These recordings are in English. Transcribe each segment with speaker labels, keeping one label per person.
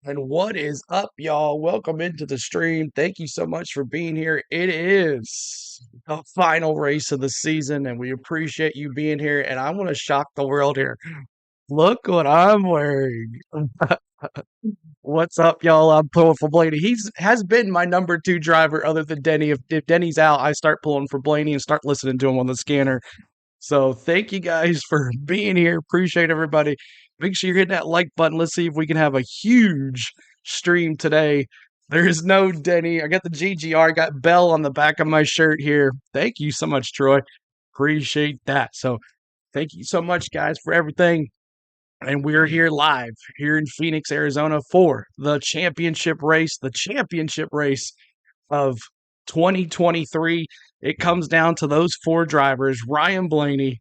Speaker 1: And what is up, y'all? Welcome into the stream. Thank you so much for being here. It is the final race of the season, and we appreciate you being here. And I want to shock the world here. Look what I'm wearing. What's up, y'all? I'm pulling for Blaney. Has been my number 2 driver other than Denny. If Denny's out, I start pulling for Blaney and start listening to him on the scanner. So thank you guys for being here. Appreciate everybody. Make sure you're hitting that like button. Let's see if we can have a huge stream today. There is no Denny. I got the GGR. I got Bell on the back of my shirt here. Thank you so much, Troy. Appreciate that. So thank you so much, guys, for everything. And we're here live here in Phoenix, Arizona for the championship race of 2023. It comes down to those 4 drivers, Ryan Blaney.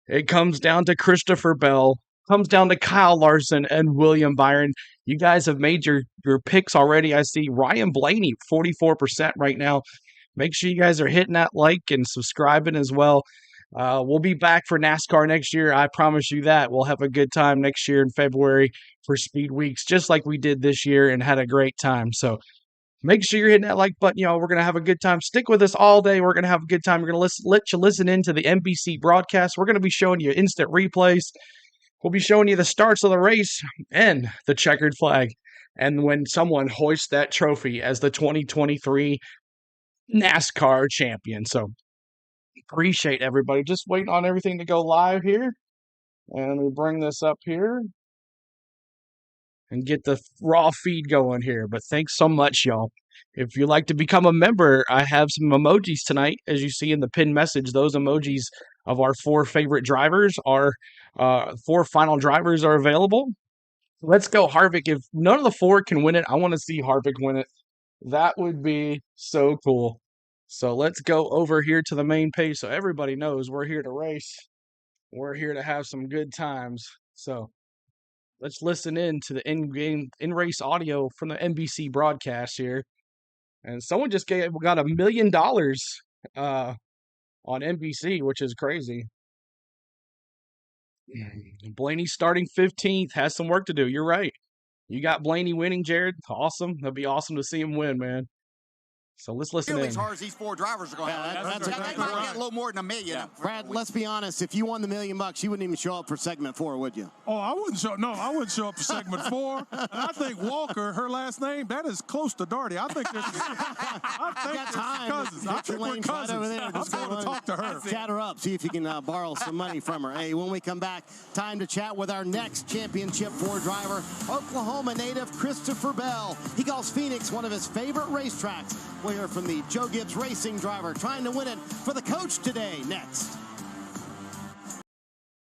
Speaker 1: It comes down to Christopher Bell. Comes down to Kyle Larson and William Byron. You guys have made your picks already. I see Ryan Blaney, 44% right now. Make sure you guys are hitting that like and subscribing as well. We'll be back for NASCAR next year. I promise you that. We'll have a good time next year in February for Speed Weeks, just like we did this year and had a great time. So make sure you're hitting that like button, y'all. We're going to have a good time. Stick with us all day. We're going to have a good time. We're going to let you listen into the NBC broadcast. We're going to be showing you instant replays. We'll be showing you the starts of the race and the checkered flag. And when someone hoists that trophy as the 2023 NASCAR champion. So appreciate everybody. Just waiting on everything to go live here. And we bring this up here and get the raw feed going here. But thanks so much, y'all. If you'd like to become a member, I have some emojis tonight. As you see in the pinned message, those emojis of our 4 favorite drivers are 4 final drivers are available. Let's go Harvick. If none of the 4 can win it, I want to see Harvick win it. That would be so cool. So let's go over here to the main page so everybody knows we're here to race. We're here to have some good times. So let's listen in to the in-race audio from the NBC broadcast here. And someone just got $1 million on NBC, which is crazy. Blaney starting 15th, has some work to do. You're right. You got Blaney winning, Jared. Awesome. That'd be awesome to see him win, man. So let's listen in.
Speaker 2: As hard as these 4 drivers are going to have. They might get a little more than $1 million.
Speaker 3: Yeah. Brad, let's be honest. If you won the $1 million, you wouldn't even show up for segment 4, would you?
Speaker 4: Oh, I wouldn't show. No, I wouldn't show up for segment 4. And I think Walker, her last name, that is close to Darty. I think cousins. I think we're cousins. Over there. I'm going to talk to her.
Speaker 3: Chat her up. See if you can borrow some money from her. Hey, when we come back, time to chat with our next championship 4 driver, Oklahoma native Christopher Bell. He calls Phoenix one of his favorite racetracks. We'll hear from the Joe Gibbs racing driver trying to win it for the coach today. Next.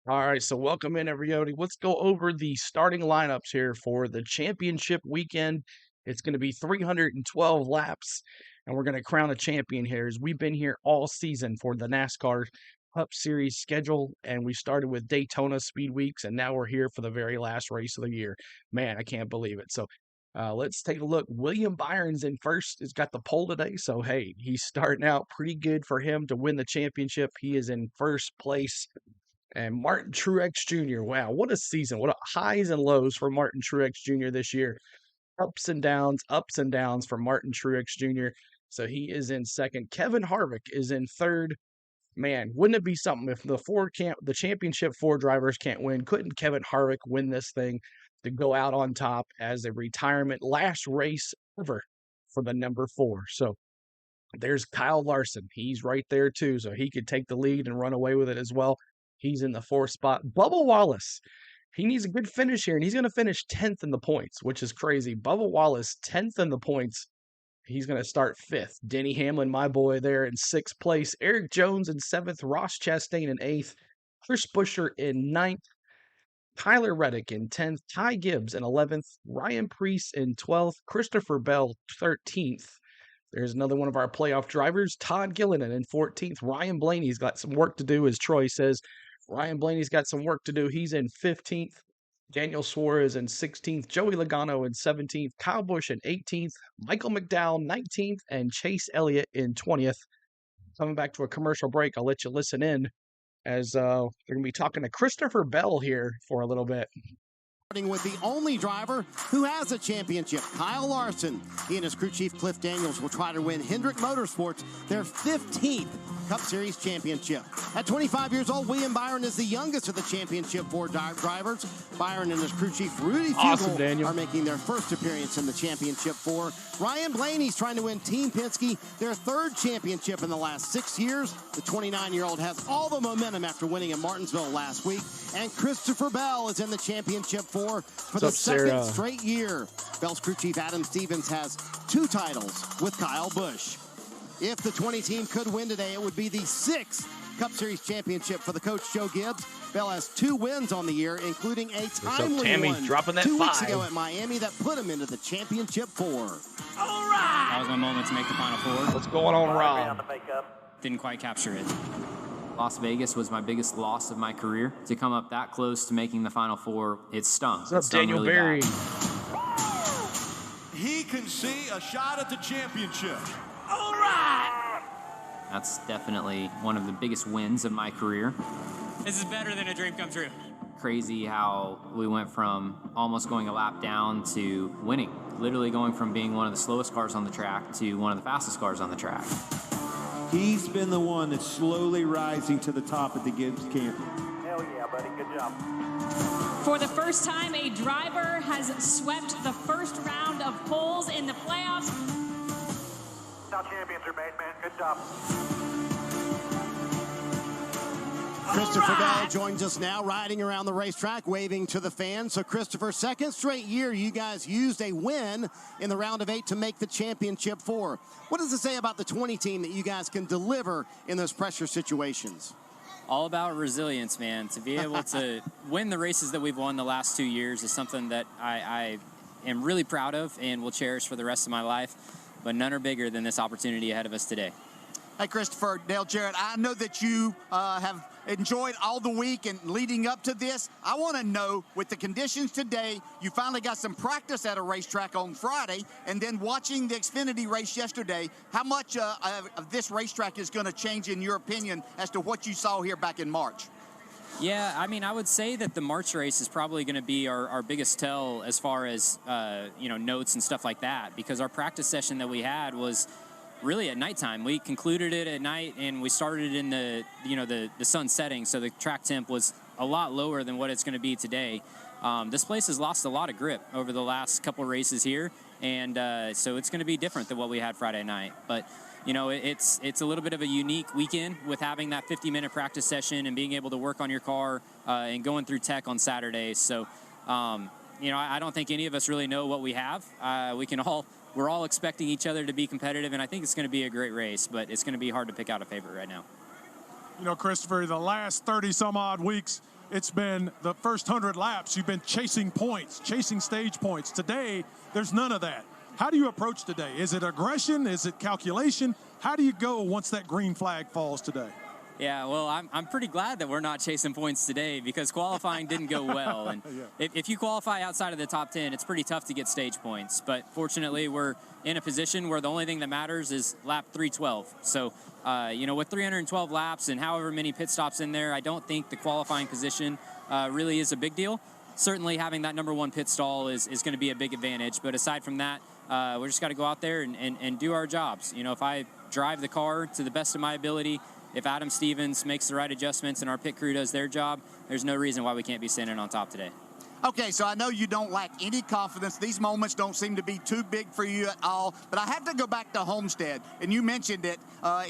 Speaker 1: All right, so welcome in, everybody. Let's go over the starting lineups here for the championship weekend. It's going to be 312 laps, and we're going to crown a champion here. As we've been here all season for the NASCAR Cup Series schedule, and we started with Daytona Speed Weeks, and now we're here for the very last race of the year. Man, I can't believe it. So let's take a look. William Byron's in first. He's got the pole today. So, hey, he's starting out pretty good for him to win the championship. He is in first place. And Martin Truex Jr., wow, what a season. What a highs and lows for Martin Truex Jr. this year. Ups and downs for Martin Truex Jr. So he is in second. Kevin Harvick is in third. Man, wouldn't it be something if the championship 4 drivers can't win? Couldn't Kevin Harvick win this thing to go out on top as a retirement last race ever for the number 4? So there's Kyle Larson. He's right there too, so he could take the lead and run away with it as well. He's in the 4th spot. Bubba Wallace, he needs a good finish here, and he's going to finish 10th in the points, which is crazy. Bubba Wallace, 10th in the points. He's going to start 5th. Denny Hamlin, my boy, there in 6th place. Eric Jones in 7th. Ross Chastain in 8th. Chris Buescher in 9th. Tyler Reddick in 10th, Ty Gibbs in 11th, Ryan Preece in 12th, Christopher Bell 13th. There's another one of our playoff drivers, Todd Gillinan in 14th. Ryan Blaney's got some work to do, as Troy says. Ryan Blaney's got some work to do. He's in 15th. Daniel Suarez in 16th, Joey Logano in 17th, Kyle Busch in 18th, Michael McDowell 19th, and Chase Elliott in 20th. Coming back to a commercial break, I'll let you listen in as they're going to be talking to Christopher Bell here for a little bit.
Speaker 3: Starting with the only driver who has a championship, Kyle Larson. He and his crew chief Cliff Daniels will try to win Hendrick Motorsports their 15th Cup Series Championship. At 25 years old, William Byron is the youngest of the Championship 4 drivers. Byron and his crew chief Rudy Fugle are making their first appearance in the Championship 4. Ryan Blaney's trying to win Team Penske their 3rd championship in the last 6 years. The 29-year-old has all the momentum after winning in Martinsville last week. And Christopher Bell is in the Championship 4 for the second straight year. Bell's crew chief Adam Stevens has 2 titles with Kyle Busch. If the 20 team could win today, it would be the 6th Cup Series Championship for the coach Joe Gibbs. Bell has 2 wins on the year, including a timely one
Speaker 1: dropping that
Speaker 3: 2 weeks
Speaker 1: 5
Speaker 3: ago at Miami that put him into the Championship 4.
Speaker 5: All right! That was my moment to make the Final Four.
Speaker 1: What's going on, Rob?
Speaker 5: Didn't quite capture it. Las Vegas was my biggest loss of my career. To come up that close to making the Final Four, it stung.
Speaker 1: What's up, Daniel
Speaker 5: really
Speaker 1: Berry?
Speaker 2: He can see a shot at the championship.
Speaker 5: All right! That's definitely one of the biggest wins of my career. This is better than a dream come true. Crazy how we went from almost going a lap down to winning. Literally going from being one of the slowest cars on the track to one of the fastest cars on the track.
Speaker 6: He's been the one that's slowly rising to the top at the Gibbs camp.
Speaker 7: Hell yeah, buddy. Good job.
Speaker 8: For the first time, a driver has swept the first round of poles in the playoffs.
Speaker 7: Now champions are made, man. Good job.
Speaker 3: Christopher Bell joins us now, riding around the racetrack, waving to the fans. So, Christopher, second straight year you guys used a win in the round of 8 to make the Championship 4. What does it say about the 20 team that you guys can deliver in those pressure situations?
Speaker 5: All about resilience, man. To be able to win the races that we've won the last 2 years is something that I am really proud of and will cherish for the rest of my life. But none are bigger than this opportunity ahead of us today.
Speaker 2: Hey, Christopher, Dale Jarrett, I know that you have enjoyed all the week and leading up to this. I want to know, with the conditions today, you finally got some practice at a racetrack on Friday, and then watching the Xfinity race yesterday, how much of this racetrack is going to change, in your opinion, as to what you saw here back in March?
Speaker 5: Yeah, I mean, I would say that the March race is probably going to be our biggest tell as far as, notes and stuff like that, because our practice session that we had was really at nighttime. We concluded it at night, and we started in the sun setting, so the track temp was a lot lower than what it's going to be today. This place has lost a lot of grip over the last couple races here, and so it's going to be different than what we had Friday night. But it's a little bit of a unique weekend with having that 50-minute practice session and being able to work on your car and going through tech on Saturdays. So, I don't think any of us really know what we have. We're all expecting each other to be competitive, and I think it's going to be a great race, but it's going to be hard to pick out a favorite right now.
Speaker 4: Christopher, the last 30-some-odd weeks, it's been the first 100 laps. You've been chasing points, chasing stage points. Today, there's none of that. How do you approach today? Is it aggression? Is it calculation? How do you go once that green flag falls today?
Speaker 5: Yeah, well, I'm pretty glad that we're not chasing points today because qualifying didn't go well. And if you qualify outside of the top 10, it's pretty tough to get stage points. But fortunately, we're in a position where the only thing that matters is lap 312. So, with 312 laps and however many pit stops in there, I don't think the qualifying position really is a big deal. Certainly having that number 1 pit stall is going to be a big advantage. But aside from that, we just got to go out there and do our jobs. If I drive the car to the best of my ability, if Adam Stevens makes the right adjustments and our pit crew does their job, there's no reason why we can't be standing on top today.
Speaker 2: Okay, so I know you don't lack any confidence. These moments don't seem to be too big for you at all. But I have to go back to Homestead, and you mentioned it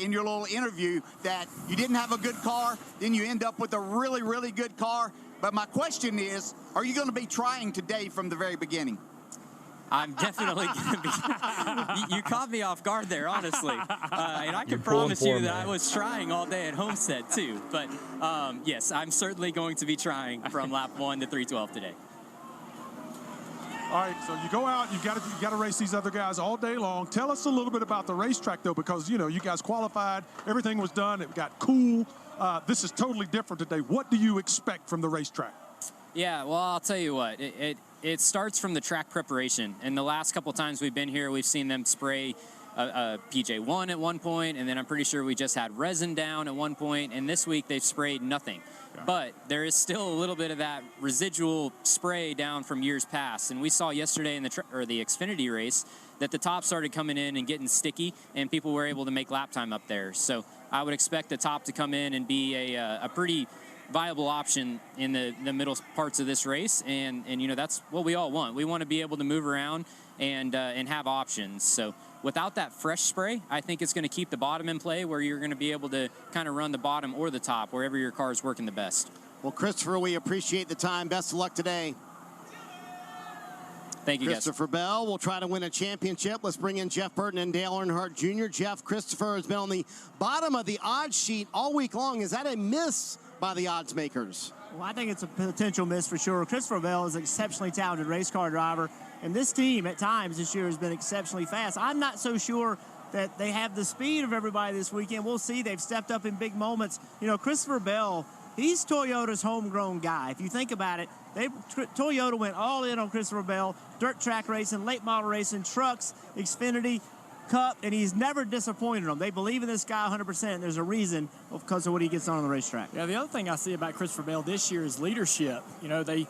Speaker 2: in your little interview that you didn't have a good car, then you end up with a really, really good car. But my question is, are you going to be trying today from the very beginning?
Speaker 5: I'm definitely going to be. You caught me off guard there, honestly. And I can promise you that I was trying all day at Homestead, too. But, yes, I'm certainly going to be trying from lap 1 to 312 today.
Speaker 4: All right, so you go out, you got to race these other guys all day long. Tell us a little bit about the racetrack, though, because, you know, you guys qualified, everything was done, it got cool. This is totally different today. What do you expect from the racetrack?
Speaker 5: Yeah, well, I'll tell you what. It starts from the track preparation. And the last couple times we've been here, we've seen them spray PJ1 at one point, and then I'm pretty sure we just had resin down at one point, and this week they've sprayed nothing. But there is still a little bit of that residual spray down from years past. And we saw yesterday in the Xfinity race that the top started coming in and getting sticky, and people were able to make lap time up there. So I would expect the top to come in and be a pretty viable option in the middle parts of this race. And you know, that's what we all want. We want to be able to move around and have options. So without that fresh spray, I think it's going to keep the bottom in play, where you're going to be able to kind of run the bottom or the top, wherever your car is working the best.
Speaker 3: Well, Christopher, we appreciate the time. Best of luck today.
Speaker 5: Thank you,
Speaker 3: Christopher Bell will try to win a championship. Let's bring in Jeff Burton and Dale Earnhardt Jr. Jeff, Christopher has been on the bottom of the odds sheet all week long. Is that a miss by the odds makers?
Speaker 9: Well, I think it's a potential miss for sure. Christopher Bell is an exceptionally talented race car driver, and this team at times this year has been exceptionally fast. I'm not so sure that they have the speed of everybody this weekend. We'll see. They've stepped up in big moments. You know, Christopher Bell, he's Toyota's homegrown guy. If you think about it, Toyota went all in on Christopher Bell, dirt track racing, late model racing, trucks, Xfinity, Cup, and he's never disappointed them. They believe in this guy 100%, and there's a reason because of what he gets on the racetrack.
Speaker 10: Yeah, the other thing I see about Christopher Bell this year is leadership. You know, they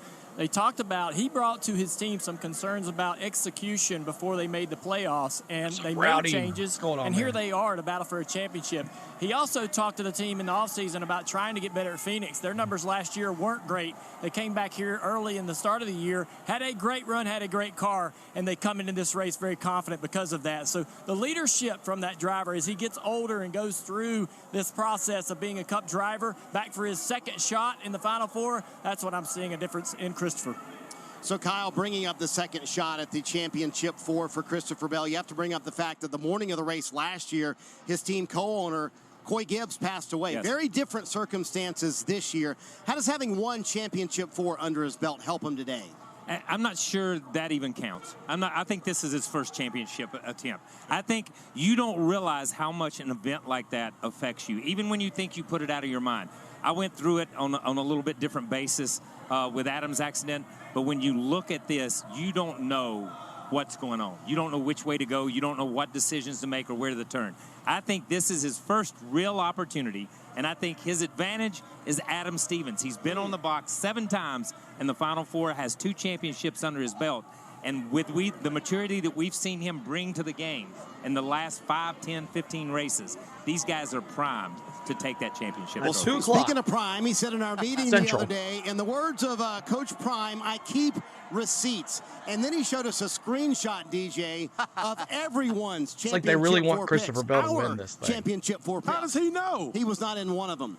Speaker 10: talked about, he brought to his team some concerns about execution before they made the playoffs, and they made changes, and here they are to battle for a championship. He also talked to the team in the offseason about trying to get better at Phoenix. Their numbers last year weren't great. They came back here early in the start of the year, had a great run, had a great car, and they come into this race very confident because of that. So the leadership from that driver as he gets older and goes through this process of being a Cup driver, back for his second shot in the Final Four, that's what I'm seeing a difference in Christopher.
Speaker 3: So, Kyle, bringing up the second shot at the Championship 4 for Christopher Bell, you have to bring up the fact that the morning of the race last year, his team co-owner, Coy Gibbs, passed away.
Speaker 10: Yes.
Speaker 3: Very different circumstances this year. How does having one Championship 4 under his belt help him today?
Speaker 11: I'm not sure that even counts. I think this is his first championship attempt. I think you don't realize how much an event like that affects you, even when you think you put it out of your mind. I went through it on a little bit different basis with Adam's accident, but when you look at this, you don't know what's going on. You don't know which way to go. You don't know what decisions to make or where to turn. I think this is his first real opportunity, and I think his advantage is Adam Stevens. He's been on the box 7 times in the Final Four, has 2 championships under his belt, and with the maturity that we've seen him bring to the game in the last 5, 10, 15 races, these guys are primed to take that championship.
Speaker 3: Well, speaking of Prime, he said in our meeting the other day, in the words of Coach Prime, I keep receipts. And then he showed us a screenshot, DJ, of everyone's championship.
Speaker 1: It's like they really want
Speaker 3: 4
Speaker 1: Christopher
Speaker 3: picks.
Speaker 1: Bell to win this thing.
Speaker 3: Championship 4 picks.
Speaker 4: How does he know?
Speaker 3: He was not in one of them.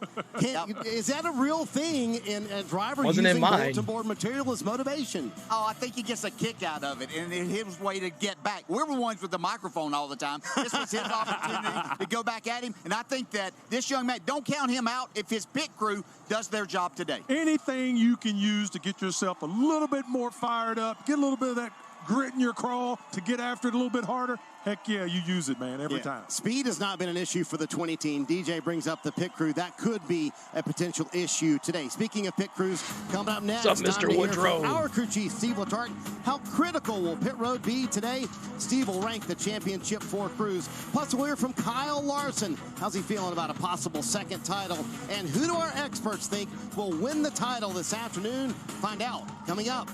Speaker 3: Is that a real thing in a driver
Speaker 1: Wasn't
Speaker 3: using
Speaker 1: in mine.
Speaker 3: bulletin board material as motivation?
Speaker 2: Oh, I think he gets a kick out of it, and it's his way to get back. We're the ones with the microphone all the time. This was his opportunity to go back at him, and I think that this young man, don't count him out if his pit crew does their job today.
Speaker 4: Anything you can use to get yourself a little bit more fired up, get a little bit of that grit in your crawl to get after it a little bit harder, heck yeah, you use it, man, every time.
Speaker 3: Speed has not been an issue for the 20 team. DJ brings up the pit crew. That could be a potential issue today. Speaking of pit crews, coming up next,
Speaker 1: what's up, Mr. Woodrow?
Speaker 3: Our crew chief, Steve Letarte. How critical will pit road be today? Steve will rank the Championship 4 crews. Plus, we'll hear from Kyle Larson. How's he feeling about a possible second title? And who do our experts think will win the title this afternoon? Find out coming up.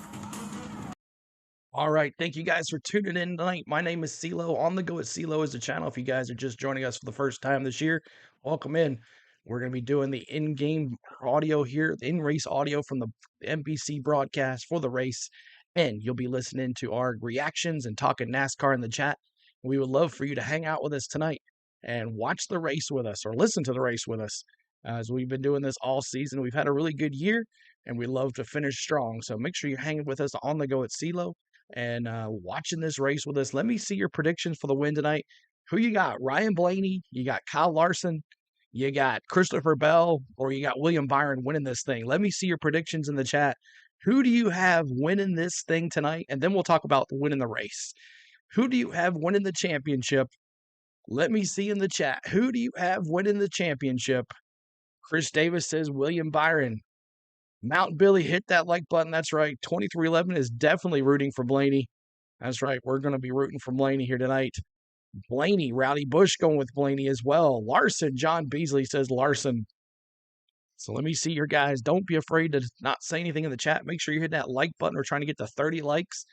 Speaker 1: All right, thank you guys for tuning in tonight. My name is CeeLo. On the Go at CeeLo is the channel. If you guys are just joining us for the first time this year, welcome in. We're going to be doing the in-game audio here, the in-race audio from the NBC broadcast for the race, and you'll be listening to our reactions and talking NASCAR in the chat. We would love for you to hang out with us tonight and watch the race with us or listen to the race with us. As we've been doing this all season, we've had a really good year, and we love to finish strong. So make sure you're hanging with us on the Go at CeeLo. and watching this race with us. Let me see your predictions for the win tonight. Who you got? Ryan Blaney, you got Kyle Larson, you got Christopher Bell, or you got William Byron winning this thing? Let me see your predictions in the chat. Who do you have winning this thing tonight? And then we'll talk about winning the race. Who do you have winning the championship? Let me see in the chat. Who do you have winning the championship? Chris Davis says William Byron. Mount Billy, hit that like button. That's right. 2311 is definitely rooting for Blaney. That's right. We're going to be rooting for Blaney here tonight. Blaney, Rowdy Bush going with Blaney as well. Larson, John Beasley says Larson. So let me see your guys. Don't be afraid to not say anything in the chat. Make sure you hit that like button. We're trying to get to 30 likes.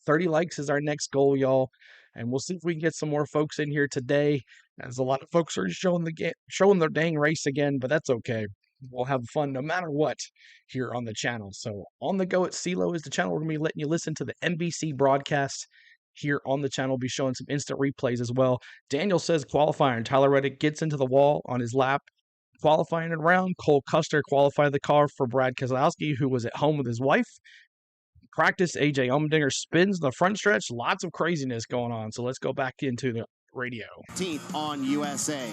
Speaker 1: 30 likes is our next goal, y'all. And we'll see if we can get some more folks in here today, as a lot of folks are showing their dang race again, but that's okay. We'll have fun no matter what here on the channel. So On the Go at CeeLo is the channel. We're going to be letting you listen to the NBC broadcast here on the channel. We'll be showing some instant replays as well. Daniel says qualifying. Tyler Reddick gets into the wall on his lap. Qualifying it around. Cole Custer qualified the car for Brad Keselowski, who was at home with his wife. Practice, AJ Allmendinger spins the front stretch. Lots of craziness going on. So let's go back into the radio.
Speaker 3: 18th on USA.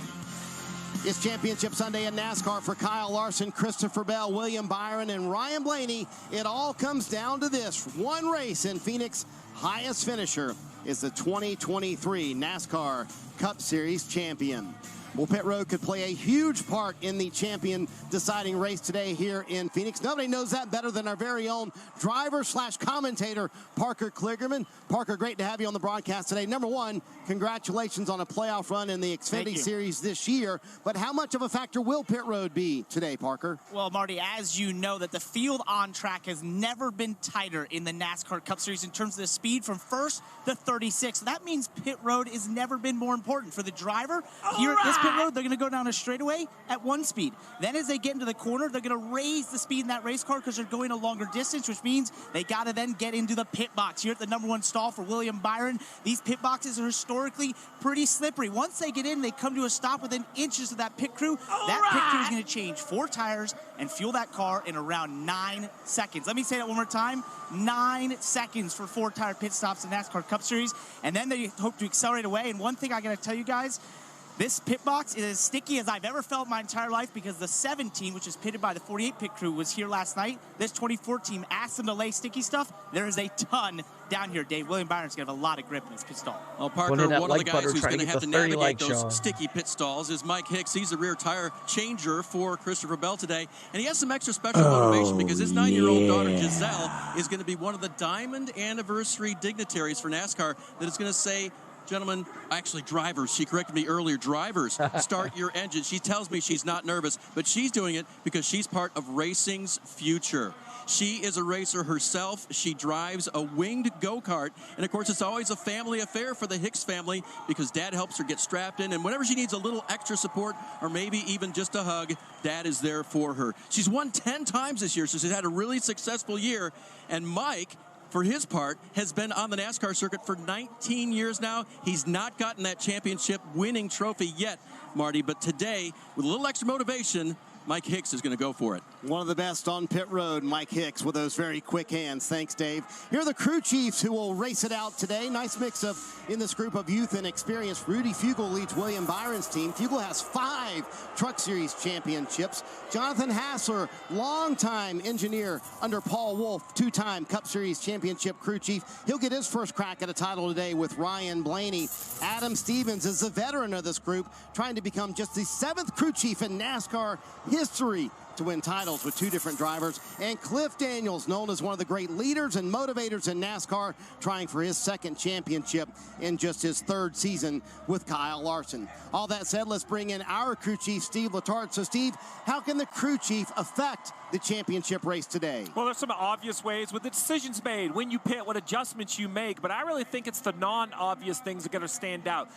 Speaker 3: It's Championship Sunday in NASCAR for Kyle Larson, Christopher Bell, William Byron, and Ryan Blaney. It all comes down to this. One race in Phoenix. Highest finisher is the 2023 NASCAR Cup Series champion. Well, pit road could play a huge part in the champion deciding race today here in Phoenix. Nobody knows that better than our very own driver/commentator, Parker Kligerman. Parker, great to have you on the broadcast today. Number one, congratulations on a playoff run in the Xfinity Series this year. But how much of a factor will pit road be today, Parker?
Speaker 12: Well, Marty, as you know, that the field on track has never been tighter in the NASCAR Cup Series in terms of the speed from first to 36. That means pit road has never been more important for the driver. Here at this pit road, they're going to go down a straightaway at one speed. Then as they get into the corner, they're going to raise the speed in that race car because they're going a longer distance, which means they got to then get into the pit box. Here at the number one stall for William Byron, these pit boxes are historically pretty slippery. Once they get in, they come to a stop within inches of that pit crew. That pit crew is going to change 4 tires and fuel that car in around 9 seconds. Let me say that one more time. 9 seconds for 4-tire pit stops in NASCAR Cup Series. And then they hope to accelerate away. And one thing I got to tell you guys, this pit box is as sticky as I've ever felt my entire life because the 17, which is pitted by the 48 pit crew, was here last night. This 24 team asked them to lay sticky stuff. There is a ton down here, Dave. William Byron's going to have a lot of grip in his pit stall.
Speaker 13: Well, Parker, one of the guys who's going to have to navigate those sticky pit stalls is Mike Hicks. He's the rear tire changer for Christopher Bell today. And he has some extra special motivation because his 9-year-old daughter, Giselle, is going to be one of the Diamond Anniversary dignitaries for NASCAR that is going to say, gentlemen, actually drivers, she corrected me earlier, drivers, start your engine. She tells me she's not nervous, but she's doing it because she's part of racing's future. She is a racer herself. She drives a winged go-kart. And, of course, it's always a family affair for the Hicks family because Dad helps her get strapped in. And whenever she needs a little extra support or maybe even just a hug, Dad is there for her. She's won 10 times this year, so she's had a really successful year. And Mike, for his part, has been on the NASCAR circuit for 19 years now. He's not gotten that championship winning trophy yet, Marty, but today, with a little extra motivation, Mike Hicks is going to go for it.
Speaker 3: One of the best on pit road, Mike Hicks, with those very quick hands. Thanks, Dave. Here are the crew chiefs who will race it out today. Nice mix of, in this group of youth and experience. Rudy Fugle leads William Byron's team. Fugle has 5 Truck Series championships. Jonathan Hassler, longtime engineer under Paul Wolfe, 2-time Cup Series championship crew chief. He'll get his first crack at a title today with Ryan Blaney. Adam Stevens is the veteran of this group, trying to become just the 7th crew chief in NASCAR history to win titles with 2 different drivers. And Cliff Daniels, known as one of the great leaders and motivators in NASCAR, trying for his 2nd championship in just his 3rd season with Kyle Larson. All that said, let's bring in our crew chief, Steve Letarte. So, Steve, how can the crew chief affect the championship race today?
Speaker 14: Well, there's some obvious ways with the decisions made, when you pit, what adjustments you make, but I really think it's the non-obvious things that are going to stand out.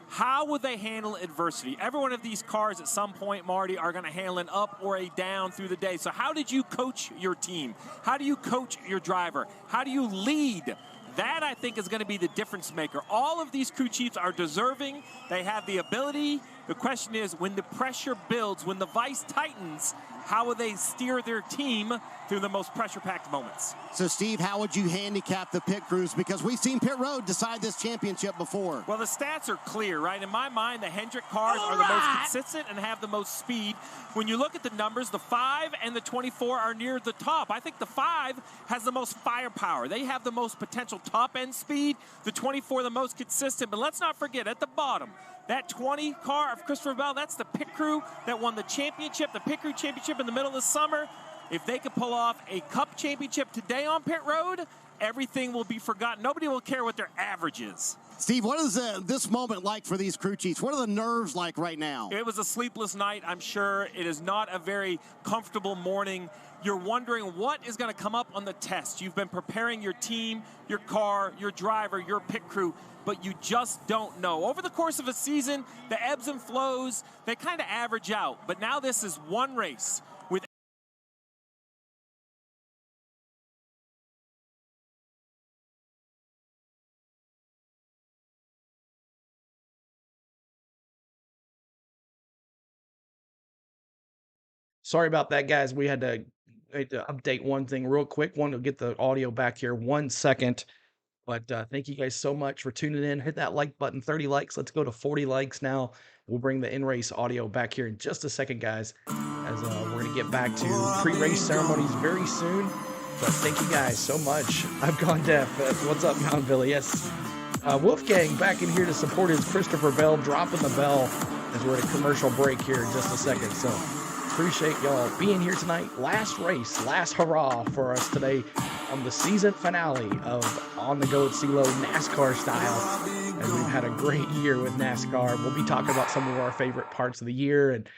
Speaker 14: How would they handle adversity? Every one of these cars at some point, Marty, are going to handle an up or a down through the day. So how did you coach your team? How do you coach your driver? How do you lead? That, I think, is going to be the difference maker. All of these crew chiefs are deserving. They have the ability The question is, when the pressure builds, when the vice tightens, how will they steer their team through the most pressure-packed moments?
Speaker 3: So, Steve, how would you handicap the pit crews? Because we've seen pit road decide this championship before.
Speaker 14: Well, the stats are clear, right? In my mind, the Hendrick cars are the most consistent and have the most speed. When you look at the numbers, the 5 and the 24 are near the top. I think the 5 has the most firepower. They have the most potential top-end speed. The 24 the most consistent. But let's not forget, at the bottom, that 20 car of Christopher Bell, that's the pit crew that won the championship, the pit crew championship in the middle of the summer. If they could pull off a cup championship today on pit road, everything will be forgotten. Nobody will care what their average is.
Speaker 3: Steve, what is this moment like for these crew chiefs? What are the nerves like right now?
Speaker 14: It was a sleepless night, I'm sure. It is not a very comfortable morning. You're wondering what is going to come up on the test. You've been preparing your team, your car, your driver, your pit crew, but you just don't know. Over the course of a season, the ebbs and flows, they kind of average out. But now this is one race with
Speaker 1: Sorry about that, guys. We had to update one thing real quick. Want to get the audio back here 1 second. But thank you guys so much for tuning in. Hit that like button, 30 likes. Let's go to 40 likes now. We'll bring the in-race audio back here in just a second, guys, as we're going to get back to pre-race ceremonies very soon. But thank you guys so much. I've gone deaf. What's up, Mount Billy? Yes. Wolfgang back in here to support his Christopher Bell, dropping the bell as we're at a commercial break here in just a second. So appreciate y'all being here tonight. Last race, last hurrah for us today on the season finale of On the Go at CeeLo NASCAR style. And we've had a great year with NASCAR. We'll be talking about some of our favorite parts of the year and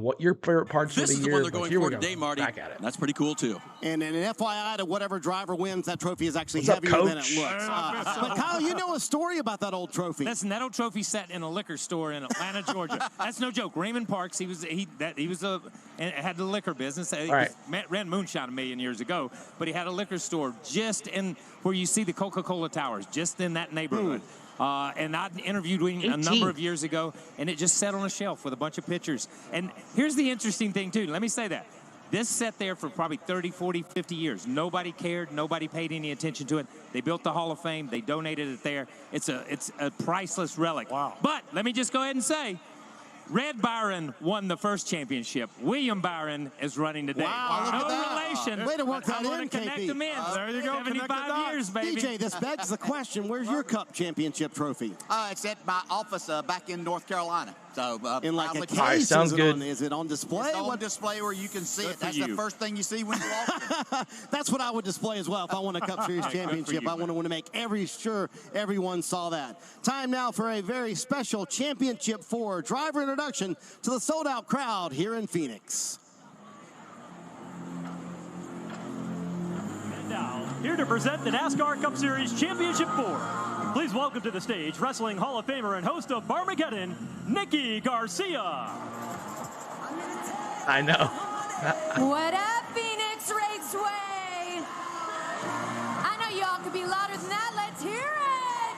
Speaker 1: what your favorite parts of the year.
Speaker 13: This is the one they're going for today, Marty.
Speaker 1: Back at it.
Speaker 13: That's pretty cool, too.
Speaker 3: And an FYI to whatever driver wins, that trophy is actually heavier than it looks. But, Kyle, you know a story about that old trophy.
Speaker 11: Listen, that old trophy sat in a liquor store in Atlanta, Georgia. That's no joke. Raymond Parks, he had the liquor business. Ran moonshine a million years ago, but he had a liquor store just in where you see the Coca-Cola towers, just in that neighborhood. And I interviewed him a number of years ago, and it just sat on a shelf with a bunch of pictures. And here's the interesting thing, too. Let me say that. This sat there for probably 30, 40, 50 years. Nobody cared. Nobody paid any attention to it. They built the Hall of Fame. They donated it there. It's a priceless relic. Wow. But let me just go ahead and say, Red Byron won the first championship. William Byron is running today.
Speaker 3: Wow, look at that.
Speaker 11: No relation.
Speaker 3: Way to work that in,
Speaker 11: connect
Speaker 3: KP.
Speaker 11: them in.
Speaker 4: There you go.
Speaker 11: 75 years, baby.
Speaker 3: DJ, this begs the question, where's your Cup championship trophy?
Speaker 2: It's at my office back in North Carolina. So
Speaker 3: in like a
Speaker 2: proudly-
Speaker 3: case,
Speaker 1: sounds good.
Speaker 3: Is it on display?
Speaker 2: It's on display where you can see it. That's the first thing you see when you walk in.
Speaker 3: That's what I would display as well if I won a Cup Series championship. I want to make sure everyone saw that. Time now for a very special Championship 4 driver introduction to the sold-out crowd here in Phoenix.
Speaker 15: And now, here to present the NASCAR Cup Series Championship 4. Please welcome to the stage Wrestling Hall of Famer and host of Barmageddon, Nikki Garcia.
Speaker 1: I know.
Speaker 16: What up, Phoenix Raceway? I know y'all could be louder than that. Let's hear it.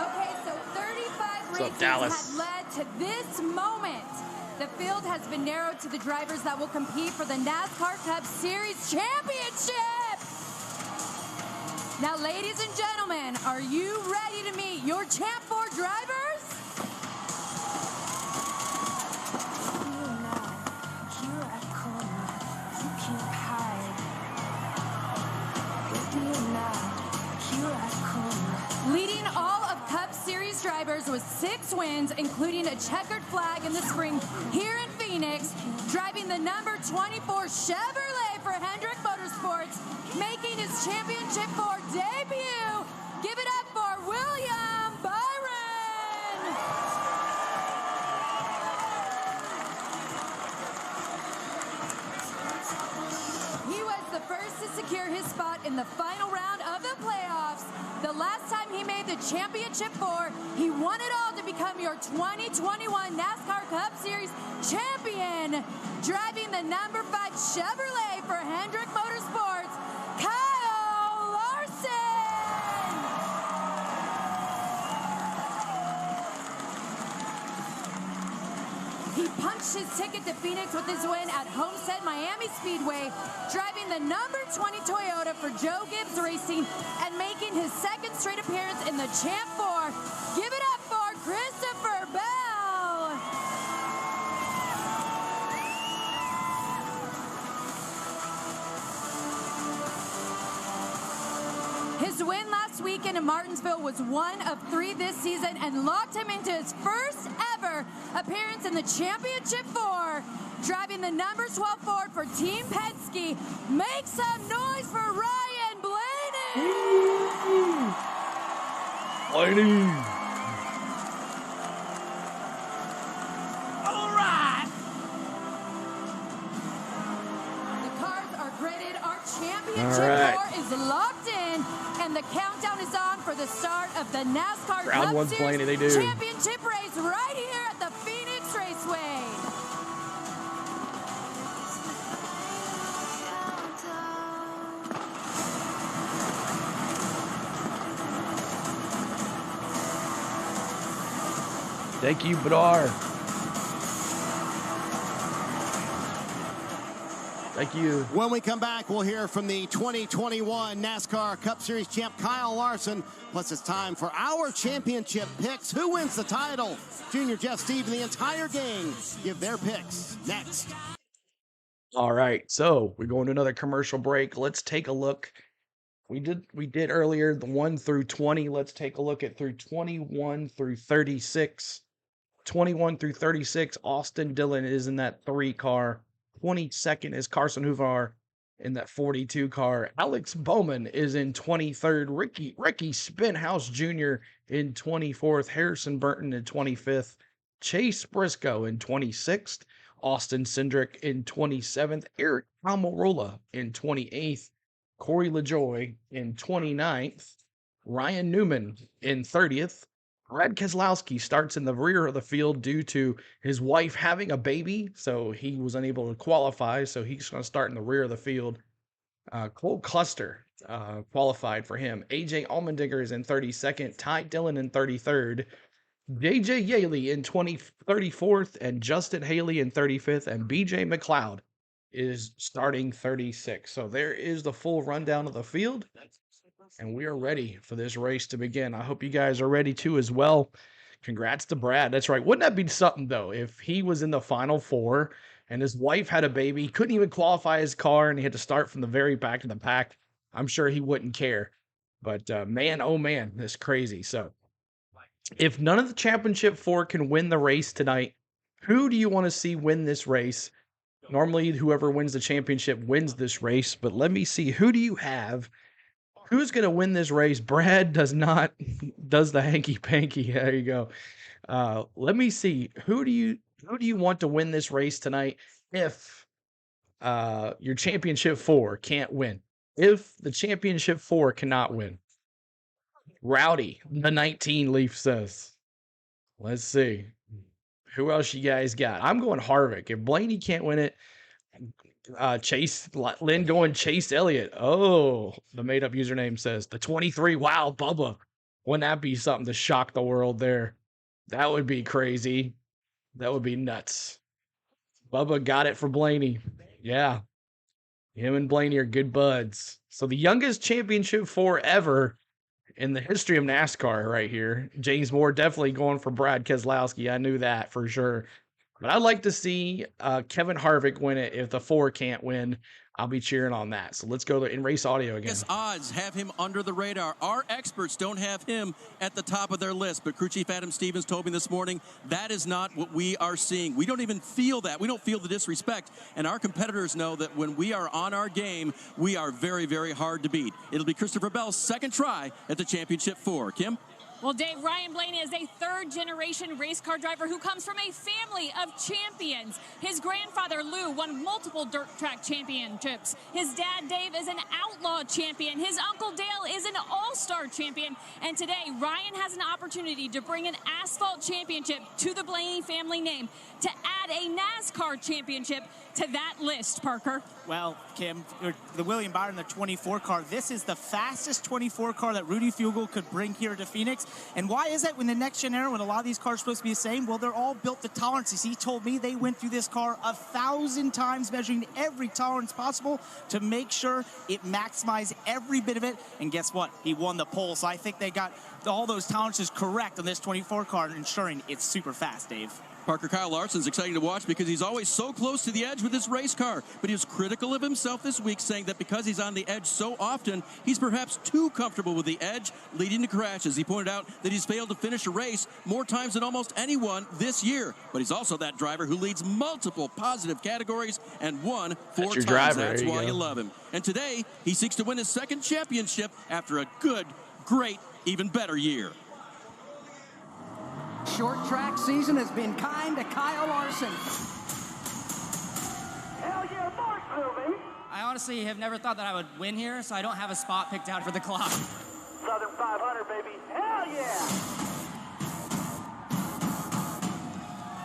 Speaker 16: Okay, so 35 races had led to this moment. The field has been narrowed to the drivers that will compete for the NASCAR Cup Series Championship. Now, ladies and gentlemen, are you ready to meet your Champ 4 drivers? Here I come. You can't hide. Here I come. Leading all of Cup Series drivers with 6 wins, including a checkered flag in the spring here in Phoenix, driving the number 24 Chevrolet for Hendrick Motorsports, making his Championship 4 debut. Give it up for William Byron. He was the first to secure his spot in the final round of the playoffs. The last time he made the Championship 4, he won it all to become your 2021 NASCAR Cup Series champion. Driving the number 5 Chevrolet for Hendrick Motorsports, Kyle Larson. He punched his ticket to Phoenix with his win at Homestead Miami Speedway, driving the number 20 Toyota for Joe Gibbs Racing and making his second straight appearance in the Champ 4. Give it up for Christopher Bell. His win last weekend in Martinsville was one of 3 this season and locked him into his first ever appearance in the Championship 4. Driving the number 12 Ford for Team Penske. Make some noise for Ryan Blaney!
Speaker 1: Blaney!
Speaker 16: All right! The cars are gridded. Our Championship 4 is locked in. And the countdown is on for the start of the NASCAR Cup Series Championship race right here at the Phoenix Raceway.
Speaker 1: Thank you, Badar. Thank you.
Speaker 3: When we come back, we'll hear from the 2021 NASCAR Cup Series champ Kyle Larson. Plus, it's time for our championship picks. Who wins the title? Junior, Jeff, Steve, and the entire gang give their picks next.
Speaker 1: All right, so we're going to another commercial break. Let's take a look. We did earlier the 1 through 20. Let's take a look at through 21 through 36. 21 through 36, Austin Dillon is in that 3 car. 22nd is Carson Hoover in that 42 car. Alex Bowman is in 23rd. Ricky Spinhouse Jr. in 24th. Harrison Burton in 25th. Chase Briscoe in 26th. Austin Cindric in 27th. Eric Almirola in 28th. Corey LaJoy in 29th. Ryan Newman in 30th. Brad Keselowski starts in the rear of the field due to his wife having a baby, so he was unable to qualify, so he's going to start in the rear of the field. Cole Cluster qualified for him. AJ Allmendinger is in 32nd, Ty Dillon in 33rd, JJ Yaley in 34th, and Justin Haley in 35th, and BJ McLeod is starting 36th. So there is the full rundown of the field. And we are ready for this race to begin. I hope you guys are ready too as well. Congrats to Brad. That's right. Wouldn't that be something, though, if he was in the Final Four and his wife had a baby, couldn't even qualify his car, and he had to start from the very back of the pack? I'm sure he wouldn't care. But, man, oh, man, that's crazy. So if none of the Championship 4 can win the race tonight, who do you want to see win this race? Normally, whoever wins the championship wins this race. But let me see. Who do you have? Who's going to win this race? Brad does the hanky-panky. There you go. Let me see. Who do you want to win this race tonight if your Championship 4 can't win? If the Championship 4 cannot win. Rowdy, the 19 Leaf says. Let's see. Who else you guys got? I'm going Harvick. If Blaney can't win it, Lynn going Chase Elliott. Oh, the made-up username says the 23. Wow, Bubba. Wouldn't that be something to shock the world there? That would be crazy. That would be nuts. Bubba got it for Blaney. Yeah. Him and Blaney are good buds. So the youngest Championship 4 ever in the history of NASCAR right here. James Moore definitely going for Brad Keselowski. I knew that for sure. But I'd like to see Kevin Harvick win it. If the 4 can't win, I'll be cheering on that. So let's go to in-race audio again.
Speaker 13: Yes, odds have him under the radar. Our experts don't have him at the top of their list, but crew chief Adam Stevens told me this morning that is not what we are seeing. We don't even feel that. We don't feel the disrespect, and our competitors know that when we are on our game, we are very, very hard to beat. It'll be Christopher Bell's second try at the Championship 4. Kim?
Speaker 8: Well, Dave, Ryan Blaney is a third-generation race car driver who comes from a family of champions. His grandfather, Lou, won multiple dirt track championships. His dad, Dave, is an outlaw champion. His uncle, Dale, is an all-star champion. And today, Ryan has an opportunity to bring an asphalt championship to the Blaney family name, to add a NASCAR championship to that list, Parker?
Speaker 12: Well, Kim, the William Byron, the 24 car, this is the fastest 24 car that Rudy Fugle could bring here to Phoenix. And why is that when the next gen era, when a lot of these cars are supposed to be the same? Well, they're all built to tolerances. He told me they went through this car 1,000 times, measuring every tolerance possible to make sure it maximized every bit of it. And guess what? He won the pole. So I think they got all those tolerances correct on this 24 car, ensuring it's super fast, Dave.
Speaker 13: Parker, Kyle Larson's exciting to watch because he's always so close to the edge with his race car. But he was critical of himself this week, saying that because he's on the edge so often, he's perhaps too comfortable with the edge, leading to crashes. He pointed out that he's failed to finish a race more times than almost anyone this year. But he's also that driver who leads multiple positive categories and won 4 times. That's why you love him. And today, he seeks to win his second championship after a good, great, even better year.
Speaker 17: Short track season has been kind to Kyle Larson.
Speaker 7: Hell yeah, Marshall,
Speaker 18: I honestly have never thought that I would win here, so I don't have a spot picked out for the clock.
Speaker 7: Southern 500, baby. Hell yeah!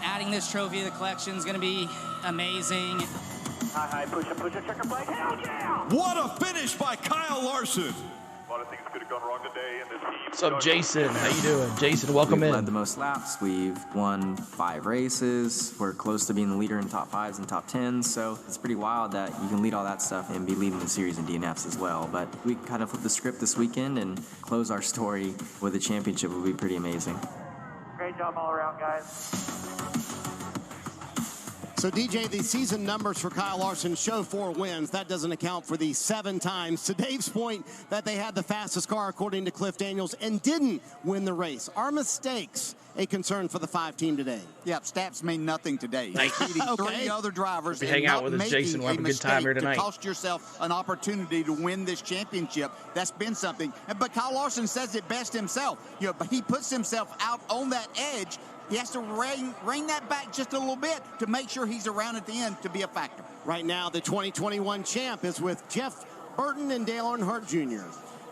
Speaker 18: Adding this trophy to the collection is going to be amazing.
Speaker 7: High, push a checker flag. Hell yeah!
Speaker 19: What a finish by Kyle Larson.
Speaker 7: A lot of things could have gone wrong today in this heat.
Speaker 1: What's up, Jason? How you doing? Jason, welcome in.
Speaker 20: We've led the most laps. We've won 5 races. We're close to being the leader in top 5s and top 10s. So it's pretty wild that you can lead all that stuff and be leading the series in DNFs as well. But we kind of flipped the script this weekend and close our story with a championship would be pretty amazing.
Speaker 7: Great job all around, guys.
Speaker 3: So, DJ, the season numbers for Kyle Larson show 4 wins. That doesn't account for the 7 times, to Dave's point, that they had the fastest car, according to Cliff Daniels, and didn't win the race. Are mistakes a concern for the 5 team today?
Speaker 2: Yep, stats mean nothing today. Beating 3 other drivers
Speaker 1: and hang out with us, Jason. We'll have a good time here tonight.
Speaker 2: To cost yourself an opportunity to win this championship, that's been something. But Kyle Larson says it best himself. But he puts himself out on that edge. He has to rein that back just a little bit to make sure he's around at the end to be a factor.
Speaker 3: Right now, the 2021 champ is with Jeff Burton and Dale Earnhardt Jr.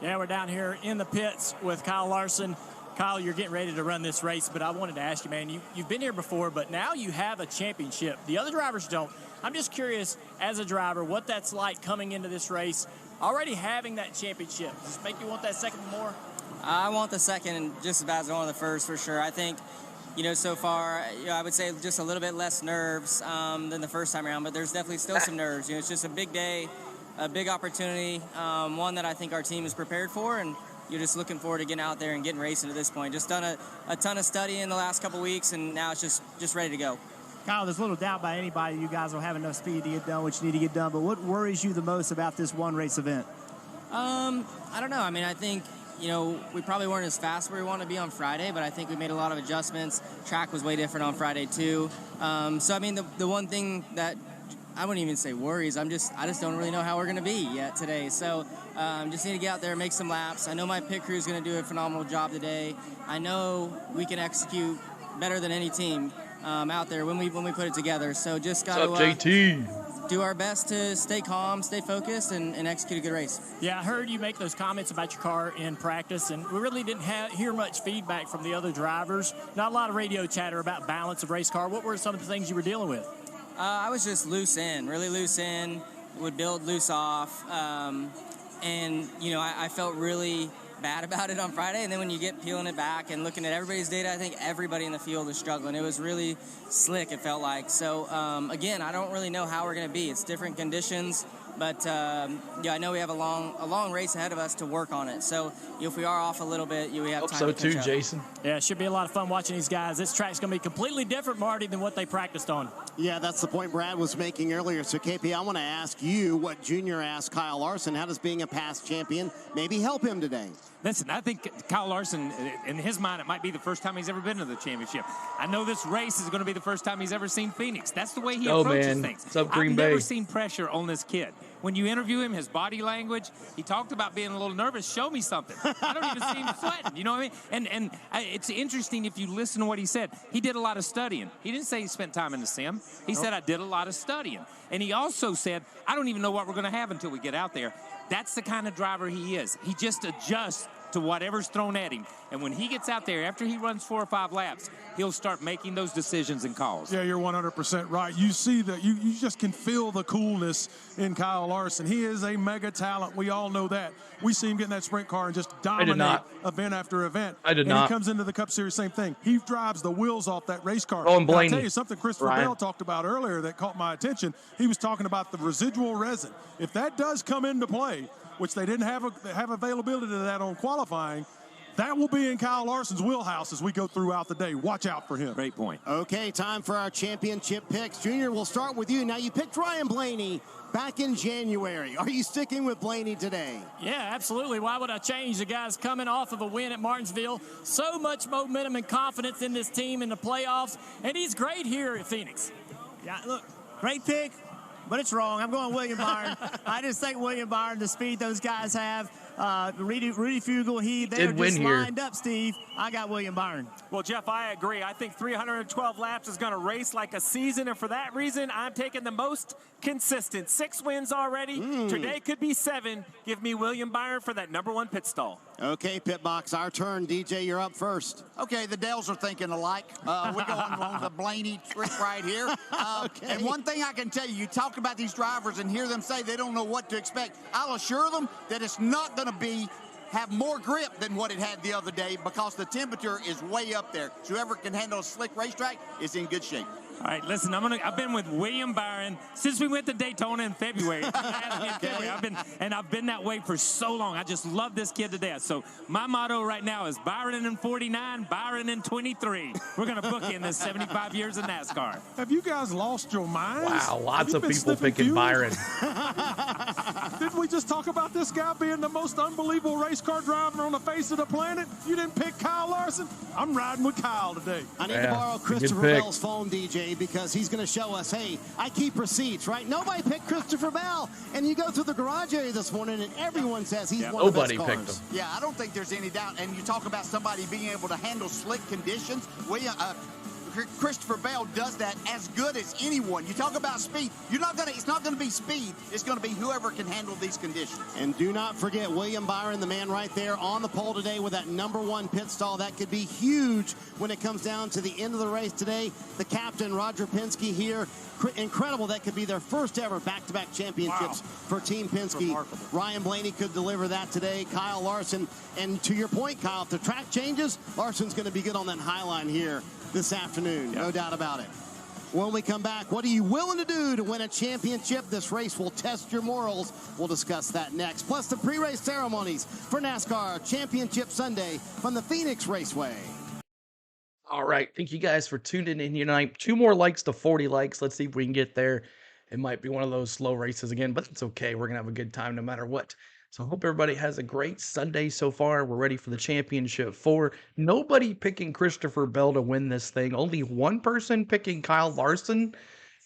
Speaker 10: Yeah, we're down here in the pits with Kyle Larson. Kyle, you're getting ready to run this race, but I wanted to ask you, man, you've been here before, but now you have a championship. The other drivers don't. I'm just curious, as a driver, what that's like coming into this race, already having that championship. Does it make you want that second more?
Speaker 18: I want the second just as bad as I want the first, for sure. I think, so far, I would say just a little bit less nerves than the first time around, but there's definitely still some nerves. It's just a big day, a big opportunity, one that I think our team is prepared for, and you're just looking forward to getting out there and getting racing at this point. Just done a ton of studying in the last couple weeks, and now it's just ready to go.
Speaker 9: Kyle, there's little doubt by anybody you guys will have enough speed to get done what you need to get done, but what worries you the most about this one race event?
Speaker 18: I don't know. I mean, I think, we probably weren't as fast where we want to be on Friday, but I think we made a lot of adjustments. Track was way different on Friday, too. So, I mean, the one thing that I wouldn't even say worries. I just don't really know how we're going to be yet today. So just need to get out there and make some laps. I know my pit crew is going to do a phenomenal job today. I know we can execute better than any team out there when we put it together. So just got to do our best to stay calm, stay focused, and execute a good race.
Speaker 10: Yeah, I heard you make those comments about your car in practice, and we really didn't hear much feedback from the other drivers. Not a lot of radio chatter about balance of race car. What were some of the things you were dealing with?
Speaker 18: I was just really loose in, would build loose off, and, I felt really bad about it on Friday, and then when you get peeling it back and looking at everybody's data, I think everybody in the field is struggling. It was really slick, it felt like. So, again, I don't really know how we're going to be. It's different conditions, but, I know we have a long race ahead of us to work on it. So, if we are off a little bit, we have time to catch up.
Speaker 1: Jason.
Speaker 10: Yeah, it should be a lot of fun watching these guys. This track's going to be completely different, Marty, than what they practiced on.
Speaker 3: Yeah, that's the point Brad was making earlier. So, KP, I want to ask you what Junior asked Kyle Larson. How does being a past champion maybe help him today?
Speaker 11: Listen, I think Kyle Larson, in his mind, it might be the first time he's ever been to the championship. I know this race is going to be the first time he's ever seen Phoenix. That's the way he approaches things.
Speaker 1: What's up, Green Bay?
Speaker 11: I've never seen pressure on this kid. When you interview him, his body language, he talked about being a little nervous. Show me something. I don't even see him sweating. You know what I mean? And it's interesting if you listen to what he said. He did a lot of studying. He didn't say he spent time in the sim. He said, I did a lot of studying. And he also said, I don't even know what we're going to have until we get out there. That's the kind of driver he is. He just adjusts to whatever's thrown at him. And when he gets out there, after he runs 4 or 5 laps, he'll start making those decisions and calls.
Speaker 4: Yeah, you're 100% right. You see that, you just can feel the coolness in Kyle Larson. He is a mega talent. We all know that. We see him get in that sprint car and just dominate event after event.
Speaker 1: And he
Speaker 4: comes into the Cup Series, same thing. He drives the wheels off that race car.
Speaker 1: Oh, and Blaney.
Speaker 4: I'll tell you something Christopher Bell talked about earlier that caught my attention. He was talking about the residual resin. If that does come into play, which they didn't have availability to that on qualifying, that will be in Kyle Larson's wheelhouse as we go throughout the day. Watch out for him.
Speaker 11: Great point.
Speaker 3: Okay, time for our championship picks. Junior, we'll start with you. Now, you picked Ryan Blaney back in January. Are you sticking with Blaney today?
Speaker 10: Yeah, absolutely. Why would I change? The guy's coming off of a win at Martinsville. So much momentum and confidence in this team in the playoffs, and he's great here at Phoenix.
Speaker 9: Yeah, look, great pick, but it's wrong. I'm going William Byron. I just think William Byron, the speed those guys have, Rudy Fugle, they're just lined up, Steve. I got William Byron.
Speaker 14: Well, Jeff, I agree. I think 312 laps is going to race like a season, and for that reason, I'm taking the most consistent. 6 wins already. Today could be 7. Give me William Byron for that #1 pit stall.
Speaker 3: Okay, pit box, our turn. DJ, you're up first.
Speaker 2: Okay, the Dales are thinking alike. We're going on the Blaney trick right here.
Speaker 3: Okay.
Speaker 2: And one thing I can tell you, you talk about these drivers and hear them say they don't know what to expect. I'll assure them that it's not going to have more grip than what it had the other day because the temperature is way up there. So whoever can handle a slick racetrack is in good shape.
Speaker 11: All right, listen, I've been with William Byron since we went to Daytona in February. I've been that way for so long. I just love this kid to death. So my motto right now is Byron in 49, Byron in 23. We're going to book in this 75 years of NASCAR.
Speaker 4: Have you guys lost your minds?
Speaker 1: Wow, lots of people picking Byron.
Speaker 4: Didn't we just talk about this guy being the most unbelievable race car driver on the face of the planet? You didn't pick Kyle Larson? I'm riding with Kyle today.
Speaker 3: I need to borrow Christopher Bell's phone, DJ, because he's going to show us, hey, I keep receipts, right? Nobody picked Christopher Bell, and you go through the garage area this morning, and everyone says he's one of the best cars.
Speaker 1: Nobody picked him.
Speaker 2: Yeah, I don't think there's any doubt. And you talk about somebody being able to handle slick conditions. Christopher Bell does that as good as anyone. You talk about speed. It's not gonna be speed. It's gonna be whoever can handle these conditions.
Speaker 3: And do not forget William Byron, the man right there on the pole today with that #1 pit stall. That could be huge when it comes down to the end of the race today. The captain, Roger Penske, here. Incredible. That could be their first ever back-to-back championships for Team Penske. Remarkable. Ryan Blaney could deliver that today. Kyle Larson. And to your point, Kyle, if the track changes, Larson's going to be good on that high line here this afternoon. No doubt about it. When we come back, what are you willing to do to win a championship? This race will test your morals. We'll discuss that next. Plus the pre-race ceremonies for NASCAR Championship Sunday from the Phoenix Raceway.
Speaker 1: All right. Thank you guys for tuning in tonight. 2 more likes to 40 likes. Let's see if we can get there. It might be one of those slow races again, but it's okay. We're going to have a good time no matter what. So I hope everybody has a great Sunday so far. We're ready for the Championship 4. Nobody picking Christopher Bell to win this thing. Only one person picking Kyle Larson.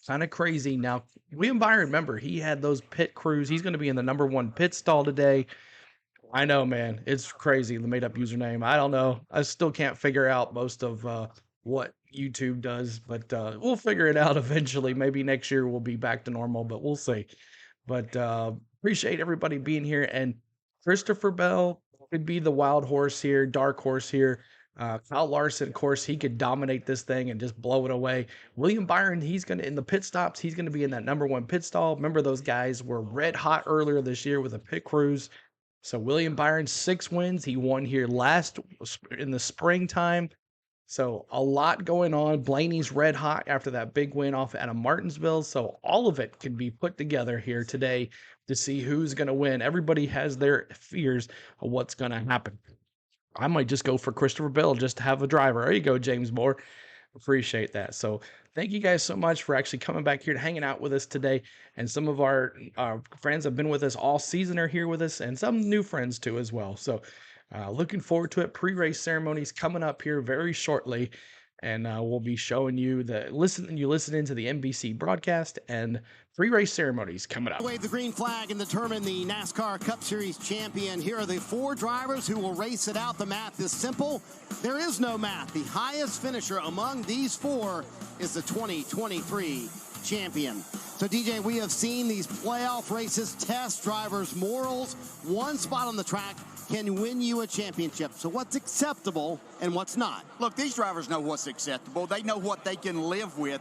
Speaker 1: Kind of crazy. Now, William Byron, remember, he had those pit crews. He's going to be in the #1 pit stall today. I know, man. It's crazy, the made-up username. I don't know. I still can't figure out most of what YouTube does, but we'll figure it out eventually. Maybe next year we'll be back to normal, but we'll see. But appreciate everybody being here. And Christopher Bell could be the wild horse here, dark horse here. Kyle Larson, of course, he could dominate this thing and just blow it away. William Byron, he's going to, in the pit stops, he's going to be in that #1 pit stall. Remember, those guys were red hot earlier this year with the pit crews. So William Byron, 6 wins. He won here last in the springtime. So a lot going on. Blaney's red hot after that big win off out of Martinsville. So all of it can be put together here today to see who's going to win. Everybody has their fears of what's going to happen. I might just go for Christopher Bell just to have a driver. There you go, James Moore. Appreciate that. So thank you guys so much for actually coming back here and hanging out with us today. And some of our friends have been with us all season are here with us, and some new friends too as well. So looking forward to it. Pre-race ceremonies coming up here very shortly. And we'll be showing you listening to the NBC broadcast and pre-race ceremonies coming up.
Speaker 3: Wave the green flag and determine the NASCAR Cup Series champion. Here are the 4 drivers who will race it out. The math is simple. There is no math. The highest finisher among these 4 is the 2023 champion. So, DJ, we have seen these playoff races test drivers' morals. One spot on the track can win you a championship. So what's acceptable and what's not?
Speaker 2: Look, these drivers know what's acceptable. They know what they can live with.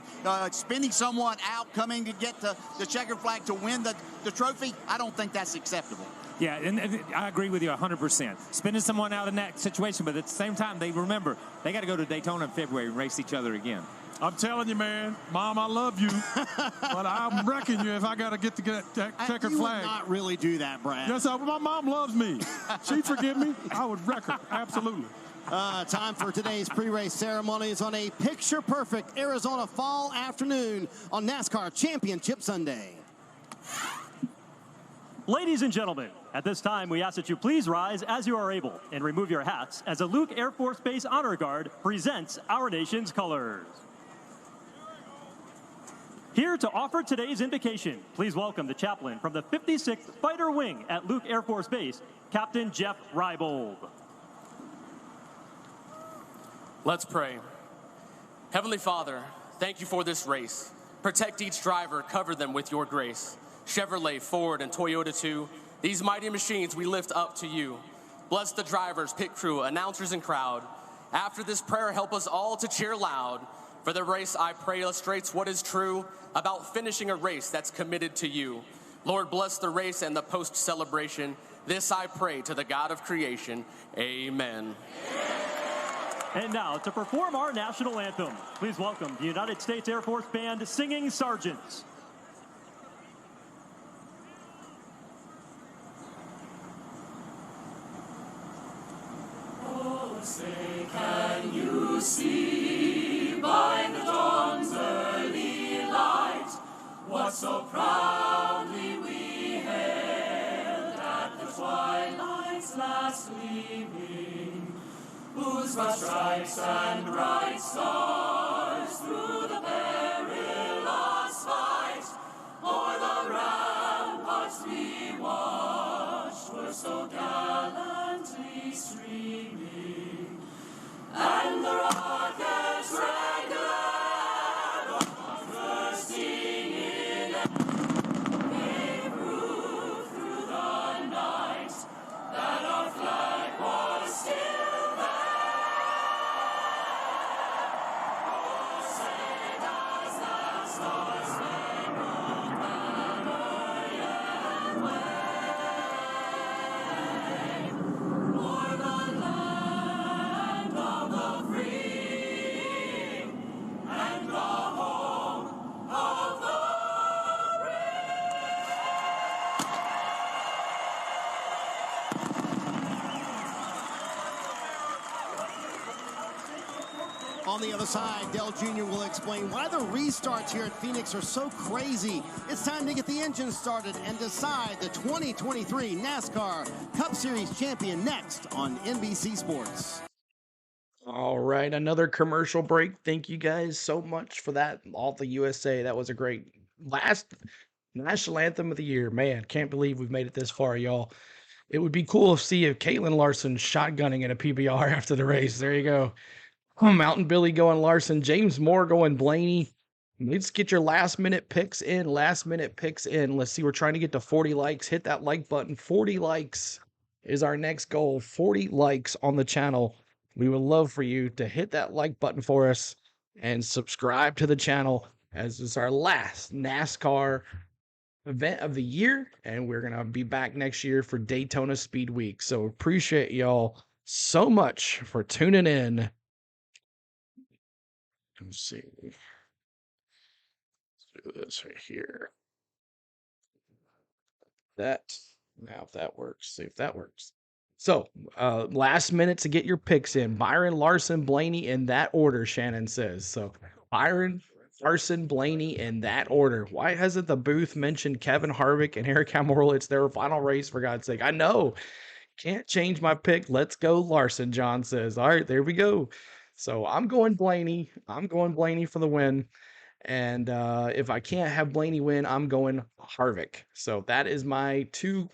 Speaker 2: Spinning someone out, coming to get the checkered flag to win the trophy, I don't think that's acceptable.
Speaker 11: Yeah, and I agree with you 100%. Spinning someone out in that situation, but at the same time, they remember they got to go to Daytona in February and race each other again.
Speaker 4: I'm telling you, man, Mom, I love you, but I'm wrecking you if I got to get that checkered
Speaker 3: you
Speaker 4: flag.
Speaker 3: Would not really do that, Brad.
Speaker 4: Yes, my mom loves me. She'd forgive me. I would wreck her. Absolutely.
Speaker 3: Time for today's pre-race ceremonies on a picture-perfect Arizona fall afternoon on NASCAR Championship Sunday.
Speaker 15: Ladies and gentlemen, at this time, we ask that you please rise as you are able and remove your hats as the Luke Air Force Base Honor Guard presents our nation's colors. Here to offer today's invocation, please welcome the chaplain from the 56th Fighter Wing at Luke Air Force Base, Captain Jeff Rybold.
Speaker 21: Let's pray. Heavenly Father, thank you for this race. Protect each driver, cover them with your grace. Chevrolet, Ford, and Toyota too, these mighty machines we lift up to you. Bless the drivers, pit crew, announcers, and crowd. After this prayer, help us all to cheer loud. For the race, I pray, illustrates what is true about finishing a race that's committed to you. Lord, bless the race and the post-celebration. This I pray to the God of creation. Amen.
Speaker 15: And now, to perform our national anthem, please welcome the United States Air Force Band Singing Sergeants.
Speaker 22: Oh, say, can you see by the dawn's early light what so proudly we hailed at the twilight's last gleaming, whose broad stripes and bright stars through the perilous fight o'er the ramparts we watched were so gallantly streaming, and the rockets rang glad bursting in gave proof through the night that our flag was still there. Oh, say does that star-spangled banner yet wave o'er the land of the free and the home of the
Speaker 3: On the other side, Dale Jr. will explain why the restarts here at Phoenix are so crazy. It's time to get the engine started and decide the 2023 NASCAR Cup Series champion next on NBC Sports.
Speaker 1: All right, another commercial break. Thank you guys so much for that. All the USA. That was a great last national anthem of the year. Man, can't believe we've made it this far, y'all. It would be cool to see if Caitlin Larson shotgunning in a PBR after the race. There you go. Mountain Billy going Larson. James Moore going Blaney. Let's get your last minute picks in. Let's see. We're trying to get to 40 likes. Hit that like button. 40 likes is our next goal. 40 likes on the channel. We would love for you to hit that like button for us and subscribe to the channel, as it's our last NASCAR event of the year, and we're going to be back next year for Daytona Speed Week. So appreciate y'all so much for tuning in. Let's see. Let's do this right here. Now if that works, see if that works. So, last minute to get your picks in. Byron, Larson, Blaney in that order, Shannon says. So, Byron, Larson, Blaney in that order. Why hasn't the booth mentioned Kevin Harvick and Eric Almirola? It's their final race, for God's sake. I know. Can't change my pick. Let's go, Larson, John says. All right, there we go. So, I'm going Blaney. I'm going Blaney for the win. And if I can't have Blaney win, I'm going Harvick. So, that is my two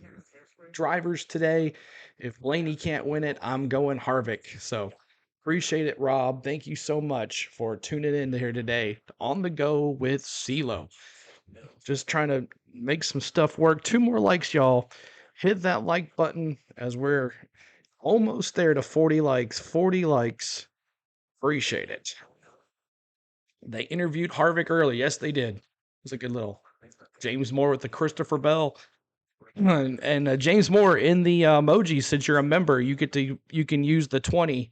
Speaker 1: drivers today. If Blaney can't win it, I'm going Harvick. So appreciate it, Rob. Thank you so much for tuning in here today. On the go with CeeLo. Just trying to make some stuff work. 2 more likes, y'all. Hit that like button as we're almost there to 40 likes. 40 likes. Appreciate it. They interviewed Harvick early. Yes, they did. It was a good little James Moore with the Christopher Bell. And James Moore, in the emoji, since you're a member, you can use the 20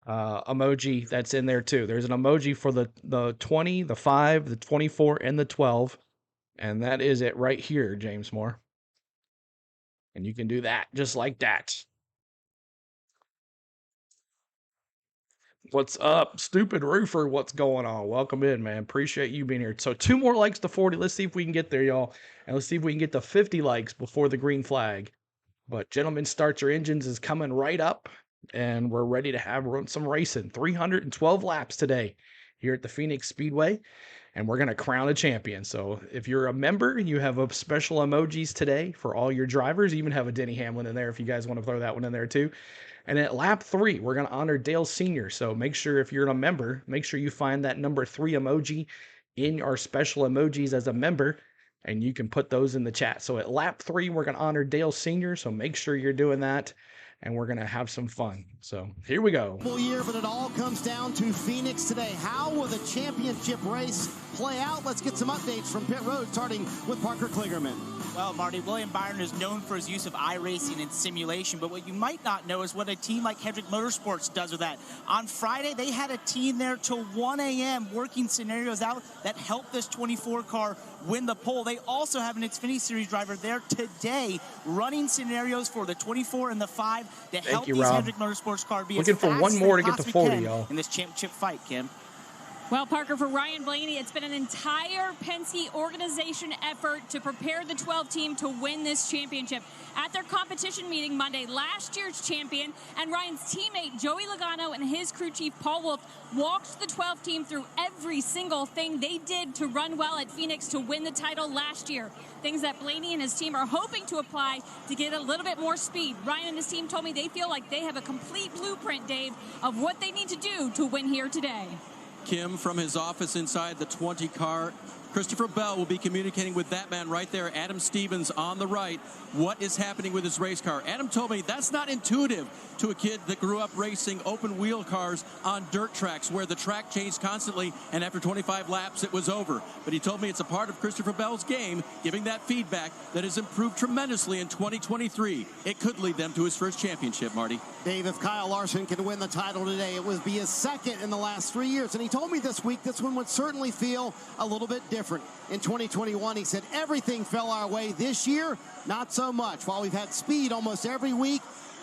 Speaker 1: emoji that's in there too. There's an emoji for the 20, the 5, the 24, and the 12. And that is it right here, James Moore. And you can do that just like that. What's up, Stupid Roofer? What's going on? Welcome in, man. Appreciate you being here. So 2 more likes to 40. Let's see if we can get there, y'all. And let's see if we can get to 50 likes before the green flag. But Gentlemen, Start Your Engines is coming right up. And we're ready to run some racing. 312 laps today here at the Phoenix Speedway. And we're going to crown a champion. So if you're a member, you have a special emojis today for all your drivers. Even have a Denny Hamlin in there if you guys want to throw that one in there too. And at lap 3, we're going to honor Dale Sr. So make sure if you're a member, make sure you find that number 3 emoji in our special emojis as a member, and you can put those in the chat. So at lap 3, we're going to honor Dale Sr. So make sure you're doing that, and we're going to have some fun. So here we go.
Speaker 3: Full year, but it all comes down to Phoenix today. How will the championship race play out? Let's get some updates from pit road, starting with Parker Kligerman.
Speaker 12: Well, Marty, William Byron is known for his use of iRacing and simulation, but what you might not know is what a team like Hendrick Motorsports does with that. On Friday, they had a team there till 1 a.m. working scenarios out that helped this 24 car win the pole. They also have an Xfinity Series driver there today running scenarios for the 24 and the 5 to help these Hendrick Motorsports car be
Speaker 1: looking
Speaker 12: as
Speaker 1: for
Speaker 12: fast
Speaker 1: one more
Speaker 12: as
Speaker 1: to
Speaker 12: they
Speaker 1: get to 40,
Speaker 12: possibly
Speaker 1: y'all.
Speaker 12: can in this championship fight, Kim.
Speaker 8: Well, Parker, for Ryan Blaney, it's been an entire Penske organization effort to prepare the 12 team to win this championship. At their competition meeting Monday, last year's champion and Ryan's teammate Joey Logano and his crew chief Paul Wolf walked the 12 team through every single thing they did to run well at Phoenix to win the title last year. Things that Blaney and his team are hoping to apply to get a little bit more speed. Ryan and his team told me they feel like they have a complete blueprint, Dave, of what they need to do to win here today.
Speaker 13: Kim, from his office inside the 20 car, Christopher Bell will be communicating with that man right there, Adam Stevens on the right. What is happening with his race car? Adam told me that's not intuitive to a kid that grew up racing open wheel cars on dirt tracks where the track changed constantly, and after 25 laps it was over. But he told me it's a part of Christopher Bell's game, giving that feedback that has improved tremendously in 2023. It could lead them to his first championship, Marty.
Speaker 3: Dave, if Kyle Larson can win the title today, it would be his second in the last 3 years. And he told me this week this one would certainly feel a little bit different. In 2021, he said everything fell our way. This year, not so much. While we've had speed almost every week,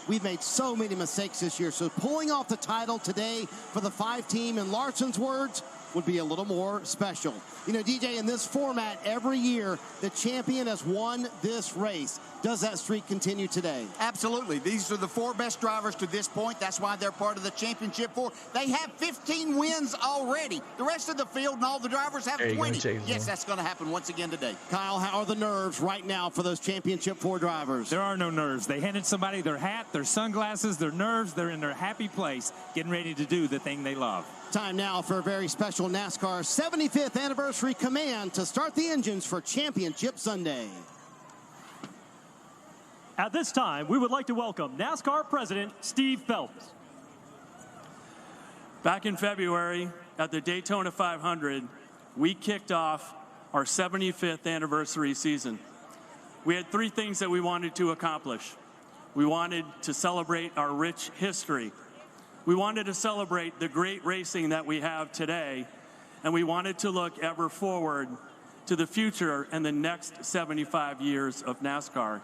Speaker 3: we've made so many mistakes this year. So pulling off the title today for the 5 team, in Larson's words, would be a little more special. You know, DJ, in this format, every year, the champion has won this race. Does that streak continue today?
Speaker 2: Absolutely. These are the 4 best drivers to this point. That's why they're part of the championship 4. They have 15 wins already. The rest of the field and all the drivers have 20. Yes, that's going to happen once again today.
Speaker 3: Kyle, how are the nerves right now for those championship 4 drivers?
Speaker 11: There are no nerves. They handed somebody their hat, their sunglasses, their nerves. They're in their happy place, getting ready to do the thing they love.
Speaker 3: Time now for a very special NASCAR 75th anniversary command to start the engines for Championship Sunday.
Speaker 15: At this time, we would like to welcome NASCAR President Steve Phelps.
Speaker 5: Back in February at the Daytona 500, we kicked off our 75th anniversary season. We had 3 things that we wanted to accomplish. We wanted to celebrate our rich history. We wanted to celebrate the great racing that we have today, and we wanted to look ever forward to the future and the next 75 years of NASCAR.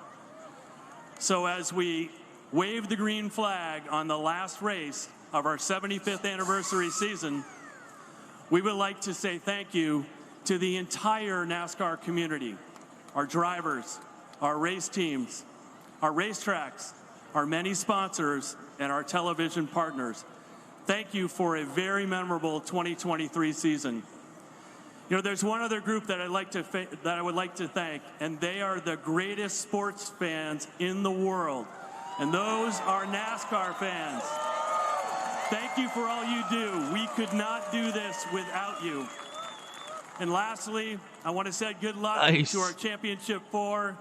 Speaker 5: So as we wave the green flag on the last race of our 75th anniversary season, we would like to say thank you to the entire NASCAR community, our drivers, our race teams, our racetracks, our many sponsors, and our television partners. Thank you for a very memorable 2023 season. You know, there's one other group that I would like to thank, and they are the greatest sports fans in the world, and those are NASCAR fans. Thank you for all you do. We could not do this without you. And lastly, I want to say good luck to our Championship 4,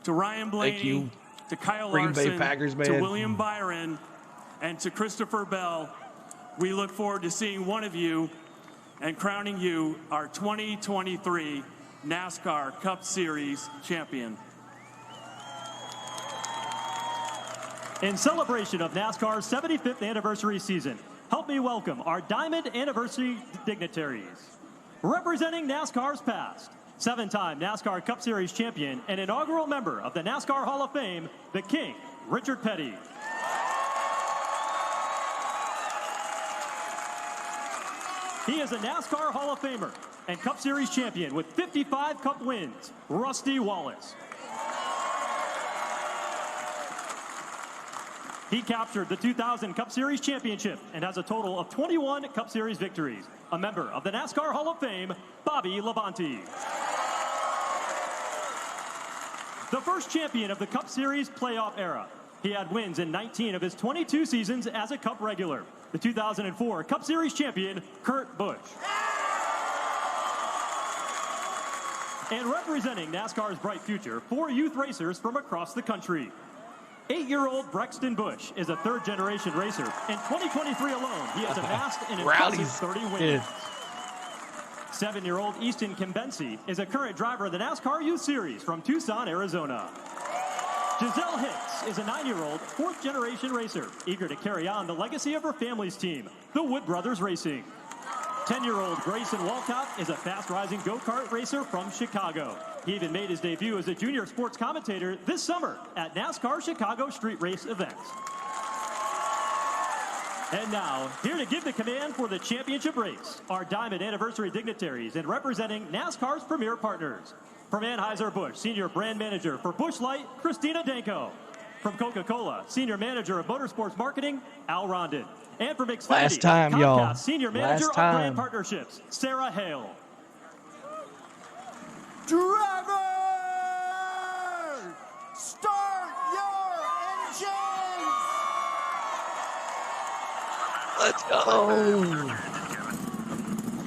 Speaker 5: to Ryan Blaney, to Kyle
Speaker 1: Green Bay
Speaker 5: Larson,
Speaker 1: Packers,
Speaker 5: to
Speaker 1: man.
Speaker 5: William Byron, and to Christopher Bell, we look forward to seeing one of you and crowning you our 2023 NASCAR Cup Series champion.
Speaker 15: In celebration of NASCAR's 75th anniversary season, help me welcome our Diamond Anniversary dignitaries. Representing NASCAR's past, 7-time NASCAR Cup Series champion and inaugural member of the NASCAR Hall of Fame, the King, Richard Petty. He is a NASCAR Hall of Famer and Cup Series champion with 55 Cup wins, Rusty Wallace. He captured the 2000 Cup Series Championship and has a total of 21 Cup Series victories. A member of the NASCAR Hall of Fame, Bobby Labonte. The first champion of the Cup Series playoff era. He had wins in 19 of his 22 seasons as a Cup regular. The 2004 Cup Series champion, Kurt Busch. And representing NASCAR's bright future, 4 youth racers from across the country. 8-year-old Brexton Busch is a third-generation racer. In 2023 alone, he has amassed an impressive 30 wins. 7-year-old Easton Kimbensi is a current driver of the NASCAR Youth Series from Tucson, Arizona. Giselle Hicks is a 9-year-old, fourth-generation racer, eager to carry on the legacy of her family's team, the Wood Brothers Racing. 10-year-old Grayson Walcott is a fast-rising go-kart racer from Chicago. He even made his debut as a junior sports commentator this summer at NASCAR Chicago street race events. And now, here to give the command for the championship race, our Diamond Anniversary dignitaries and representing NASCAR's premier partners. From Anheuser-Busch, Senior Brand Manager for Busch Light, Christina Danko. From Coca-Cola, Senior Manager of Motorsports Marketing, Al Rondon. And from Xfinity, Comcast, Senior Manager of Brand Partnerships, Sarah Hale.
Speaker 2: Driver, start your engines!
Speaker 1: Let's go.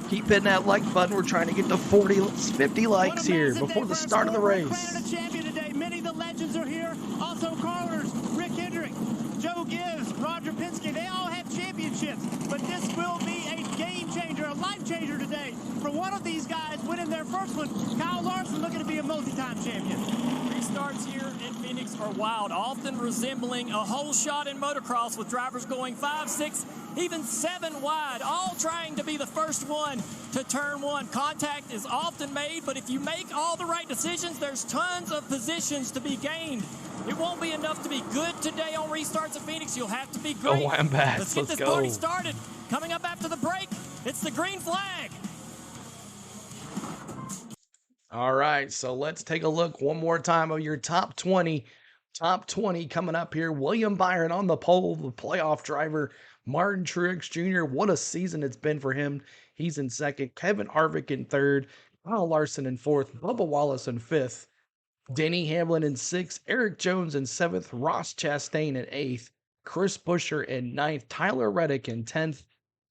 Speaker 1: Keep hitting that like button. We're trying to get to 50 likes here before the start of the race.
Speaker 9: A champion today. Many of the legends are here. Also Carlers, Rick Hendrick, Joe Gibbs, Roger Penske. They all have championships, but this will be a game changer, a life changer today for one of these guys winning their first one. Kyle Larson looking to be a multi-time champion.
Speaker 10: Restarts here in Phoenix are wild, often resembling a whole shot in motocross with drivers going 5, 6, even 7 wide, all trying to be the first one to turn one. Contact is often made, but if you make all the right decisions, there's tons of positions to be gained. It won't be enough to be good today on restarts at Phoenix. You'll have to be great.
Speaker 1: Oh, I'm back.
Speaker 10: Let's get this party started. Coming up after the break, it's the green flag.
Speaker 1: All right, so let's take a look one more time of your top 20. Top 20 coming up here. William Byron on the pole, the playoff driver. Martin Truex Jr., what a season it's been for him. He's in second. Kevin Harvick in third. Kyle Larson in fourth. Bubba Wallace in fifth. Denny Hamlin in sixth. Eric Jones in seventh. Ross Chastain in eighth. Chris Buescher in ninth. Tyler Reddick in 10th.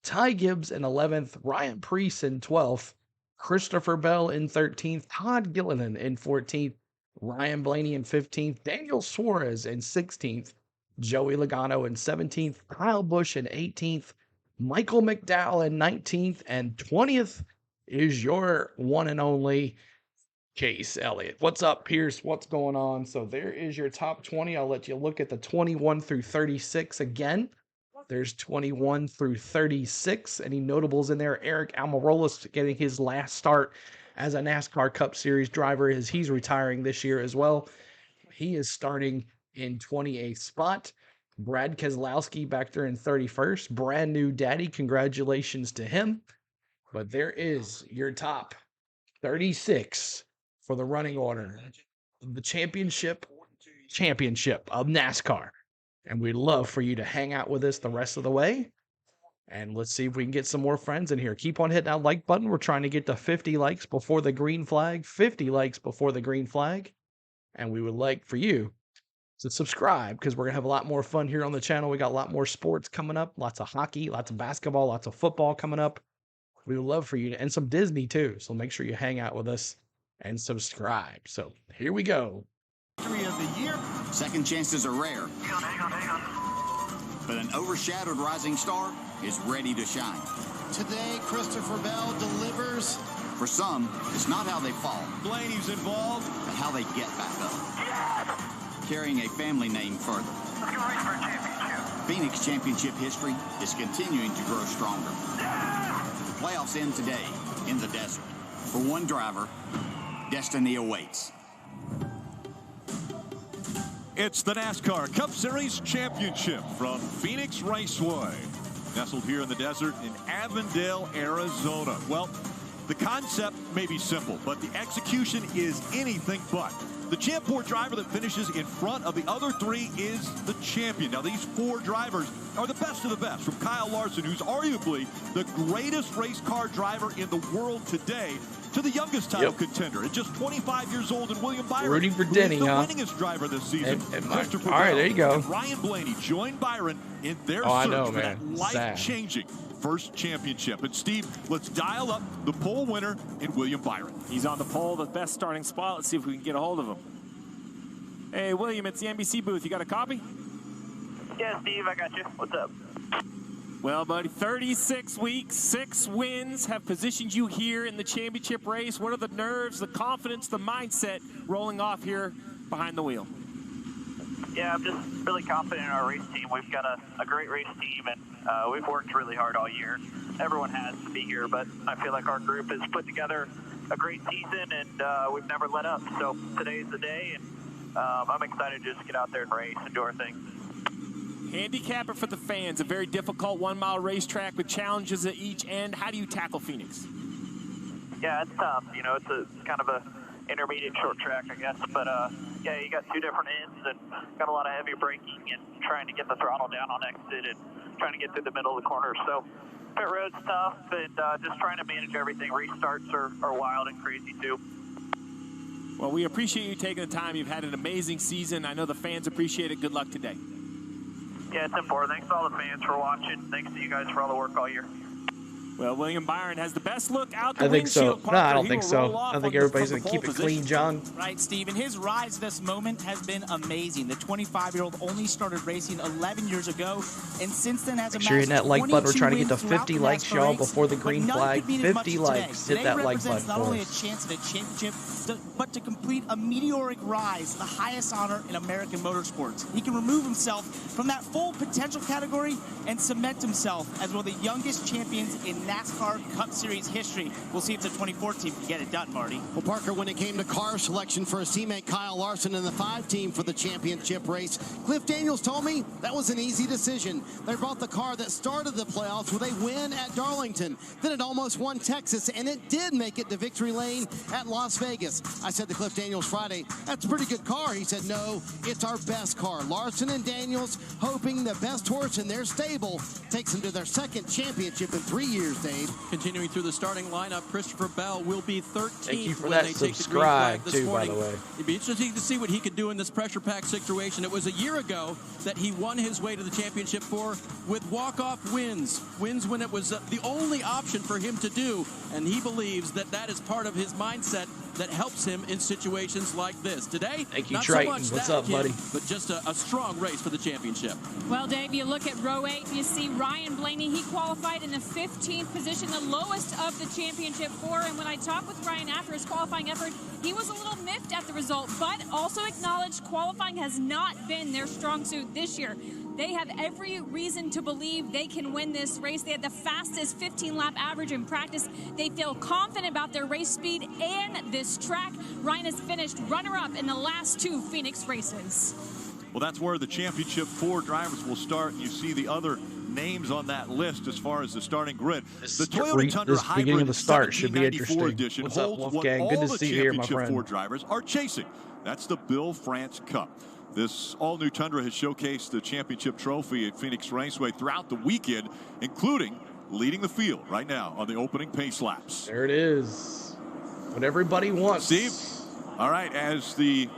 Speaker 1: Ty Gibbs in 11th. Ryan Preece in 12th. Christopher Bell in 13th. Todd Gilliland in 14th. Ryan Blaney in 15th. Daniel Suarez in 16th. Joey Logano in 17th. Kyle Busch in 18th. Michael McDowell in 19th. And 20th is your one and only Chase Elliott. What's up, Pierce? What's going on? So there is your top 20. I'll let you look at the 21 through 36 again. There's 21 through 36. Any notables in there? Eric Almirola getting his last start as a NASCAR Cup Series driver as he's retiring this year as well. He is starting in 28th spot. Brad Keselowski back there in 31st. Brand new daddy. Congratulations to him. But there is your top 36 for the running order of the championship of NASCAR. And we'd love for you to hang out with us the rest of the way. And let's see if we can get some more friends in here. Keep on hitting that like button. We're trying to get to 50 likes before the green flag. 50 likes before the green flag. And we would like for you to subscribe because we're going to have a lot more fun here on the channel. We got a lot more sports coming up. Lots of hockey, lots of basketball, lots of football coming up. We would love for you to, and some Disney too. So make sure you hang out with us and subscribe. So here we go.
Speaker 2: Of the year. Second chances are rare. But an overshadowed rising star is ready to shine.
Speaker 3: Today, Christopher Bell delivers.
Speaker 2: For some, it's not how they fall,
Speaker 19: Blaney's involved,
Speaker 2: but how they get back up. Carrying a family name further.
Speaker 7: Let's go race for a championship.
Speaker 2: Phoenix Championship history is continuing to grow stronger. The playoffs end today in the desert. For one driver, destiny awaits.
Speaker 19: It's the NASCAR Cup Series Championship from Phoenix Raceway. Nestled here in the desert in Avondale, Arizona. Well, the concept may be simple, but the execution is anything but. The Champ 4 driver that finishes in front of the other three is the champion. Now, these four drivers are the best of the best, from Kyle Larson, who's arguably the greatest race car driver in the world today, to the youngest title contender at just 25 years old, and William Byron,
Speaker 1: rooting for
Speaker 19: who
Speaker 1: Denny,
Speaker 19: is the
Speaker 1: huh?
Speaker 19: winningest driver this season.
Speaker 1: All right, there you go.
Speaker 19: And Ryan Blaney joined Byron in their search for that life-changing first championship. And Steve, let's dial up the pole winner in William Byron.
Speaker 14: He's on the pole, the best starting spot. Let's see if we can get a hold of him. Hey, William, it's the NBC booth. You got a copy?
Speaker 7: Yeah, Steve, I got you. What's up?
Speaker 14: Well, buddy, 36 weeks, 6 wins have positioned you here in the championship race. What are the nerves, the confidence, the mindset rolling off here behind the wheel?
Speaker 7: Yeah, I'm just really confident in our race team. We've got a great race team, and we've worked really hard all year. Everyone has to be here, but I feel like our group has put together a great season, and we've never let up. So today's the day, and I'm excited to just get out there and race and do our thing.
Speaker 14: Handicap it for the fans. A very difficult 1-mile racetrack with challenges at each end. How do you tackle Phoenix?
Speaker 7: Yeah, it's tough. You know, it's kind of a intermediate short track, I guess. But, yeah, you got 2 different ends and got a lot of heavy braking and trying to get the throttle down on exit and trying to get through the middle of the corner. So pit road's tough, and just trying to manage everything. Restarts are wild and crazy, too.
Speaker 14: Well, we appreciate you taking the time. You've had an amazing season. I know the fans appreciate it. Good luck today.
Speaker 7: Yeah, it's important. Thanks to all the fans for watching. Thanks to you guys for all the work all year.
Speaker 14: Well, William Byron has the best look out the
Speaker 1: I think so.
Speaker 14: windshield.
Speaker 1: No, I don't think so. I think everybody's going to keep it clean, John.
Speaker 12: Right, Steve. And his rise to this moment has been amazing. The 25-year-old only started racing 11 years ago, and since then has
Speaker 1: Make sure you're hitting that like button. We're trying to get to 50 likes, y'all, before the green flag. 50 likes. Hit that like button
Speaker 12: not
Speaker 1: for
Speaker 12: only a
Speaker 1: us.
Speaker 12: chance at a championship, but to complete a meteoric rise, the highest honor in American motorsports. He can remove himself from that full potential category and cement himself as one of the youngest champions in NASCAR Cup Series history. We'll see if the 24 team can get it done, Marty.
Speaker 3: Well, Parker, when it came to car selection for his teammate Kyle Larson in the 5 team for the championship race, Cliff Daniels told me that was an easy decision. They brought the car that started the playoffs with a win at Darlington. Then it almost won Texas, and it did make it to victory lane at Las Vegas. I said to Cliff Daniels Friday, that's a pretty good car. He said, no, it's our best car. Larson and Daniels hoping the best horse in their stable takes them to their 2nd championship in 3 years, Dave.
Speaker 13: Continuing through the starting lineup, Christopher Bell will be 13th
Speaker 1: Thank you for
Speaker 13: when
Speaker 1: that
Speaker 13: they take the green flag this
Speaker 1: subscribe, too,
Speaker 13: morning.
Speaker 1: by the way.
Speaker 13: It'd be interesting to see what he could do in this pressure-packed situation. It was a year ago that he won his way to the championship with walk-off wins when it was the only option for him to do, and he believes that that is part of his mindset that helps him in situations like this. Today,
Speaker 1: Thank you,
Speaker 13: not
Speaker 1: Triton.
Speaker 13: so much
Speaker 1: What's
Speaker 13: that
Speaker 1: up,
Speaker 13: kid,
Speaker 1: buddy?
Speaker 13: but just a strong race for the championship.
Speaker 8: Well, Dave, you look at row 8, you see Ryan Blaney. He qualified in the 15th position, the lowest of the championship 4. And when I talked with Ryan after his qualifying effort, he was a little miffed at the result, but also acknowledged qualifying has not been their strong suit this year. They have every reason to believe they can win this race. They had the fastest 15-lap average in practice. They feel confident about their race speed and this track. Ryan has finished runner-up in the last 2 Phoenix races.
Speaker 19: Well, that's where the championship 4 drivers will start. You see the other names on that list as far as the starting grid. The Toyota Tundra
Speaker 1: this beginning
Speaker 19: Hybrid
Speaker 1: of the start should be
Speaker 19: 1794
Speaker 1: interesting.
Speaker 19: edition
Speaker 1: What's up,
Speaker 19: holds what
Speaker 1: Wolfgang? Good
Speaker 19: all
Speaker 1: to
Speaker 19: the
Speaker 1: see you here, my
Speaker 19: championship
Speaker 1: friend.
Speaker 19: 4 drivers are chasing. That's the Bill France Cup. This all-new Tundra has showcased the championship trophy at Phoenix Raceway throughout the weekend, including leading the field right now on the opening pace laps.
Speaker 1: There it is. What everybody wants.
Speaker 19: Steve, all right, as the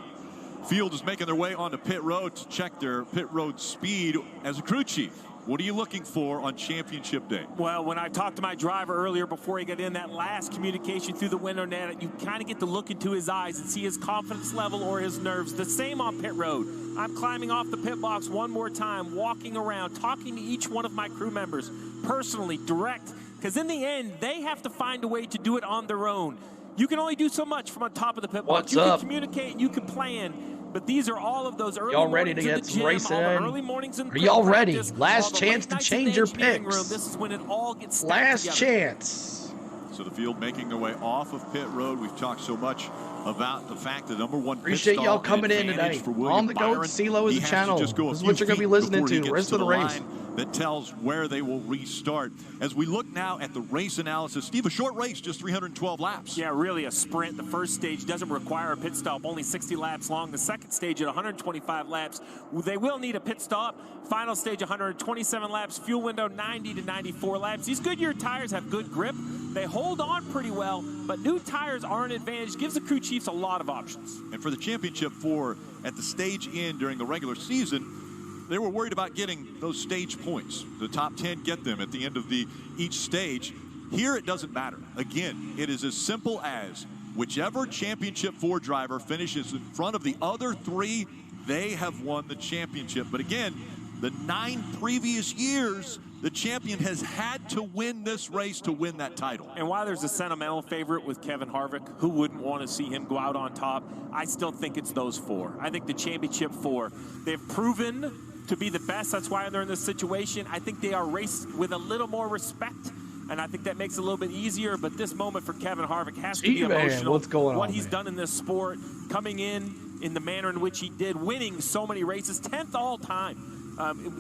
Speaker 19: field is making their way onto pit road to check their pit road speed, as a crew chief, What are you looking for on championship day?
Speaker 14: Well, when I talked to my driver earlier before he got in, that last communication through the window net, you kind of get to look into his eyes and see his confidence level or his nerves. The same on pit road. I'm climbing off the pit box one more time, walking around, talking to each one of my crew members, personally, direct, because in the end, they have to find a way to do it on their own. You can only do so much from on top of the pit box. You can communicate, you can plan. But these are all of those early
Speaker 1: ready to get some racing?
Speaker 14: Are
Speaker 1: y'all ready? Last chance to change your picks.
Speaker 14: This is when it all gets
Speaker 1: last chance.
Speaker 19: So the field making their way off of pit road. We've talked so much about the fact that #1
Speaker 1: appreciate y'all coming in today on the Goat CeeLo is the channel. This is what you're going to be listening to the rest of the race.
Speaker 19: That tells where they will restart. As we look now at the race analysis, Steve, a short race, just 312 laps.
Speaker 14: Yeah, really a sprint. The first stage doesn't require a pit stop, only 60 laps long. The second stage at 125 laps, they will need a pit stop. Final stage 127 laps, fuel window 90 to 94 laps. These Goodyear tires have good grip. They hold on pretty well, but new tires are an advantage. Gives the crew chiefs a lot of options.
Speaker 19: And for the championship 4 at the stage in during the regular season, they were worried about getting those stage points. The top 10 get them at the end of each stage. Here it doesn't matter. Again, it is as simple as whichever championship 4 driver finishes in front of the other 3, they have won the championship. But again, the 9 previous years, the champion has had to win this race to win that title.
Speaker 14: And while there's a sentimental favorite with Kevin Harvick, who wouldn't want to see him go out on top, I still think it's those 4. I think the championship 4, they've proven to be the best. That's why they're in this situation. I think they are raced with a little more respect, and I think that makes it a little bit easier. But this moment for Kevin Harvick has to be emotional.
Speaker 1: What's going on?
Speaker 14: What he's done in this sport, coming in the manner in which he did, winning so many races, 10th all time.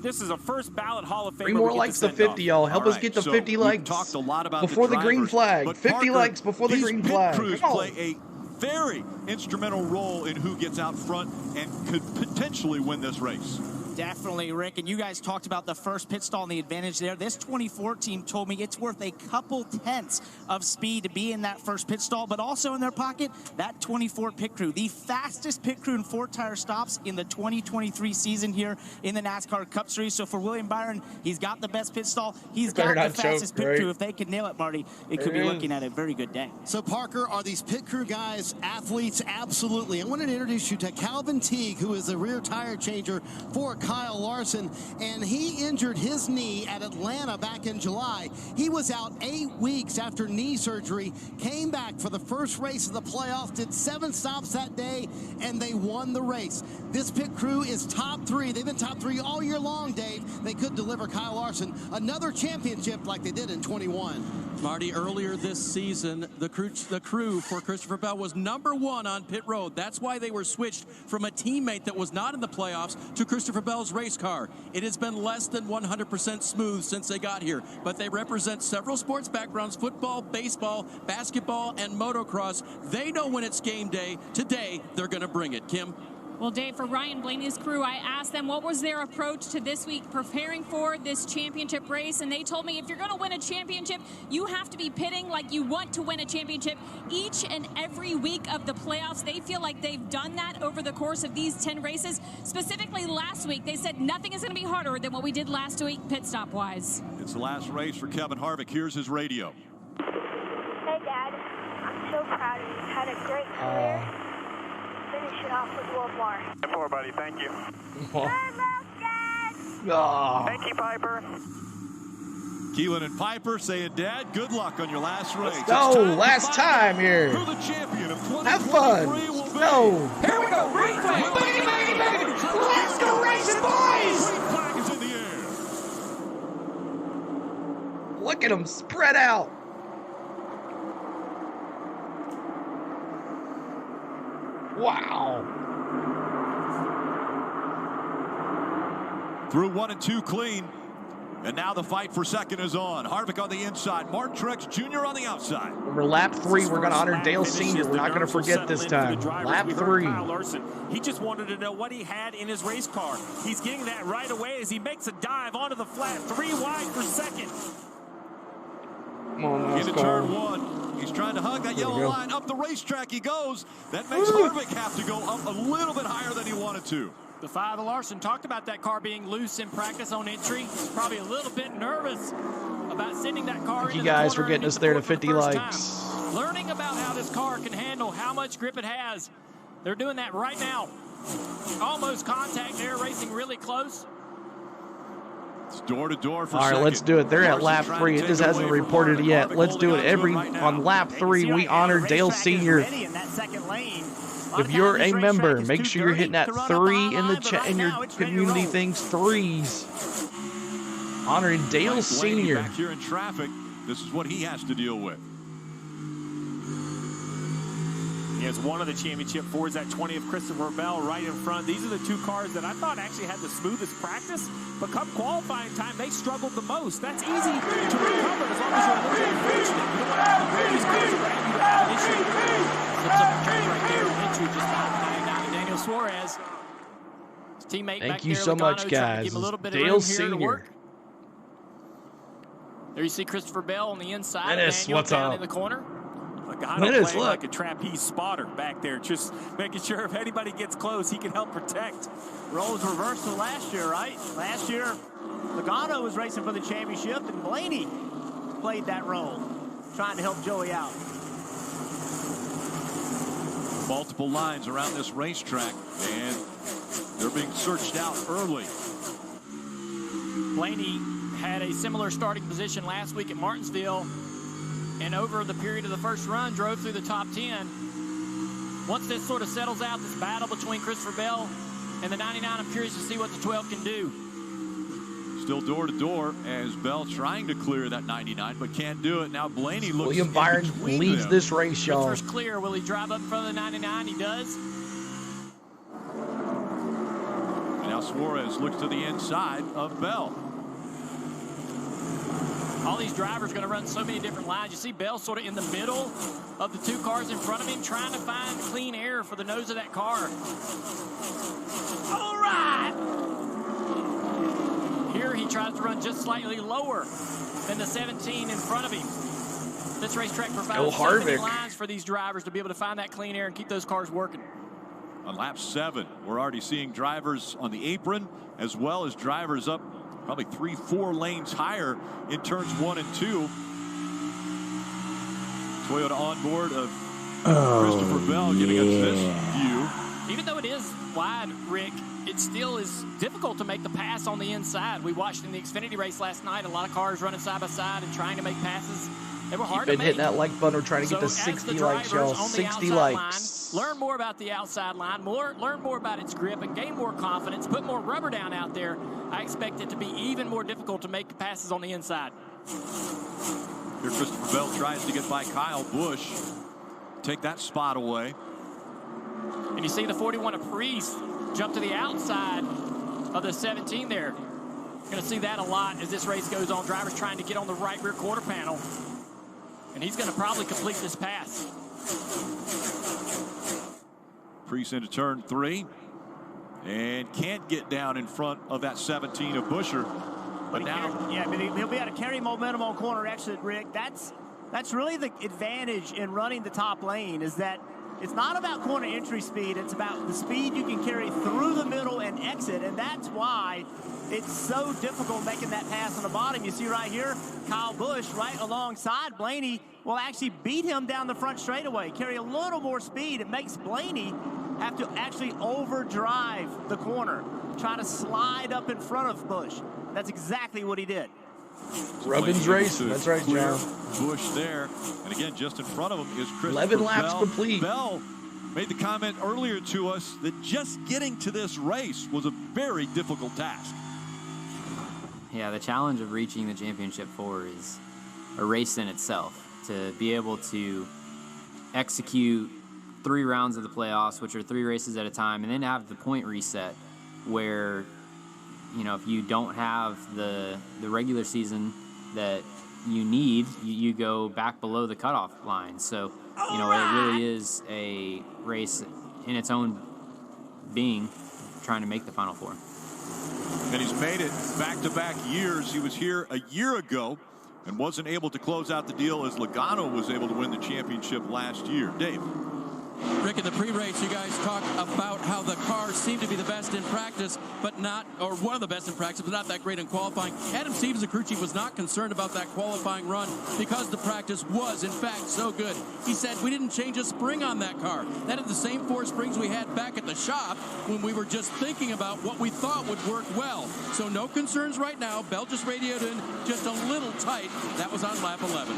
Speaker 14: This is a first ballot Hall of Famer.
Speaker 1: 3 more likes to 50, y'all. Help us get to 50 likes.
Speaker 19: Talked a lot about
Speaker 1: before the green flag. 50 likes before the green flag.
Speaker 19: Crews play a very instrumental role in who gets out front and could potentially win this race.
Speaker 12: Definitely, Rick. And you guys talked about the first pit stall and the advantage there. This 24 team told me it's worth a couple tenths of speed to be in that first pit stall, but also in their pocket, that 24 pit crew, the fastest pit crew in 4-tire stops in the 2023 season here in the NASCAR Cup Series. So for William Byron, he's got the best pit stall. He's got the fastest pit crew. If they can nail it, Marty, it could be looking at a very good day.
Speaker 3: So, Parker, are these pit crew guys athletes? Absolutely. I wanted to introduce you to Calvin Teague, who is a rear tire changer for Kyle Larson, and he injured his knee at Atlanta back in July. He was out 8 weeks after knee surgery, came back for the first race of the playoffs, did 7 stops that day, and they won the race. This pit crew is top 3. They've been top 3 all year long, Dave. They could deliver Kyle Larson another championship like they did in 21.
Speaker 13: Marty, earlier this season, the crew for Christopher Bell was #1 on pit road. That's why they were switched from a teammate that was not in the playoffs to Christopher Bell's race car. It has been less than 100% smooth since they got here, but they represent several sports backgrounds: football, baseball, basketball, and motocross. They know when it's game day. Today, they're going to bring it. Kim?
Speaker 8: Well, Dave, for Ryan Blaney's crew, I asked them what was their approach to this week preparing for this championship race, and they told me if you're going to win a championship, you have to be pitting like you want to win a championship each and every week of the playoffs. They feel like they've done that over the course of these 10 races. Specifically last week, they said nothing is going to be harder than what we did last week pit stop-wise.
Speaker 19: It's the last race for Kevin Harvick. Here's his radio.
Speaker 6: Hey, Dad. I'm so proud of you. Had a great career. Finish it off with one more.
Speaker 7: 4, buddy. Thank you.
Speaker 6: Good luck, Dad.
Speaker 7: Thank you, Piper.
Speaker 19: Keelan and Piper saying, Dad, good luck on your last race.
Speaker 1: No, last time here.
Speaker 19: Who the champion of 2023
Speaker 1: Have fun.
Speaker 19: will be.
Speaker 1: No.
Speaker 22: Here we go. Green flag. Boogie, boogie, boogie. Let's go racing, boys.
Speaker 19: Green flag is in the air.
Speaker 1: Look at them spread out. Wow.
Speaker 19: Through 1 and 2 clean. And now the fight for second is on. Harvick on the inside. Martin Truex Jr. on the outside.
Speaker 1: Remember, lap 3, we're going to honor Dale Sr. We're not going to forget this time. Lap 3.
Speaker 14: Kyle Larson, he just wanted to know what he had in his race car. He's getting that right away as he makes a dive onto the flat. 3 wide for second.
Speaker 1: Come on,
Speaker 19: into turn 1. He's trying to hug that yellow line. Up the racetrack he goes. That makes Harvick have to go up a little bit higher than he wanted to.
Speaker 10: The 5 of Larson talked about that car being loose in practice on entry. He's probably a little bit nervous about sending that car into the corner.
Speaker 1: You guys for getting us there to 50 likes.
Speaker 10: Learning about how this car can handle, how much grip it has. They're doing that right now. Almost contact there, racing really close.
Speaker 19: It's door to door for
Speaker 1: All right, let's do it. They're at lap 3. It just hasn't reported it yet. Let's do it. On lap 3, we honor Dale Sr. If you're a member, make sure you're hitting that 3 in the chat in your community things. 3s. Honoring Dale Sr.
Speaker 19: Back here in traffic, this is what he has to deal with.
Speaker 14: He has one of the championship Fords, that 20 of Christopher Bell right in front. These are the 2 cars that I thought actually had the smoothest practice, but come qualifying time, they struggled the most. That's easy to recover as long as you're a little bit fortunate. You don't want to have to these cars around you to have an issue. Slips up a turn right there, entry just behind the 99. Daniel Suarez, his teammate back there.
Speaker 1: Thank you so much, guys. Dale Sr.
Speaker 10: There you see Christopher Bell on the inside.
Speaker 1: Dennis,
Speaker 10: Daniel
Speaker 1: what's
Speaker 10: down
Speaker 1: up?
Speaker 10: in the corner.
Speaker 14: Dennis, look. Like a trapeze spotter back there, just making sure if anybody gets close, he can help protect.
Speaker 9: Roles reversed to last year, right? Last year, Logano was racing for the championship, and Blaney played that role, trying to help Joey out.
Speaker 19: Multiple lines around this racetrack, and they're being searched out early.
Speaker 10: Blaney had a similar starting position last week at Martinsville, and over the period of the first run, drove through the top 10. Once this sort of settles out, this battle between Christopher Bell and the 99, I'm curious to see what the 12 can do.
Speaker 19: Still door to door as Bell trying to clear that 99, but can't do it. Now Blaney looks.
Speaker 1: William Byron leads this race, y'all.
Speaker 10: First clear. Will he drive up in front of the 99? He does.
Speaker 19: And now Suarez looks to the inside of Bell.
Speaker 10: All these drivers are going to run so many different lines. You see Bell sort of in the middle of the 2 cars in front of him, trying to find clean air for the nose of that car. All right. Here he tries to run just slightly lower than the 17 in front of him. This racetrack provides so many lines for these drivers to be able to find that clean air and keep those cars working.
Speaker 19: On lap 7, we're already seeing drivers on the apron as well as drivers up probably 3-4 lanes higher in turns 1 and 2. Toyota on board of Christopher Bell giving us this view.
Speaker 10: Even though it is wide, Rick, it still is difficult to make the pass on the inside. We watched in the Xfinity race last night, a lot of cars running side by side and trying to make passes. They were hard to make.
Speaker 1: Hitting that like button. We're trying to get to 60 likes, y'all. 60 likes.
Speaker 10: Learn more about the outside line, learn more about its grip, and gain more confidence. Put more rubber down out there. I expect it to be even more difficult to make passes on the inside.
Speaker 19: Here Christopher Bell tries to get by Kyle Busch. Take that spot away.
Speaker 10: And you see the 41 of Priest jump to the outside of the 17 there. Going to see that a lot as this race goes on. Drivers trying to get on the right rear quarter panel. And he's going to probably complete this pass.
Speaker 19: Priest into turn 3. And can't get down in front of that 17 of Buescher. But now,
Speaker 9: yeah, but he'll be able to carry momentum on corner exit, Rick. That's really the advantage in running the top lane, is that it's not about corner entry speed. It's about the speed you can carry through the middle and exit, and that's why it's so difficult making that pass on the bottom. You see right here, Kyle Busch right alongside Blaney will actually beat him down the front straightaway, carry a little more speed. It makes Blaney have to actually overdrive the corner, try to slide up in front of Busch. That's exactly what he did.
Speaker 1: Rubbin's racing. That's right, John.
Speaker 19: Busch there. And again, just in front of him is Christopher
Speaker 1: 11 laps
Speaker 19: Bell.
Speaker 1: complete.
Speaker 19: Bell made the comment earlier to us that just getting to this race was a very difficult task.
Speaker 16: Yeah, the challenge of reaching the championship 4 is a race in itself. To be able to execute 3 rounds of the playoffs, which are 3 races at a time, and then have the point reset where, you know, if you don't have the regular season that you need, you go back below the cutoff line. So, you know, it really is a race in its own being, trying to make the Final Four.
Speaker 19: And he's made it back-to-back years. He was here a year ago and wasn't able to close out the deal as Logano was able to win the championship last year. Dave.
Speaker 13: Rick, in the pre-race, you guys talked about how the cars seem to be the best in practice, but not, or one of the best in practice, but not that great in qualifying. Adam Stevens, the crew chief, was not concerned about that qualifying run because the practice was, in fact, so good. He said, we didn't change a spring on that car. That had the same 4 springs we had back at the shop when we were just thinking about what we thought would work well. So no concerns right now. Bell just radioed in just a little tight. That was on lap 11.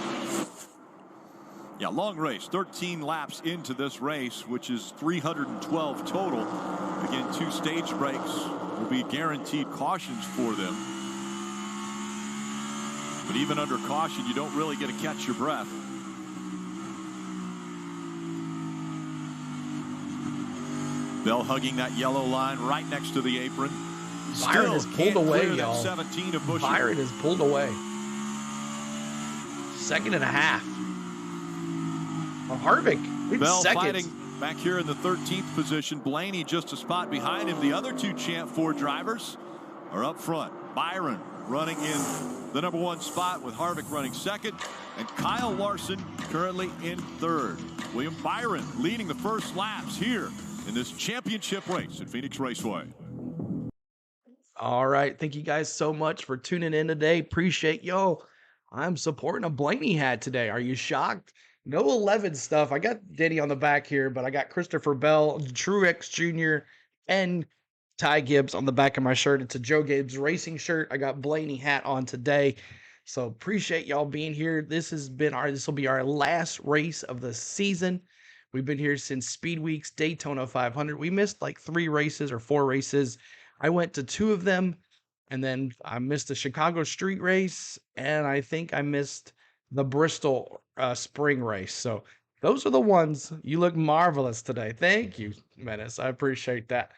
Speaker 19: Yeah, long race, 13 laps into this race, which is 312 total. Again, 2 stage breaks will be guaranteed cautions for them. But even under caution, you don't really get to catch your breath. Bell hugging that yellow line right next to the apron.
Speaker 1: Byron is pulled away, y'all.
Speaker 19: 17 of Buescher.
Speaker 1: Byron is pulled away. 2.5. Harvick,
Speaker 19: Bell
Speaker 1: seconds.
Speaker 19: fighting back here in the 13th position. Blaney just a spot behind him. The other 2 Champ 4 drivers are up front. Byron running in the #1 spot with Harvick running second, and Kyle Larson currently in third. William Byron leading the first laps here in this championship race at Phoenix Raceway.
Speaker 1: All right. Thank you guys so much for tuning in today. Appreciate y'all. I'm supporting a Blaney hat today. Are you shocked? No 11 stuff. I got Denny on the back here, but I got Christopher Bell, Truex Jr., and Ty Gibbs on the back of my shirt. It's a Joe Gibbs Racing shirt. I got Blaney hat on today. So appreciate y'all being here. This will be our last race of the season. We've been here since Speed Weeks, Daytona 500. We missed like 3 races or 4 races. I went to 2 of them, and then I missed the Chicago Street Race, and I think I missed the Bristol spring race. So those are the ones. You look marvelous today. Thank you, Menace. I appreciate that.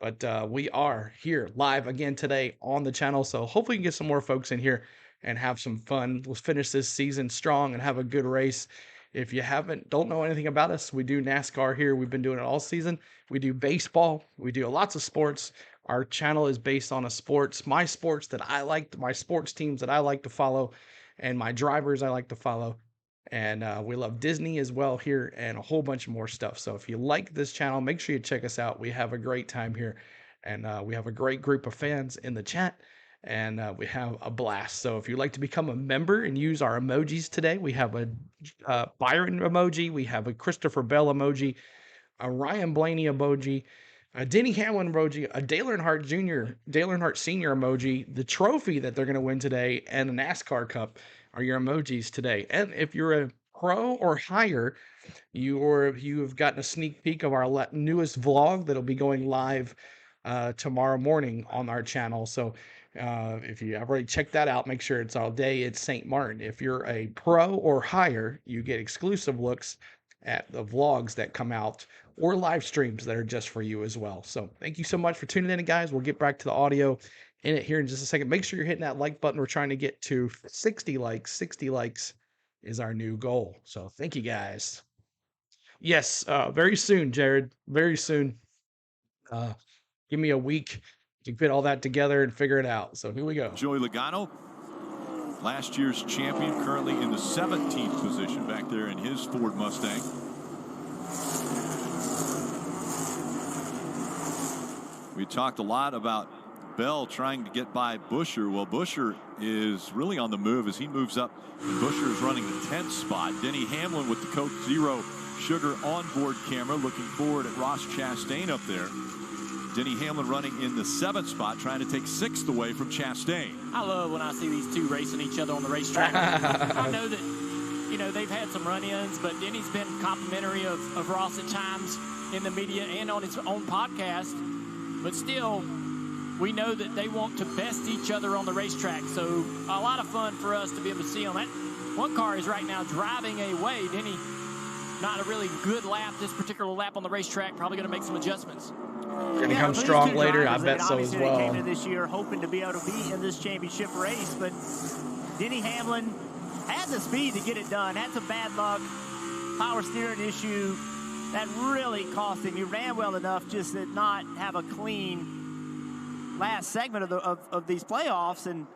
Speaker 1: But we are here live again today on the channel. So hopefully we can get some more folks in here and have some fun. We'll finish this season strong and have a good race. If you don't know anything about us, we do NASCAR here. We've been doing it all season. We do baseball. We do lots of sports. Our channel is based on my sports that I like, my sports teams that I like to follow, and my drivers I like to follow. And we love Disney as well here and a whole bunch of more stuff. So if you like this channel, make sure you check us out. We have a great time here, and we have a great group of fans in the chat, and we have a blast. So if you'd like to become a member and use our emojis today, we have a Byron emoji, we have a Christopher Bell emoji, a Ryan Blaney emoji, a Denny Hamlin emoji, a Dale Earnhardt Jr., Dale Earnhardt Sr. emoji, the trophy that they're going to win today, and a NASCAR Cup are your emojis today. And if you're a pro or higher, you've gotten a sneak peek of our newest vlog that'll be going live tomorrow morning on our channel. So if you have already checked that out, make sure it's all day. It's St. Martin. If you're a pro or higher, you get exclusive looks at the vlogs that come out or live streams that are just for you as well. So thank you so much for tuning in, guys. We'll get back to the audio in it here in just a second. Make sure you're hitting that like button. We're trying to get to 60 likes. 60 likes is our new goal. So thank you, guys. Yes, very soon, Jared. Very soon. Give me a week to get all that together and figure it out. So here we go.
Speaker 19: Joey Logano, last year's champion, currently in the 17th position back there in his Ford Mustang. We talked a lot about Bell trying to get by Buescher. Well, Buescher is really on the move as he moves up. Buescher is running the 10th spot. Denny Hamlin with the Coke Zero Sugar onboard camera looking forward at Ross Chastain up there. Denny Hamlin running in the 7th spot, trying to take 6th away from Chastain.
Speaker 10: I love when I see these two racing each other on the racetrack. I know that, they've had some run-ins, but Denny's been complimentary of Ross at times in the media and on his own podcast. But still, we know that they want to best each other on the racetrack. So a lot of fun for us to be able to see on that. One car is right now driving away. Denny, not a really good lap, this particular lap on the racetrack. Probably going to make some adjustments.
Speaker 1: Going to come strong later. I bet so as well.
Speaker 9: They came into this year hoping to be able to be in this championship race, but Denny Hamlin had the speed to get it done. Had some bad luck, power steering issue. That really cost him. He ran well enough, just did not have a clean last segment of these playoffs. And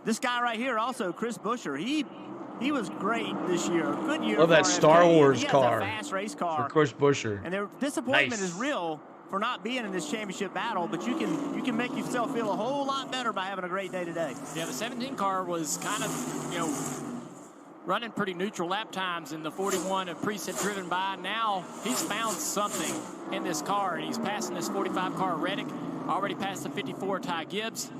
Speaker 9: this guy right here also, Chris Buescher, he He was great this year. Good year.
Speaker 1: Love that
Speaker 9: for
Speaker 1: Star
Speaker 9: RFK.
Speaker 1: Wars
Speaker 9: He has
Speaker 1: car
Speaker 9: a fast race car.
Speaker 1: for Chris Buescher.
Speaker 9: And their disappointment
Speaker 1: Nice.
Speaker 9: is real for not being in this championship battle, but you can make yourself feel a whole lot better by having a great day today.
Speaker 10: Yeah, the 17 car was kind of, you know, running pretty neutral lap times in the 41 and Priest had driven by. Now he's found something in this car, and he's passing this 45 car Reddick, already passed the 54 Ty Gibbs.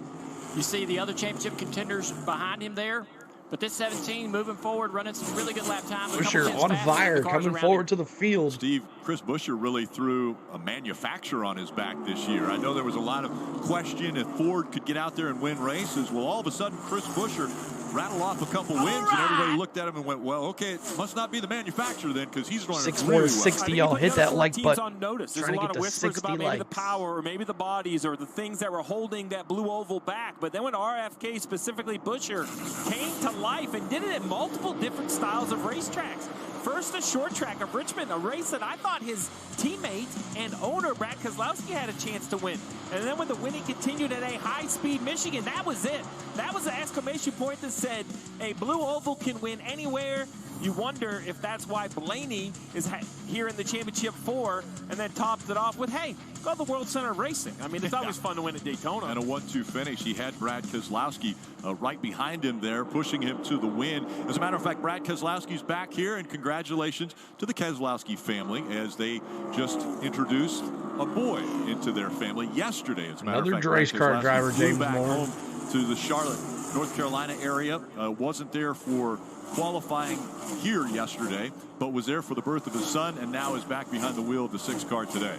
Speaker 10: You see the other championship contenders behind him there. But this 17 moving forward, running some really good lap time.
Speaker 1: Buescher on fire, coming forward to the field.
Speaker 19: Steve, Chris Buescher really threw a manufacturer on his back this year. I know there was a lot of question if Ford could get out there and win races. Well, all of a sudden, Chris Buescher rattled off a couple wins, and everybody looked at him and went, well, okay, it must not be the manufacturer then, because he's running
Speaker 1: 660, y'all hit that like button.
Speaker 14: On notice. There's a lot of whispers about maybe the power or maybe the bodies or the things that were holding that blue oval back. But then when RFK, specifically Buescher, came to life and did it at multiple different styles of racetracks. First, a short track of Richmond, a race that I thought his teammate and owner, Brad Keselowski, had a chance to win. And then when the winning continued at a high-speed Michigan, that was it. That was the exclamation point that said a blue oval can win anywhere. You wonder if that's why Blaney is here in the Championship 4 and then topped it off with, hey, go to the World Center of Racing. I mean, it's always fun to win at Daytona.
Speaker 19: And a 1-2 finish. He had Brad Keselowski right behind him there, pushing him to the win. As a matter of fact, Brad Keselowski's back here, and congratulations to the Keselowski family as they just introduced a boy into their family yesterday. As a matter of fact,
Speaker 1: race car driver, James
Speaker 19: back
Speaker 1: Moore,
Speaker 19: home to the Charlotte, North Carolina area. Wasn't there for qualifying here yesterday, but was there for the birth of his son, and now is back behind the wheel of the 6 car today.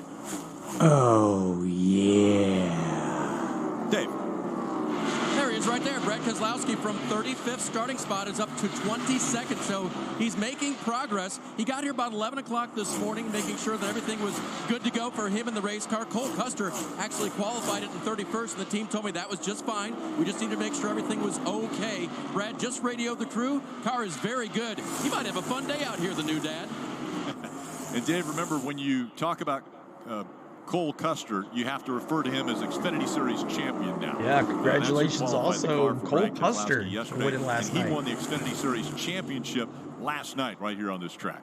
Speaker 3: Oh, yeah.
Speaker 19: Dave.
Speaker 13: There he is right there. Brad Keselowski from 35th starting spot is up to 22nd, so he's making progress. He got here about 11 o'clock this morning, making sure that everything was good to go for him in the race car. Cole Custer actually qualified it in 31st, and the team told me that was just fine. We just need to make sure everything was okay. Brad just radioed the crew. Car is very good. He might have a fun day out here, the new dad.
Speaker 19: And Dave, remember when you talk about Cole Custer, you have to refer to him as Xfinity Series champion now.
Speaker 1: Yeah, congratulations also Cole Custer for winning last night.
Speaker 19: He won the Xfinity Series Championship last night right here on this track.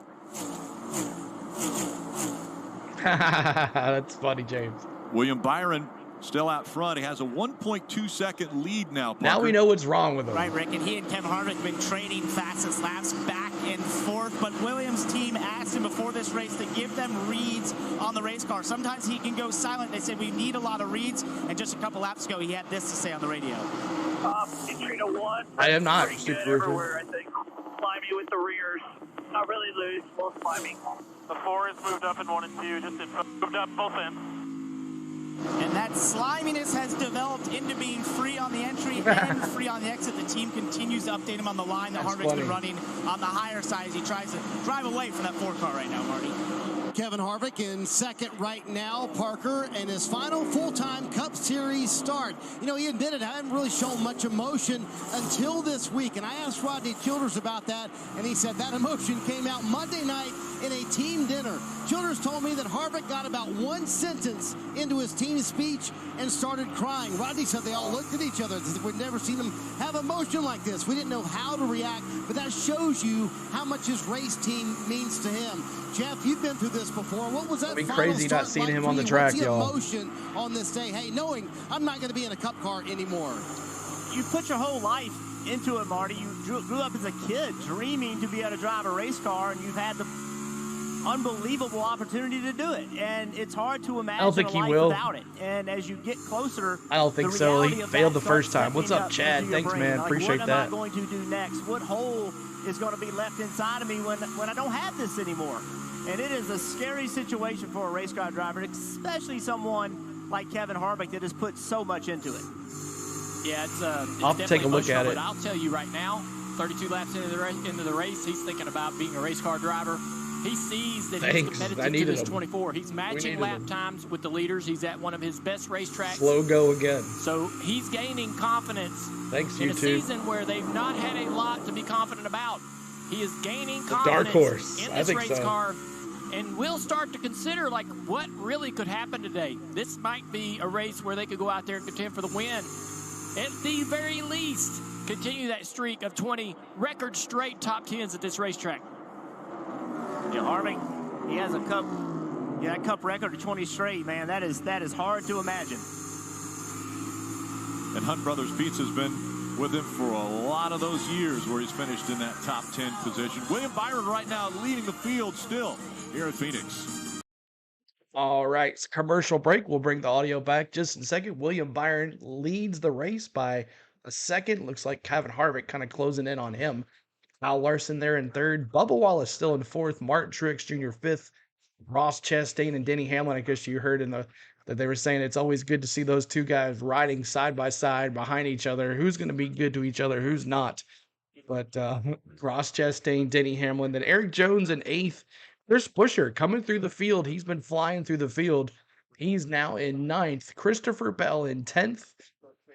Speaker 1: That's funny, James.
Speaker 19: William Byron still out front. He has a 1.2 second lead now, Parker.
Speaker 1: Now we know what's wrong with him.
Speaker 12: Right, Rick, and he and Kevin Harvick have been trading fastest laps back and forth, but Williams' team asked him before this race to give them reads on the race car. Sometimes he can go silent. They said we need a lot of reads, and just a couple laps ago he had this to say on the radio.
Speaker 7: Entry to 1.
Speaker 1: I am not
Speaker 7: super everywhere, I think. Slimy with the rears. Not really loose, more slimy.
Speaker 5: The 4 is moved up in 1 and 2, just moved up both ends.
Speaker 12: And that sliminess has developed into being free on the entry and free on the exit. The team continues to update him on the line that Harvick's been running on the higher side as he tries to drive away from that 4 car right now, Marty.
Speaker 3: Kevin Harvick in second right now, Parker, and his final full-time Cup Series start. You know, he admitted I haven't really shown much emotion until this week, and I asked Rodney Childers about that, and he said that emotion came out Monday night in a team dinner. Childers told me that Harvick got about 1 sentence into his team speech and started crying. Rodney said they all looked at each other. We'd never seen him have emotion like this. We didn't know how to react, but that shows you how much his race team means to him. Jeff, you've been through this before. What was that?
Speaker 1: It'd be crazy not seeing him on the track, y'all.
Speaker 3: Emotion on this day, hey, knowing I'm not going to be in a Cup car anymore.
Speaker 9: You put your whole life into it, Marty. You grew up as a kid dreaming to be able to drive a race car, and you've had the unbelievable opportunity to do it, and it's hard to imagine
Speaker 1: I don't think
Speaker 9: a
Speaker 1: he
Speaker 9: life
Speaker 1: will.
Speaker 9: without it. And as you get closer,
Speaker 1: I don't think so. He failed the first time. What's up, Chad? Thanks, man. Appreciate that.
Speaker 9: What am I going to do next? What hole is going to be left inside of me when I don't have this anymore? And it is a scary situation for a race car driver, especially someone like Kevin Harvick that has put so much into it.
Speaker 10: Yeah, it's
Speaker 1: I'll take a look at it.
Speaker 10: But I'll tell you right now, 32 laps into the race, he's thinking about being a race car driver. He sees that he's competitive to this 24. He's matching lap times with the leaders. He's at one of his best racetracks.
Speaker 1: Slow go again.
Speaker 10: So he's gaining confidence.
Speaker 1: Thanks,
Speaker 10: in
Speaker 1: you
Speaker 10: a
Speaker 1: two.
Speaker 10: season where they've not had a lot to be confident about. He is gaining confidence
Speaker 1: dark horse.
Speaker 10: in
Speaker 1: I
Speaker 10: this
Speaker 1: think
Speaker 10: race
Speaker 1: so.
Speaker 10: car. And we'll start to consider, like, what really could happen today. This might be a race where they could go out there and contend for the win. At the very least, continue that streak of 20 record straight top 10s at this racetrack.
Speaker 9: Yeah, Harvick, he has a cup. Yeah, that cup record of 20 straight, man. That is hard to imagine.
Speaker 19: And Hunt Brothers Pizza's been with him for a lot of those years where he's finished in that top 10 position. William Byron right now leading the field still here at Phoenix.
Speaker 1: All right, commercial break. We'll bring the audio back just in a second. William Byron leads the race by a second. Looks like Kevin Harvick kind of closing in on him. Kyle Larson there in third. Bubba Wallace still in fourth. Martin Truex Jr. fifth. Ross Chastain and Denny Hamlin. I guess you heard that they were saying it's always good to see those two guys riding side by side behind each other. Who's going to be good to each other? Who's not? But Ross Chastain, Denny Hamlin, then Eric Jones in eighth. Chris Buescher coming through the field. He's been flying through the field. He's now in ninth. Christopher Bell in 10th.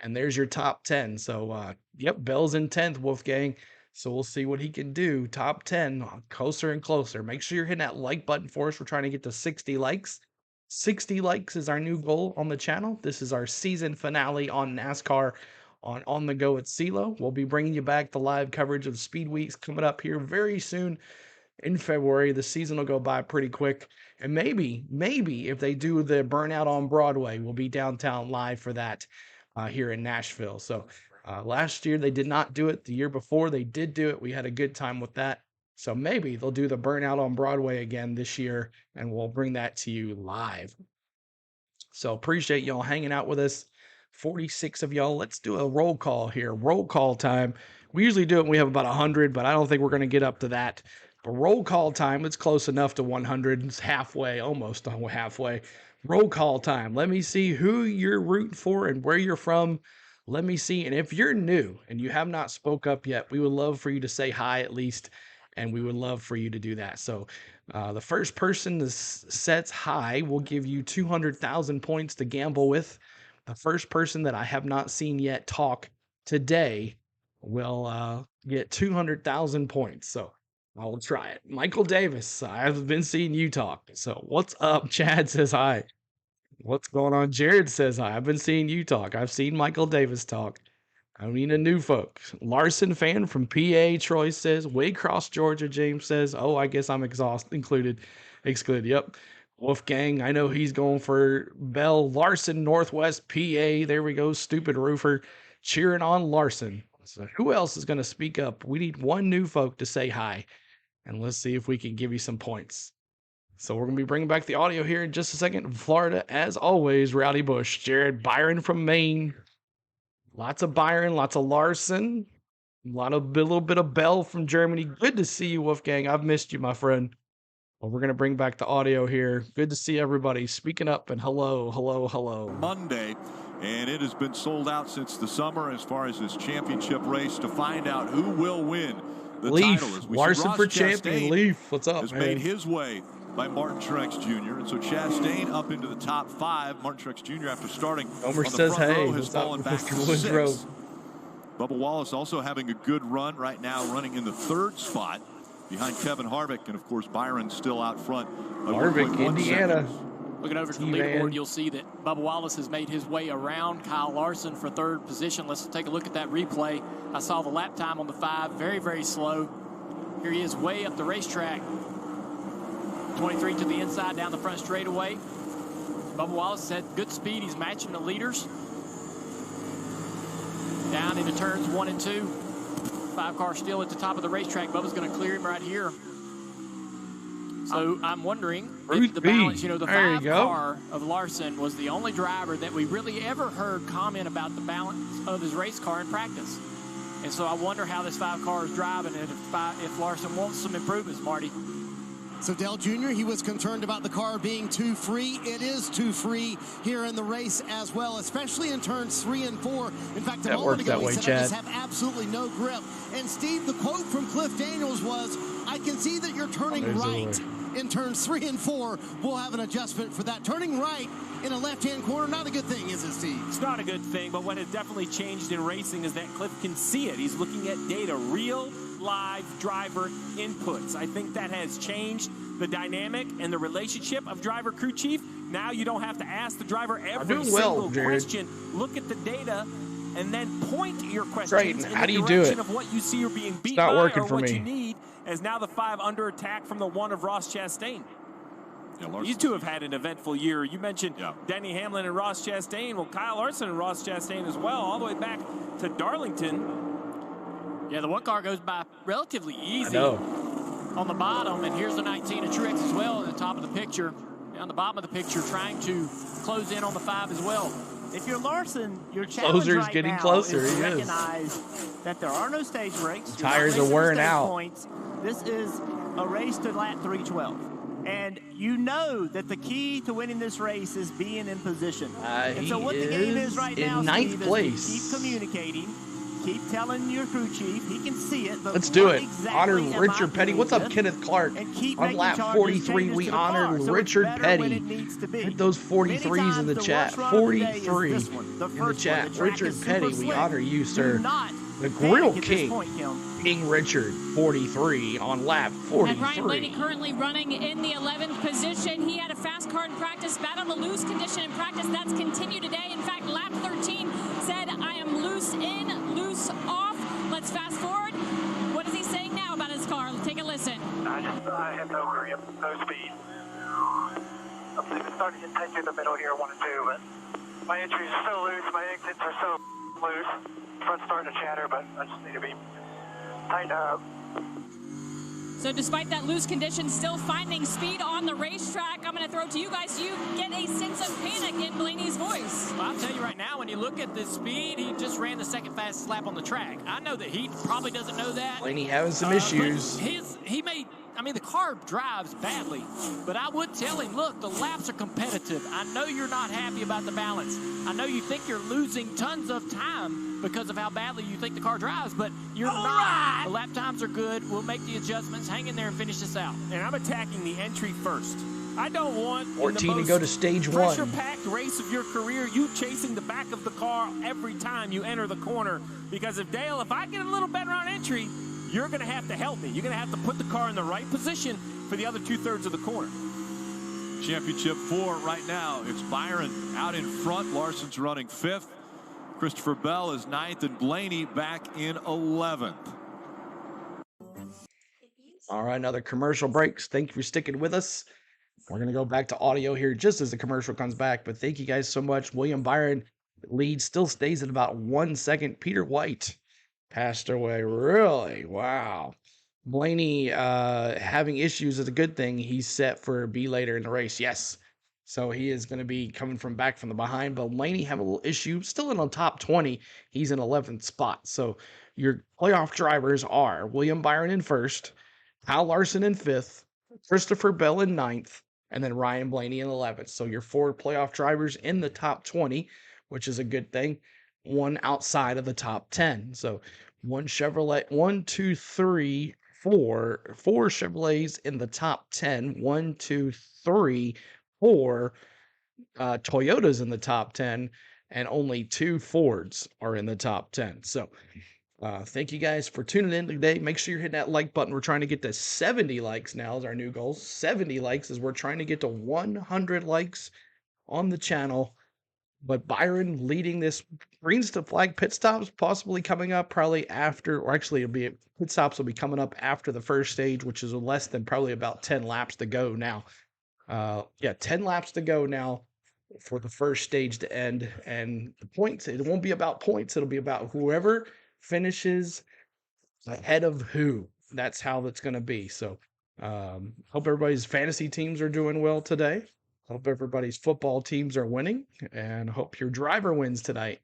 Speaker 1: And there's your top 10. So, yep, Bell's in 10th, Wolfgang. So we'll see what he can do. Top 10, closer and closer. Make sure you're hitting that like button for us. We're trying to get to 60 likes. 60 likes is our new goal on the channel. This is our season finale on NASCAR on the go at CeeLo. We'll be bringing you back the live coverage of Speed Weeks coming up here very soon in February. The season will go by pretty quick. And maybe if they do the Burnout on Broadway, we'll be downtown live for that here in Nashville. So last year they did not do it. The year before they did do it. We had a good time with that. So maybe they'll do the Burnout on Broadway again this year, and we'll bring that to you live. So appreciate y'all hanging out with us. 46 of y'all. Let's do a roll call here. Roll call time. We usually do it when we have about 100, but I don't think we're going to get up to that. But roll call time, it's close enough to 100. It's halfway, almost halfway. Roll call time. Let me see who you're rooting for and where you're from. Let me see. And if you're new and you have not spoke up yet, we would love for you to say hi at least. And we would love for you to do that. So the first person that sets high will give you 200,000 points to gamble with. The first person that I have not seen yet talk today will get 200,000 points. So I will try it. Michael Davis, I've been seeing you talk. So what's up? Chad says hi. What's going on? Jared says hi. I've been seeing you talk. I've seen Michael Davis talk. I mean, a new folk. Larson fan from PA, Troy says. Waycross, Georgia, James says. Oh, I guess I'm excluded. Yep. Wolfgang, I know he's going for Bell. Larson, Northwest PA. There we go. Stupid roofer cheering on Larson. So who else is going to speak up? We need one new folk to say hi. And let's see if we can give you some points. So we're going to be bringing back the audio here in just a second. In Florida, as always, Rowdy Bush. Jared Byron from Maine. Lots of Byron, lots of Larson, little bit of Bell from Germany. Good to see you, Wolfgang. I've missed you, my friend. Well, we're going to bring back the audio here. Good to see everybody speaking up, and hello.
Speaker 19: Monday, and it has been sold out since the summer as far as this championship race to find out who will win the
Speaker 1: Leaf,
Speaker 19: title. As we
Speaker 1: Larson
Speaker 19: see,
Speaker 1: for
Speaker 19: Ross
Speaker 1: champion.
Speaker 19: Chastain
Speaker 1: Leaf, what's up,
Speaker 19: has
Speaker 1: man?
Speaker 19: made his way by Martin Truex Jr. And so Chastain up into the top 5. Martin Truex Jr. after starting
Speaker 1: Homer
Speaker 19: on the
Speaker 1: says,
Speaker 19: front
Speaker 1: hey,
Speaker 19: row has fallen back to 6. Bubba Wallace also having a good run right now, running in the 3rd spot behind Kevin Harvick. And, of course, Byron still out front.
Speaker 1: Harvick, Indiana.
Speaker 10: Looking over to the leaderboard, you'll see that Bubba Wallace has made his way around Kyle Larson for 3rd position. Let's take a look at that replay. I saw the lap time on the 5, very, very slow. Here he is way up the racetrack. 23 to the inside down the front straightaway. Bubba Wallace had good speed. He's matching the leaders. Down into turns 1 and 2. 5 car still at the top of the racetrack. Bubba's going to clear him right here. So I'm wondering if the balance, the 5 car of Larson was the only driver that we really ever heard comment about the balance of his race car in practice. And so I wonder how this 5 car is driving and if Larson wants some improvements, Marty.
Speaker 3: So Dale Jr., he was concerned about the car being too free. It is too free here in the race as well, especially in turns 3 and 4. In fact, a moment ago, he said, I just have absolutely no grip. And Steve, the quote from Cliff Daniels was, I can see that you're turning right in turns 3 and 4. We'll have an adjustment for that. Turning right in a left-hand corner, not a good thing, is it, Steve?
Speaker 14: It's not a good thing, but what has definitely changed in racing is that Cliff can see it. He's looking at data, real live driver inputs. I think that has changed the dynamic and the relationship of driver crew chief. Now you don't have to ask the driver every single question. Look at the data and then point your questions in
Speaker 1: How
Speaker 14: the
Speaker 1: do you do
Speaker 14: direction
Speaker 1: it?
Speaker 14: of what you see are being beat
Speaker 1: not
Speaker 14: by
Speaker 1: working
Speaker 14: or
Speaker 1: for
Speaker 14: what
Speaker 1: me.
Speaker 14: you need, as now the 5 under attack from the 1 of Ross Chastain.
Speaker 19: Yeah,
Speaker 14: These two have had an eventful year. You mentioned Denny Hamlin and Ross Chastain. Well, Kyle Larson and Ross Chastain as well, all the way back to Darlington.
Speaker 10: Yeah, the 1 car goes by relatively easy
Speaker 1: know.
Speaker 10: on the bottom, and here's the 19 of Truex as well at the top of the picture. Down the bottom of the picture, trying to close in on the 5 as well.
Speaker 9: If you're Larson, your challenge
Speaker 1: Closer's
Speaker 9: right
Speaker 1: getting
Speaker 9: now
Speaker 1: closer.
Speaker 9: is to
Speaker 1: He is.
Speaker 9: recognize that there are no stage breaks. You're not
Speaker 1: Tires are
Speaker 9: racing
Speaker 1: wearing
Speaker 9: stage
Speaker 1: out.
Speaker 9: Points. This is a race to lap 312. And you know that the key to winning this race is being in position. And so what the game is right
Speaker 1: in
Speaker 9: now,
Speaker 1: ninth
Speaker 9: Steve,
Speaker 1: place.
Speaker 9: is keep communicating, keep telling your crew chief. He can see it. But
Speaker 1: Let's do
Speaker 9: what
Speaker 1: it.
Speaker 9: exactly
Speaker 1: Honor
Speaker 9: am I
Speaker 1: Richard Petty.
Speaker 9: doing
Speaker 1: What's up,
Speaker 9: with?
Speaker 1: Kenneth Clark?
Speaker 9: And keep
Speaker 1: On
Speaker 9: making
Speaker 1: lap
Speaker 9: charges,
Speaker 1: 43,
Speaker 9: changes
Speaker 1: we
Speaker 9: to the car,
Speaker 1: honored
Speaker 9: so it's
Speaker 1: Richard
Speaker 9: better when
Speaker 1: Petty.
Speaker 9: it needs to be.
Speaker 1: Hit those 43s in the
Speaker 9: Many
Speaker 1: chat.
Speaker 9: times the worst run of the day is
Speaker 1: 43
Speaker 9: this one, the
Speaker 1: in the
Speaker 9: first one.
Speaker 1: chat.
Speaker 9: The track
Speaker 1: Richard
Speaker 9: is super
Speaker 1: Petty, we
Speaker 9: slick.
Speaker 1: honor you, sir.
Speaker 9: Do not
Speaker 1: The
Speaker 9: panic
Speaker 1: Grill
Speaker 9: at this
Speaker 1: King.
Speaker 9: point, Kim.
Speaker 1: King Richard, 43 on lap
Speaker 8: And Ryan
Speaker 1: 43.
Speaker 8: Blaney currently running in the 11th position. He had a fast car in practice, battled a loose condition in practice. That's continued today. In fact, lap 13 said, I am loose in, loose off. Let's fast forward. What is he saying now about his car? Take a listen.
Speaker 7: I have no grip, no speed. I'm starting to get tight through the middle here, 1 and 2, but my entries are so loose, my exits are so loose. Front's starting to chatter, but I just need to be tightened up.
Speaker 8: So despite that loose condition, still finding speed on the racetrack. I'm going to throw it to you guys. You get a sense of panic in Blaney's voice.
Speaker 10: Well, I'll tell you right now, when you look at the speed, he just ran the 2nd fastest lap on the track. I know that he probably doesn't know that.
Speaker 1: Blaney having some issues.
Speaker 10: The car drives badly, but I would tell him, look, the laps are competitive. I know you're not happy about the balance. I know you think you're losing tons of time because of how badly you think the car drives, but you're not. Right. The lap times are good. We'll make the adjustments. Hang in there and finish this out.
Speaker 14: And I'm attacking the entry first. I don't want
Speaker 1: 14 to go to stage 1.
Speaker 14: Pressure-packed race of your career, you chasing the back of the car every time you enter the corner. Because if I get a little better on entry, you're going to have to help me. You're going to have to put the car in the right position for the other 2/3 of the corner.
Speaker 19: Championship 4 right now. It's Byron out in front. Larson's running 5th. Christopher Bell is 9th, and Blaney back in 11th.
Speaker 1: All right, another commercial breaks. Thank you for sticking with us. We're going to go back to audio here just as the commercial comes back, but thank you guys so much. William Byron lead still stays at about 1 second. Peter White passed away. Really? Wow. Blaney having issues is a good thing. He's set for B later in the race. Yes. So he is going to be coming from back from the behind. But Blaney have a little issue. Still in the top 20. He's in 11th spot. So your playoff drivers are William Byron in 1st, Kyle Larson in 5th, Christopher Bell in 9th, and then Ryan Blaney in 11th. So your 4 playoff drivers in the top 20, which is a good thing. 1 outside of the top 10. So 4 Chevrolets in the top 10. 1, 2, 3, 4 Toyotas in the top 10, and only 2 Fords are in the top 10. So thank you guys for tuning in today. Make sure you're hitting that like button. We're trying to get to 70 likes now is our new goal. 70 likes as we're trying to get to 100 likes on the channel. But Byron leading this greens to flag pit stops possibly coming up probably after, or actually pit stops will be coming up after the first stage, which is less than probably about 10 laps to go now. 10 laps to go now for the first stage to end. And the points, it won't be about points. It'll be about whoever finishes ahead of who. That's how that's going to be. So hope everybody's fantasy teams are doing well today. Hope everybody's football teams are winning, and hope your driver wins tonight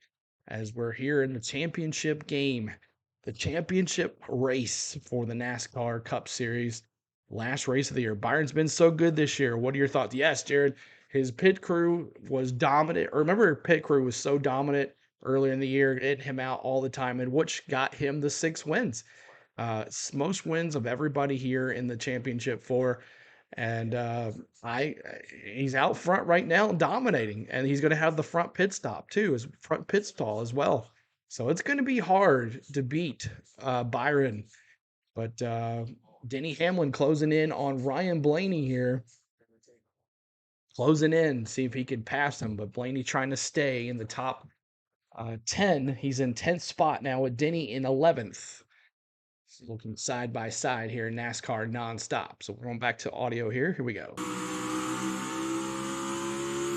Speaker 1: as we're here in the championship game, the championship race for the NASCAR Cup Series, last race of the year. Byron's been so good this year. What are your thoughts? Yes, Jared, his pit crew was dominant. Remember, pit crew was so dominant earlier in the year, getting him out all the time, and which got him the 6 wins. Most wins of everybody here in the championship 4. And he's out front right now dominating, and he's going to have the front pit stop too, his front pit stall as well. So it's going to be hard to beat Byron. But Denny Hamlin closing in on Ryan Blaney here. Closing in, see if he could pass him. But Blaney trying to stay in the top 10. He's in 10th spot now with Denny in 11th. Looking side by side here in NASCAR nonstop. So we're going back to audio here. Here we go.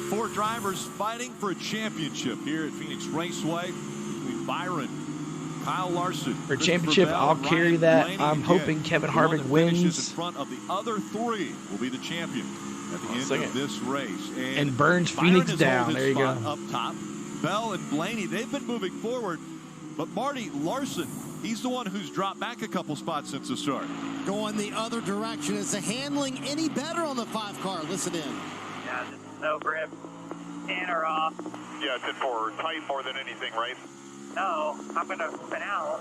Speaker 19: 4 drivers fighting for a championship here at Phoenix Raceway between Byron, Kyle Larson.
Speaker 1: For championship, I'll carry that.
Speaker 19: Blaney.
Speaker 1: I'm hoping Kevin Harvick wins.
Speaker 19: In front of the other 3 will be the champion at the end of this race.
Speaker 1: And burns Phoenix down. There you go.
Speaker 19: Up top. Bell and Blaney, they've been moving forward. But Marty Larson, he's the one who's dropped back a couple spots since the start.
Speaker 3: Going the other direction. Is the handling any better on the 5 car? Listen in.
Speaker 7: Yeah, just no grip, in or off.
Speaker 17: Yeah, it's in for tight more than anything, right?
Speaker 7: No, I'm going to spin out.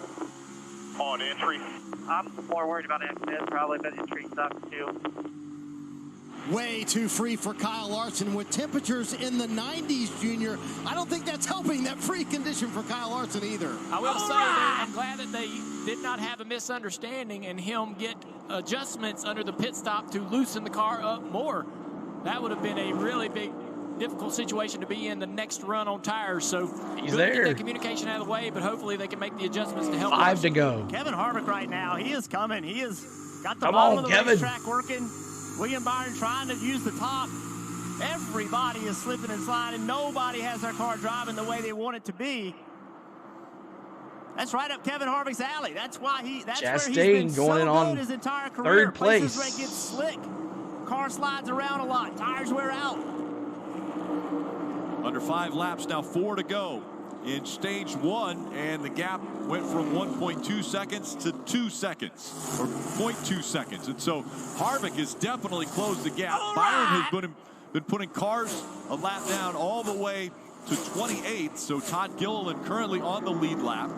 Speaker 17: On entry?
Speaker 7: I'm more worried about exit, probably, but entry sucks too.
Speaker 3: Way too free for Kyle Larson with temperatures in the 90s, Junior. I don't think that's helping that free condition for Kyle Larson either.
Speaker 10: I will say that I'm glad that they did not have a misunderstanding and him get adjustments under the pit stop to loosen the car up more. That would have been a really big, difficult situation to be in the next run on tires. So
Speaker 1: he's
Speaker 10: good
Speaker 1: there.
Speaker 10: To get that communication out of the way, but hopefully they can make the adjustments to help.
Speaker 1: 5 to go.
Speaker 9: Kevin Harvick right now, he is coming. He has got the
Speaker 1: Come
Speaker 9: bottom
Speaker 1: on,
Speaker 9: of the
Speaker 1: Kevin.
Speaker 9: racetrack working. William Byron trying to use the top. Everybody is slipping and sliding. Nobody has their car driving the way they want it to be. That's right up Kevin Harvick's alley. That's why that's where he's been so good his entire career.
Speaker 1: 3rd place.
Speaker 9: Places where it gets slick. Car slides around a lot. Tires wear out.
Speaker 19: Under 5 laps now, 4 to go in stage 1, and the gap went from 1.2 seconds to 2 seconds, or 0.2 seconds. And so Harvick has definitely closed the gap. Byron has been putting cars a lap down all the way to 28th. So Todd Gilliland currently on the lead lap.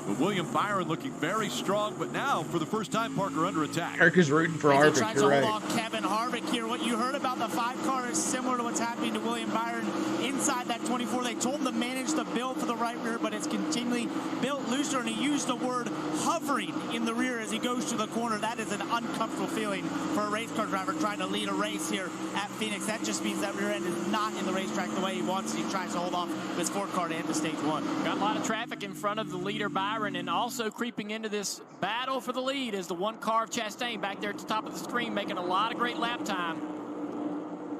Speaker 19: But William Byron looking very strong, but now for the first time, Parker under attack.
Speaker 1: Eric is rooting for Harvick.
Speaker 12: Trying to
Speaker 1: You're right.
Speaker 12: hold on Kevin Harvick here. What you heard about the 5 car is similar to what's happening to William Byron inside that 24. They told him to manage the build for the right rear, but it's continually built looser, and he used the word hovering in the rear as he goes to the corner. That is an uncomfortable feeling for a race car driver trying to lead a race here at Phoenix. That just means that rear end is not in the racetrack the way he wants. He tries to hold off his 4 car to end the stage 1.
Speaker 10: Got a lot of traffic in front of the leader, Byron, and also creeping into this battle for the lead is the 1 car of Chastain back there at the top of the screen, making a lot of great lap time.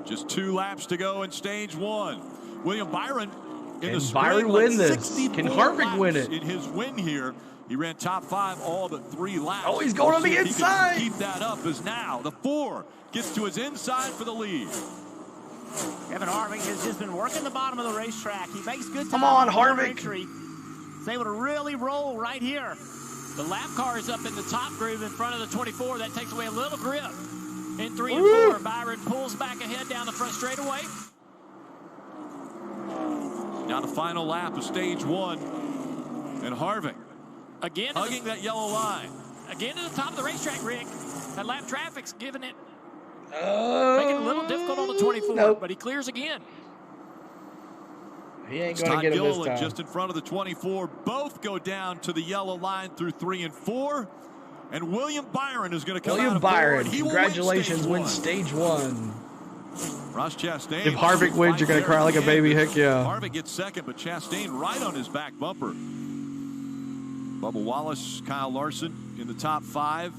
Speaker 19: Just 2 laps to go in stage 1. William Byron in the
Speaker 1: Byron win this? Can Harvick win it?
Speaker 19: In his win here, he ran top 5 all but 3 laps.
Speaker 1: Oh, he's going on the inside.
Speaker 19: Keep that up as now the 4 gets to his inside for the lead.
Speaker 9: Kevin Harvick has just been working the bottom of the racetrack. He makes good time.
Speaker 1: Come on, Harvick.
Speaker 9: He's able to really roll right here.
Speaker 10: The lap car is up in the top groove in front of the 24. That takes away a little grip. In 3 and 4, Byron pulls back ahead down the front straightaway.
Speaker 19: Now the final lap of stage 1. And Harvick
Speaker 10: again
Speaker 19: hugging that yellow line.
Speaker 10: Again to the top of the racetrack, Rick. That lap traffic's giving it, making it a little difficult on the 24, but he clears again.
Speaker 1: He ain't going to get him this time.
Speaker 19: Just in front of the 24. Both go down to the yellow line through 3 and 4. And William Byron is going to come out of
Speaker 1: Byron,
Speaker 19: forward.
Speaker 1: congratulations, win stage 1
Speaker 19: Ross Chastain.
Speaker 1: If Harvick wins, you're going to cry like a baby. Heck yeah.
Speaker 19: Harvick gets second, but Chastain right on his back bumper. Bubba Wallace, Kyle Larson in the top 5.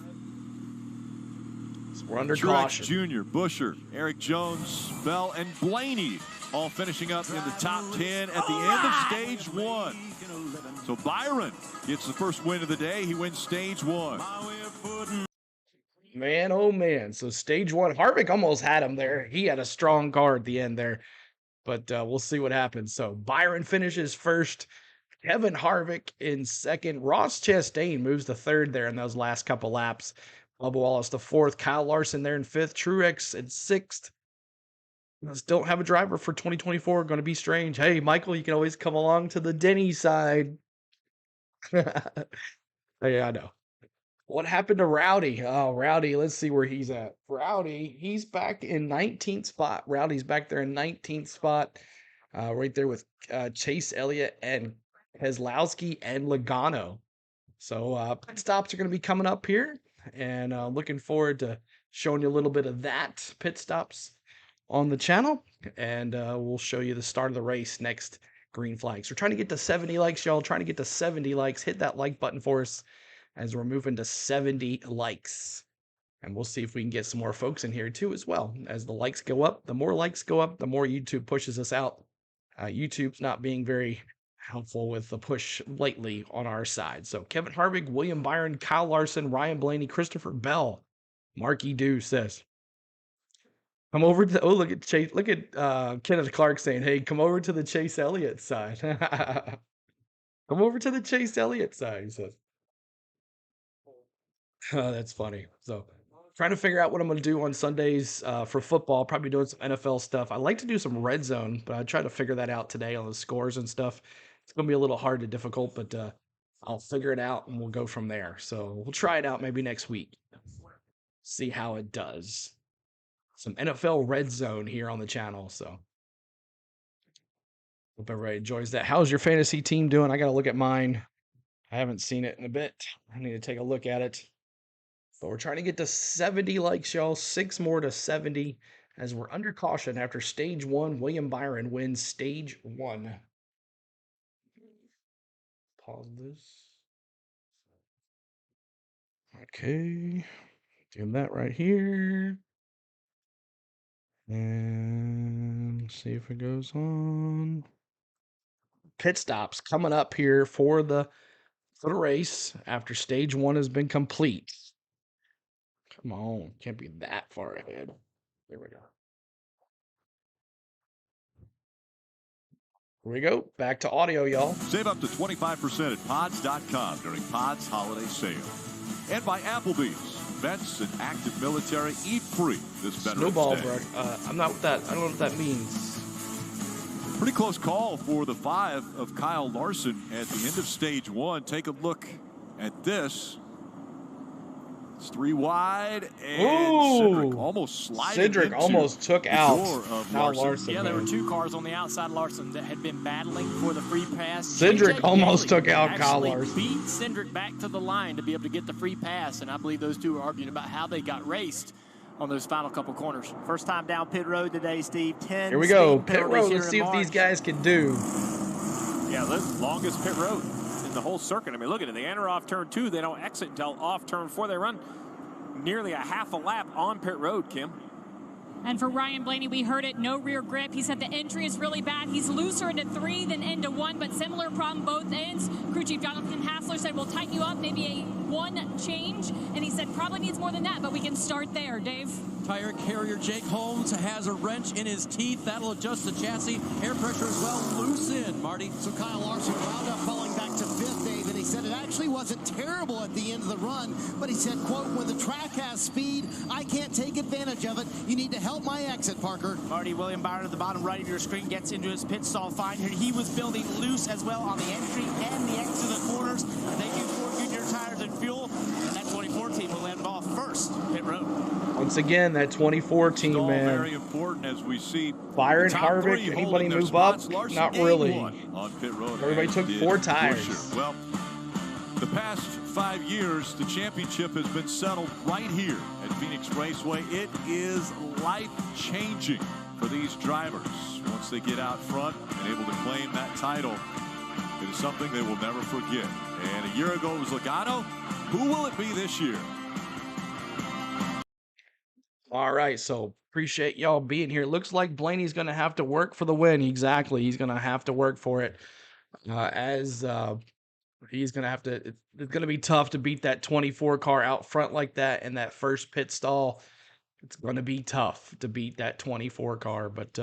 Speaker 1: So we're under
Speaker 19: Truex
Speaker 1: caution.
Speaker 19: Jr., Busher, Eric Jones, Bell, and Blaney all finishing up in the top 10 at the end of stage 1. So Byron gets the first win of the day. He wins stage 1.
Speaker 1: Man, oh man. So stage 1, Harvick almost had him there. He had a strong car at the end there. But we'll see what happens. So Byron finishes first. Kevin Harvick in second. Ross Chastain moves to 3rd there in those last couple laps. Bubba Wallace to 4th. Kyle Larson there in 5th. Truex in 6th. Don't have a driver for 2024. Going to be strange. Hey, Michael, you can always come along to the Denny side. Yeah, I know. What happened to Rowdy? Oh, Rowdy, let's see where he's at. Rowdy, he's back in 19th spot. Rowdy's back there in 19th spot. Right there with Chase Elliott and Keselowski and Logano. So pit stops are going to be coming up here. And looking forward to showing you a little bit of that. Pit stops on the channel, and we'll show you the start of the race next. Green flags. We're trying to get to 70 likes, y'all. Trying to get to 70 likes. Hit that like button for us as we're moving to 70 likes. And we'll see if we can get some more folks in here too as well. As the likes go up, the more likes go up, the more YouTube pushes us out. YouTube's not being very helpful with the push lately on our side. So Kevin Harvick, William Byron, Kyle Larson, Ryan Blaney, Christopher Bell, Marky Do says, come over to, oh, look at Chase, look at Kenneth Clark saying, hey, come over to the Chase Elliott side. Come over to the Chase Elliott side, he says. Oh, that's funny. So trying to figure out what I'm going to do on Sundays for football. Probably doing some NFL stuff. I like to do some red zone, but I try to figure that out today on the scores and stuff. It's going to be a little hard and difficult, but I'll figure it out and we'll go from there. So we'll try it out maybe next week. See how it does. Some NFL red zone here on the channel. So hope everybody enjoys that. How's your fantasy team doing? I got to look at mine. I haven't seen it in a bit. I need to take a look at it. But we're trying to get to 70 likes, y'all. 6 more to 70 as we're under caution after stage 1. William Byron wins stage 1. Pause this. Okay. Do that right here. And see if it goes on. Pit stops coming up here for the race after stage 1 has been complete. Come on, can't be that far ahead. There we go. Here we go. Back to audio, y'all.
Speaker 19: Save up to 25% at pods.com during Pods Holiday Sale. And by Applebee's. Vets and active military eat free this Veterans
Speaker 1: Snowball,
Speaker 19: Day.
Speaker 1: bro. I'm not with that. I don't know what that means.
Speaker 19: Pretty close call for the 5 of Kyle Larson at the end of stage 1. Take a look at this. It's 3 wide, and Cedric almost sliding
Speaker 1: Cedric almost took out Kyle Larson.
Speaker 10: Yeah, there were 2 cars on the outside Larson that had been battling for the free pass.
Speaker 1: Cedric almost took out Kyle Larson.
Speaker 10: Beat Cedric back to the line to be able to get the free pass, and I believe those 2 were arguing about how they got raced on those final couple corners.
Speaker 9: First time down pit road today, Steve. 10.
Speaker 1: Here we go. Pit road. Let's see what these guys can do.
Speaker 14: Yeah, this longest pit road in the whole circuit. I mean, look at it. They enter off turn 2. They don't exit until off turn 4. They run nearly a half a lap on pit road, Kim.
Speaker 8: And for Ryan Blaney, we heard it, no rear grip. He said the entry is really bad. He's looser into 3 than into 1, but similar problem both ends. Crew Chief Jonathan Hassler said, we'll tighten you up, maybe a 1 change. And he said probably needs more than that, but we can start there, Dave.
Speaker 13: Tire carrier Jake Holmes has a wrench in his teeth. That'll adjust the chassis. Air pressure as well. Loose in, Marty.
Speaker 3: So Kyle Larson wound up falling back to 5th, Dave, and he said it actually wasn't terrible at the end of the run, but he said, quote, when the track has speed, I can't take advantage of it. You need to help my exit, Parker.
Speaker 12: Marty, William Byron at the bottom right of your screen gets into his pit stall fine here. He was building loose as well on the entry and the exit of the corners. They do 4 Goodyear tires and fuel, and that 24 team will land off first pit road.
Speaker 1: Once again, that 24 team, man.
Speaker 19: Very important as we see
Speaker 1: Byron, Harvick, anybody move up? Not really.
Speaker 19: On pit road.
Speaker 1: Everybody took 4 tires.
Speaker 19: Well, the past 5 years, the championship has been settled right here at Phoenix Raceway. It is life-changing for these drivers. Once they get out front and able to claim that title, it is something they will never forget. And a year ago it was Logano. Who will it be this year?
Speaker 1: All right, so appreciate y'all being here. Looks like Blaney's going to have to work for the win. Exactly. He's going to have to work for it. He's going to have to, it's going to be tough to beat that 24 car out front like that in that first pit stall. It's going to be tough to beat that 24 car, but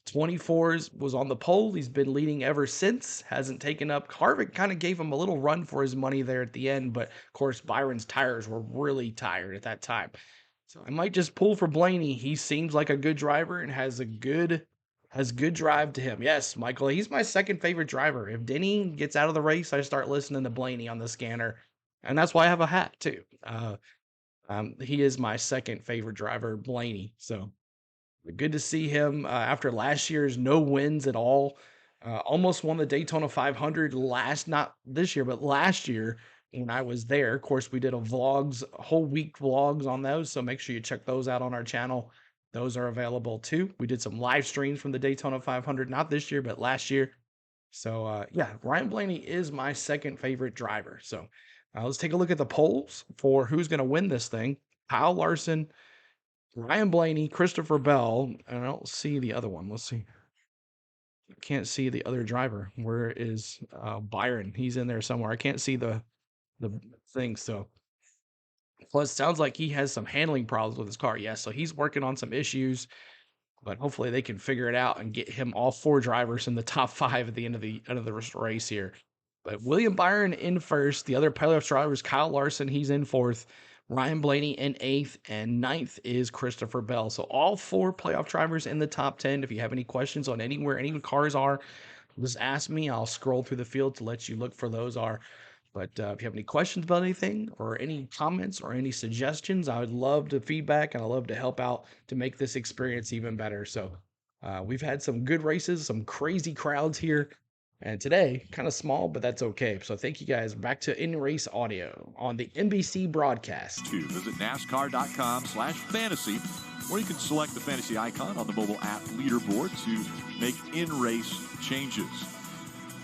Speaker 1: 24 was on the pole. He's been leading ever since, hasn't taken up. Harvick kind of gave him a little run for his money there at the end, but of course Byron's tires were really tired at that time. So I might just pull for Blaney. He seems like a good driver and has good drive to him. Yes, Michael, he's my second favorite driver. If Denny gets out of the race, I start listening to Blaney on the scanner. And that's why I have a hat too. He is my second favorite driver, Blaney. So good to see him after last year's no wins at all. Almost won the Daytona 500 not this year, but last year when I was there. Of course, we did a whole week vlogs on those. So make sure you check those out on our channel. Those are available too. We did some live streams from the Daytona 500, not this year, but last year. So, yeah, Ryan Blaney is my second favorite driver. So, let's take a look at the polls for who's going to win this thing. Kyle Larson, Ryan Blaney, Christopher Bell, and I don't see the other one. Let's see. I can't see the other driver. Where is Byron? He's in there somewhere. I can't see the thing. So, plus, sounds like he has some handling problems with his car. Yes, so he's working on some issues, but hopefully they can figure it out and get him all 4 drivers in the top 5 at the end of the race here. But William Byron in first. The other playoff drivers, Kyle Larson, he's in 4th. Ryan Blaney in 8th, and 9th is Christopher Bell. So all 4 playoff drivers in the top 10. If you have any questions on anywhere any cars are, just ask me. I'll scroll through the field to let you look for those are. But if you have any questions about anything or any comments or any suggestions, I would love to feedback and I'd love to help out to make this experience even better. So we've had some good races, some crazy crowds here. And today, kind of small, but that's okay. So thank you guys. Back to in-race audio on the NBC broadcast.
Speaker 19: Visit NASCAR.com/fantasy, where you can select the fantasy icon on the mobile app leaderboard to make in-race changes.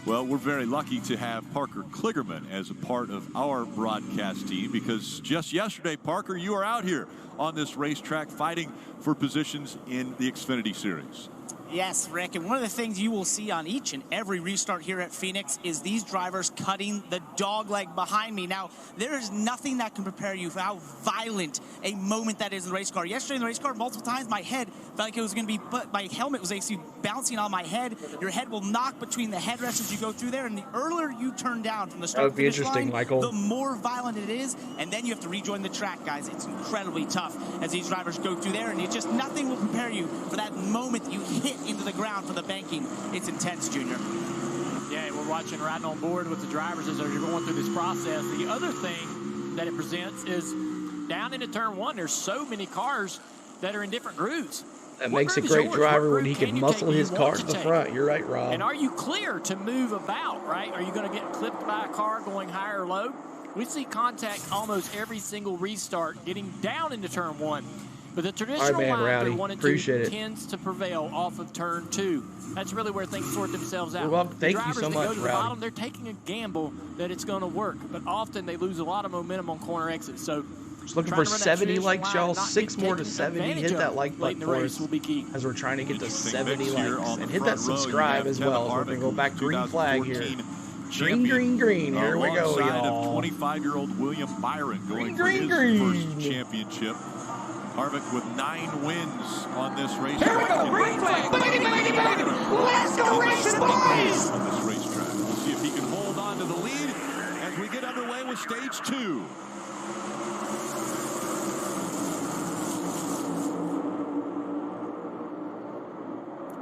Speaker 19: Well, we're very lucky to have Parker Kligerman as a part of our broadcast team because just yesterday, Parker, you are out here on this racetrack fighting for positions in the Xfinity Series.
Speaker 12: Yes, Rick, and one of the things you will see on each and every restart here at Phoenix is these drivers cutting the dog leg behind me. Now, there is nothing that can prepare you for how violent a moment that is in the race car. Yesterday in the race car, multiple times, my head felt like it was going to be, my helmet was actually bouncing on my head. Your head will knock between the headrests as you go through there, and the earlier you turn down from the start finish line,
Speaker 1: Michael,
Speaker 12: the more violent it is, and then you have to rejoin the track, guys. It's incredibly tough as these drivers go through there, and it's just nothing will prepare you for that moment that you hit into the ground for the banking. It's intense, Junior.
Speaker 10: Yeah, we're watching right on board with the drivers as they're going through this process. The other thing that it presents is down into turn 1, there's so many cars that are in different grooves.
Speaker 1: That makes a great driver when he can muscle his car to the front. You're right, Rob.
Speaker 10: And are you clear to move about, right? Are you going to get clipped by a car going high or low? We see contact almost every single restart getting down into turn 1. But the traditional line through 1 and 2 tends to prevail off of turn 2. That's really where things sort themselves out.
Speaker 1: Well, thank you so much,
Speaker 10: Rowdy. The bottom, they're taking a gamble that it's going to work, but often they lose a lot of momentum on corner exits. So
Speaker 1: just looking for 70 likes, y'all. 6 more to 70. Hit that like button for us as we're trying to get to 70 likes. And hit that subscribe as well. We're going to go back green flag here. Green, green, green. Here we go, y'all.
Speaker 19: 25-year-old William Byron going for his first championship. Harvick with 9 wins on this racetrack.
Speaker 22: Here we go, green flag, baby. Let's go racing, boys!
Speaker 19: On this racetrack. We'll see if he can hold on to the lead as we get underway with stage 2.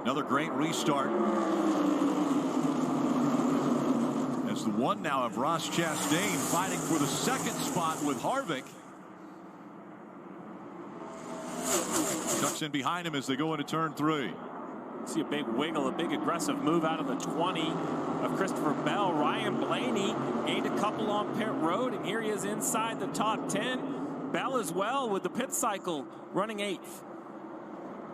Speaker 19: Another great restart. As the one now of Ross Chastain fighting for the 2nd spot with Harvick. Tucks in behind him as they go into turn 3.
Speaker 14: See a big wiggle, a big aggressive move out of the 20 of Christopher Bell. Ryan Blaney gained a couple on pit road, and here he is inside the top 10. Bell as well with the pit cycle running 8th.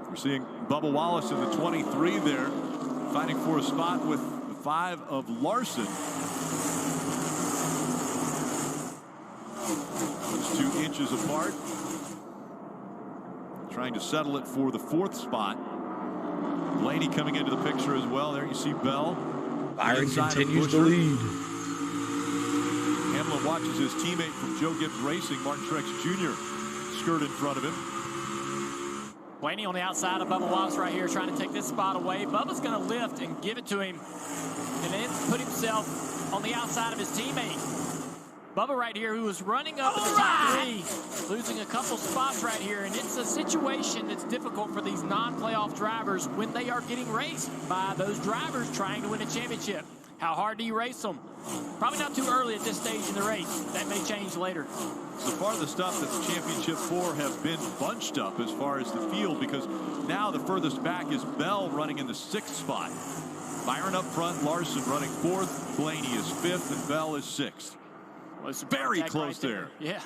Speaker 19: We're seeing Bubba Wallace in the 23 there, fighting for a spot with the 5 of Larson. Those 2 inches apart. Trying to settle it for the 4th spot. Blaney coming into the picture as well. There you see Bell.
Speaker 1: Byron continues to lead.
Speaker 19: Hamlin watches his teammate from Joe Gibbs Racing, Martin Truex Jr., skirt in front of him.
Speaker 10: Blaney on the outside of Bubba Wallace right here trying to take this spot away. Bubba's going to lift and give it to him and then put himself on the outside of his teammate. Bubba right here, who was running up in the top 3, losing a couple spots right here. And it's a situation that's difficult for these non-playoff drivers when they are getting raced by those drivers trying to win a championship. How hard do you race them? Probably not too early at this stage in the race. That may change later.
Speaker 19: So far the stuff that the Championship 4 have been bunched up as far as the field, because now the furthest back is Bell running in the 6th spot. Byron up front, Larson running 4th, Blaney is 5th, and Bell is 6th.
Speaker 10: Well, it's
Speaker 19: very close there.
Speaker 10: Yeah.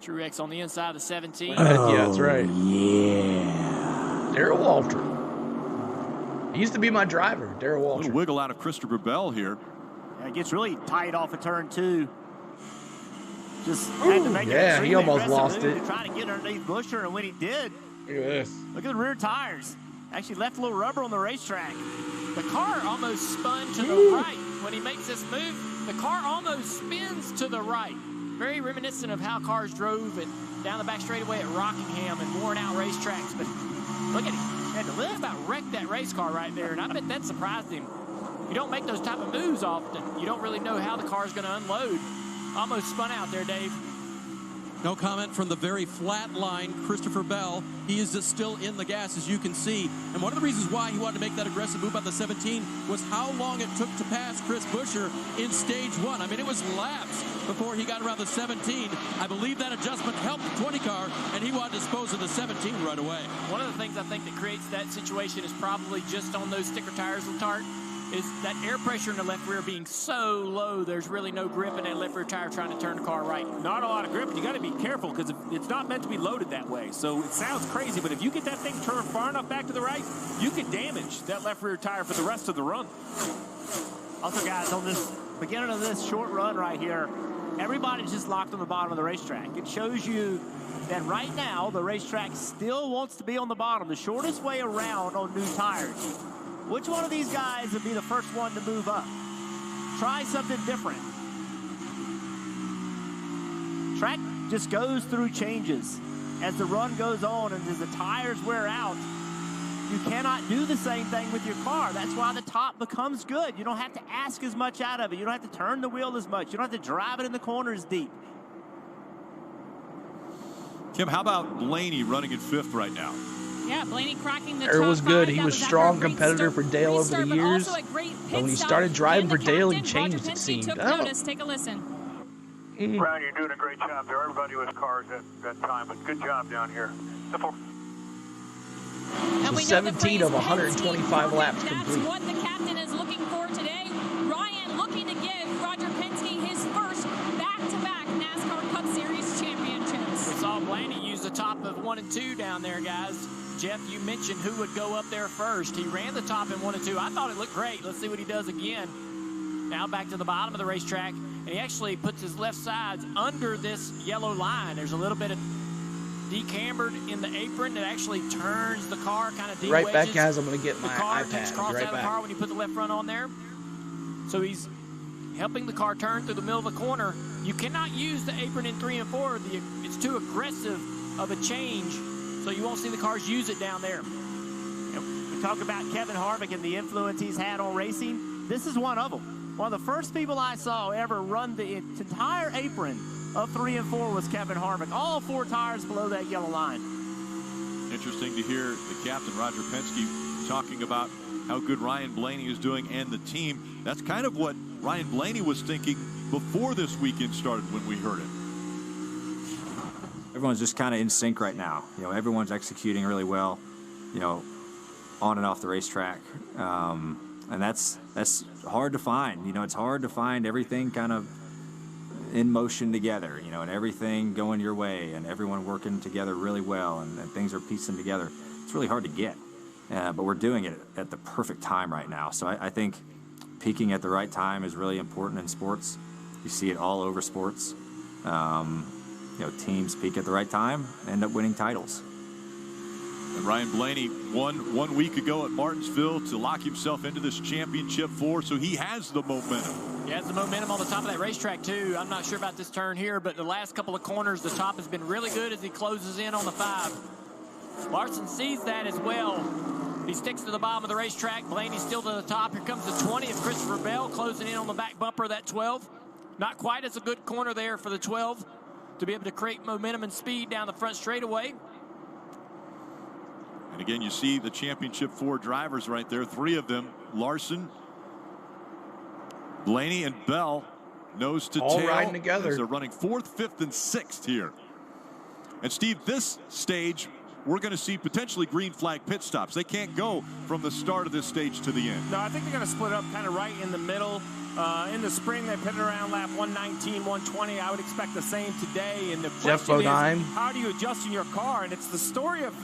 Speaker 10: Truex on the inside of the 17.
Speaker 1: Yeah, that's right.
Speaker 22: Yeah.
Speaker 1: Darrell Walter. He used to be my driver, Darrell Walter.
Speaker 19: A little wiggle out of Christopher Bell here.
Speaker 9: Yeah, it gets really tight off of turn 2. Just had to make
Speaker 1: yeah, he almost lost it.
Speaker 9: Trying to get underneath Buescher, and when he did,
Speaker 1: look at this.
Speaker 9: Look at the rear tires. Actually left a little rubber on the racetrack.
Speaker 10: The car almost spun to the right when he makes this move. The car almost spins to the right. Very reminiscent of how cars drove it down the back straightaway at Rockingham and worn out racetracks. But look at him. He had to live about wreck that race car right there, and I bet that surprised him. You don't make those type of moves often. You don't really know how the car's going to unload. Almost spun out there, Dave.
Speaker 13: No comment from the very flat line, Christopher Bell. He is just still in the gas, as you can see. And one of the reasons why he wanted to make that aggressive move on the 17 was how long it took to pass Chris Buescher in stage 1. I mean, it was laps before he got around the 17. I believe that adjustment helped the 20 car, and he wanted to dispose of the 17 right away.
Speaker 10: One of the things I think that creates that situation is probably just on those sticker tires, Letarte, is that air pressure in the left rear being so low, there's really no grip in that left rear tire trying to turn the car right.
Speaker 14: Not a lot of grip, and you got to be careful because it's not meant to be loaded that way. So it sounds crazy, but if you get that thing turned far enough back to the right, you can damage that left rear tire for the rest of the run.
Speaker 9: Also, guys, on this beginning of this short run right here, everybody's just locked on the bottom of the racetrack. It shows you that right now the racetrack still wants to be on the bottom, the shortest way around on new tires. Which one of these guys would be the first one to move up? Try something different. Track just goes through changes. As the run goes on and as the tires wear out, you cannot do the same thing with your car. That's why the top becomes good. You don't have to ask as much out of it. You don't have to turn the wheel as much. You don't have to drive it in the corners deep.
Speaker 19: Kim, how about Blaney running in 5th right now?
Speaker 8: Yeah, Blaney cracking the
Speaker 1: It was good. He was a strong competitor for Dale over the years. But when he started driving for Dale, he changed, it seemed.
Speaker 8: Take a listen.
Speaker 17: Brown, you're doing a great job there. Everybody with cars at that time, but good job down here.
Speaker 1: So 17 of 125 laps complete.
Speaker 8: That's what the captain is looking for today. Ryan looking to give Roger Penske his first back-to-back NASCAR Cup Series championships.
Speaker 10: We saw Blaney use the top of 1 and 2 down there, guys. Jeff, you mentioned who would go up there first. He ran the top in 1 and 2. I thought it looked great. Let's see what he does again. Now back to the bottom of the racetrack, and he actually puts his left sides under this yellow line. There's a little bit of decambered in the apron that actually turns the car, kind of
Speaker 1: right back, guys. I'm going to get my iPad.
Speaker 10: Right
Speaker 1: out
Speaker 10: of the car when you put the left front on there. So he's helping the car turn through the middle of the corner. You cannot use the apron in 3 and 4. It's too aggressive of a change, so you won't see the cars use it down there.
Speaker 9: We talk about Kevin Harvick and the influence he's had on racing. This is one of them. One of the first people I saw ever run the entire apron of 3 and 4 was Kevin Harvick. All 4 tires below that yellow line.
Speaker 19: Interesting to hear the captain, Roger Penske, talking about how good Ryan Blaney is doing and the team. That's kind of what Ryan Blaney was thinking before this weekend started when we heard it.
Speaker 18: Everyone's just kind of in sync right now. You know, everyone's executing really well, you know, on and off the racetrack. And that's hard to find. You know, it's hard to find everything kind of in motion together, you know, and everything going your way and everyone working together really well and things are piecing together. It's really hard to get, but we're doing it at the perfect time right now. So I think peaking at the right time is really important in sports. You see it all over sports. You know, teams peak at the right time, end up winning titles.
Speaker 19: And Ryan Blaney won 1 week ago at Martinsville to lock himself into this championship 4, so he has the momentum.
Speaker 10: He has the momentum on the top of that racetrack, too. I'm not sure about this turn here, but the last couple of corners, the top has been really good as he closes in on the 5. Larson sees that as well. He sticks to the bottom of the racetrack. Blaney's still to the top. Here comes the 20 of Christopher Bell closing in on the back bumper of that 12. Not quite as a good corner there for the 12 to be able to create momentum and speed down the front straightaway.
Speaker 19: And again, you see the championship 4 drivers right there. 3 of them, Larson, Blaney, and Bell, nose to
Speaker 1: all
Speaker 19: tail.
Speaker 1: riding together.
Speaker 19: As they're running 4th, 5th, and 6th here. And Steve, this stage, we're going to see potentially green flag pit stops. They can't go from the start of this stage to the end.
Speaker 14: No, I think they're going to split up kind of right in the middle. In the spring, they pitted around lap 119, 120. I would expect the same today. And the question is, how do you adjust in your car? And it's the story of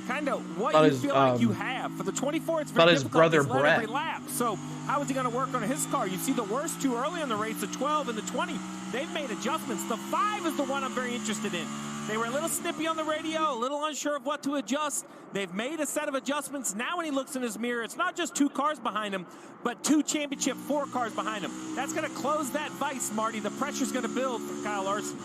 Speaker 14: kind of what
Speaker 1: About
Speaker 14: you
Speaker 1: his,
Speaker 14: feel like you have. For the 24, it's
Speaker 1: about
Speaker 14: very
Speaker 1: his
Speaker 14: difficult.
Speaker 1: brother
Speaker 14: He's led
Speaker 1: Brett.
Speaker 14: every lap. So how is he going to work on his car? You see the worst two early in the race, the 12 and the 20. They've made adjustments. The 5 is the one I'm very interested in. They were a little snippy on the radio, a little unsure of what to adjust. They've made a set of adjustments. Now when he looks in his mirror, it's not just 2 cars behind him, but 2 championship 4 cars behind him. That's going to close that vice, Marty. The pressure's going to build for Kyle Larson.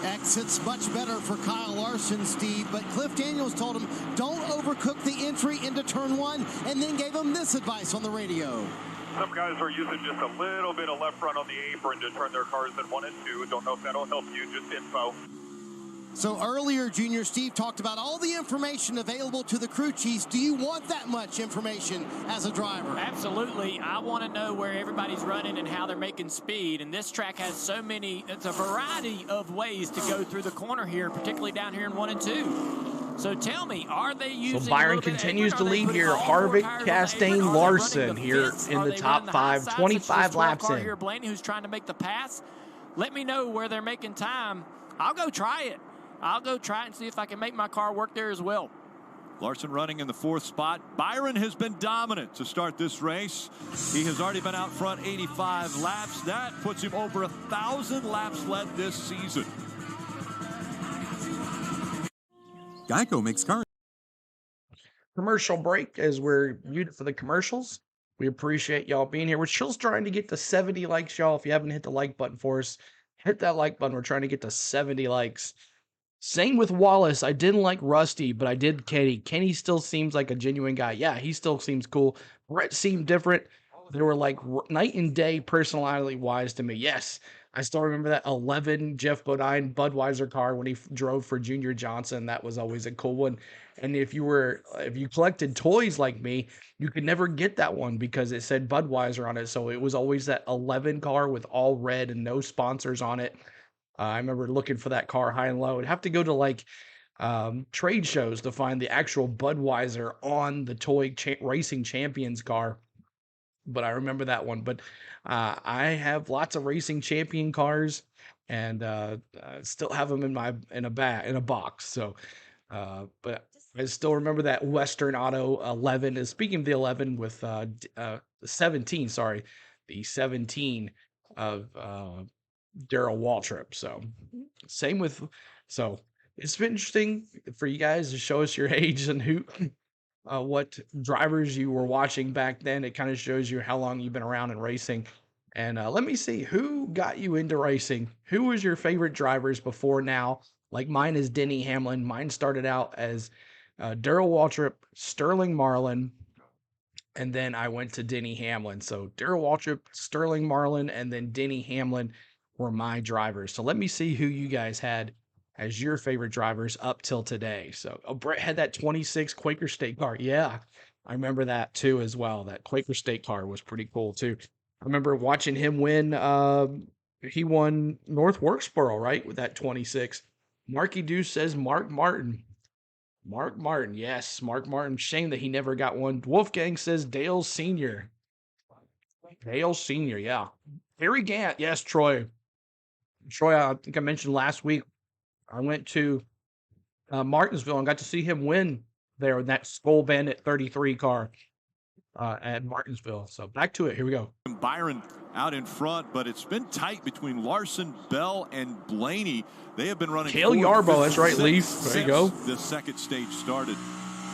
Speaker 3: Exits much better for Kyle Larson, Steve, but Cliff Daniels told him, don't overcook the entry into turn 1, and then gave him this advice on the radio.
Speaker 17: Some guys are using just a little bit of left front on the apron to turn their cars in 1 and 2. Don't know if that'll help you, just info.
Speaker 3: So earlier, Junior, Steve talked about all the information available to the crew chiefs. Do you want that much information as a driver?
Speaker 10: Absolutely. I want to know where everybody's running and how they're making speed. And this track has so many, it's a variety of ways to go through the corner here, particularly down here in 1 and 2. So tell me, are they using...
Speaker 1: So Byron continues to lead here. Harvick, Chastain, Larson here in the top 5, 25 laps in.
Speaker 10: Here, Blaney, who's trying to make the pass. Let me know where they're making time. I'll go try it. I'll go try it and see if I can make my car work there as well.
Speaker 19: Larson running in the 4th spot. Byron has been dominant to start this race. He has already been out front 85 laps. That puts him over 1,000 laps led this season.
Speaker 4: Geico makes cars.
Speaker 1: Commercial break as we're muted for the commercials. We appreciate y'all being here. We're still trying to get to 70 likes, y'all. If you haven't hit the like button for us, hit that like button. We're trying to get to 70 likes. Same with Wallace. I didn't like Rusty, but I did Kenny. Kenny still seems like a genuine guy. Yeah, he still seems cool. Brett seemed different. They were like night and day personality-wise to me. Yes, I still remember that 11 Jeff Bodine Budweiser car when he drove for Junior Johnson. That was always a cool one. And if you collected toys like me, you could never get that one because it said Budweiser on it. So it was always that 11 car with all red and no sponsors on it. I remember looking for that car high and low. I'd have to go to like trade shows to find the actual Budweiser on the toy racing champions car. But I remember that one. But I have lots of racing champion cars, and still have them in a box. So, but I still remember that Western Auto 11. And speaking of the 11 with the 17, sorry, the 17 of Darrell Waltrip. So it's been interesting for you guys to show us your age and who what drivers you were watching back then. It kind of shows you how long you've been around in racing. And let me see, who got you into racing? Who was your favorite drivers before now? Like mine is Denny Hamlin. Mine started out as Darrell Waltrip, Sterling Marlin, and then I went to Denny Hamlin. So Darrell Waltrip, Sterling Marlin, and then Denny Hamlin were my drivers. So let me see who you guys had as your favorite drivers up till today. So Brett had that 26 Quaker State car. Yeah, I remember that too as well. That Quaker State car was pretty cool too. I remember watching him win. He won North Wilkesboro, right, with that 26. Marky Deuce says Mark Martin. Mark Martin, yes, Mark Martin. Shame that he never got one. Wolfgang says Dale Sr. Dale Sr., yeah. Harry Gant, yes, Troy. Troy, I think I mentioned last week, I went to Martinsville and got to see him win there in that Skull Bandit 33 car at Martinsville. So back to it. Here we go.
Speaker 19: Byron out in front, but it's been tight between Larson, Bell, and Blaney. They have been running.
Speaker 1: Cale Yarborough, that's right, Leaf. There you go.
Speaker 19: The second stage started.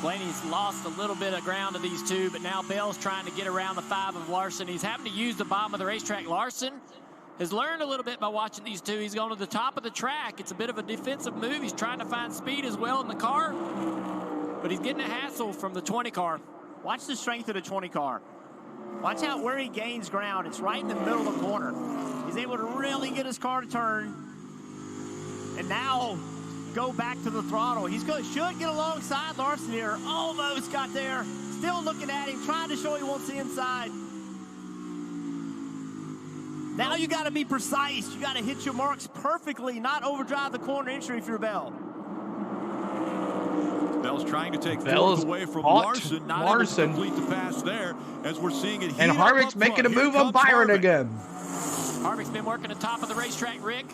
Speaker 10: Blaney's lost a little bit of ground to these two, but now Bell's trying to get around the 5 of Larson. He's having to use the bottom of the racetrack. Larson has learned a little bit by watching these two. He's going to the top of the track. It's a bit of a defensive move. He's trying to find speed as well in the car, but he's getting a hassle from the 20 car.
Speaker 9: Watch the strength of the 20 car. Watch out where he gains ground. It's right in the middle of the corner. He's able to really get his car to turn. And now go back to the throttle. Should get alongside Larson here. Almost got there. Still looking at him, trying to show he wants the inside. Now you got to be precise. You got to hit your marks perfectly, not overdrive the corner entry if you're Bell.
Speaker 19: Bell's trying to take fourth away from Larson. Not able to complete the pass there, as we're seeing it.
Speaker 1: And Harvick's making a move on Byron again.
Speaker 10: Harvick's been working the top of the racetrack, Rick.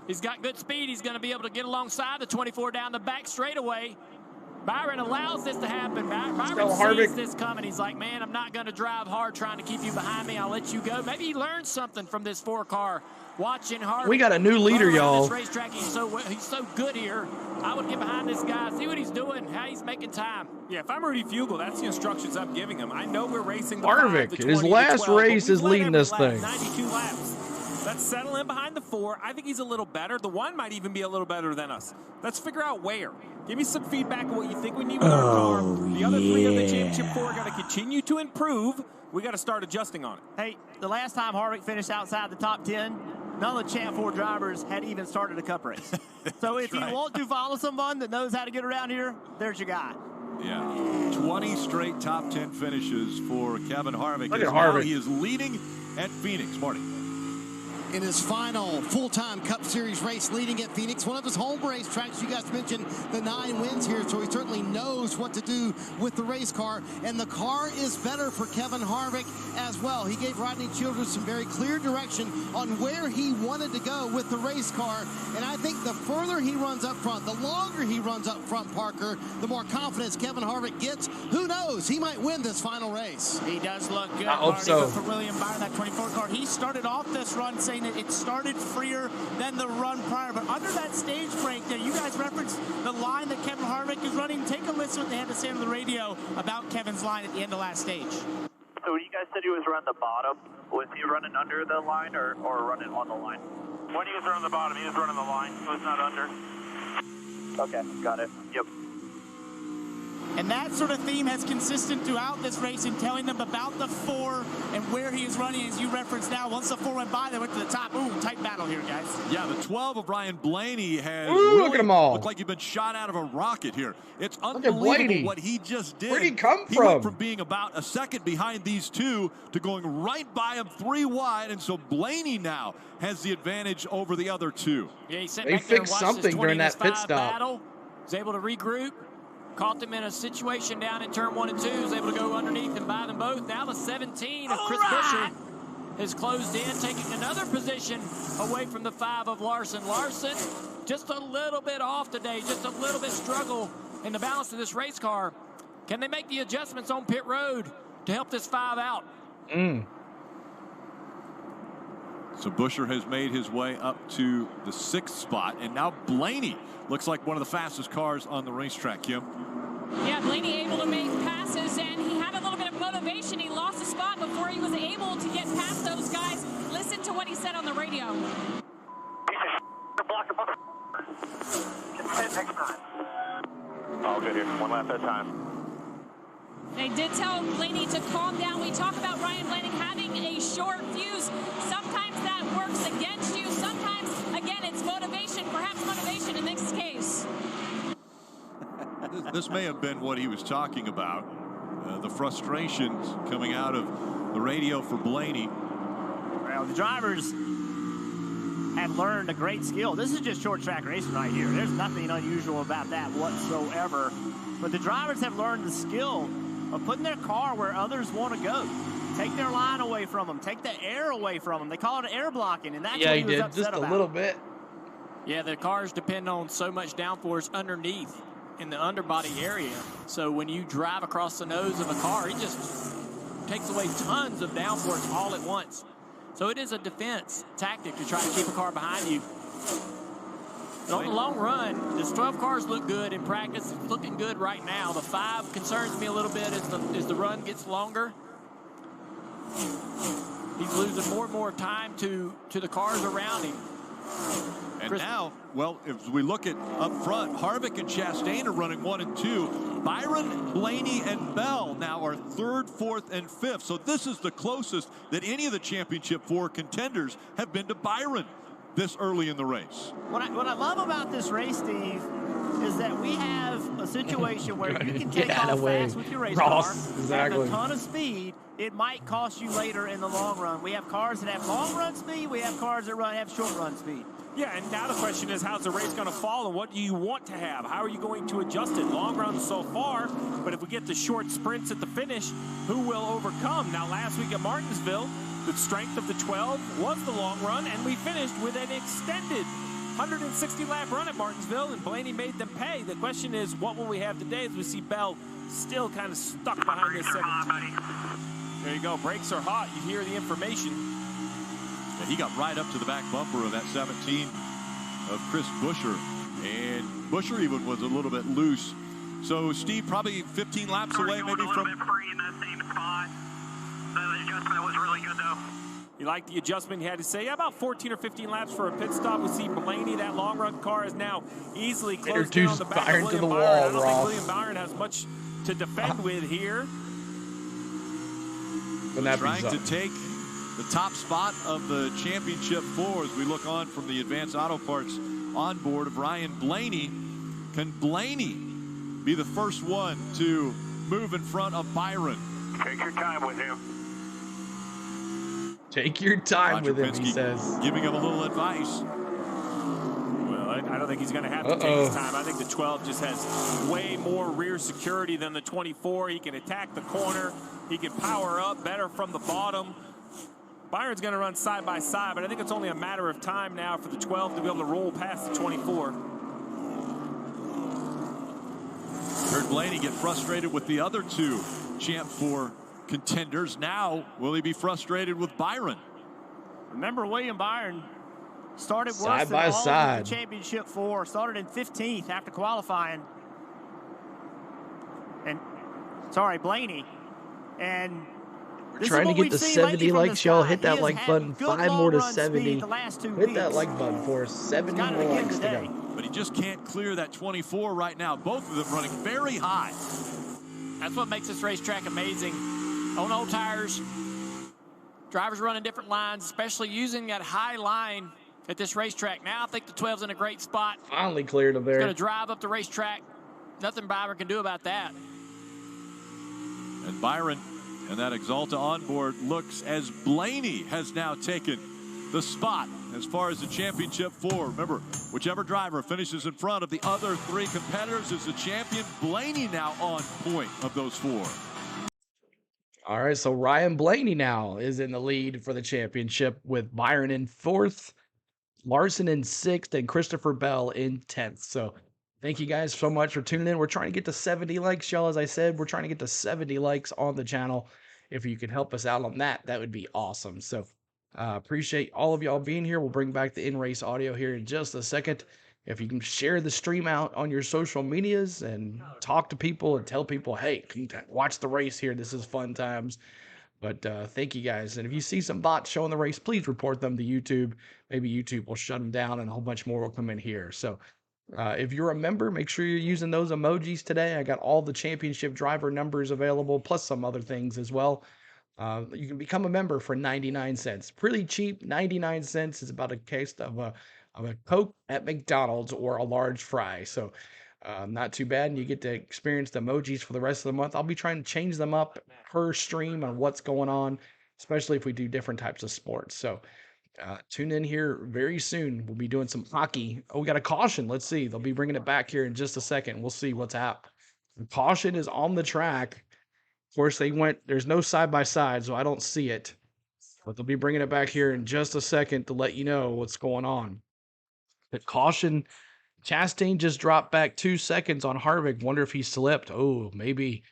Speaker 10: He's got good speed. He's going to be able to get alongside the 24 down the back straightaway. Byron allows this to happen. Byron sees this coming. He's like, man, I'm not going to drive hard trying to keep you behind me. I'll let you go. Maybe he learned something from this 4-car. Watching Harvick.
Speaker 1: We got a new leader, y'all.
Speaker 10: This racetrack, he's so good here. I would get behind this guy, see what he's doing, how he's making time.
Speaker 14: Yeah, if I'm Rudy Fugle, that's the instructions I'm giving him. I know we're racing the
Speaker 1: Harvick,
Speaker 14: 5, the 20,
Speaker 1: his last
Speaker 14: 12,
Speaker 1: race is leading this thing.
Speaker 14: 92 laps. Let's settle in behind the 4. I think he's a little better. The 1 might even be a little better than us. Let's figure out where. Give me some feedback on what you think we need with our car. The other 3 of the Championship 4 are going to continue to improve. We got to start adjusting on it.
Speaker 9: Hey, the last time Harvick finished outside the top 10, none of the Champ 4 drivers had even started a Cup race. So if you want to follow someone that knows how to get around here, there's your guy.
Speaker 19: Yeah, 20 straight top 10 finishes for Kevin Harvick.
Speaker 1: Look at Harvick.
Speaker 19: He is leading at Phoenix. Marty.
Speaker 3: In his final full-time Cup Series race leading at Phoenix, one of his home racetracks. You guys mentioned the 9 wins here, so he certainly knows what to do with the race car, and the car is better for Kevin Harvick as well. He gave Rodney Childers some very clear direction on where he wanted to go with the race car, and I think the further he runs up front, the longer he runs up front, Parker, the more confidence Kevin Harvick gets. Who knows? He might win this final race.
Speaker 12: He does look good.
Speaker 1: I hope so.
Speaker 12: For William Byron, that 24 car, he started off this run saying that it started freer than the run prior, but under that stage break there, you guys referenced the line that Kevin Harvick is running. Take a listen to what they had to say on the radio about Kevin's line at the end of last stage.
Speaker 7: So you guys said he was running the bottom. Was he running under the line or running on the line?
Speaker 17: When he was running the bottom, he was running the line. He was not under.
Speaker 7: Okay, got it. Yep.
Speaker 12: And that sort of theme has consistent throughout this race in telling them about the 4 and where he is running, as you referenced now. Once the 4 went by, they went to the top. Ooh, tight battle here, guys.
Speaker 19: Yeah, the 12 of Ryan Blaney has
Speaker 1: look at 'em all.
Speaker 19: looked like he's been shot out of a rocket here. It's unbelievable what he just did.
Speaker 1: Where'd he come
Speaker 19: He
Speaker 1: from?
Speaker 19: went from being about a second behind these 2 to going right by him 3 wide, and so Blaney now has the advantage over the other 2.
Speaker 10: Yeah, he sat
Speaker 1: They
Speaker 10: back there and
Speaker 1: fixed
Speaker 10: watched
Speaker 1: something
Speaker 10: this 20
Speaker 1: during that pit
Speaker 10: against 5
Speaker 1: stop.
Speaker 10: battle. Was able to regroup. Caught them in a situation down in turn 1 and 2. Was able to go underneath and buy them both. Now the 17 of Chris Buescher has closed in, taking another position away from the 5 of Larson. Larson just a little bit off today, just a little bit struggle in the balance of this race car. Can they make the adjustments on pit road to help this 5 out?
Speaker 19: So Buescher has made his way up to the 6th spot, and now Blaney looks like one of the fastest cars on the racetrack, Kim.
Speaker 8: Yeah, Blaney able to make passes, and he had a little bit of motivation. He lost a spot before he was able to get past those guys. Listen to what he said on the radio.
Speaker 17: All good here. 1 lap at a time.
Speaker 8: They did tell Blaney to calm down. We talk about Ryan Blaney having a short fuse. Sometimes that works against you. Sometimes, again, it's motivation, perhaps motivation in this case.
Speaker 19: This may have been what he was talking about. The frustrations coming out of the radio for Blaney.
Speaker 9: Well, the drivers have learned a great skill. This is just short track racing right here. There's nothing unusual about that whatsoever. But the drivers have learned the skill of putting their car where others want to go. Take their line away from them. Take the air away from them. They call it air blocking, and that's what he was upset
Speaker 1: just
Speaker 9: about.
Speaker 1: a little bit.
Speaker 10: Yeah, the cars depend on so much downforce underneath in the underbody area. So when you drive across the nose of a car, it just takes away tons of downforce all at once. So it is a defense tactic to try to keep a car behind you. But on the long run, this 12 cars look good in practice. It's looking good right now. The 5 concerns me a little bit as the run gets longer. He's losing more and more time to the cars around him.
Speaker 19: And now, well, if we look at up front, Harvick and Chastain are running 1 and 2. Byron, Blaney, and Bell now are 3rd, 4th, and 5th. So this is the closest that any of the Championship 4 contenders have been to Byron this early in the race.
Speaker 9: What I love about this race, Steve, is that we have a situation where you can take off fast with your race car, have a ton of speed. It might cost you later in the long run. We have cars that have long run speed. We have cars that have short run speed.
Speaker 14: Yeah, and now the question is, how's the race going to fall, and what do you want to have? How are you going to adjust it? Long runs so far, but if we get the short sprints at the finish, who will overcome? Now, last week at Martinsville, the strength of the 12 was the long run, and we finished with an extended 160-lap run at Martinsville, and Blaney made them pay. The question is, what will we have today as we see Bell still kind of stuck behind this second. There you go. Brakes are hot. You hear the information.
Speaker 19: Yeah, he got right up to the back bumper of that 17 of Chris Buescher. And Buescher even was a little bit loose. So, Steve, probably 15 laps away maybe from...
Speaker 7: free in that same spot. The adjustment was really good, though.
Speaker 14: You like the adjustment he had to say? About 14 or 15 laps for a pit stop. We see Blaney, that long-run car, is now easily closed down the back of William Byron. I don't think William Byron has much to defend with here.
Speaker 19: Trying to take the top spot of the championship four as we look on from the Advanced Auto Parts onboard of Ryan Blaney. Can Blaney be the first one to move in front of Byron?
Speaker 17: Take your time with him.
Speaker 1: Take your time
Speaker 19: Roger
Speaker 1: with him,
Speaker 19: Penske
Speaker 1: he says.
Speaker 19: Giving him a little advice.
Speaker 14: Well, I don't think he's going to have to take his time. I think the 12 just has way more rear security than the 24. He can attack the corner. He can power up better from the bottom. Byron's going to run side by side, but I think it's only a matter of time now for the 12 to be able to roll past the 24.
Speaker 19: Heard Blaney get frustrated with the other two Champ 4 contenders. Now, will he be frustrated with Byron?
Speaker 9: Remember, William Byron started worse
Speaker 1: Side
Speaker 9: than
Speaker 1: by
Speaker 9: all
Speaker 1: side.
Speaker 9: of the championship four. Started in 15th after qualifying. And, sorry, Blaney. And
Speaker 1: We're trying to get to 70 likes, y'all. Hit that like button. 5 more to 70. Hit that like button for us. 70 more likes to go.
Speaker 19: But he just can't clear that 24 right now. Both of them running very high.
Speaker 10: That's what makes this racetrack amazing. On old tires, drivers running different lines, especially using that high line at this racetrack. Now I think the 12's in a great spot.
Speaker 1: Finally cleared him there.
Speaker 10: He's going to drive up the racetrack. Nothing Byron can do about that.
Speaker 19: And Byron and that Exalta onboard looks as Blaney has now taken the spot as far as the championship four. Remember, whichever driver finishes in front of the other three competitors is the champion. Blaney now on point of those four.
Speaker 1: All right, so Ryan Blaney now is in the lead for the championship with Byron in 4th, Larson in 6th, and Christopher Bell in 10th. So thank you guys so much for tuning in. We're trying to get to 70 likes, y'all. As I said, we're trying to get to 70 likes on the channel. If you could help us out on that, that would be awesome. So appreciate all of y'all being here. We'll bring back the in-race audio here in just a second. If you can share the stream out on your social medias and talk to people and tell people, hey, watch the race here. This is fun times. But thank you guys. And if you see some bots showing the race, please report them to YouTube. Maybe YouTube will shut them down and a whole bunch more will come in here. So if you're a member, make sure you're using those emojis today. I got all the championship driver numbers available, plus some other things as well. You can become a member for 99 cents. Pretty cheap. 99 cents is about a case of a Coke at McDonald's or a large fry. So not too bad. And you get to experience the emojis for the rest of the month. I'll be trying to change them up per stream on what's going on, especially if we do different types of sports. So tune in here very soon. We'll be doing some hockey. Oh, we got a caution. Let's see. They'll be bringing it back here in just a second. We'll see what's happening. The caution is on the track. Of course, there's no side-by-side, so I don't see it. But they'll be bringing it back here in just a second to let you know what's going on. The caution, Chastain just dropped back 2 seconds on Harvick. Wonder if he slipped. Oh, maybe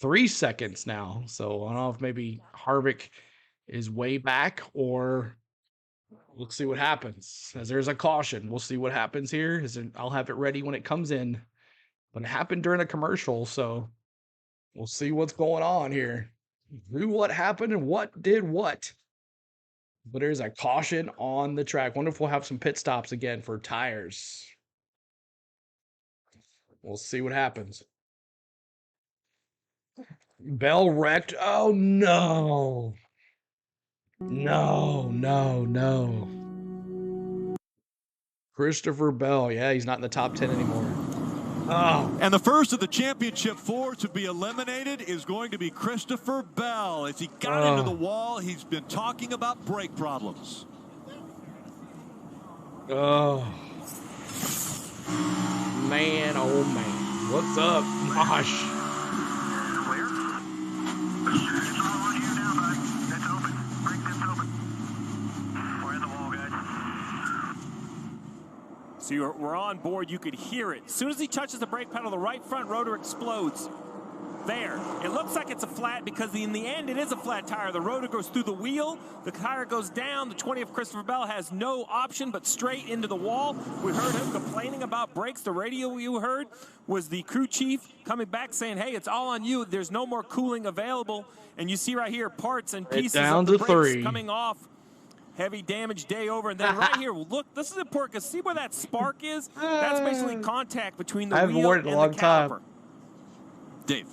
Speaker 1: 3 seconds now. So I don't know if maybe Harvick is way back or we'll see what happens. As there's a caution, we'll see what happens here. I'll have it ready when it comes in. But it happened during a commercial, so we'll see what's going on here. Who, what happened, and what did what. But there's a caution on the track. Wonder if we'll have some pit stops again for tires. We'll see what happens. Bell wrecked. Oh, no. No. Christopher Bell. Yeah, he's not in the top 10 anymore. Oh.
Speaker 19: And the first of the championship four to be eliminated is going to be Christopher Bell. As he got into the wall, he's been talking about brake problems.
Speaker 1: Oh. Man, oh man. What's up, Mosh?
Speaker 14: So we're on board. You could hear it. As soon as he touches the brake pedal, the right front rotor explodes. There. It looks like it's a flat because in the end it is a flat tire. The rotor goes through the wheel. The tire goes down. The 20 of Christopher Bell has no option but straight into the wall. We heard him complaining about brakes. The radio you heard was the crew chief coming back saying, hey, it's all on you. There's no more cooling available. And you see right here parts and pieces of the brakes coming off. Heavy damage day over. And then right here, look, this is important because see where that spark is? That's basically contact between the wheel and the caliper.
Speaker 13: Dave.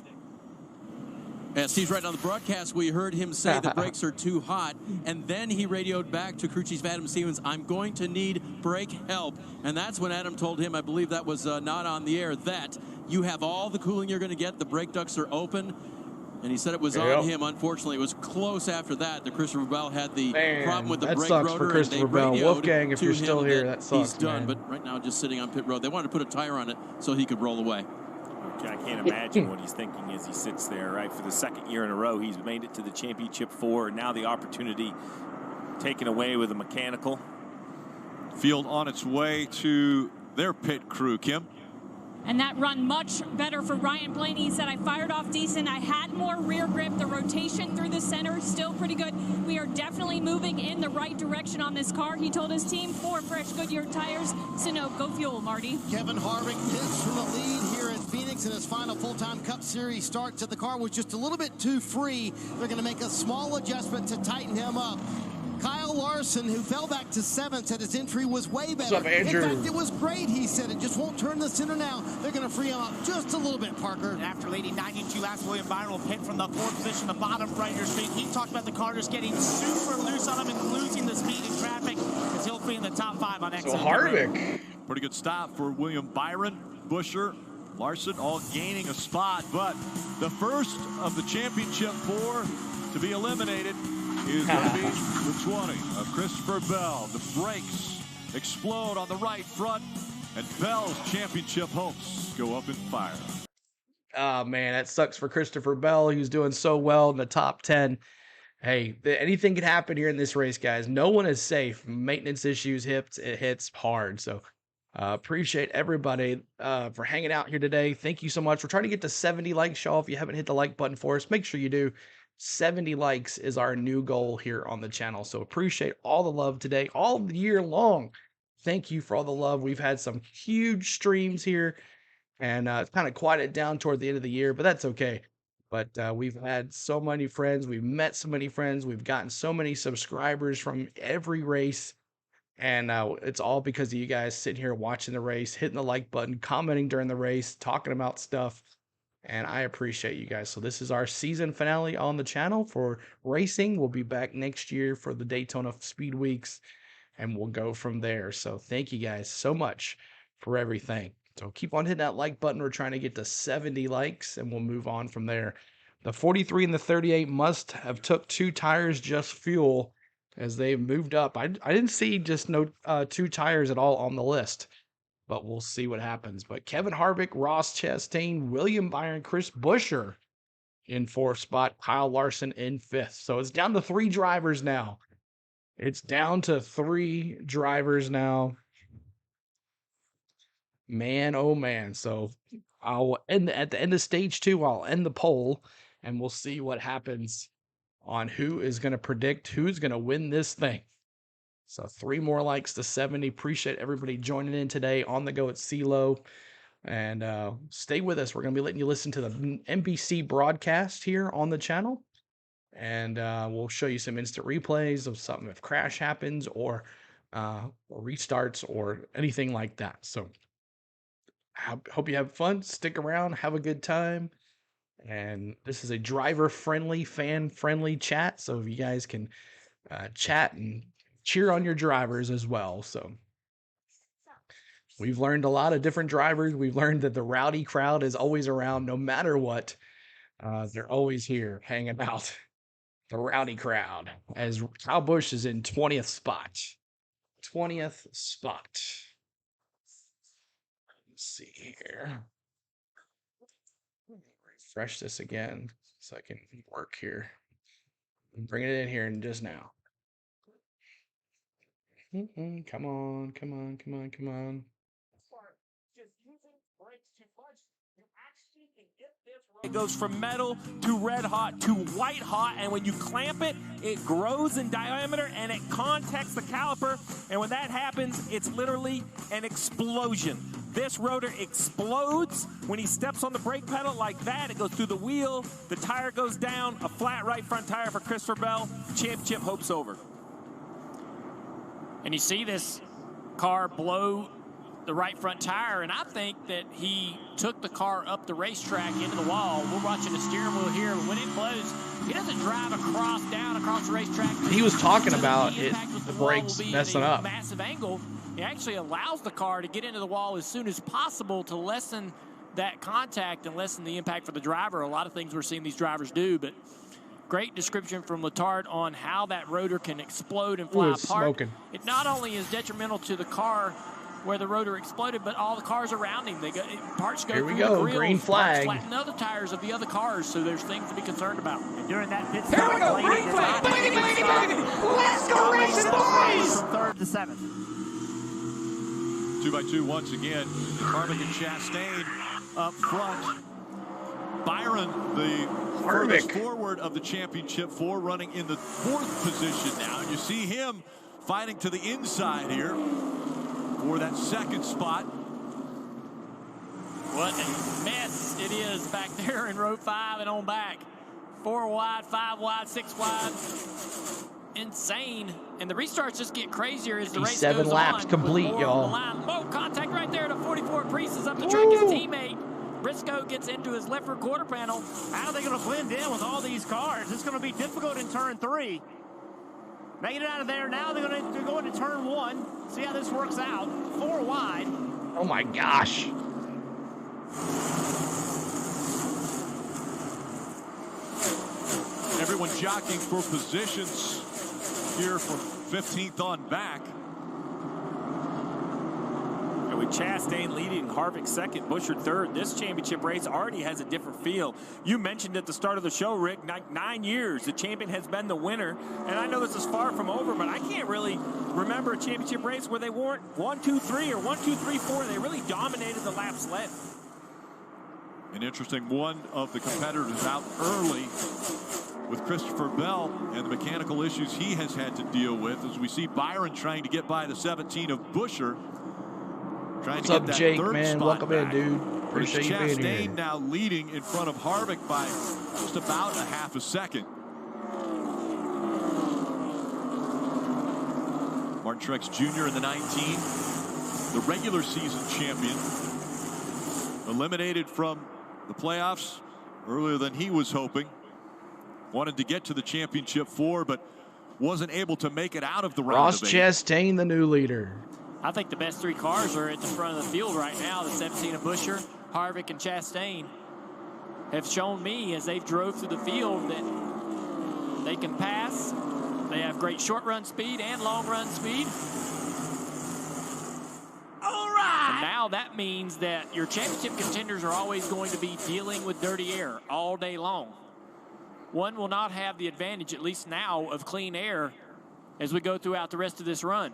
Speaker 13: Yeah, Steve's right on the broadcast. We heard him say the brakes are too hot, and then he radioed back to crew chief Adam Stevens, I'm going to need brake help. And that's when Adam told him, I believe that was not on the air, that you have all the cooling you're going to get. The brake ducts are open. And he said it was on him. Unfortunately, it was close after that. The Christopher Bell had the problem with the brake rotor.
Speaker 1: That sucks for Christopher Bell. Wolfgang, if you're still here, that sucks,
Speaker 13: he's done, but right now just sitting on pit road. They wanted to put a tire on it so he could roll away.
Speaker 14: I can't imagine what he's thinking as he sits there, right? For the second year in a row, he's made it to the Championship 4, and now the opportunity taken away with a mechanical.
Speaker 19: Field on its way to their pit crew, Kim.
Speaker 8: And that run much better for Ryan Blaney. He said, I fired off decent. I had more rear grip. The rotation through the center, still pretty good. We are definitely moving in the right direction on this car. He told his team 4 fresh Goodyear tires. So no, go fuel, Marty.
Speaker 3: Kevin Harvick pits from the lead here at Phoenix in his final full-time Cup Series start. To the car was just a little bit too free. They're going to make a small adjustment to tighten him up. Kyle Larson, who fell back to 7th, said his entry was way better.
Speaker 1: What's up, Andrew?
Speaker 3: In fact, it was great, he said. It just won't turn the center now. They're going to free him up just a little bit, Parker.
Speaker 12: And after leading 92 laps, William Byron will pit from the 4th position, the bottom right of your street. He talked about the car just getting super loose on him and losing the speed in traffic as he'll be in the top 5 on exit.
Speaker 1: So Harvick.
Speaker 19: Pretty good stop for William Byron, Buscher, Larson, all gaining a spot. But the first of the Championship 4 to be eliminated is going to be the 20 of Christopher Bell. The brakes explode on the right front, and Bell's championship hopes go up in fire.
Speaker 1: Oh, man, that sucks for Christopher Bell. He was doing so well in the top 10. Hey, anything can happen here in this race, guys. No one is safe. Maintenance issues, it hits hard. So appreciate everybody for hanging out here today. Thank you so much. We're trying to get to 70 likes, y'all. If you haven't hit the like button for us, make sure you do. 70 likes is our new goal here on the channel. So appreciate all the love today, all the year long. Thank you for all the love. We've had some huge streams here, and it's kind of quieted down toward the end of the year, but that's okay. But we've had so many friends. We've met so many friends. We've gotten so many subscribers from every race. And it's all because of you guys sitting here watching the race, hitting the like button, commenting during the race, talking about stuff. And I appreciate you guys. So this is our season finale on the channel for racing. We'll be back next year for the Daytona Speed Weeks, and we'll go from there. So thank you guys so much for everything. So keep on hitting that like button. We're trying to get to 70 likes, and we'll move on from there. The 43 and the 38 must have took 2 tires, just fuel, as they've moved up. I didn't see just no 2 tires at all on the list. But we'll see what happens. But Kevin Harvick, Ross Chastain, William Byron, Chris Buscher in 4th spot, Kyle Larson in 5th. So it's down to 3 drivers now. It's down to 3 drivers now. Man, oh man. So I'll end at the end of stage 2, I'll end the poll, and we'll see what happens on who is going to predict who's going to win this thing. So 3 more likes to 70. Appreciate everybody joining in today on the go at CeeLo. And stay with us. We're going to be letting you listen to the NBC broadcast here on the channel. And we'll show you some instant replays of something if crash happens or restarts or anything like that. So hope you have fun. Stick around. Have a good time. And this is a driver-friendly, fan-friendly chat. So if you guys can chat and cheer on your drivers as well. So we've learned a lot of different drivers. We've learned that the rowdy crowd is always around no matter what. They're always here hanging out. The rowdy crowd, as Kyle Busch is in 20th spot. 20th spot. Let's see here. Refresh this again so I can work here. I'm bringing it in here in just now. Come on, come on, come on, come on, come on.
Speaker 14: It goes from metal to red hot to white hot, and when you clamp it, it grows in diameter and it contacts the caliper, and when that happens, it's literally an explosion. This rotor explodes when he steps on the brake pedal like that. It goes through the wheel, the tire goes down, a flat right front tire for Christopher Bell. Championship hope's over.
Speaker 10: And you see this car blow the right front tire, and I think that he took the car up the racetrack into the wall. We're watching the steering wheel here, but when it blows, he doesn't drive down across the racetrack.
Speaker 1: He was talking about it, the brakes messing up.
Speaker 10: Massive angle. He actually allows the car to get into the wall as soon as possible to lessen that contact and lessen the impact for the driver. A lot of things we're seeing these drivers do, but great description from Letard on how that rotor can explode and fly apart.
Speaker 1: Smoking.
Speaker 10: It not only is detrimental to the car where the rotor exploded, but all the cars around him. Parts go
Speaker 1: Here we
Speaker 10: through
Speaker 1: go,
Speaker 10: the grills,
Speaker 1: green flag.
Speaker 10: parts flatten other tires of the other cars, so there's things to be concerned about.
Speaker 9: And during that pit
Speaker 22: Here
Speaker 9: stop,
Speaker 22: we go,
Speaker 9: Blaney
Speaker 22: green
Speaker 9: did
Speaker 22: flag.
Speaker 9: not
Speaker 22: Blaney,
Speaker 9: make
Speaker 22: Blaney,
Speaker 9: a stop.
Speaker 22: Blaney. Let's go racing, boys!
Speaker 9: From 3rd to 7th.
Speaker 19: 2x2 once again. Harvick and Chastain up front. Byron, the furthest forward of the championship four, running in the 4th position now. And you see him fighting to the inside here for that 2nd spot.
Speaker 10: What a mess it is back there in row 5 and on back. 4 wide, 5 wide, 6 wide. Insane. And the restarts just get crazier as the race goes
Speaker 1: 7 laps
Speaker 10: on.
Speaker 1: complete, y'all.
Speaker 10: Oh, contact right there to 44. Priest is up to track his teammate. Briscoe gets into his left rear quarter panel.
Speaker 9: How are they going to blend in with all these cars? It's going to be difficult in turn 3. Made it out of there. Now they're going to go into turn 1. See how this works out. 4 wide.
Speaker 1: Oh my gosh.
Speaker 19: Everyone jockeying for positions here from 15th on back.
Speaker 14: And with Chastain leading, Harvick 2nd, Buescher 3rd, this championship race already has a different feel. You mentioned at the start of the show, Rick, 9 years the champion has been the winner. And I know this is far from over, but I can't really remember a championship race where they weren't 1, 2, 3 or 1, 2, 3, 4. They really dominated the laps led.
Speaker 19: An interesting one of the competitors out early with Christopher Bell and the mechanical issues he has had to deal with, as we see Byron trying to get by the 17 of Buescher.
Speaker 1: What's up, Jake, man? Welcome in, dude. Appreciate you being here.
Speaker 19: Chastain now leading in front of Harvick by just about a half a second. Martin Truex Jr. in the 19, the regular season champion, eliminated from the playoffs earlier than he was hoping. Wanted to get to the championship 4, but wasn't able to make it out of the round
Speaker 1: Ross
Speaker 19: of 8.
Speaker 1: Chastain, the new leader.
Speaker 10: I think the best 3 cars are at the front of the field right now. The 17 of Buescher, Harvick, and Chastain have shown me as they've drove through the field that they can pass. They have great short run speed and long run speed.
Speaker 9: All right.
Speaker 10: And now that means that your championship contenders are always going to be dealing with dirty air all day long. One will not have the advantage, at least now, of clean air as we go throughout the rest of this run.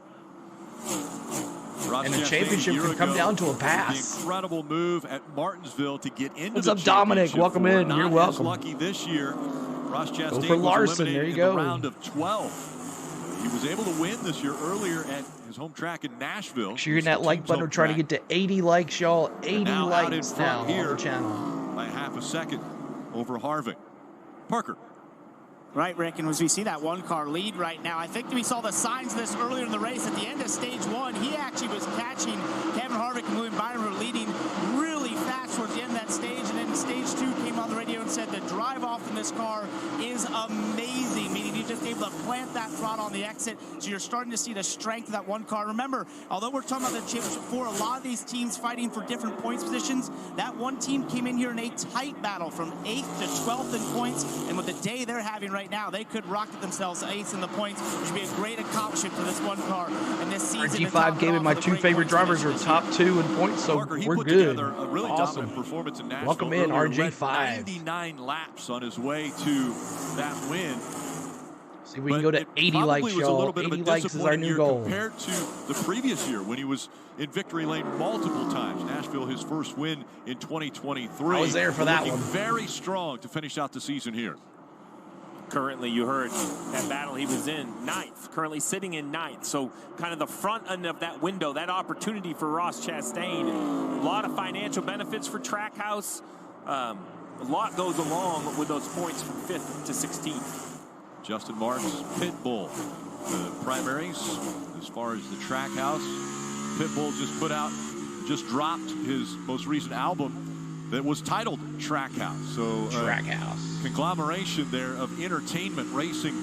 Speaker 1: And the championship could come down to a pass.
Speaker 19: The incredible move at Martinsville to get into
Speaker 1: What's
Speaker 19: the
Speaker 1: up, Dominic?
Speaker 19: championship
Speaker 1: Welcome
Speaker 19: four.
Speaker 1: in. You're
Speaker 19: Not
Speaker 1: welcome.
Speaker 19: as lucky this year. Ross Chastain
Speaker 1: Go for Larson.
Speaker 19: was
Speaker 1: There you
Speaker 19: eliminated
Speaker 1: go.
Speaker 19: in the round of 12. He was able to win this year earlier at his home track in Nashville.
Speaker 1: Make sure you're hitting that like button. We're trying to get to 80 likes, y'all. 80
Speaker 19: now out in
Speaker 1: likes now
Speaker 19: front here
Speaker 1: on the channel.
Speaker 19: by half a second over Harvick. Parker.
Speaker 9: Right, Rick, and as we see that 1-car lead right now, I think we saw the signs of this earlier in the race. At the end of stage 1, he actually was catching Kevin Harvick and William Byron were leading really fast towards the end of that stage, and then stage 2 came on the radio and said the drive off in this car is amazing, meaning he's just able to plant that throttle on the exit, so you're starting to see the strength of that 1 car. Remember, although we're talking about the championship 4, a lot of these teams fighting for different points positions, that one team came in here in a tight battle from 8th to 12th in points, and with the day they're having right now, they could rocket themselves 8th in the points, which would be a great accomplishment for this 1 car in this season.
Speaker 1: RG5 gave it my 2 favorite drivers are top 2 in points, so
Speaker 19: Parker,
Speaker 1: we're good.
Speaker 19: A really
Speaker 1: Awesome.
Speaker 19: dominant performance in Nashville.
Speaker 1: Welcome in,
Speaker 19: Earlier,
Speaker 1: RG5.
Speaker 19: led 99 laps on his way to that win.
Speaker 1: See, we can go to 80 likes, y'all. 80 likes is our new goal.
Speaker 19: Compared to the previous year when he was in victory lane multiple times. Nashville, his first win in 2023.
Speaker 1: I was there for that one.
Speaker 19: Very strong to finish out the season here.
Speaker 14: Currently, you heard that battle he was in, 9th, currently sitting in 9th. So kind of the front end of that window, that opportunity for Ross Chastain. A lot of financial benefits for Trackhouse. A lot goes along with those points from 5th to 16th.
Speaker 19: Justin Marks, Pitbull, the primaries as far as the Trackhouse. Pitbull just dropped his most recent album that was titled Trackhouse. So
Speaker 1: Trackhouse,
Speaker 19: conglomeration there of entertainment, racing,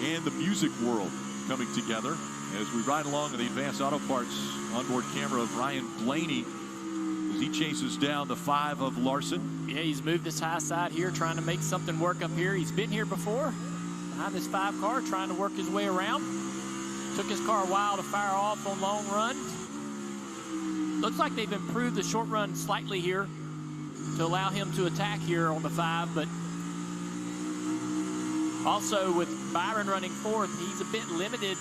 Speaker 19: and the music world coming together. As we ride along with the Advanced Auto Parts onboard camera of Ryan Blaney as he chases down the 5 of Larson.
Speaker 10: Yeah, he's moved this high side here, trying to make something work up here. He's been here before, behind this 5 car, trying to work his way around. Took his car a while to fire off on long runs. Looks like they've improved the short run slightly here to allow him to attack here on the 5, but also with Byron running 4th, he's a bit limited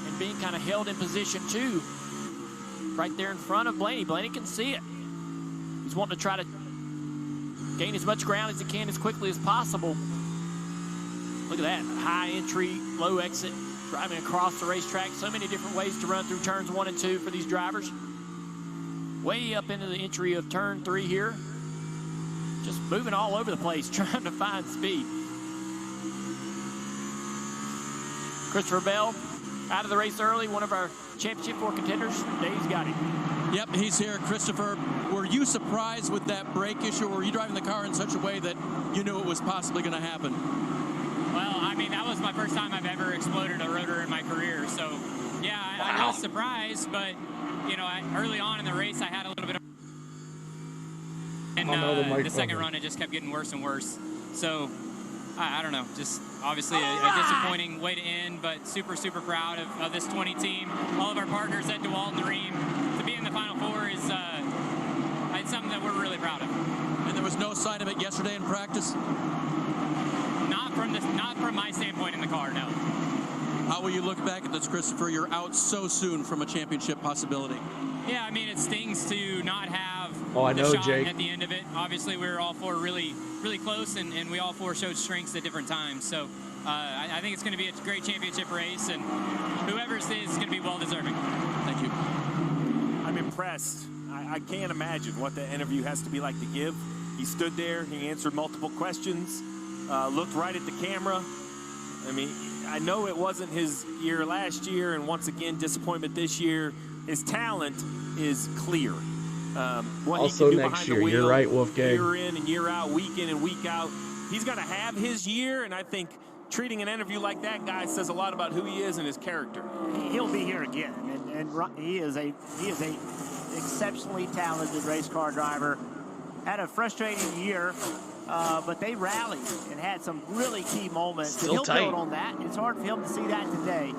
Speaker 10: and being kind of held in position 2. Right there in front of Blaney. Blaney can see it. He's wanting to try to gain as much ground as he can as quickly as possible. Look at that, high entry, low exit, driving across the racetrack. So many different ways to run through turns 1 and 2 for these drivers. Way up into the entry of turn 3 here. Just moving all over the place, trying to find speed. Christopher Bell out of the race early, one of our Championship 4 contenders. Dave's got him.
Speaker 13: Yep, he's here. Christopher, were you surprised with that brake issue, or were you driving the car in such a way that you knew it was possibly going to happen?
Speaker 20: Well, I mean, that was my first time I've ever exploded a rotor in my career. So, yeah, I was surprised, but, you know, early on in the race, I had a little bit of... And the second run, it just kept getting worse and worse. So, I don't know, just obviously a disappointing way to end, but super, super proud of this 20 team. All of our partners at DeWalt and Ream. To be in the Final Four is it's something that we're really proud of.
Speaker 13: And there was no sign of it yesterday in practice?
Speaker 20: Not from my standpoint in the car, no.
Speaker 13: How will you look back at this, Christopher? You're out so soon from a championship possibility.
Speaker 20: Yeah, I mean, it stings to not have
Speaker 1: the
Speaker 20: shot
Speaker 1: Jake.
Speaker 20: at the end of it. Obviously, we were all 4 really, really close, and we all 4 showed strengths at different times. So I think it's going to be a great championship race, and whoever it is going to be well-deserving.
Speaker 13: Thank you.
Speaker 14: I'm impressed. I can't imagine what the interview has to be like to give. He stood there, he answered multiple questions, looked right at the camera. I mean, I know it wasn't his year last year, and once again, disappointment this year. His talent is clear. What
Speaker 1: also
Speaker 14: he can do
Speaker 1: next
Speaker 14: behind
Speaker 1: year,
Speaker 14: the wheel,
Speaker 1: you're right, Wolfgang.
Speaker 14: Year in and year out, week in and week out. He's going to have his year, and I think treating an interview like that guy says a lot about who he is and his character.
Speaker 9: He'll be here again, and he is a exceptionally talented race car driver. Had a frustrating year, but they rallied and had some really key moments.
Speaker 1: Still
Speaker 9: He'll
Speaker 1: tight.
Speaker 9: build on that. It's hard for him to see that today.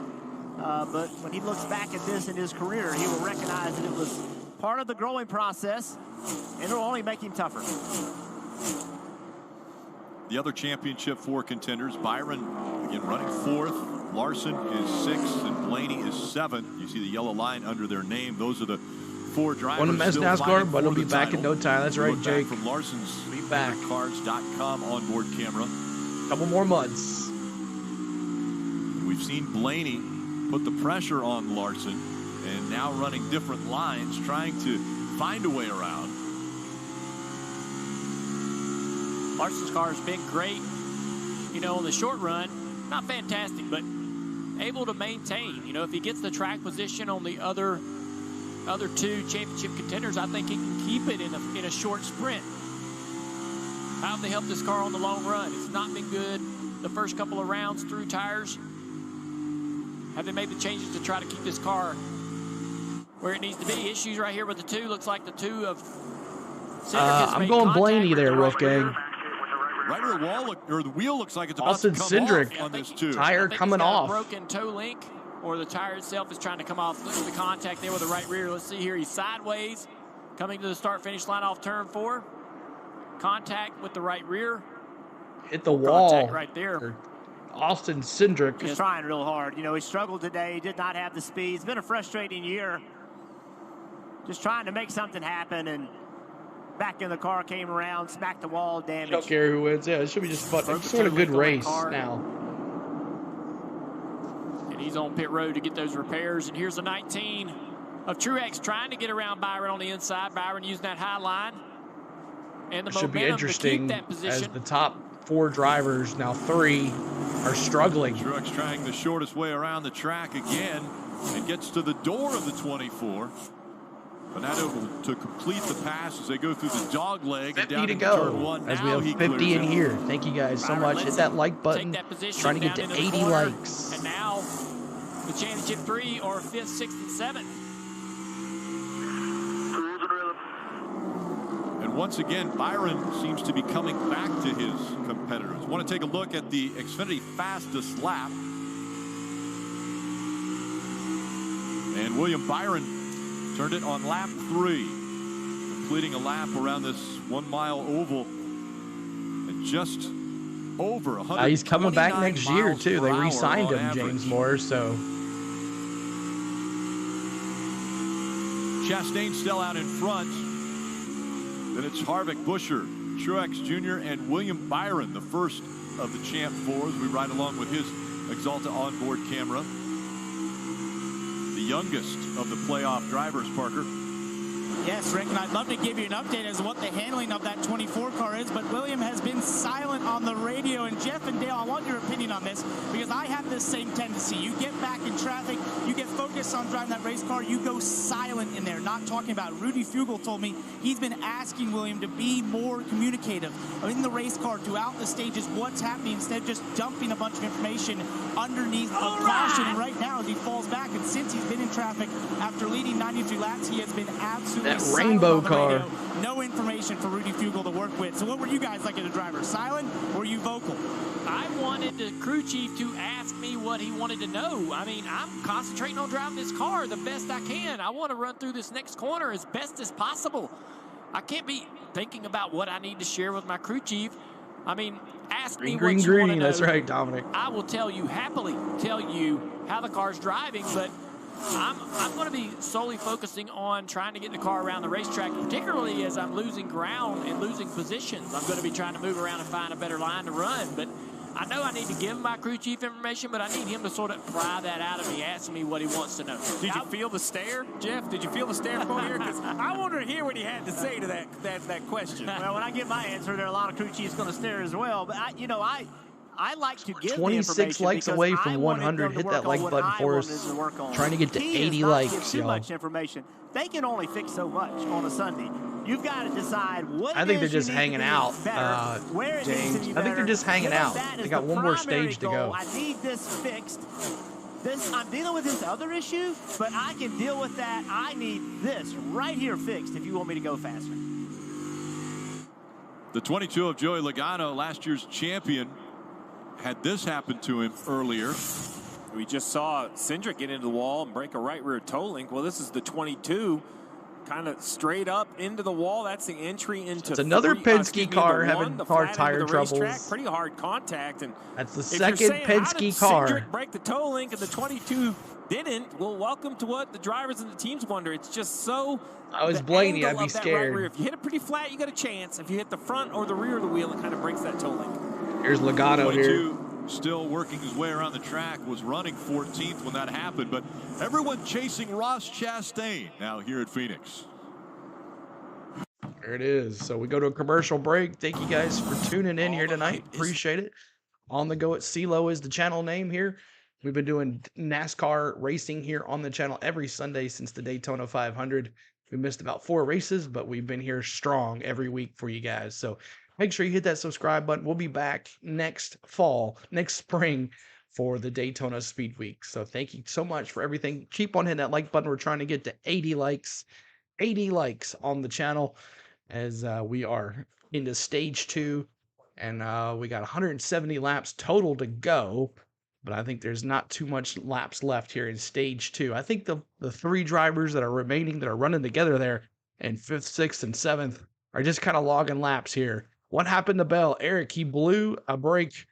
Speaker 9: But when he looks back at this in his career, he will recognize that it was part of the growing process, and it'll only make him tougher.
Speaker 19: The other Championship 4 contenders, Byron, again, running 4th. Larson is 6th, and Blaney is 7th. You see the yellow line under their name. Those are the 4 drivers.
Speaker 1: Want to mess NASCAR, but he'll be back in no time. That's right, Jake.
Speaker 19: From Larson's
Speaker 1: be back.
Speaker 19: Cars.com onboard camera.
Speaker 1: Couple more months.
Speaker 19: We've seen Blaney put the pressure on Larson, and now running different lines, trying to find a way around.
Speaker 10: Larson's car has been great, you know, on the short run. Not fantastic, but able to maintain. You know, if he gets the track position on the other 2 championship contenders, I think he can keep it in a short sprint. How have they helped this car on the long run? It's not been good the first couple of rounds through tires. Have they made the changes to try to keep this car where it needs to be? Issues right here with the 2. Looks like the 2 of
Speaker 1: I'm going Blaney there, Wolfgang.
Speaker 19: Right where the wall or the wheel looks like it's about
Speaker 1: Austin
Speaker 19: to come
Speaker 1: Cindric,
Speaker 19: off on this 2.
Speaker 1: tire coming off.
Speaker 10: Broken toe link, or the tire itself is trying to come off. Look at the contact there with the right rear. Let's see here. He's sideways, coming to the start-finish line off turn 4. Contact with the right rear.
Speaker 1: Hit the wall.
Speaker 10: Right there.
Speaker 1: Austin Cindric.
Speaker 9: He's trying real hard. You know, he struggled today. He did not have the speed. It's been a frustrating year. Just trying to make something happen, and back in the car, came around, smacked the wall, damage.
Speaker 1: Don't care who wins. Yeah, it should be just fun. It's sort of a good race now.
Speaker 10: And he's on pit road to get those repairs. And here's the 19 of Truex trying to get around Byron on the inside. Byron using that high line. And the
Speaker 1: it should be
Speaker 10: momentum
Speaker 1: interesting
Speaker 10: to keep that position.
Speaker 1: as the top 4 drivers, now 3, are struggling.
Speaker 19: Truex trying the shortest way around the track again and gets to the door of the 24. But not able to complete the pass as they go through the dog leg and down
Speaker 1: to
Speaker 19: into turn
Speaker 1: go
Speaker 19: 1.
Speaker 1: as
Speaker 19: now
Speaker 1: we have 50 in here. Thank you guys so much. Hit that like button. Trying to get to 80 likes.
Speaker 10: And now the championship 3 or 5th, 6th, and 7th.
Speaker 19: And once again, Byron seems to be coming back to his competitors. Want to take a look at the Xfinity fastest lap. And William Byron turned it on lap 3, completing a lap around this 1 mile oval and just over 100.
Speaker 1: He's coming back next year too. They re-signed him, James Moore. So
Speaker 19: Chastain still out in front. Then it's Harvick, Buescher, Truex Jr., and William Byron, the first of the Champ 4s. We ride along with his Exalta onboard camera. The youngest of the playoff drivers, Parker.
Speaker 12: Yes, Rick, and I'd love to give you an update as to what the handling of that 24 car is, but William has been silent on the radio. And Jeff and Dale, I want your opinion on this, because I have this same tendency. You get back in traffic, you get focused on driving that race car, you go silent in there, not talking about it. Rudy Fugel told me he's been asking William to be more communicative in the race car throughout the stages, what's happening, instead of just dumping a bunch of information underneath a caution. And right now, as he falls back, and since he's been in traffic after leading 93 laps, he has been absolutely
Speaker 1: that rainbow car.
Speaker 12: Radio. No information for Rudy Fugel to work with. So what were you guys like as a driver? Silent or were you vocal?
Speaker 10: I wanted the crew chief to ask me what he wanted to know. I mean, I'm concentrating on driving this car the best I can. I want to run through this next corner as best as possible. I can't be thinking about what I need to share with my crew chief. I mean, ask me what you want to know.
Speaker 1: That's right, Dominic.
Speaker 10: I will tell you happily, tell you how the car's driving, but I'm going to be solely focusing on trying to get the car around the racetrack, particularly as I'm losing ground and losing positions. I'm going to be trying to move around and find a better line to run. But I know I need to give my crew chief information, but I need him to sort of pry that out of me, ask me what he wants to know.
Speaker 14: Did you feel the stare, Jeff? Did you feel the stare from here? Because I want to hear what he had to say to that question.
Speaker 9: Well, when I get my answer, there are a lot of crew chiefs going to stare as well. But I like to give
Speaker 1: 26 likes away from 100. Hit that like button for us. Trying to get to 80 likes,
Speaker 9: too much information. They can only fix so much on a Sunday. You've got to decide what.
Speaker 1: I think they're just hanging out, James. I think they're just hanging out. They got one more stage to go.
Speaker 9: I need this fixed. I'm dealing with this other issue, but I can deal with that. I need this right here fixed if you want me to go faster.
Speaker 19: The 22 of Joey Logano, last year's champion, had this happen to him earlier.
Speaker 14: We just saw Cindric get into the wall and break a right rear toe link. Well, this is the 22, kind of straight up into the wall. That's the entry into.
Speaker 1: It's another Penske car having car tire troubles.
Speaker 14: Pretty hard contact, and
Speaker 1: that's the second Penske car.
Speaker 14: Cindric break the toe link and the 22 didn't. Well, welcome to what the drivers and the teams wonder. It's just so.
Speaker 1: I was Blaney, I'd be scared.
Speaker 14: Right, if you hit it pretty flat, you got a chance. If you hit the front or the rear of the wheel, it kind of breaks that toe link.
Speaker 1: Here's Logano here.
Speaker 19: Still working his way around the track, was running 14th when that happened, but everyone chasing Ross Chastain now here at Phoenix.
Speaker 1: There it is. So we go to a commercial break. Thank you guys for tuning in here tonight. Appreciate it. On the Go at CeeLo is the channel name here. We've been doing NASCAR racing here on the channel every Sunday since the Daytona 500. We missed about 4 races, but we've been here strong every week for you guys. So make sure you hit that subscribe button. We'll be back next spring for the Daytona Speed Week. So thank you so much for everything. Keep on hitting that like button. We're trying to get to 80 likes on the channel as we are into stage 2. And we got 170 laps total to go. But I think there's not too much laps left here in stage 2. I think the 3 drivers that are remaining that are running together there in 5th, 6th, and 7th are just kind of logging laps here. What happened to Bell? Eric, he blew a brake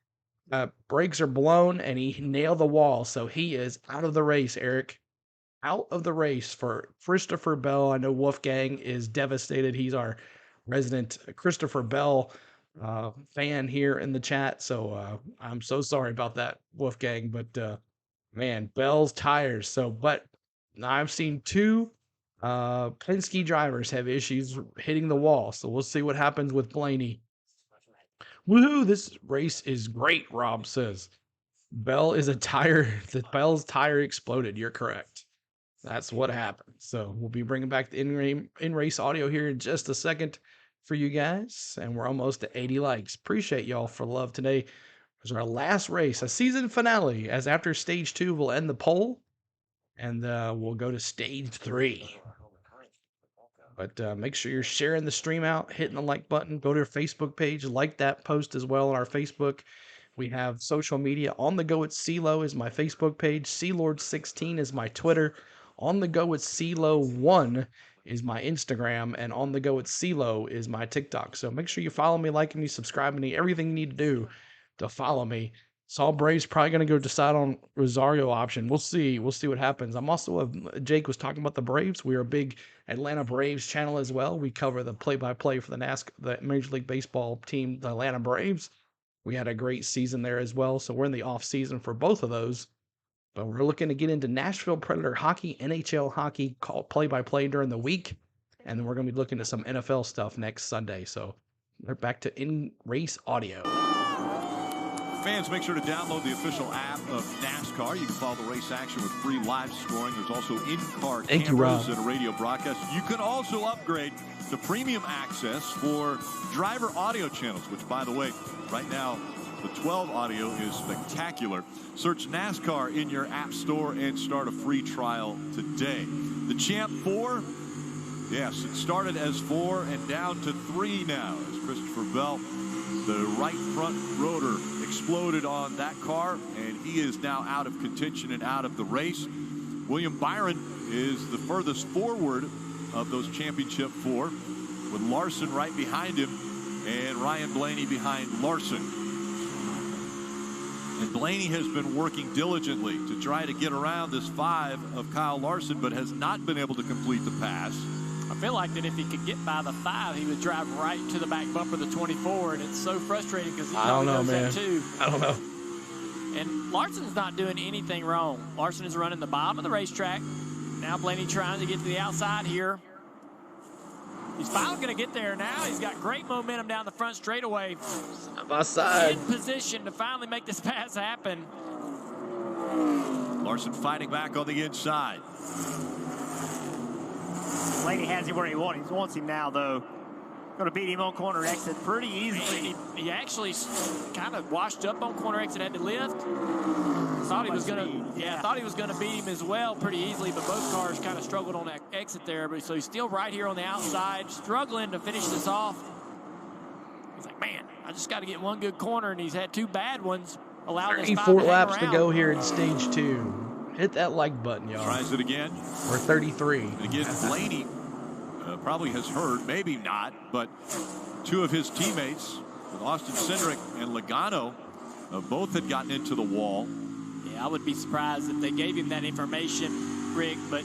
Speaker 1: brakes are blown, and he nailed the wall. So he is out of the race, Eric. Out of the race for Christopher Bell. I know Wolfgang is devastated. He's our resident Christopher Bell fan here in the chat. So I'm so sorry about that, Wolfgang. But man, Bell's tires. So, but I've seen two Penske drivers have issues hitting the wall. So we'll see what happens with Blaney. Woohoo! This race is great, Rob says. Bell's tire exploded. You're correct. That's what happened. So we'll be bringing back the in-race audio here in just a second for you guys. And we're almost at 80 likes. Appreciate y'all for the love today. This is our last race, a season finale, as after stage 2, we'll end the poll. And we'll go to stage 3. But make sure you're sharing the stream out, hitting the like button. Go to our Facebook page. Like that post as well on our Facebook. We have social media. On the Go with CeeLo is my Facebook page. CeeLord16 is my Twitter. On the Go with CeeLo1 is my Instagram. And On the Go with CeeLo is my TikTok. So make sure you follow me, like me, subscribe me, everything you need to do to follow me. Saul Braves probably going to go decide on Rosario option. We'll see. We'll see what happens. I'm also, Jake was talking about the Braves. We are a big Atlanta Braves channel as well. We cover the play-by-play for the Major League Baseball team, the Atlanta Braves. We had a great season there as well. So we're in the off season for both of those. But we're looking to get into Nashville Predator hockey, NHL hockey, call play-by-play during the week. And then we're going to be looking at some NFL stuff next Sunday. So we're back to in-race audio.
Speaker 19: Fans, make sure to download the official app of NASCAR. You can follow the race action with free live scoring. There's also in-car cameras and a radio broadcast. You can also upgrade to premium access for driver audio channels, which, by the way, right now, the 12 audio is spectacular. Search NASCAR in your app store and start a free trial today. The Champ 4, yes, it started as 4 and down to 3 now as Christopher Bell, the right front rotor, exploded on that car, and he is now out of contention and out of the race. William Byron is the furthest forward of those championship 4, with Larson right behind him and Ryan Blaney behind Larson. And Blaney has been working diligently to try to get around this 5 of Kyle Larson, but has not been able to complete the pass.
Speaker 10: I feel like that if he could get by the 5, he would drive right to the back bumper of the 24, and it's so frustrating because he knows that too.
Speaker 1: I don't know.
Speaker 10: And Larson's not doing anything wrong. Larson is running the bottom of the racetrack. Now Blaney trying to get to the outside here. He's finally going to get there now. He's got great momentum down the front straightaway.
Speaker 1: My side.
Speaker 10: In position to finally make this pass happen.
Speaker 19: Larson fighting back on the inside.
Speaker 9: Blaney has him where he wants him now, though. Going to beat him on corner exit pretty easily.
Speaker 10: He actually kind of washed up on corner exit, had to lift. Thought he was going to, thought he was going to beat him as well pretty easily, but both cars kind of struggled on that exit there. But so he's still right here on the outside, struggling to finish this off. He's like, man, I just got to get one good corner, and he's had 2 bad ones. Allowed
Speaker 1: 34 laps to go here in stage 2. Hit that like button, y'all.
Speaker 19: Tries it again.
Speaker 1: We're 33.
Speaker 19: And again, Blaney probably has heard, maybe not, but 2 of his teammates, with Austin Cindric and Logano, both had gotten into the wall.
Speaker 10: Yeah, I would be surprised if they gave him that information, Rick, but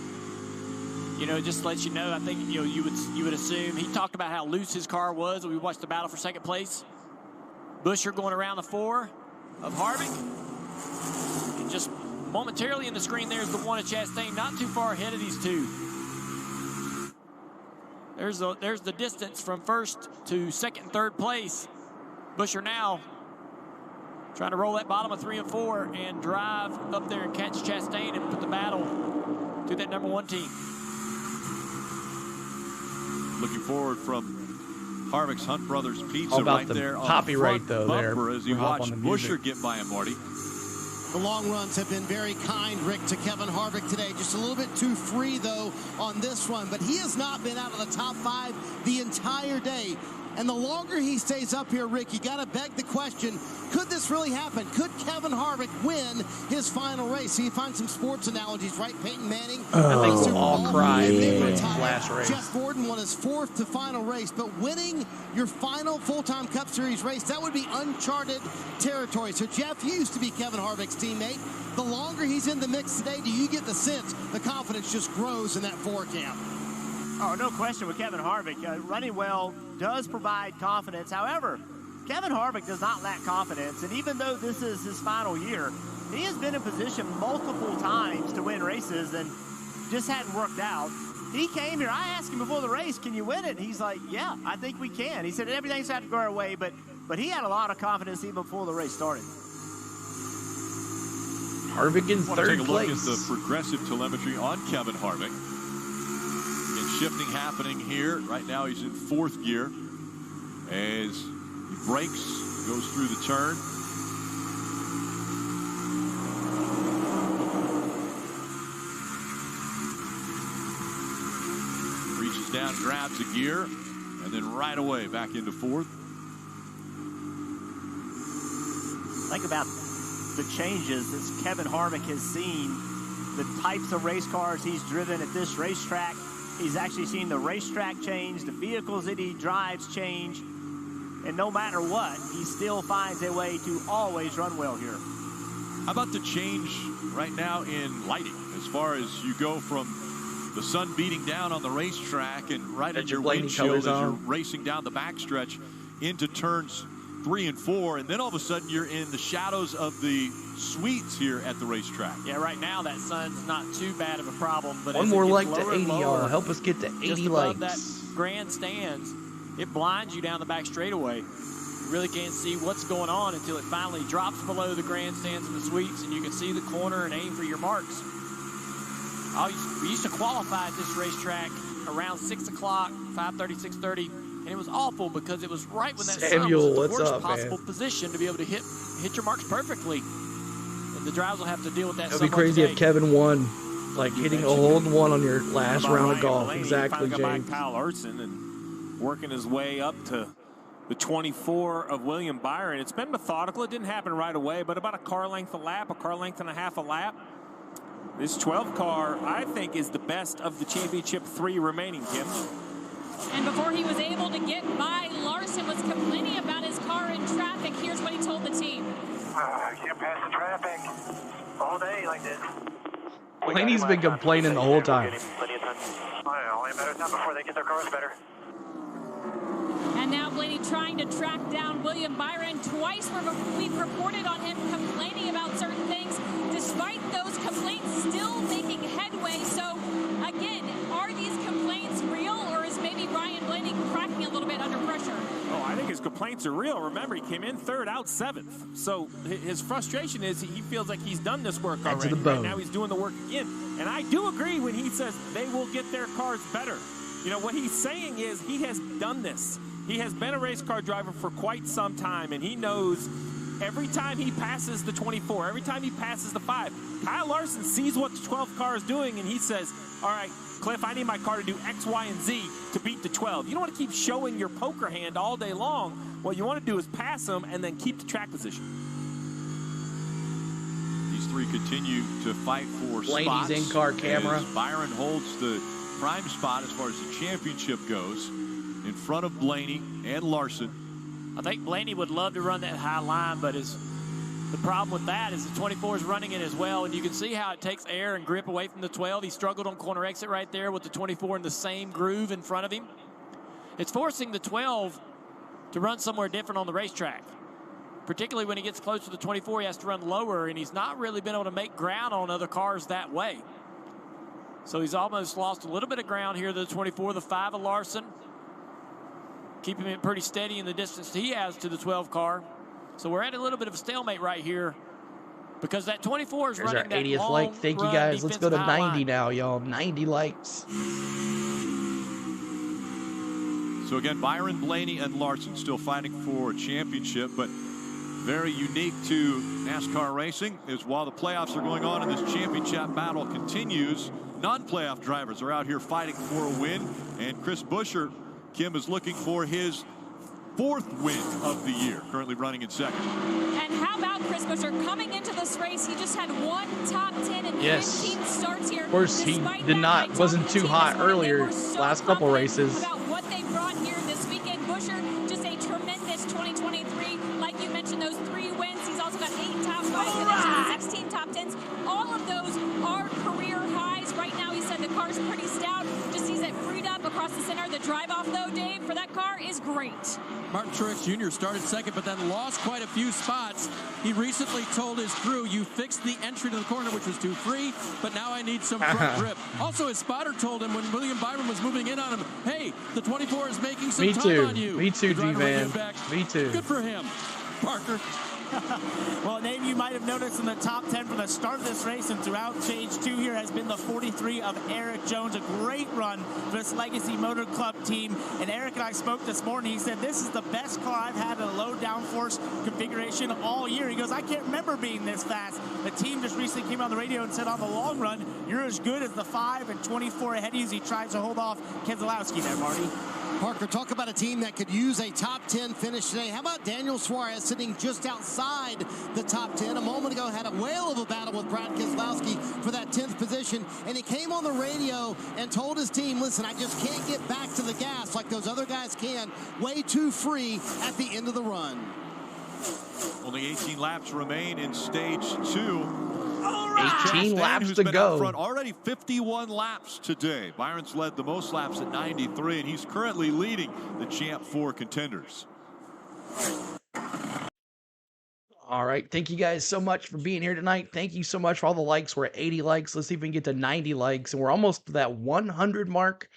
Speaker 10: you know, just to let you know, I think you would assume he talked about how loose his car was when we watched the battle for second place. Buscher going around the 4 of Harvick, and just momentarily in the screen there's the 1 of Chastain, not too far ahead of these 2. There's the distance from first to second and third place. Buscher now trying to roll that bottom of 3 and 4 and drive up there and catch Chastain and put the battle to that number 1 team.
Speaker 19: Looking forward from Harvick's Hunt Brothers Pizza right there on the front bumper as you watch Buscher get by him, Marty.
Speaker 3: The long runs have been very kind, Rick, to Kevin Harvick today. Just a little bit too free, though, on this one. But he has not been out of the top 5 the entire day. And the longer he stays up here, Rick, you got to beg the question, could this really happen? Could Kevin Harvick win his final race? So you find some sports analogies, right? Peyton Manning.
Speaker 1: I think we'll all cry in the last race.
Speaker 3: Jeff Gordon won his 4th to final race, but winning your final full-time Cup Series race, that would be uncharted territory. So, Jeff, you used to be Kevin Harvick's teammate. The longer he's in the mix today, do you get the sense the confidence just grows in that 4 camp?
Speaker 9: Oh, no question with Kevin Harvick. Running well does provide confidence. However, Kevin Harvick does not lack confidence, and even though this is his final year, he has been in position multiple times to win races and just hadn't worked out. He came here. I asked him before the race, can you win it? And he's like, yeah, I think we can. He said everything's had to go our way, but he had a lot of confidence even before the race started.
Speaker 1: Harvick in 3rd place.
Speaker 19: Take a look at the progressive telemetry on Kevin Harvick. Shifting happening here. Right now he's in 4th gear as he brakes, goes through the turn. Reaches down, grabs a gear, and then right away back into 4th.
Speaker 9: Think about the changes that Kevin Harvick has seen, the types of race cars he's driven at this racetrack. He's actually seen the racetrack change, the vehicles that he drives change, and no matter what, he still finds a way to always run well here.
Speaker 19: How about the change right now in lighting, as far as you go from the sun beating down on the racetrack and right at your windshield as you're racing down the backstretch into turns 3 and 4, and then all of a sudden you're in the shadows of the suites here at the racetrack.
Speaker 10: Yeah, right now that sun's not too bad of a problem. But
Speaker 1: one more like to 80, y'all. Help us get to 80
Speaker 10: just
Speaker 1: likes.
Speaker 10: Above that grandstands, it blinds you down the back straightaway. You really can't see what's going on until it finally drops below the grandstands and the suites, and you can see the corner and aim for your marks. We used to qualify at this racetrack around 6 o'clock, 5:30, 6:30. And it was awful because it was right when that sun was in the worst possible position to be able to hit your marks perfectly. And the drivers will have to deal with that.
Speaker 1: It would be crazy if Kevin won, like hitting a hole in one on your last round of golf.
Speaker 14: Blaney,
Speaker 1: Exactly, James.
Speaker 14: Kyle Larson and working his way up to the 24 of William Byron. It's been methodical. It didn't happen right away, but about a car length a lap, a car length and a half a lap. This 12 car, I think, is the best of the championship 3 remaining, Kim.
Speaker 8: And before he was able to get by, Larson was complaining about his car in traffic. Here's what he told the team.
Speaker 7: I can't pass the traffic all day like this.
Speaker 1: Blaney's been complaining the whole time.
Speaker 7: Only a matter of time before they get their cars better.
Speaker 8: And now Blaney trying to track down William Byron. Twice we've reported on him complaining about certain things. Despite those complaints, still making headway. So, again, are these complaints real, or is maybe Ryan Blaney cracking a little bit under pressure?
Speaker 14: Oh, I think his complaints are real. Remember, he came in 3rd, out 7th. So his frustration is he feels like he's done this work already. Right now he's doing the work again. And I do agree when he says they will get their cars better. You know, what he's saying is he has done this. He has been a race car driver for quite some time, and he knows every time he passes the 24, every time he passes the 5, Kyle Larson sees what the 12 car is doing, and he says, all right, Cliff, I need my car to do X, Y, and Z to beat the 12. You don't want to keep showing your poker hand all day long. What you want to do is pass them and then keep the track position.
Speaker 19: These 3 continue to fight for
Speaker 1: Blaney's
Speaker 19: spots.
Speaker 1: in-car camera.
Speaker 19: Byron holds the prime spot as far as the championship goes, in front of Blaney and Larson.
Speaker 10: I think Blaney would love to run that high line, but the problem with that is the 24 is running it as well, and you can see how it takes air and grip away from the 12. He struggled on corner exit right there with the 24 in the same groove in front of him. It's forcing the 12 to run somewhere different on the racetrack. Particularly when he gets close to the 24, he has to run lower, and he's not really been able to make ground on other cars that way. So he's almost lost a little bit of ground here to the 24, the 5 of Larson. Keeping him pretty steady in the distance he has to the 12 car. So we're at a little bit of a stalemate right here because that 24 is running that
Speaker 1: 80th like. Thank you guys. Let's go to 90 now, y'all. 90 likes.
Speaker 19: So again, Byron, Blaney, and Larson still fighting for a championship, but very unique to NASCAR racing is while the playoffs are going on and this championship battle continues, non-playoff drivers are out here fighting for a win, and Chris Buescher, Kim, is looking for his 4th win of the year, currently running in 2nd.
Speaker 8: And how about Chris Buescher coming into this race? He just had 1 top 10 and 15 starts here.
Speaker 1: Of course, he wasn't too hot earlier, last couple races.
Speaker 8: About what they brought here this weekend. Buescher, just a tremendous 2023. Like you mentioned, those 3 wins. He's also got 8 top 5 finishes, 16 top 10s. All of those are career highs. Right now, he said the car's pretty stout. Just sees it freed up across the center. The drive-off, though, Dave, for that car is great.
Speaker 13: Martin Truex Jr. started 2nd, but then lost quite a few spots. He recently told his crew, you fixed the entry to the corner, which was too free, but now I need some front grip. Also, his spotter told him when William Byron was moving in on him, hey, the 24 is making some time on you.
Speaker 1: Me too, G-Man. Me too.
Speaker 13: Good for him. Parker.
Speaker 12: Well, Dave, you might have noticed in the top 10 from the start of this race and throughout stage 2 here has been the 43 of Eric Jones. A great run for this Legacy Motor Club team. And Eric and I spoke this morning. He said, this is the best car I've had in a low downforce configuration all year. He goes, I can't remember being this fast. The team just recently came on the radio and said on the long run, you're as good as the 5 and 24 ahead of you as he tries to hold off Keselowski there, Marty.
Speaker 3: Parker, talk about a team that could use a top 10 finish today. How about Daniel Suarez sitting just outside the top 10? A moment ago had a whale of a battle with Brad Keselowski for that 10th position, and he came on the radio and told his team, listen, I just can't get back to the gas like those other guys can. Way too free at the end of the run.
Speaker 19: Only 18 laps remain in stage 2.
Speaker 1: 18 laps to go.
Speaker 19: Front, already 51 laps today. Byron's led the most laps at 93, and he's currently leading the Champ 4 contenders.
Speaker 1: All right. Thank you guys so much for being here tonight. Thank you so much for all the likes. We're at 80 likes. Let's see if we can get to 90 likes. And we're almost to that 100 mark.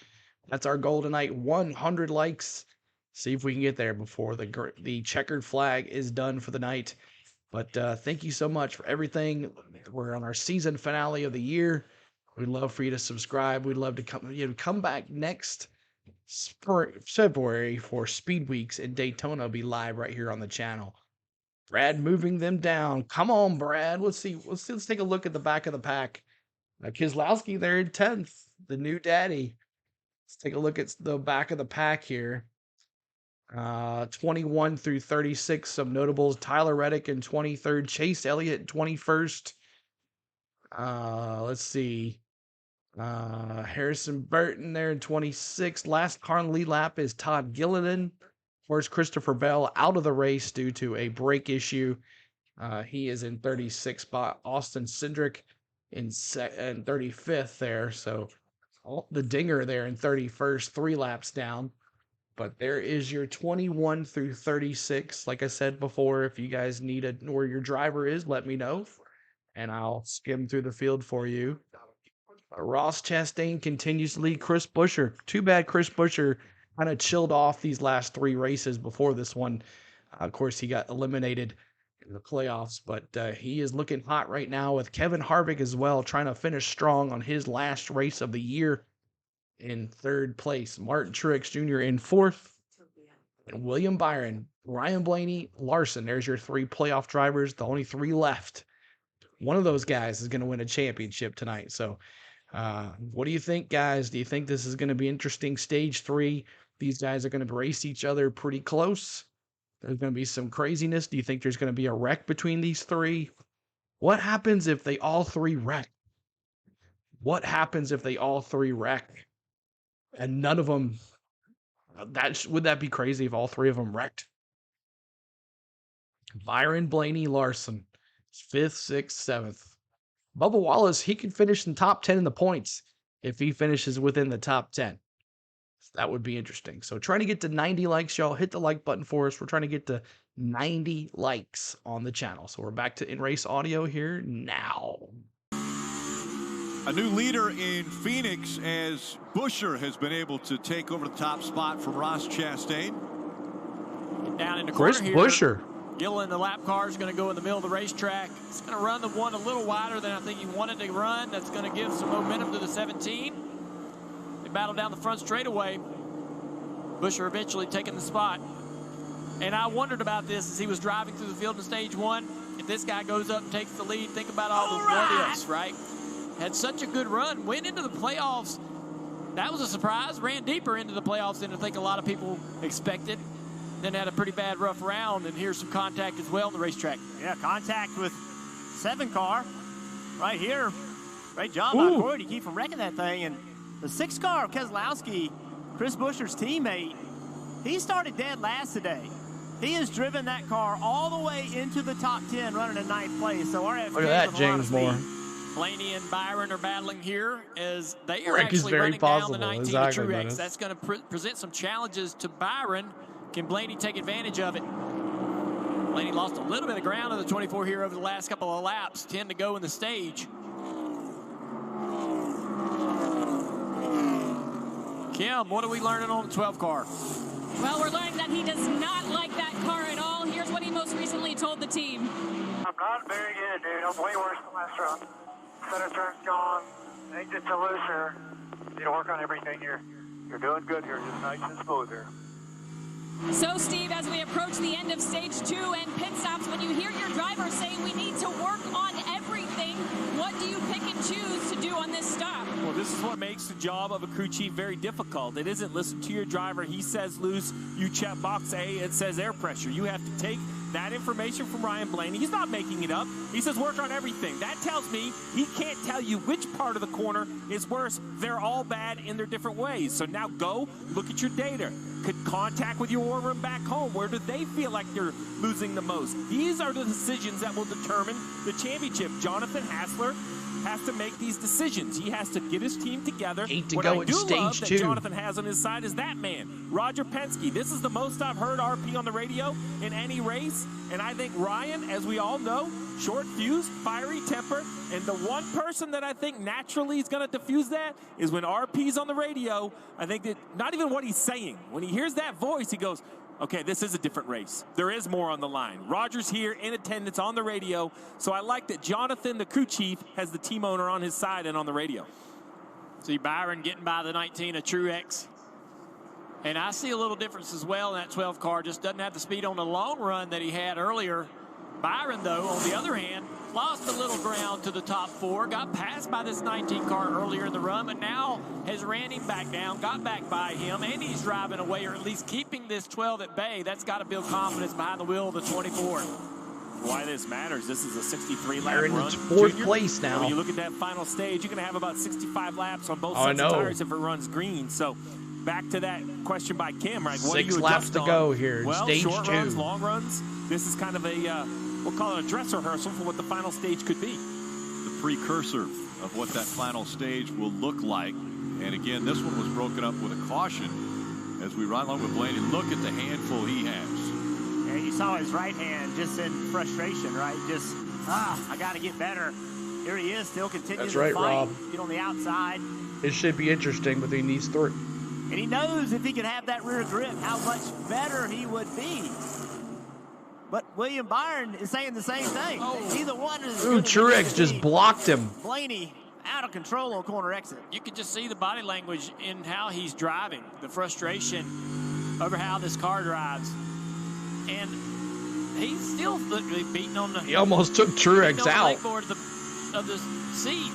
Speaker 1: That's our goal tonight. 100 likes. See if we can get there before the checkered flag is done for the night. But thank you so much for everything. We're on our season finale of the year. We'd love for you to subscribe. We'd love to come back next February for Speed Weeks in Daytona. Will be live right here on the channel. Brad moving them down. Come on, Brad. Let's see. Let's take a look at the back of the pack. Keselowski there in 10th, the new daddy. Let's take a look at the back of the pack here. 21 through 36, some notables. Tyler Reddick in 23rd, Chase Elliott in 21st. Let's see. Harrison Burton there in 26th. Last car on the lead lap is Todd Gilliland. Of course, Christopher Bell out of the race due to a brake issue. He is in 36th spot. Austin Cindric in 35th there. So the dinger there in 31st, 3 laps down. But there is your 21 through 36. Like I said before, if you guys need where your driver is, let me know, and I'll skim through the field for you. Ross Chastain continues to lead Chris Buescher. Too bad Chris Buescher kind of chilled off these last 3 races before this one. Of course, he got eliminated in the playoffs, but he is looking hot right now with Kevin Harvick as well, trying to finish strong on his last race of the year. In 3rd place, Martin Truex Jr. in 4th, and William Byron, Ryan Blaney, Larson. There's your 3 playoff drivers, the only 3 left. One of those guys is going to win a championship tonight. So what do you think, guys? Do you think this is going to be interesting? Stage 3, these guys are going to race each other pretty close. There's going to be some craziness. Do you think there's going to be a wreck between these 3? What happens if they all 3 wreck? What happens if they all 3 wreck? And none of them, would that be crazy if all 3 of them wrecked? Byron, Blaney, Larson, 5th, 6th, 7th. Bubba Wallace, he could finish in top 10 in the points if he finishes within the top 10. So that would be interesting. So trying to get to 90 likes, y'all. Hit the like button for us. We're trying to get to 90 likes on the channel. So we're back to in-race audio here now.
Speaker 19: A new leader in Phoenix as Buescher has been able to take over the top spot from Ross Chastain.
Speaker 10: Get down in the
Speaker 1: Chris
Speaker 10: corner
Speaker 1: Buescher.
Speaker 10: Here. Gilliland, the lap car, is going to go in the middle of the racetrack. It's going to run the one a little wider than I think he wanted to run. That's going to give some momentum to the 17. They battle down the front straightaway. Buescher eventually taking the spot. And I wondered about this as he was driving through the field in stage 1. If this guy goes up and takes the lead, think about all the what-ifs, right? Had such a good run, went into the playoffs. That was a surprise. Ran deeper into the playoffs than I think a lot of people expected. then had a pretty bad rough round, and here's some contact as well on the racetrack.
Speaker 9: Yeah, contact with 7 car right here. Great job by Corey to keep from wrecking that thing. And the 6 car of Keselowski, Chris Buescher's teammate, he started dead last today. He has driven that car all the way into the top 10, running in 9th place. So RFK,
Speaker 1: look at that, James Moore.
Speaker 10: Blaney and Byron are battling here as they are
Speaker 1: Wreck is
Speaker 10: actually
Speaker 1: very
Speaker 10: running
Speaker 1: possible.
Speaker 10: down the 19
Speaker 1: Exactly,
Speaker 10: Truex.
Speaker 1: Dennis.
Speaker 10: That's going to present some challenges to Byron. Can Blaney take advantage of it? Blaney lost a little bit of ground in the 24 here over the last couple of laps. 10 to go in the stage. Kim, what are we learning on the 12 car?
Speaker 8: Well, we're learning that he does not like that car at all. Here's what he most recently told the team.
Speaker 7: I'm not very good, dude. I'm way worse than last run. Center turn's gone. Exit's a looser. You to work on everything here. You're doing good here. Just nice and smooth here.
Speaker 8: So, Steve, as we approach the end of stage 2 and pit stops, when you hear your driver saying we need to work on everything, what do you pick and choose to do on this stop?
Speaker 14: Well, this is what makes the job of a crew chief very difficult. It isn't listen to your driver. He says loose. You check box A. It says air pressure. You have to take that information from Ryan Blaney. He's not making it up. He says work on everything. That tells me he can't tell you which part of the corner is worse. They're all bad in their different ways. So now go look at your data. Could contact with your war room back home. Where do they feel like they're losing the most? These are the decisions that will determine the championship. Jonathan Hassler has to make these decisions. He has to get his team together.
Speaker 1: 8 to
Speaker 14: what
Speaker 1: go
Speaker 14: I
Speaker 1: in
Speaker 14: do
Speaker 1: stage
Speaker 14: love that
Speaker 1: 2.
Speaker 14: Jonathan has on his side is that man, Roger Penske. This is the most I've heard RP on the radio in any race. And I think Ryan, as we all know, short fuse, fiery temper. And the one person that I think naturally is going to diffuse that is when RP's on the radio. I think that not even what he's saying. When he hears that voice, he goes, okay, this is a different race. There is more on the line. Roger's here in attendance on the radio. So I like that Jonathan, the crew chief, has the team owner on his side and on the radio.
Speaker 10: See Byron getting by the 19 of Truex. And I see a little difference as well in that 12 car. Just doesn't have the speed on the long run that he had earlier. Byron, though, on the other hand, lost a little ground to the top 4, got passed by this 19 car earlier in the run, but now has ran him back down, got back by him, and he's driving away, or at least keeping this 12 at bay. That's got to build confidence behind the wheel of the 24.
Speaker 14: Why this matters, this is a 63-lap
Speaker 1: They're in
Speaker 14: run.
Speaker 1: 4th place now.
Speaker 14: When you look at that final stage, you're going to have about 65 laps on both sets of tires if it runs green. So back to that question by Kim, right? What
Speaker 1: 6
Speaker 14: do you
Speaker 1: laps
Speaker 14: adjust
Speaker 1: to
Speaker 14: on?
Speaker 1: go here in
Speaker 14: Well,
Speaker 1: stage
Speaker 14: short
Speaker 1: 2.
Speaker 14: runs, long runs. This is kind of a, we'll call it a dress rehearsal for what the final stage could be.
Speaker 19: The precursor of what that final stage will look like. And again, this one was broken up with a caution as we ride along with Blaney. Look at the handful he has.
Speaker 9: Yeah, you saw his right hand just in frustration, right? Just, I got to get better. Here he is, still continuing
Speaker 1: That's
Speaker 9: to
Speaker 1: right,
Speaker 9: fight.
Speaker 1: Rob.
Speaker 9: Get on the outside.
Speaker 1: It should be interesting between these 3.
Speaker 9: And he knows if he could have that rear grip, how much better he would be. But William Byron is saying the same thing. Neither one is.
Speaker 1: Ooh, Truex just blocked him.
Speaker 9: Blaney out of control on corner exit.
Speaker 10: You can just see the body language in how he's driving, the frustration over how this car drives. And he's still beating on the...
Speaker 1: He almost took Truex out.
Speaker 10: Of the seat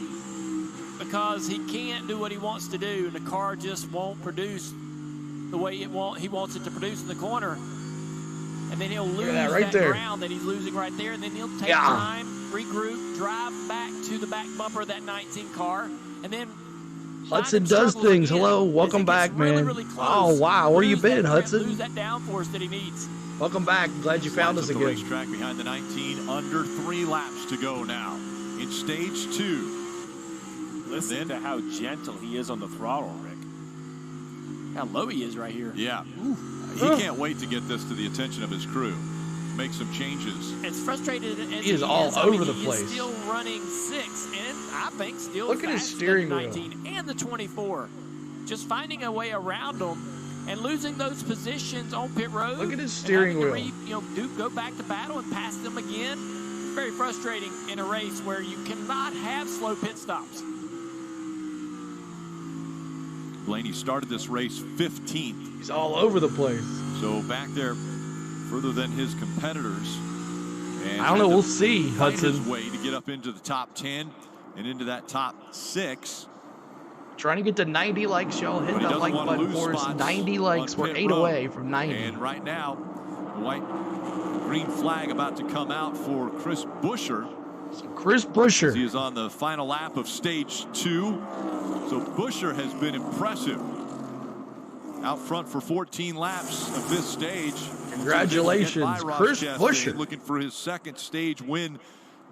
Speaker 10: because he can't do what he wants to do, and the car just won't produce the way he wants it to produce in the corner. And then he'll lose that ground that he's losing right there, and then he'll take time, regroup, drive back to the back bumper of that 19 car, and then
Speaker 1: Hudson does things. Hello, welcome back, man. Oh, wow, where you been, Hudson?
Speaker 10: Lose that downforce that he needs.
Speaker 1: Welcome back. Glad you found us again.
Speaker 19: The racetrack behind the 19, under 3 laps to go now in stage 2.
Speaker 14: Listen to how gentle he is on the throttle, Rick.
Speaker 10: How low he is right here.
Speaker 19: Yeah. He can't wait to get this to the attention of his crew. Make some changes.
Speaker 10: As frustrated as
Speaker 1: he is all over the place.
Speaker 10: He is still running 6, and I think still
Speaker 1: look at his steering
Speaker 10: the
Speaker 1: wheel
Speaker 10: 19 and the 24. Just finding a way around them and losing those positions on pit road.
Speaker 1: Look at his steering wheel.
Speaker 10: Go back to battle and pass them again. It's very frustrating in a race where you cannot have slow pit stops.
Speaker 19: Blaney started this race 15th.
Speaker 1: He's all over the place.
Speaker 19: So back there further than his competitors. And
Speaker 1: I don't know. We'll see, Hudson.
Speaker 19: His way to get up into the top 10 and into that top 6.
Speaker 1: Trying to get to 90 likes, y'all. Hit that like button for us. 90 likes. We're 8 away from 90.
Speaker 19: And right now, the white-green flag about to come out for Chris Buescher.
Speaker 1: Chris Buescher.
Speaker 19: He is on the final lap of stage 2. So Buescher has been impressive. Out front for 14 laps of this stage.
Speaker 1: Congratulations, Chris Buescher.
Speaker 19: Looking for his second stage win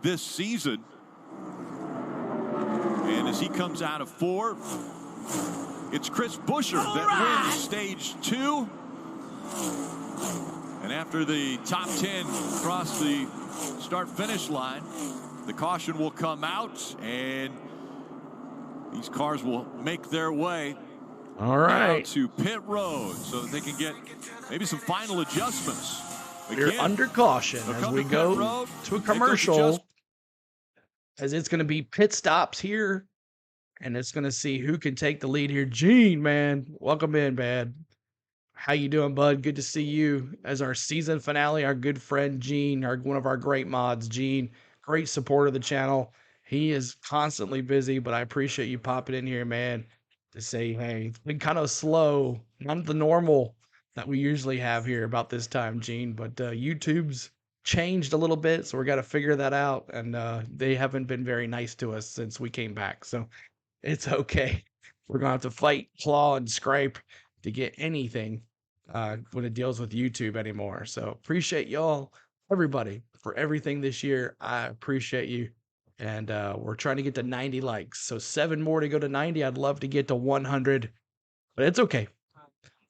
Speaker 19: this season. And as he comes out of 4, it's Chris Buescher that wins stage 2. And after the top 10 cross the start-finish line, the caution will come out, and these cars will make their way to pit road so that they can get maybe some final adjustments.
Speaker 1: We're under caution as we go to a commercial, as it's going to be pit stops here, and it's going to see who can take the lead here. Gene, man, welcome in, man. How you doing, bud? Good to see you as our season finale. Our good friend Gene, one of our great mods, Gene, great supporter of the channel. He is constantly busy, but I appreciate you popping in here, man, to say, hey, it's been kind of slow, not the normal that we usually have here about this time, Gene, but YouTube's changed a little bit, so we got to figure that out, and they haven't been very nice to us since we came back, so it's okay. We're going to have to fight, claw, and scrape to get anything when it deals with YouTube anymore. So appreciate y'all, everybody, for everything this year. I appreciate you. And we're trying to get to 90 likes. So 7 more to go to 90. I'd love to get to 100, but it's okay.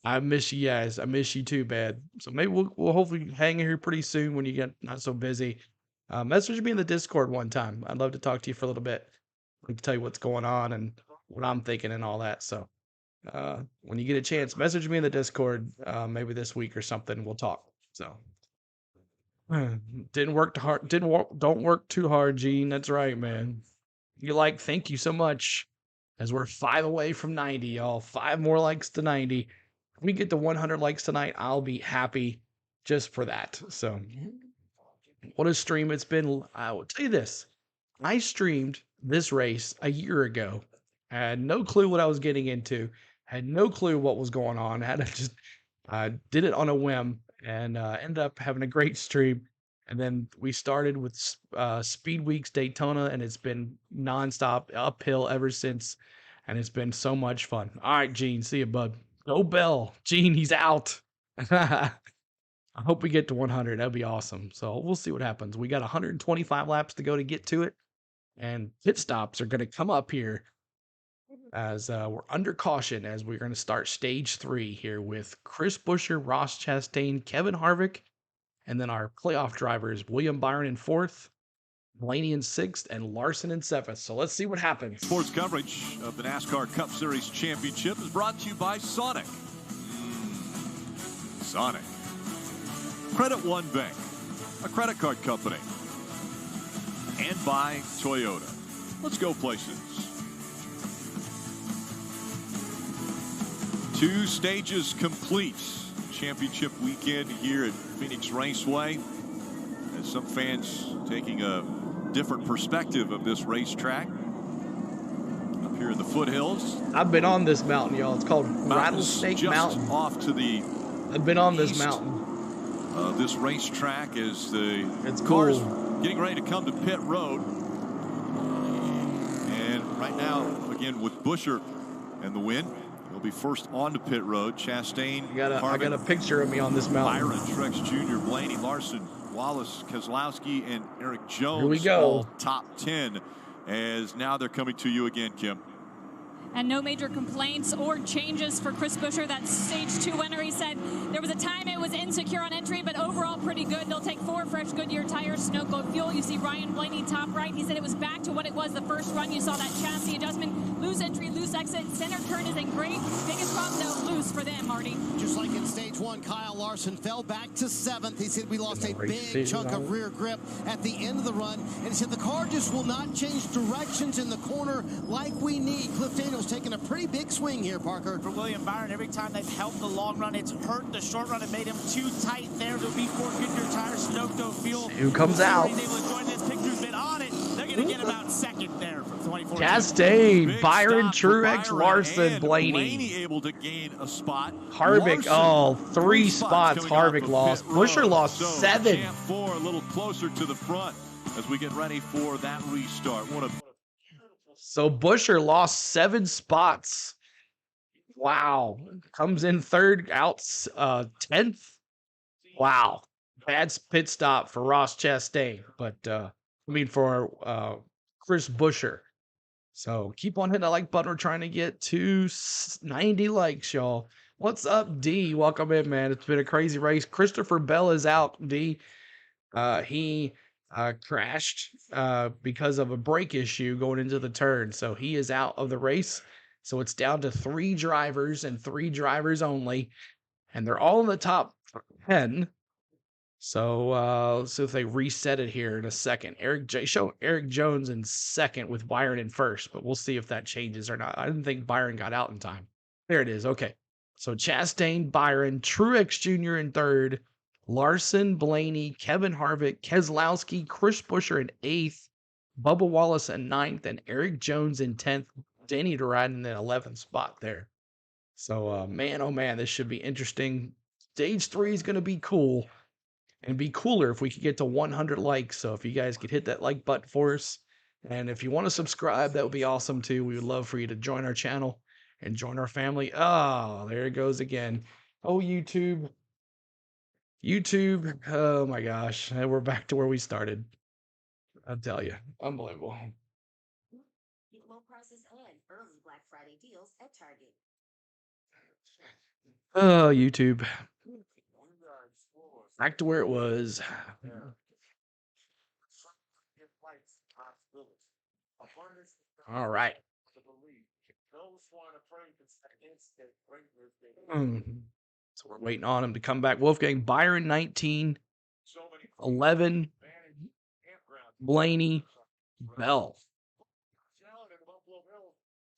Speaker 1: I miss you guys. I miss you too, bad. So maybe we'll hopefully hang in here pretty soon when you get not so busy. Message me in the Discord one time. I'd love to talk to you for a little bit. I can tell you what's going on and what I'm thinking and all that. So when you get a chance, message me in the Discord maybe this week or something. We'll talk. So don't work too hard, Gene. That's right, man. Thank you so much. As we're 5 away from 90, y'all. 5 more likes to 90. If we get to 100 likes tonight, I'll be happy just for that. So what a stream it's been. I will tell you this. I streamed this race a year ago. I had no clue what I was getting into. Had no clue what was going on. I did it on a whim and ended up having a great stream. And then we started with Speed Weeks Daytona, and it's been nonstop uphill ever since. And it's been so much fun. All right, Gene, see you, bud. Go Bell. Gene, he's out. I hope we get to 100. That'd be awesome. So we'll see what happens. We got 125 laps to go to get to it. And pit stops are going to come up here as we're under caution as we're going to start stage 3 here with Chris Buescher, Ross Chastain, Kevin Harvick, and then our playoff drivers, William Byron in 4th, Blaney in 6th, and Larson in 7th. So let's see what happens.
Speaker 19: Sports coverage of the NASCAR Cup Series Championship is brought to you by Sonic. Sonic. Credit One Bank, a credit card company. And by Toyota. Let's go places. 2 stages complete. Championship weekend here at Phoenix Raceway. As some fans taking a different perspective of this racetrack. Up here in the foothills.
Speaker 1: I've been on this mountain, y'all. It's called Rattlesnake Mountain.
Speaker 19: Off to the
Speaker 1: I've been on this mountain.
Speaker 19: This racetrack is the
Speaker 1: cars
Speaker 19: getting ready to come to pit road. And right now, again, with Buescher and the win, he'll be first on to pit road. Chastain,
Speaker 1: I got a picture of me on this mountain.
Speaker 19: Byron, Truex Jr., Blaney, Larson, Wallace, Keselowski, and Eric Jones.
Speaker 1: Here we go.
Speaker 19: All top 10. As now they're coming to you again, Kim.
Speaker 8: And no major complaints or changes for Chris Buescher. That stage 2 winner, he said there was a time it was insecure on entry, but overall pretty good. They'll take 4 fresh Goodyear tires, snow coat fuel. You see Ryan Blaney top right. He said it was back to what it was the first run. You saw that chassis adjustment, loose entry, loose exit. Center turn is in great. Biggest problem though, loose for them, Marty.
Speaker 3: Just like in stage 1, Kyle Larson fell back to 7th. He said we lost a big chunk of rear grip at the end of the run. And he said the car just will not change directions in the corner like we need. Cliff Daniels taking a pretty big swing here, Parker.
Speaker 12: For William Byron, every time they've helped the long run, it's hurt the short run. It made him too tight there. There'll be 4 Goodyear tires, Snow-Coat fuel.
Speaker 1: Who comes out?
Speaker 12: He's able to join this. Picture's been on it. They're going to get about second there for 24
Speaker 1: Chastain, Byron, Truex, Larson, Blaney.
Speaker 19: Able to gain a spot.
Speaker 1: Harvick, three spots Harvick lost. Buscher lost 7.
Speaker 19: Champ 4 a little closer to the front as we get ready for that restart.
Speaker 1: So Buscher lost 7 spots. Wow. Comes in third, out 10th. Wow. Bad pit stop for Ross Chastain, but for Chris Buscher. So keep on hitting that like button. We're trying to get to 90 likes, y'all. What's up, D? Welcome in, man. It's been a crazy race. Christopher Bell is out, D. He crashed because of a brake issue going into the turn. So he is out of the race. So it's down to 3 drivers and 3 drivers only. And they're all in the top 10. So let's see if they reset it here in a second. Show Eric Jones in second with Byron in first, but we'll see if that changes or not. I didn't think Byron got out in time. There it is. Okay. So Chastain, Byron, Truex Jr. in third, Larson, Blaney, Kevin Harvick, Keselowski, Chris Buscher in 8th, Bubba Wallace in 9th, and Eric Jones in 10th. Danny DeRide in the 11th spot there. So, man, oh man, this should be interesting. Stage 3 is going to be cool. And be cooler if we could get to 100 likes. So if you guys could hit that like button for us. And if you want to subscribe, that would be awesome too. We would love for you to join our channel and join our family. Oh, there it goes again. Oh, YouTube. YouTube. Oh my gosh. We're back to where we started. I'll tell you. Unbelievable.
Speaker 11: Low prices and early Black Friday deals at Target.
Speaker 1: Oh, YouTube. Back to where it was. All right. So we're waiting on him to come back. Wolfgang Byron, 19, 11, Blaney, Bell.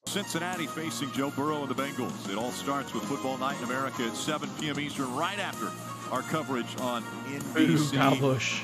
Speaker 19: Cincinnati facing Joe Burrow and the Bengals. It all starts with Football Night in America at 7 p.m. Eastern, right after our coverage on NBC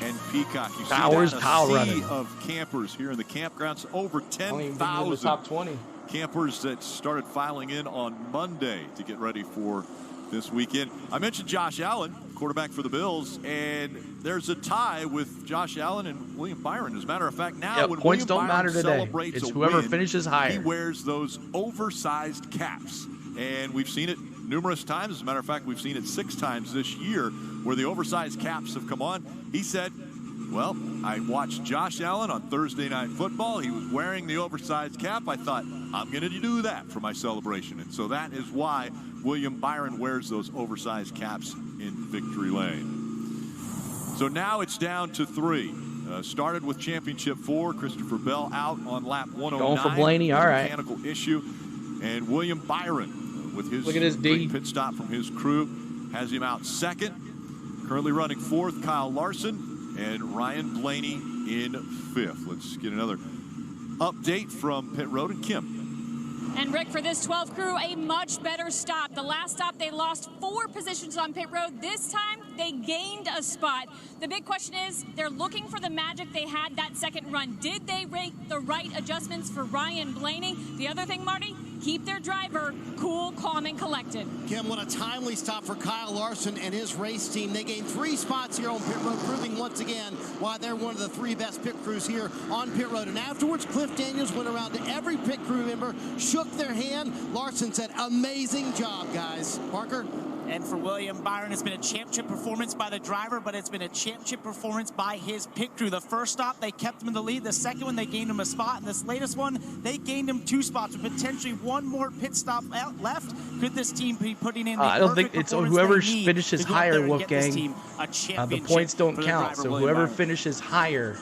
Speaker 19: and Peacock. You see that, a sea of campers here in the campgrounds, over 10,000
Speaker 1: top 20
Speaker 19: campers that started filing in on Monday to get ready for this weekend. I mentioned Josh Allen, quarterback for the Bills, and there's a tie with Josh Allen and William Byron. As a matter of fact, now when
Speaker 1: points
Speaker 19: William
Speaker 1: don't matter today. It's whoever finishes higher.
Speaker 19: He wears those oversized caps, and we've seen it numerous times. As a matter of fact, we've seen it 6 times this year where the oversized caps have come on. He said, well, I watched Josh Allen on Thursday Night Football. He was wearing the oversized cap. I thought, I'm going to do that for my celebration. And so that is why William Byron wears those oversized caps in Victory Lane. So now it's down to 3. Started with Championship 4. Christopher Bell out on lap 109.
Speaker 1: Going for Blaney, all right.
Speaker 19: Mechanical issue. And William Byron, with his
Speaker 1: look at his
Speaker 19: pit stop from his crew, has him out second. Currently running 4th, Kyle Larson. And Ryan Blaney in 5th. Let's get another update from pit road and Kim.
Speaker 8: And Rick, for this 12th crew, a much better stop. The last stop, they lost 4 positions on pit road. This time, they gained a spot. The big question is, they're looking for the magic they had that second run. Did they make the right adjustments for Ryan Blaney? The other thing, Marty, keep their driver cool, calm, and collected.
Speaker 3: Kim, what a timely stop for Kyle Larson and his race team. They gained 3 spots here on pit road, proving once again why they're one of the 3 best pit crews here on pit road. And afterwards, Cliff Daniels went around to every pit crew member, shook their hand. Larson said, amazing job, guys. Parker?
Speaker 12: And for William Byron, it's been a championship performance by the driver, but it's been a championship performance by his pit crew. The first stop, they kept him in the lead. The second one, they gained him a spot. And this latest one, they gained him 2 spots with potentially 1 more pit stop out left. Could this team be putting in the
Speaker 1: I don't think it's whoever finishes higher, Wolfgang. The points don't count, so whoever finishes higher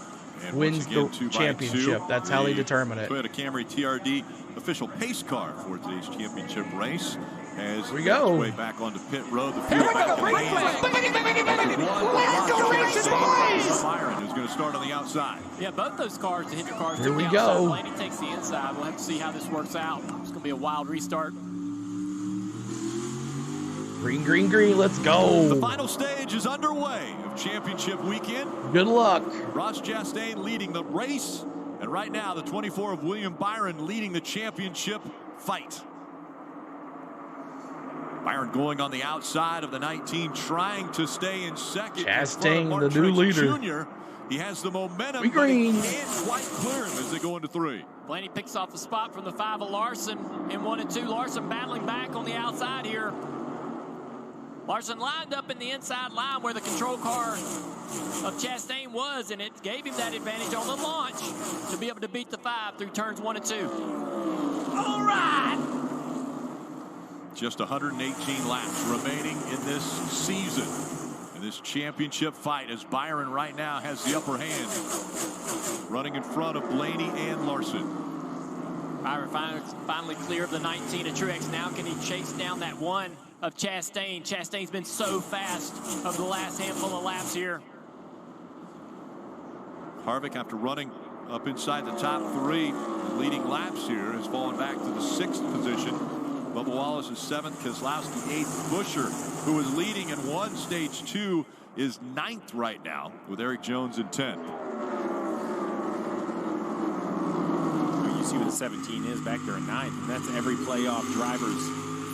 Speaker 1: wins the championship. That's how they determine it.
Speaker 19: Toyota Camry TRD official pace car for today's championship race. As
Speaker 1: we go
Speaker 19: way back onto pit road, the field back in Byron, who's going to start on the outside.
Speaker 10: Yeah, both those cars to hit your cars.
Speaker 1: Here we
Speaker 10: the
Speaker 1: go.
Speaker 10: Outside. Blaney takes the inside. We'll have to see how this works out. It's going to be a wild restart.
Speaker 1: Green, green, green. Let's go.
Speaker 19: The final stage is underway of championship weekend.
Speaker 1: Good luck.
Speaker 19: Ross Chastain leading the race And right now, the 24 of William Byron leading the championship fight. Byron going on the outside of the 19, trying to stay in second.
Speaker 1: Chastain, the new leader.
Speaker 19: Jr. He has the momentum,
Speaker 1: We green.
Speaker 19: but he can't quite clear him as they go into 3.
Speaker 10: Blaney picks off the spot from the 5 of Larson in 1 and 2. Larson battling back on the outside here. Larson lined up in the inside line where the control car of Chastain was, and it gave him that advantage on the launch to be able to beat the 5 through turns 1 and 2. All right.
Speaker 19: Just 118 laps remaining in this season, in this championship fight, as Byron right now has the upper hand, running in front of Blaney and Larson.
Speaker 10: Byron finally clear of the 19 of Truex. Now can he chase down that 1 of Chastain? Chastain's been so fast over the last handful of laps here.
Speaker 19: Harvick, after running up inside the top 3 leading laps here, has fallen back to the 6th position. Bubba Wallace is 7th, Keselowski 8th. Buscher, who was leading in 1 stage 2, is 9th right now, with Eric Jones in 10th.
Speaker 14: You see what the 17 is back there in 9th, and that's every playoff driver's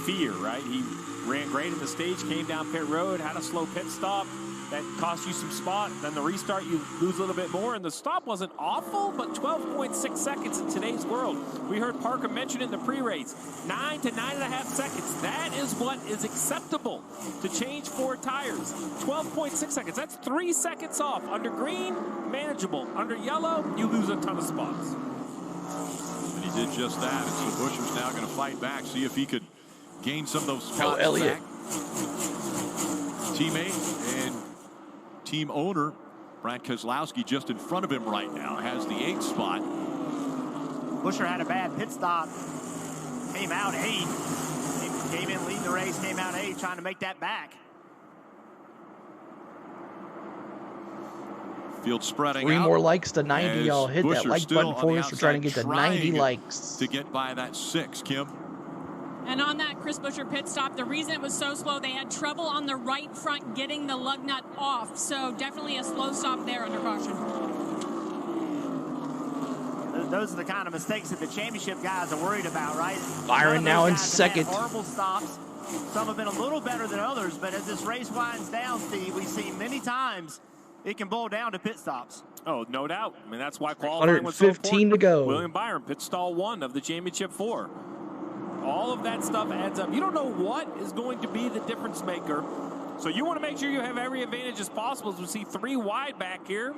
Speaker 14: fear, right? He ran great in the stage, came down pit road, had a slow pit stop. That cost you some spot. Then the restart, you lose a little bit more. And the stop wasn't awful, but 12.6 seconds in today's world. We heard Parker mention it in the pre-race. 9 to 9.5 seconds. That is what is acceptable to change 4 tires. 12.6 seconds. That's 3 seconds off. Under green, manageable. Under yellow, you lose a ton of spots.
Speaker 19: And he did just that. And so Buscher's now going to fight back, see if he could gain some of those spots
Speaker 1: Elliott.
Speaker 19: back. Teammate and team owner Brad Keselowski just in front of him right now has the 8th spot.
Speaker 9: Buscher had a bad pit stop, came out 8, came in leading the race, came out 8, trying to make that back.
Speaker 19: Field spreading
Speaker 1: 3
Speaker 19: out.
Speaker 1: more likes to 90. Y'all hit
Speaker 19: Buscher
Speaker 1: that like
Speaker 19: still
Speaker 1: button for
Speaker 19: on
Speaker 1: us.
Speaker 19: the
Speaker 1: We're trying to get
Speaker 19: outside,
Speaker 1: to 90
Speaker 19: trying
Speaker 1: likes.
Speaker 19: to get by that 6. Kim.
Speaker 8: And on that Chris Buscher pit stop, the reason it was so slow, they had trouble on the right front getting the lug nut off. So definitely a slow stop there under caution.
Speaker 9: Those are the kind of mistakes that the championship guys are worried about, right?
Speaker 1: Byron now in 2nd.
Speaker 9: Horrible stops. Some have been a little better than others, but as this race winds down, Steve, we've seen many times it can boil down to pit stops.
Speaker 14: Oh, no doubt. I mean, that's why qualifying was so important.
Speaker 1: 115 to go.
Speaker 14: William Byron, pit stall 1 of the championship 4. All of that stuff adds up. You don't know what is going to be the difference maker. So you want to make sure you have every advantage as possible. As we see 3 wide back here.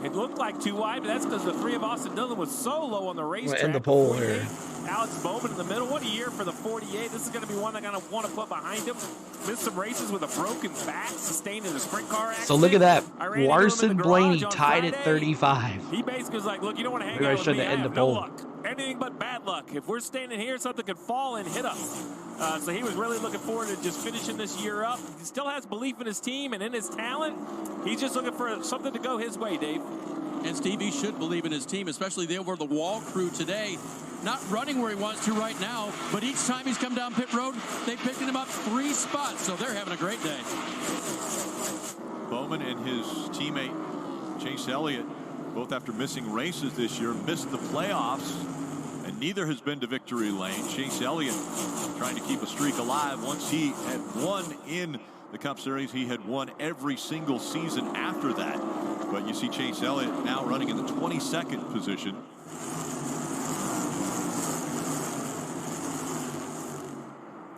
Speaker 14: It looked like 2 wide, but that's because the 3 of Austin Dillon was so low on the racetrack.
Speaker 1: In the pole here.
Speaker 14: Alex Bowman in the middle. What a year for the 48. This is going to be one they're going to want to put behind him. Missed some races with a broken back, sustained in a sprint car accident.
Speaker 1: So look at that. Larson Blaney tied at 35.
Speaker 14: He basically was like, look, you don't want to hang
Speaker 1: Maybe I
Speaker 14: out with me.
Speaker 1: shouldn't
Speaker 14: I
Speaker 1: end
Speaker 14: have
Speaker 1: the
Speaker 14: no
Speaker 1: poll.
Speaker 14: luck. Anything but bad luck. If we're standing here, something could fall and hit us. So he was really looking forward to just finishing this year up. He still has belief in his team and in his talent. He's just looking for something to go his way, Dave.
Speaker 13: And Steve, he should believe in his team, especially the over the wall crew today. Not running where he wants to right now, but each time he's come down pit road, they've picked him up 3 spots, so they're having a great day.
Speaker 19: Bowman and his teammate Chase Elliott, both after missing races this year, missed the playoffs, and neither has been to victory lane. Chase Elliott trying to keep a streak alive. Once he had won in the Cup Series, he had won every single season after that. But you see Chase Elliott now running in the 22nd position.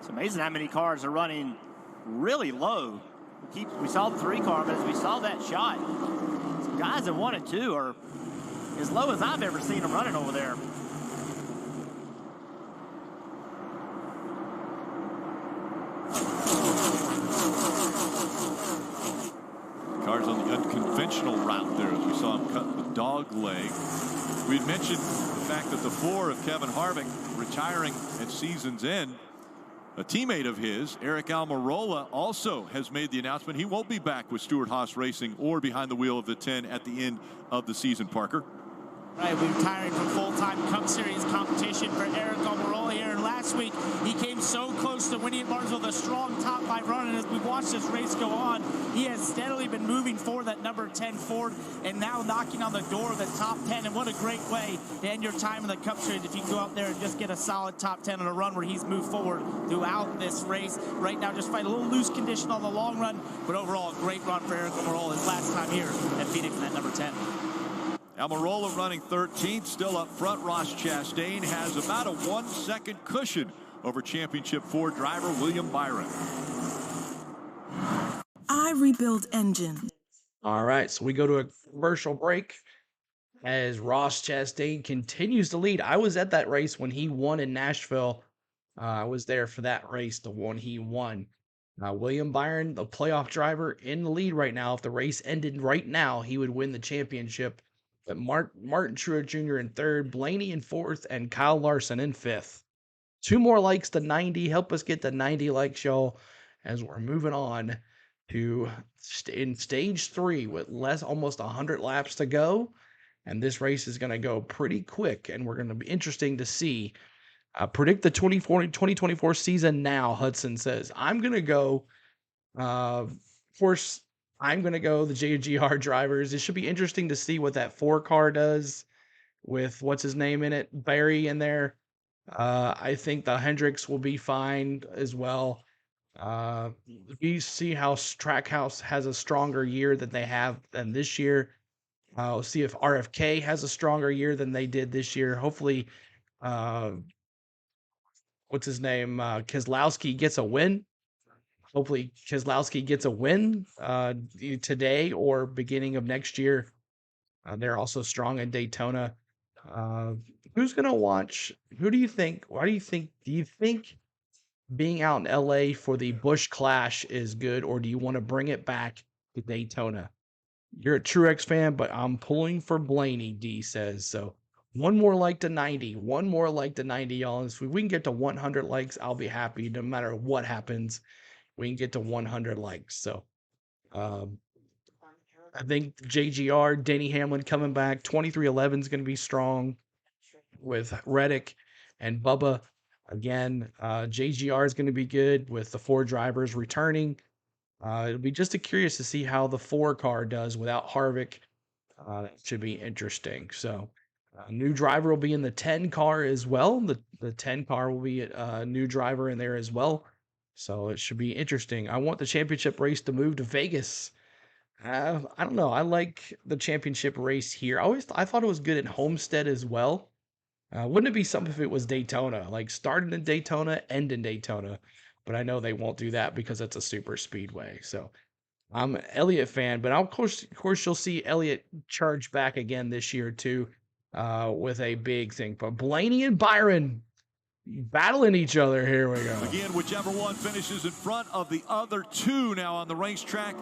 Speaker 9: It's amazing how many cars are running really low. We saw the 3 car, but as we saw that shot, some guys that 1 and 2 are as low as I've ever seen them running over there.
Speaker 19: Cars on the unconventional route there, as we saw him cut the dog leg. We had mentioned the fact that the 4 of Kevin Harvick retiring at season's end. A teammate of his, Eric Almirola, also has made the announcement he won't be back with Stewart-Haas Racing or behind the wheel of the 10 at the end of the season, Parker.
Speaker 12: Right, we're retiring from full-time Cup Series competition for Eric Almirola here. And last week, he came so close to winning at Martinsville with a strong top 5 run. And as we've watched this race go on, he has steadily been moving forward that number 10 Ford and now knocking on the door of the top 10. And what a great way to end your time in the Cup Series if you can go out there and just get a solid top 10 on a run where he's moved forward throughout this race. Right now, just fight a little loose condition on the long run, but overall, a great run for Eric Almirola his last time here at Phoenix in that number 10.
Speaker 19: Almirola running 13th, still up front. Ross Chastain has about a 1-second cushion over Championship 4 driver William Byron.
Speaker 15: I rebuild engine.
Speaker 1: All right, so we go to a commercial break as Ross Chastain continues to lead. I was at that race when he won in Nashville. I was there for that race, the one he won. William Byron, the playoff driver, in the lead right now. If the race ended right now, he would win the championship. But Martin Truex Jr. in 3rd, Blaney in 4th, and Kyle Larson in 5th. 2 more likes to 90. Help us get to 90 likes, y'all, as we're moving on to in stage 3 with almost 100 laps to go. And this race is going to go pretty quick, and we're going to be interesting to see. Predict the 2024 season now, Hudson says. I'm going to go, of course, I'm going to go the JGR drivers. It should be interesting to see what that 4 car does with what's his name in it, Barry in there. I think the Hendricks will be fine as well. We see how Trackhouse has a stronger year than they have than this year. We'll see if RFK has a stronger year than they did this year. Hopefully, what's his name? Keselowski gets a win. Hopefully Keselowski gets a win today or beginning of next year. They're also strong in Daytona. Who's going to watch? Who do you think? Do you think being out in LA for the Busch Clash is good, or do you want to bring it back to Daytona? You're a Truex fan, but I'm pulling for Blaney, D says. So 1 more like to 90. 1 more like to 90, y'all. If we can get to 100 likes, I'll be happy no matter what happens. We can get to 100 likes. So I think JGR, Denny Hamlin coming back. 2311 is going to be strong with Reddick and Bubba. Again, JGR is going to be good with the 4 drivers returning. It'll be just curious to see how the 4 car does without Harvick. That should be interesting. So a new driver will be in the 10 car as well. The 10 car will be a new driver in there as well. So it should be interesting. I want the championship race to move to Vegas. I don't know. I like the championship race here. I thought it was good in Homestead as well. Wouldn't it be something if it was Daytona? Like starting in Daytona, end in Daytona. But I know they won't do that because it's a super speedway. So I'm an Elliott fan. But of course you'll see Elliott charge back again this year too with a big thing. But Blaney and Byron battling each other. Here we go.
Speaker 19: Again, whichever one finishes in front of the other 2 now on the racetrack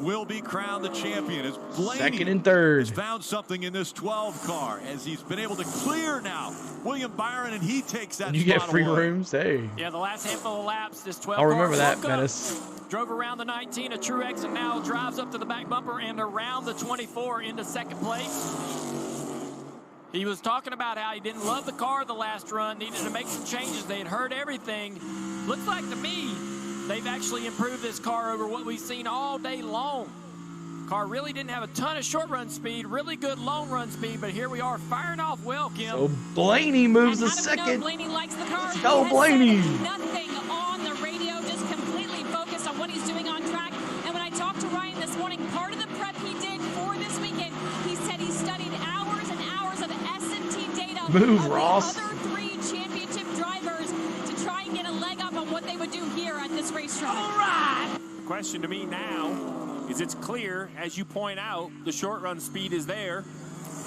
Speaker 19: will be crowned the champion. As Blaney
Speaker 1: 2nd and 3rd
Speaker 19: has found something in this 12 car as he's been able to clear now William Byron, and he takes that.
Speaker 1: You get free
Speaker 19: away.
Speaker 1: rooms. Hey.
Speaker 10: Yeah, the last handful of laps, this 12
Speaker 1: I'll remember
Speaker 10: car
Speaker 1: that, Menace.
Speaker 10: Drove around the 19 of Truex and now drives up to the back bumper and around the 24 into 2nd place. He was talking about how he didn't love the car the last run, needed to make some changes. They had heard everything. Looks like to me they've actually improved this car over what we've seen all day long. Car really didn't have a ton of short run speed, really good long run speed, but here we are firing off well, Kim.
Speaker 1: So Blaney moves the 2nd.
Speaker 8: Blaney likes the car.
Speaker 1: Let's go, Blaney.
Speaker 8: Nothing on the radio, just completely focused on what he's doing on track. And when I talked to Ryan this morning, part of the prep he did for this weekend, he said he studied hours and hours of S&T data
Speaker 1: Move,
Speaker 8: of
Speaker 1: Ross.
Speaker 8: the other 3 championship drivers to try and get a leg up on what they would do here at this racetrack.
Speaker 14: All right. The question to me now is it's clear, as you point out, the short run speed is there.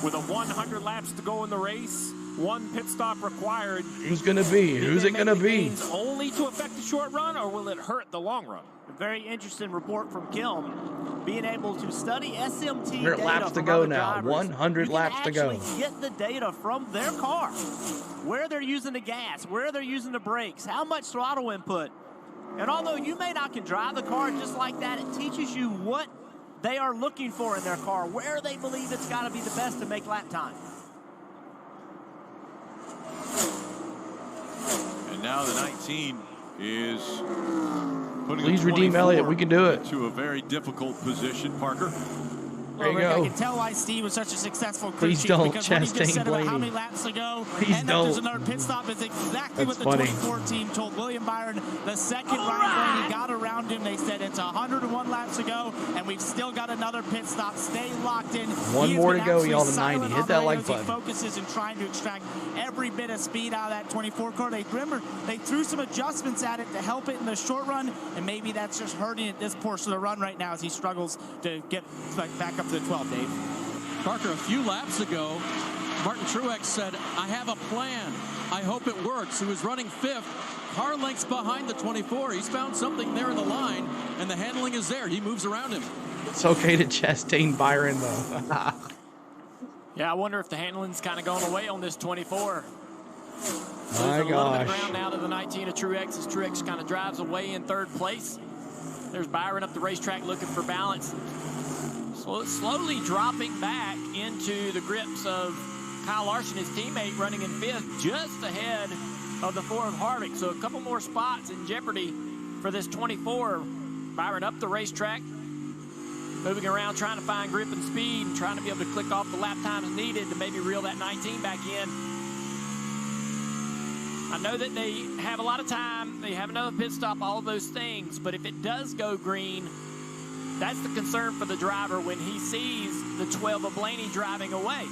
Speaker 14: With a 100 laps to go in the race, 1 pit stop required.
Speaker 1: Who's going to be? Who's it going to be?
Speaker 14: Only to affect the short run, or will it hurt the long run?
Speaker 9: A very interesting report from Kilm. Being able to study SMT
Speaker 1: 100
Speaker 9: data
Speaker 1: laps to
Speaker 9: from
Speaker 1: go
Speaker 9: other
Speaker 1: now.
Speaker 9: drivers,
Speaker 1: 100 laps to go.
Speaker 9: Get the data from their car. Where they're using the gas, where they're using the brakes, how much throttle input. And although you may not can drive the car just like that, it teaches you what they are looking for in their car, where they believe it's got to be the best to make lap time.
Speaker 19: And now the 19 is putting
Speaker 1: Please redeem Elliott. We can do it.
Speaker 19: To a very difficult position, Parker.
Speaker 1: There you
Speaker 12: Rick,
Speaker 1: go.
Speaker 12: I can tell why Steve was such a successful crew
Speaker 1: Please
Speaker 12: chief,
Speaker 1: don't
Speaker 12: because when he just
Speaker 1: Chastain
Speaker 12: said about how
Speaker 1: Blaney.
Speaker 12: many laps to go,
Speaker 1: Please
Speaker 12: and that there's
Speaker 1: don't.
Speaker 12: another pit stop is exactly
Speaker 1: That's
Speaker 12: what the
Speaker 1: funny.
Speaker 12: 24 team told William Byron. The second Ryan Blaney got around him, they said it's 101 laps to go, and we've still got another pit stop. Stay locked in.
Speaker 1: One
Speaker 12: He has
Speaker 1: more
Speaker 12: been
Speaker 1: to go, y'all, to
Speaker 12: absolutely
Speaker 1: 90.
Speaker 12: silent
Speaker 1: Hit
Speaker 12: on
Speaker 1: that
Speaker 12: the
Speaker 1: like
Speaker 12: radio as
Speaker 1: button.
Speaker 12: He focuses in trying to extract every bit of speed out of that 24 car. They threw some adjustments at it to help it in the short run, and maybe that's just hurting at this portion of the run right now as he struggles to get back up to the 12, Dave.
Speaker 13: Parker, a few laps ago, Martin Truex said, I have a plan. I hope it works. He was running 5th, car lengths behind the 24. He's found something there in the line, and the handling is there. He moves around him.
Speaker 1: It's okay to Chastain Byron, though.
Speaker 10: Yeah, I wonder if the handling's kind of going away on this 24.
Speaker 1: My
Speaker 10: Losing a little bit of
Speaker 1: gosh.
Speaker 10: ground now to the 19 of Truex as Truex kind of drives away in 3rd place. There's Byron up the racetrack looking for balance. Slowly dropping back into the grips of Kyle Larson, his teammate, running in 5th, just ahead of the 4 of Harvick. So a couple more spots in jeopardy for this 24. Byron up the racetrack, moving around, trying to find grip and speed, and trying to be able to click off the lap times needed to maybe reel that 19 back in. I know that they have a lot of time. They have another pit stop, all of those things. But if it does go green, that's the concern for the driver when he sees the 12 of Blaney driving away.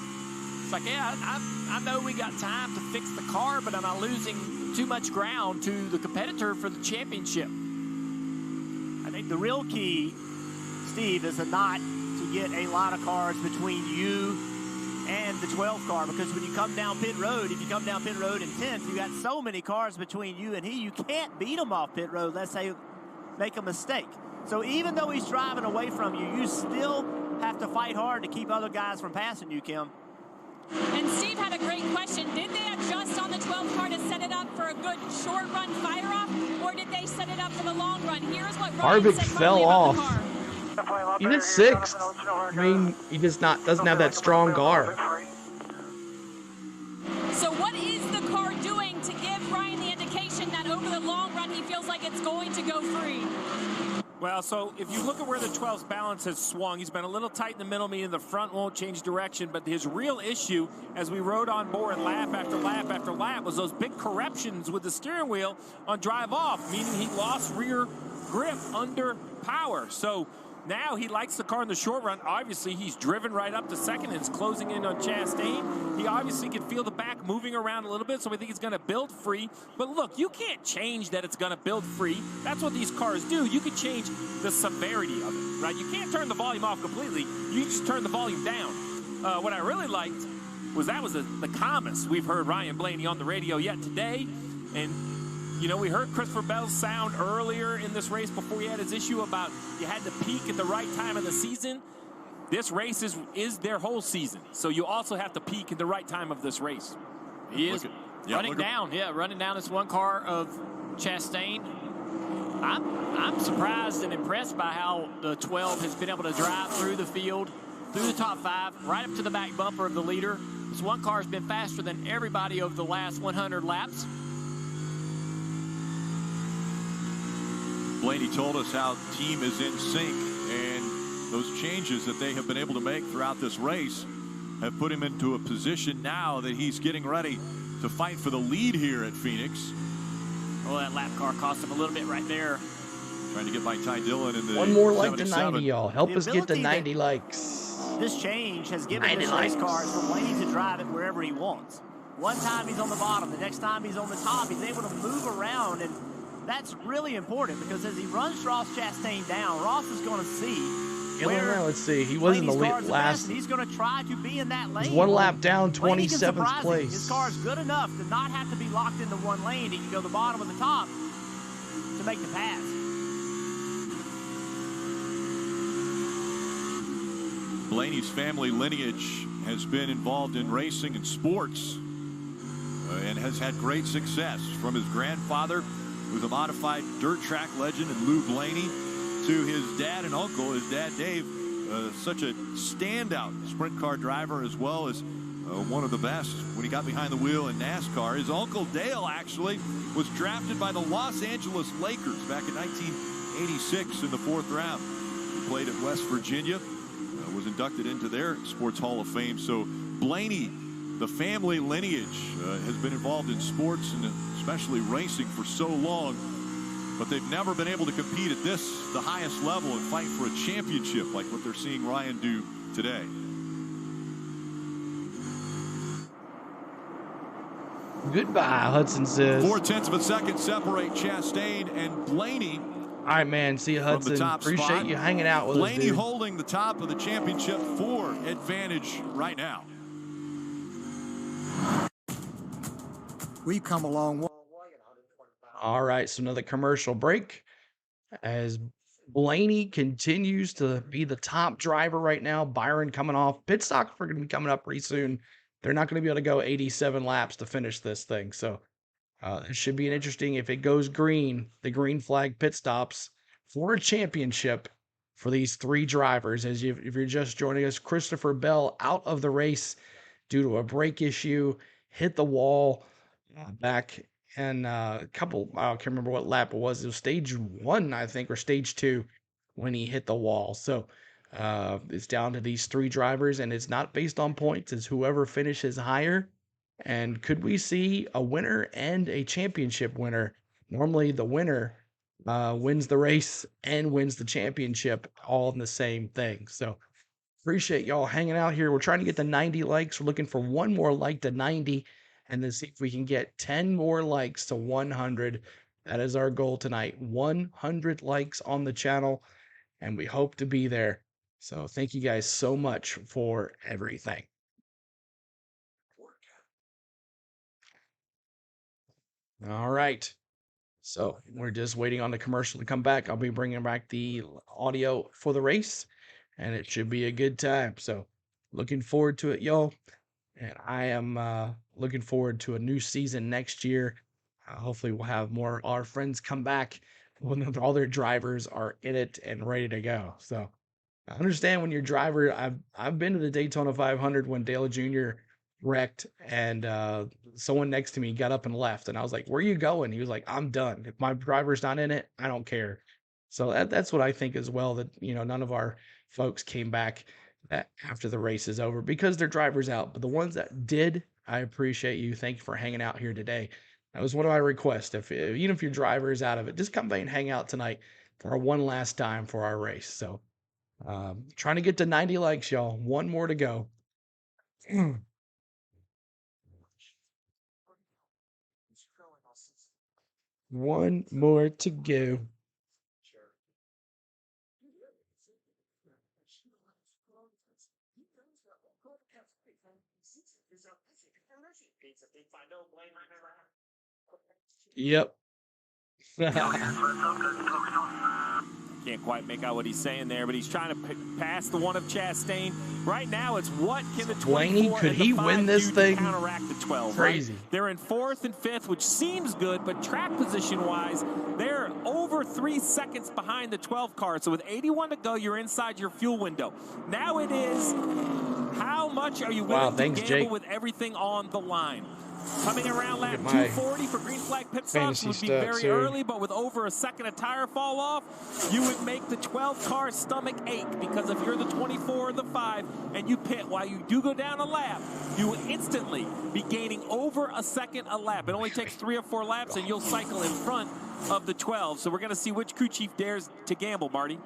Speaker 10: It's like, yeah, I know we got time to fix the car, but am I losing too much ground to the competitor for the championship?
Speaker 9: I think the real key, Steve, is not to get a lot of cars between you and the 12 car, because when you come down pit road, if you come down pit road in 10th, you got so many cars between you and he, you can't beat him off pit road. Let's say make a mistake. So even though he's driving away from you, you still have to fight hard to keep other guys from passing you, Kim.
Speaker 8: And Steve had a great question. Did they adjust on the 12 car to set it up for a good short run fire off, or did they set it up for the long run? Here's what Ryan
Speaker 1: Harvick
Speaker 8: said
Speaker 1: fell
Speaker 8: about the
Speaker 1: off.
Speaker 8: car.
Speaker 1: He's in 6th. I mean, he just doesn't have that strong car.
Speaker 8: So what is the car doing to give Ryan the indication that over the long run he feels like it's going to go free?
Speaker 14: Well, so if you look at where the 12's balance has swung, he's been a little tight in the middle, meaning the front won't change direction. But his real issue, as we rode on board lap after lap after lap, was those big corrections with the steering wheel on drive off, meaning he lost rear grip under power. So now he likes the car in the short run. Obviously, he's driven right up to 2nd and is closing in on Chastain. He obviously can feel the back moving around a little bit, so I think he's going to build free. But look, you can't change that it's going to build free. That's what these cars do. You can change the severity of it, right? You can't turn the volume off completely. You just turn the volume down. What I really liked was that was the calmest we've heard Ryan Blaney on the radio yet today. And you know, we heard Christopher Bell's sound earlier in this race before he had his issue about you had to peak at the right time of the season. This race is their whole season. So you also have to peak at the right time of this race.
Speaker 10: He is running down this one car of Chastain. I'm surprised and impressed by how the 12 has been able to drive through the field, through the top 5, right up to the back bumper of the leader. This one car has been faster than everybody over the last 100 laps.
Speaker 19: Blaney told us how the team is in sync, and those changes that they have been able to make throughout this race have put him into a position now that he's getting ready to fight for the lead here at Phoenix.
Speaker 10: Well, that lap car cost him a little bit right there.
Speaker 19: Trying to get by Ty Dillon in the
Speaker 1: One more like to
Speaker 19: 77.
Speaker 1: 90, y'all. Help us get to 90 likes.
Speaker 9: This change has given this race car for Blaney to drive it wherever he wants. One time he's on the bottom, the next time he's on the top. He's able to move around, and that's really important because as he runs Ross Chastain down, Ross is going to see where
Speaker 1: let's see. He was in the last.
Speaker 9: He's going to try to be in that lane.
Speaker 1: He's one lap down,
Speaker 9: Blaney can
Speaker 1: 27th
Speaker 9: surprise him.
Speaker 1: place.
Speaker 9: His car is good enough to not have to be locked into one lane. He can go the bottom or the top to make the pass.
Speaker 19: Blaney's family lineage has been involved in racing and sports and has had great success, from his grandfather, who's a modified dirt track legend, and Lou Blaney, to his dad and uncle, his dad Dave, such a standout sprint car driver, as well as one of the best when he got behind the wheel in NASCAR. His uncle Dale actually was drafted by the Los Angeles Lakers back in 1986 in the 4th round. He played at West Virginia, was inducted into their Sports Hall of Fame. So Blaney, the family lineage, has been involved in sports and especially racing for so long, but they've never been able to compete at the highest level and fight for a championship like what they're seeing Ryan do today.
Speaker 1: Goodbye, Hudson says.
Speaker 19: 0.4 of a second separate Chastain and Blaney.
Speaker 1: All right, man. See you, Hudson. Appreciate you hanging out with us,
Speaker 19: Blaney holding the top of the championship for advantage right now.
Speaker 2: We've come a long way.
Speaker 1: All right, so another commercial break as Blaney continues to be the top driver right now. Byron coming off. Pit stops are going to be coming up pretty soon. They're not going to be able to go 87 laps to finish this thing. So it should be an interesting, if it goes green, the green flag pit stops for a championship for these 3 drivers. If you're just joining us, Christopher Bell out of the race due to a brake issue, hit the wall back and I can't remember what lap it was. It was stage 1, I think, or stage 2 when he hit the wall. So it's down to these 3 drivers, and it's not based on points. It's whoever finishes higher. And could we see a winner and a championship winner? Normally the winner wins the race and wins the championship all in the same thing. So appreciate y'all hanging out here. We're trying to get to 90 likes. We're looking for 1 more like to 90, and then see if we can get 10 more likes to 100. That is our goal tonight. 100 likes on the channel, and we hope to be there. So thank you guys so much for everything. All right. So we're just waiting on the commercial to come back. I'll be bringing back the audio for the race, and it should be a good time. So looking forward to it, y'all. And I am looking forward to a new season next year. Hopefully we'll have more of our friends come back when all their drivers are in it and ready to go. So I understand when your driver, I've been to the Daytona 500 when Dale Jr. wrecked, and someone next to me got up and left, and I was like, where are you going? He was like, I'm done. If my driver's not in it, I don't care. So that's what I think as well, that none of our folks came back after the race is over because their driver's out. But the ones that did, I appreciate you. Thank you for hanging out here today. That was one of my requests. Even if your driver is out of it, just come by and hang out tonight for one last time for our race. So trying to get to 90 likes, y'all. 1 more to go. 1 more to go. Yep.
Speaker 14: Can't quite make out what he's saying there, but he's trying to pass the one of Chastain. Right now, it's what can the 24
Speaker 1: Blaney, could he win this thing?
Speaker 14: Counteract the 12.
Speaker 1: Crazy.
Speaker 14: Right? They're in 4th and 5th, which seems good, but track position-wise, they're over 3 seconds behind the 12 car. So with 81 to go, you're inside your fuel window. Now it is, how much are you willing to gamble
Speaker 1: Jake.
Speaker 14: with everything on the line? Coming around lap 240 for green flag pit stops would be very early, but with over a second of tire fall off, you would make the 12 car stomach ache, because if you're the 24 or the 5 and you pit while you do go down a lap, you will instantly be gaining over a second a lap. It only takes 3 or 4 laps and you'll cycle in front of the 12. So we're going to see which crew chief dares to gamble, Marty.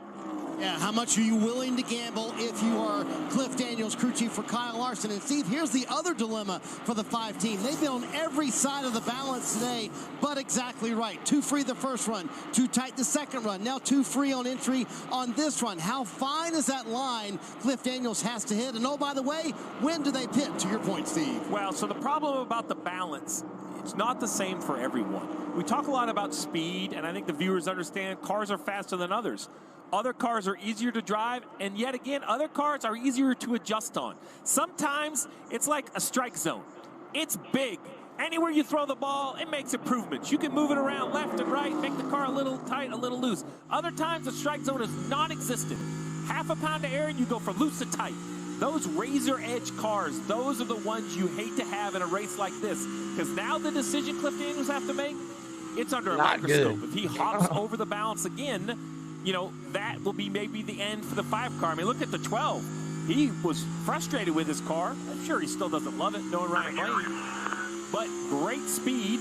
Speaker 3: Yeah, how much are you willing to gamble if you are Cliff Daniels, crew chief for Kyle Larson? And Steve, here's the other dilemma for the 5 team. They've been on every side of the balance today, but exactly right. Too free the first run, too tight the second run, now too free on entry on this run. How fine is that line Cliff Daniels has to hit? And oh, by the way, when do they pit, to your point, Steve?
Speaker 14: Well, so the problem about the balance, it's not the same for everyone. We talk a lot about speed, and I think the viewers understand cars are faster than others. Other cars are easier to drive, and yet again, other cars are easier to adjust on. Sometimes it's like a strike zone. It's big. Anywhere you throw the ball, it makes improvements. You can move it around left and right, make the car a little tight, a little loose. Other times, the strike zone is non-existent. Half a pound of air, and you go from loose to tight. Those razor-edge cars, those are the ones you hate to have in a race like this. Because now the decision Cliff Daniels have to make, it's under a microscope. If he hops over the balance again, you know, that will be maybe the end for the 5 car. I mean, look at the 12. He was frustrated with his car. I'm sure he still doesn't love it, knowing Ryan Blaney. But great speed.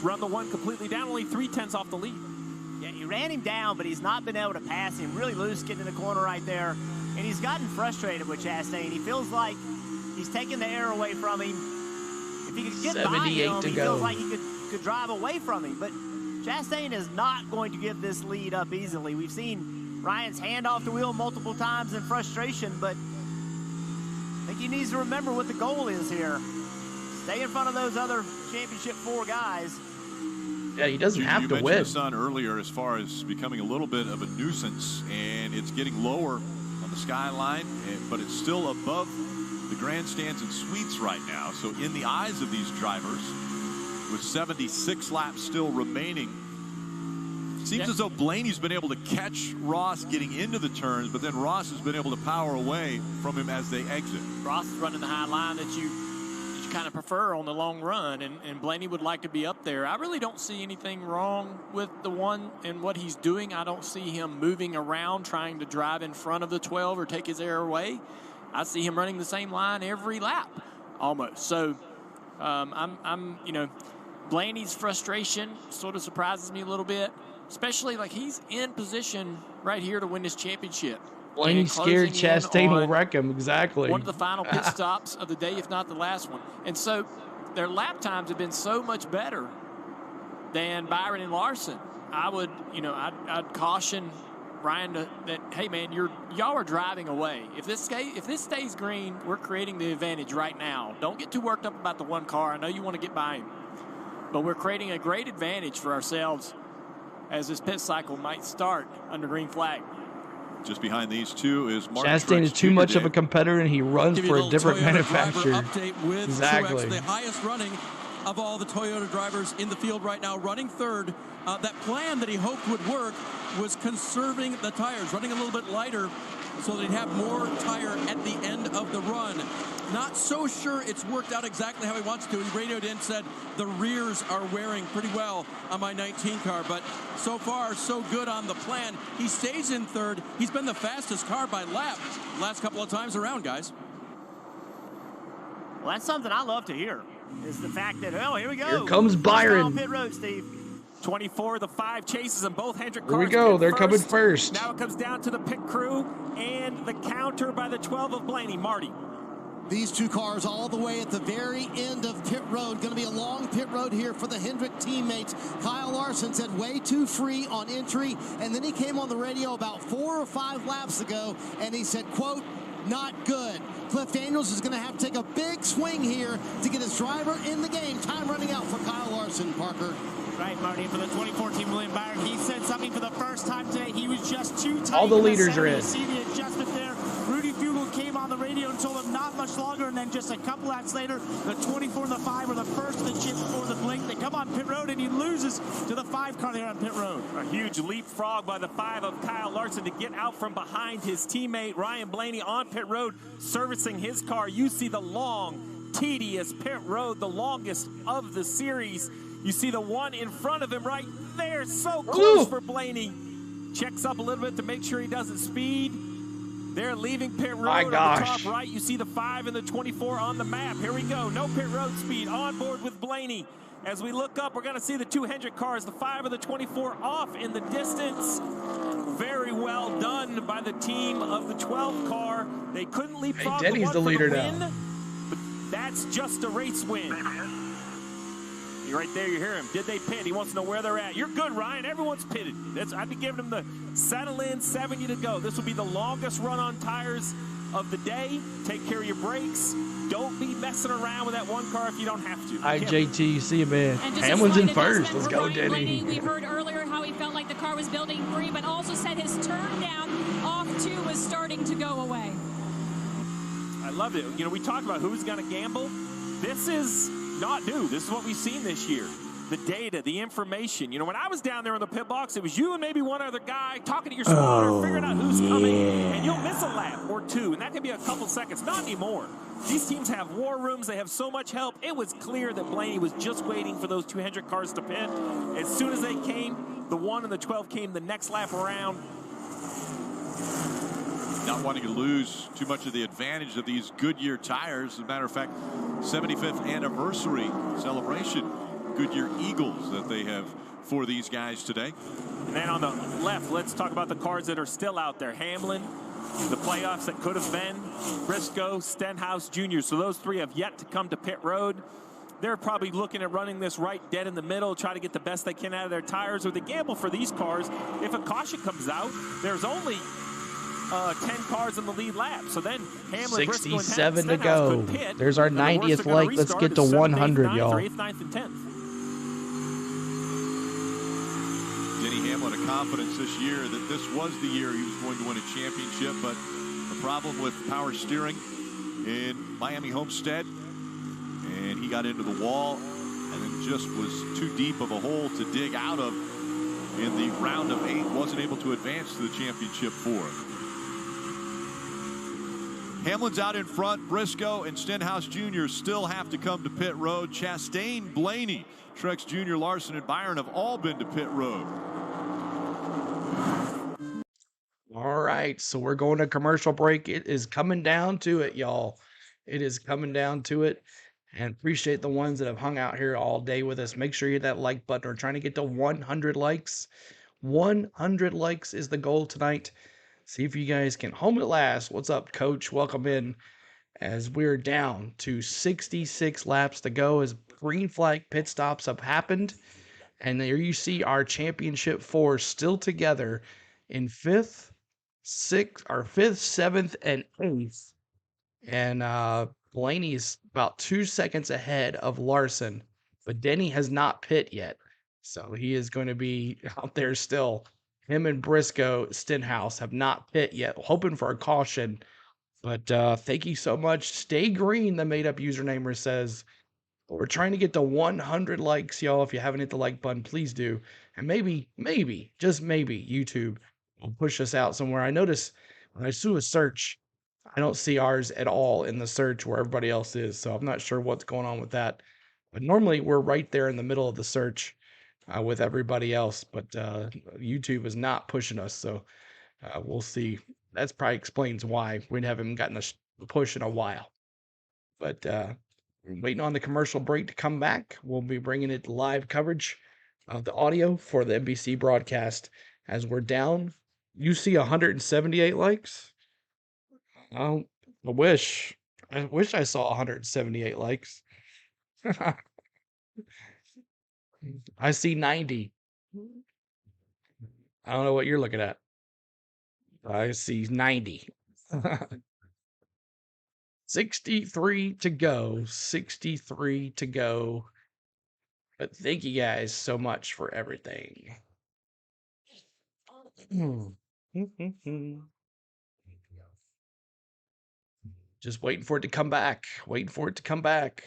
Speaker 14: Run the 1 completely down, only 3/10 off the lead.
Speaker 9: Yeah, he ran him down, but he's not been able to pass him. Really loose getting in the corner right there. And he's gotten frustrated with Chastain. He feels like he's taking the air away from him. If he could get by him, he feels like he could drive away from him. But Chastain is not going to give this lead up easily. We've seen Ryan's hand off the wheel multiple times in frustration, but I think he needs to remember what the goal is here. Stay in front of those other Championship 4 guys.
Speaker 1: Yeah, he doesn't have to win.
Speaker 19: You mentioned the sun earlier as far as becoming a little bit of a nuisance, and it's getting lower on the skyline, but it's still above the grandstands and suites right now. So in the eyes of these drivers, with 76 laps still remaining, seems as though Blaney's been able to catch Ross getting into the turns, but then Ross has been able to power away from him as they exit.
Speaker 10: Ross is running the high line that you kind of prefer on the long run, and Blaney would like to be up there. I really don't see anything wrong with the 1 and what he's doing. I don't see him moving around trying to drive in front of the 12 or take his air away. I see him running the same line every lap almost. So I'm you know, Blaney's frustration sort of surprises me a little bit, especially like he's in position right here to win this championship.
Speaker 1: Blaney scared Chastain will wreck him. Exactly.
Speaker 10: One of the final pit stops of the day, if not the last one. And so their lap times have been so much better than Byron and Larson. I would, you know, I'd caution Ryan that, hey man, y'all are driving away. If this stays green, we're creating the advantage right now. Don't get too worked up about the 1 car. I know you want to get by him, but we're creating a great advantage for ourselves as this pit cycle might start under green flag.
Speaker 19: Just behind these 2 is Martin
Speaker 1: Chastain is too much of a competitor, and he runs for a different manufacturer.
Speaker 13: Update with
Speaker 1: exactly.
Speaker 13: Truex, the highest running of all the Toyota drivers in the field right now, running 3rd. That plan that he hoped would work was conserving the tires, running a little bit lighter so that he'd have more tire at the end of the run. Not so sure it's worked out exactly how he wants to. He radioed in, said the rears are wearing pretty well on my 19 car, but so far so good on the plan. He stays in 3rd. He's been the fastest car by lap last couple of times around, guys.
Speaker 9: Well, that's something I love to hear, is the fact that, oh, here we go.
Speaker 1: Here comes Byron.
Speaker 9: Pit road, Steve.
Speaker 14: 24 of the 5 chases, and both Hendrick cars.
Speaker 1: Here we go. They're coming first.
Speaker 14: Now it comes down to the pit crew and the counter by the 12 of Blaney. Marty.
Speaker 3: These 2 cars all the way at the very end of pit road. Going to be a long pit road here for the Hendrick teammates. Kyle Larson said way too free on entry, and then he came on the radio about 4 or 5 laps ago, and he said, quote, not good. Cliff Daniels is going to have to take a big swing here to get his driver in the game. Time running out for Kyle Larson, Parker.
Speaker 9: Right, Marty, for the 2014 William Byron, he said something for the first time today. He was just too tight.
Speaker 1: All the leaders are in.
Speaker 9: See the adjustment there. Rudy Fugle came on the radio and told him not much longer, and then just a couple laps later, the 24 and the 5 were the first of the chip before the blink. They come on pit road, and he loses to the 5 car there on pit road.
Speaker 14: A huge leapfrog by the 5 of Kyle Larson to get out from behind his teammate Ryan Blaney on pit road, servicing his car. You see the long, tedious pit road, the longest of the series. You see the 1 in front of him right there, so close for Blaney. Checks up a little bit to make sure he doesn't speed. They're leaving pit road on the top right. You see the 5 and the 24 on the map. Here we go. No pit road speed on board with Blaney. As we look up, we're going to see the 2 Hendrick cars, the 5 and the 24 off in the distance. Very well done by the team of the 12 car. They couldn't leapfrog the 1 for the leader now. But that's just a race win. You're right there, you hear him. Did they pit? He wants to know where they're at. You're good, Ryan. Everyone's pitted. I'd be giving him the settle in, 70 to go. This will be the longest run on tires of the day. Take care of your brakes. Don't be messing around with that 1 car if you don't have to.
Speaker 1: All right, JT, see you, man. Hamlin's in first. Let's go, Denny.
Speaker 8: We heard earlier how he felt like the car was building free, but also said his turn down off 2 was starting to go away.
Speaker 14: I love it. You know, we talked about who's going to gamble. This is not new. This is what we've seen this year. the data, the information. You know, when I was down there in the pit box, it was you and maybe one other guy talking to your spotter, figuring out who's coming, and you'll miss a lap or two, and that can be a couple seconds. Not anymore. These teams have war rooms. They have so much help. It was clear that Blaney was just waiting for those 200 cars to pit. As soon as they came, the 1 and the 12 came the next lap around.
Speaker 19: Not wanting to lose too much of the advantage of these Goodyear tires. As a matter of fact, 75th anniversary celebration Goodyear Eagles that they have for these guys today.
Speaker 14: And then on the left, let's talk about the cars that are still out there. Hamlin, the playoffs that could have been, Briscoe, Stenhouse Jr. So those three have yet to come to pit road. They're probably looking at running this right dead in the middle, try to get the best they can out of their tires. Or the gamble for these cars, if a caution comes out, there's only 10 cars in the lead lap. So then Hamlin,
Speaker 1: 67 to go. There's our 90th like. Let's get to 100, y'all.
Speaker 14: 8th, 9th, and 10th.
Speaker 19: Denny Hamlin, a confidence this year that this was the year he was going to win a championship, but a problem with power steering in Miami Homestead, and he got into the wall and then just was too deep of a hole to dig out of in the round of 8. Wasn't able to advance to the championship 4. Hamlin's out in front. Briscoe and Stenhouse Jr. still have to come to pit road. Chastain, Blaney, Truex Jr., Larson, and Byron have all been to pit road.
Speaker 1: All right, so we're going to commercial break. It is coming down to it, y'all. It is coming down to it. And appreciate the ones that have hung out here all day with us. Make sure you hit that like button. We're trying to get to 100 likes. 100 likes is the goal tonight. See if you guys can home at last. What's up, Coach? Welcome in. As we're down to 66 laps to go as green flag pit stops have happened. And there you see our championship 4 still together in 5th, 7th, and 8th. And Blaney's about 2 seconds ahead of Larson, but Denny has not pit yet. So he is going to be out there still. Him and Briscoe, Stenhouse have not pit yet, hoping for a caution. But thank you so much. Stay green, the made-up username says. But we're trying to get to 100 likes, y'all. If you haven't hit the like button, please do. And maybe, just maybe, YouTube will push us out somewhere. I notice when I do a search, I don't see ours at all in the search where everybody else is. So I'm not sure what's going on with that. But normally we're right there in the middle of the search with everybody else. But YouTube is not pushing us. So we'll see. That's probably explains why we haven't gotten a push in a while. But waiting on the commercial break to come back. We'll be bringing it live coverage of the audio for the NBC broadcast as we're down. You see 178 likes? I wish I saw 178 likes. I see 90. I don't know what you're looking at. I see 90. 63 to go. 63 to go. But thank you guys so much for everything. Just waiting for it to come back. Waiting for it to come back.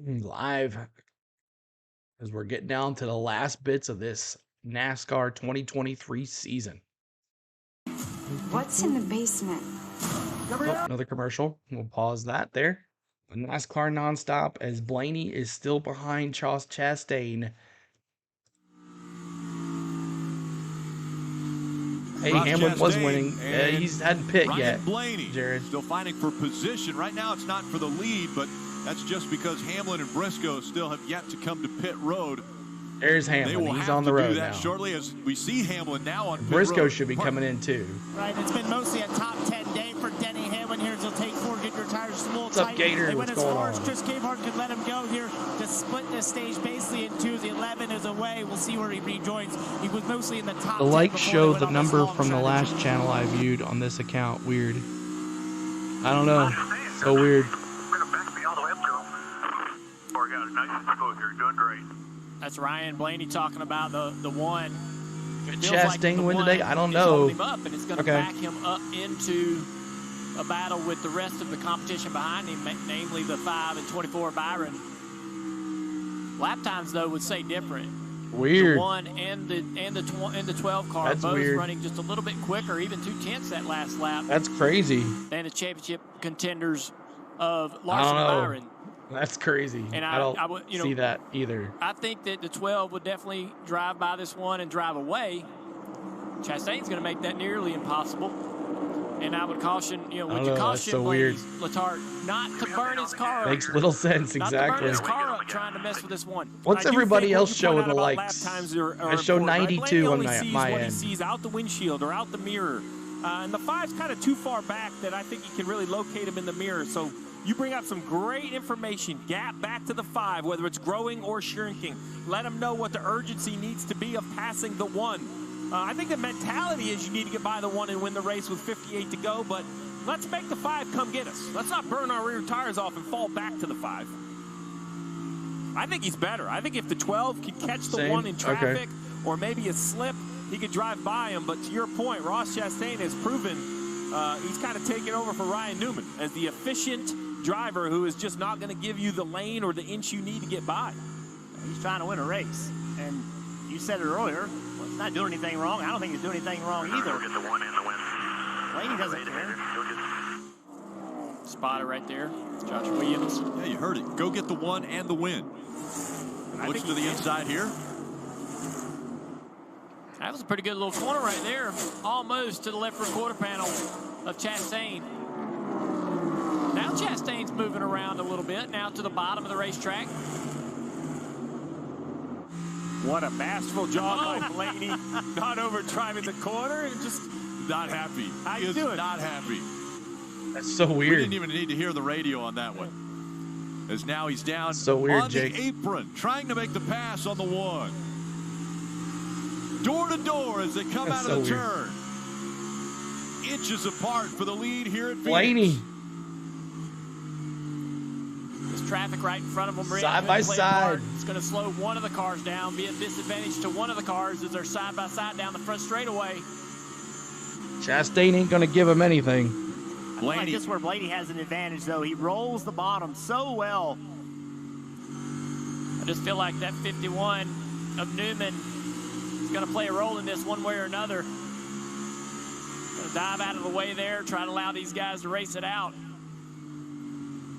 Speaker 1: Live as we're getting down to the last bits of this NASCAR 2023 season.
Speaker 6: What's in the basement?
Speaker 1: Oh, another commercial. We'll pause that there. The NASCAR nonstop as Blaney is still behind Chastain. Hey, Hamlin was winning. He's hadn't pit yet.
Speaker 19: Blaney,
Speaker 1: Jared.
Speaker 19: Still fighting for position. Right now it's not for the lead, but that's just because Hamlin and Briscoe still have yet to come to pit road.
Speaker 1: There's Hamlin. He's on the road now.
Speaker 19: Shortly as we see Hamlin now on pit
Speaker 1: Briscoe
Speaker 19: road.
Speaker 1: should be coming in too.
Speaker 12: Right, it's been mostly a top 10 day for Denny Hamlin here. He'll take 4 Goodyear tires, just a little
Speaker 1: What's up,
Speaker 12: tight.
Speaker 1: Gator?
Speaker 12: They went
Speaker 1: What's
Speaker 12: as
Speaker 1: going
Speaker 12: far as
Speaker 1: on?
Speaker 12: Chris Gabehart could let him go here to split this stage basically in two. The 11 is away. We'll see where he rejoins. He was mostly in the top 10.
Speaker 1: The likes
Speaker 12: before
Speaker 1: show
Speaker 12: they went
Speaker 1: the
Speaker 12: on this
Speaker 1: number
Speaker 12: long
Speaker 1: from the
Speaker 12: strategy.
Speaker 1: last channel I viewed on this account. Weird. I don't know. So weird.
Speaker 17: We're going to back me all the way up to him. Or got it nice and smooth here. Doing great.
Speaker 10: That's Ryan Blaney talking about the one.
Speaker 1: Chastain win today? I don't know.
Speaker 10: Him up, and it's going to back him up into a battle with the rest of the competition behind him, namely the 5 and 24 Byron. Lap times, though, would say different.
Speaker 1: Weird.
Speaker 10: The 1 and the 12 car
Speaker 1: That's
Speaker 10: both
Speaker 1: weird.
Speaker 10: running just a little bit quicker, even 2/10 that last lap.
Speaker 1: That's crazy.
Speaker 10: Than the championship contenders of
Speaker 1: I
Speaker 10: Larson
Speaker 1: don't
Speaker 10: and
Speaker 1: know.
Speaker 10: Byron.
Speaker 1: That's crazy.
Speaker 10: And
Speaker 1: I don't
Speaker 10: you know,
Speaker 1: see that either.
Speaker 10: I think that the 12 would definitely drive by this one and drive away. Chastain's going to make that nearly impossible. And I would caution, you know, would you caution
Speaker 1: so weird.
Speaker 10: Letarte not to burn his car up?
Speaker 1: Makes little sense,
Speaker 10: Not to burn
Speaker 1: exactly.
Speaker 10: his car up trying to mess with this one.
Speaker 1: What's
Speaker 14: I do
Speaker 1: everybody
Speaker 14: think
Speaker 1: else
Speaker 14: what you point
Speaker 1: showing the
Speaker 14: out about
Speaker 1: likes?
Speaker 14: lap times are
Speaker 1: I show
Speaker 14: important, right?
Speaker 1: 92
Speaker 14: Blaney
Speaker 1: on
Speaker 14: only
Speaker 1: my
Speaker 14: sees
Speaker 1: my
Speaker 14: what he
Speaker 1: end.
Speaker 14: sees out the windshield or out the mirror. And the 5's kind of too far back that I think you can really locate him in the mirror. So you bring up some great information. Gap back to the 5, whether it's growing or shrinking. Let him know what the urgency needs to be of passing the 1. I think the mentality is you need to get by the 1 and win the race with 58 to go, but let's make the 5 come get us. Let's not burn our rear tires off and fall back to the 5. I think he's better. I think if the 12 can catch the 1 in traffic or maybe a slip, he could drive by him. But to your point, Ross Chastain has proven he's kind of taken over for Ryan Newman as the efficient driver who is just not going to give you the lane or the inch you need to get by.
Speaker 9: He's trying to win a race. And you said it earlier, well, he's not doing anything wrong. I don't think he's doing anything wrong either.
Speaker 7: Get the 1 and the win.
Speaker 9: Blaney doesn't care.
Speaker 10: Spotter right there, Josh Williams.
Speaker 19: Yeah, you heard it. Go get the 1 and the win. Looks to the inside here.
Speaker 10: That was a pretty good little corner right there, almost to the left rear quarter panel of Chastain. Now Chastain's moving around a little bit, now to the bottom of the racetrack.
Speaker 14: What a masterful job by Blaney. Not over driving the corner and just
Speaker 19: not happy.
Speaker 14: How
Speaker 19: he
Speaker 14: you
Speaker 19: is
Speaker 14: doing?
Speaker 19: Not happy.
Speaker 1: That's so
Speaker 19: We
Speaker 1: weird.
Speaker 19: didn't even need to hear the radio on that one. As now he's down
Speaker 1: So weird,
Speaker 19: on
Speaker 1: Jake.
Speaker 19: the apron, trying to make the pass on the 1. Door to door as they come
Speaker 1: That's
Speaker 19: out of the
Speaker 1: so weird.
Speaker 19: turn. Inches apart for the lead here at Phoenix.
Speaker 1: Blaney.
Speaker 10: There's traffic right in front of them.
Speaker 1: Side by side.
Speaker 10: It's going to slow one of the cars down, be a disadvantage to one of the cars as they're side by side down the front straightaway.
Speaker 1: Chastain ain't going to give him anything.
Speaker 9: I feel like this is where Blaney has an advantage, though. He rolls the bottom so well.
Speaker 10: I just feel like that 51 of Newman is going to play a role in this one way or another. Going to dive out of the way there, try to allow these guys to race it out.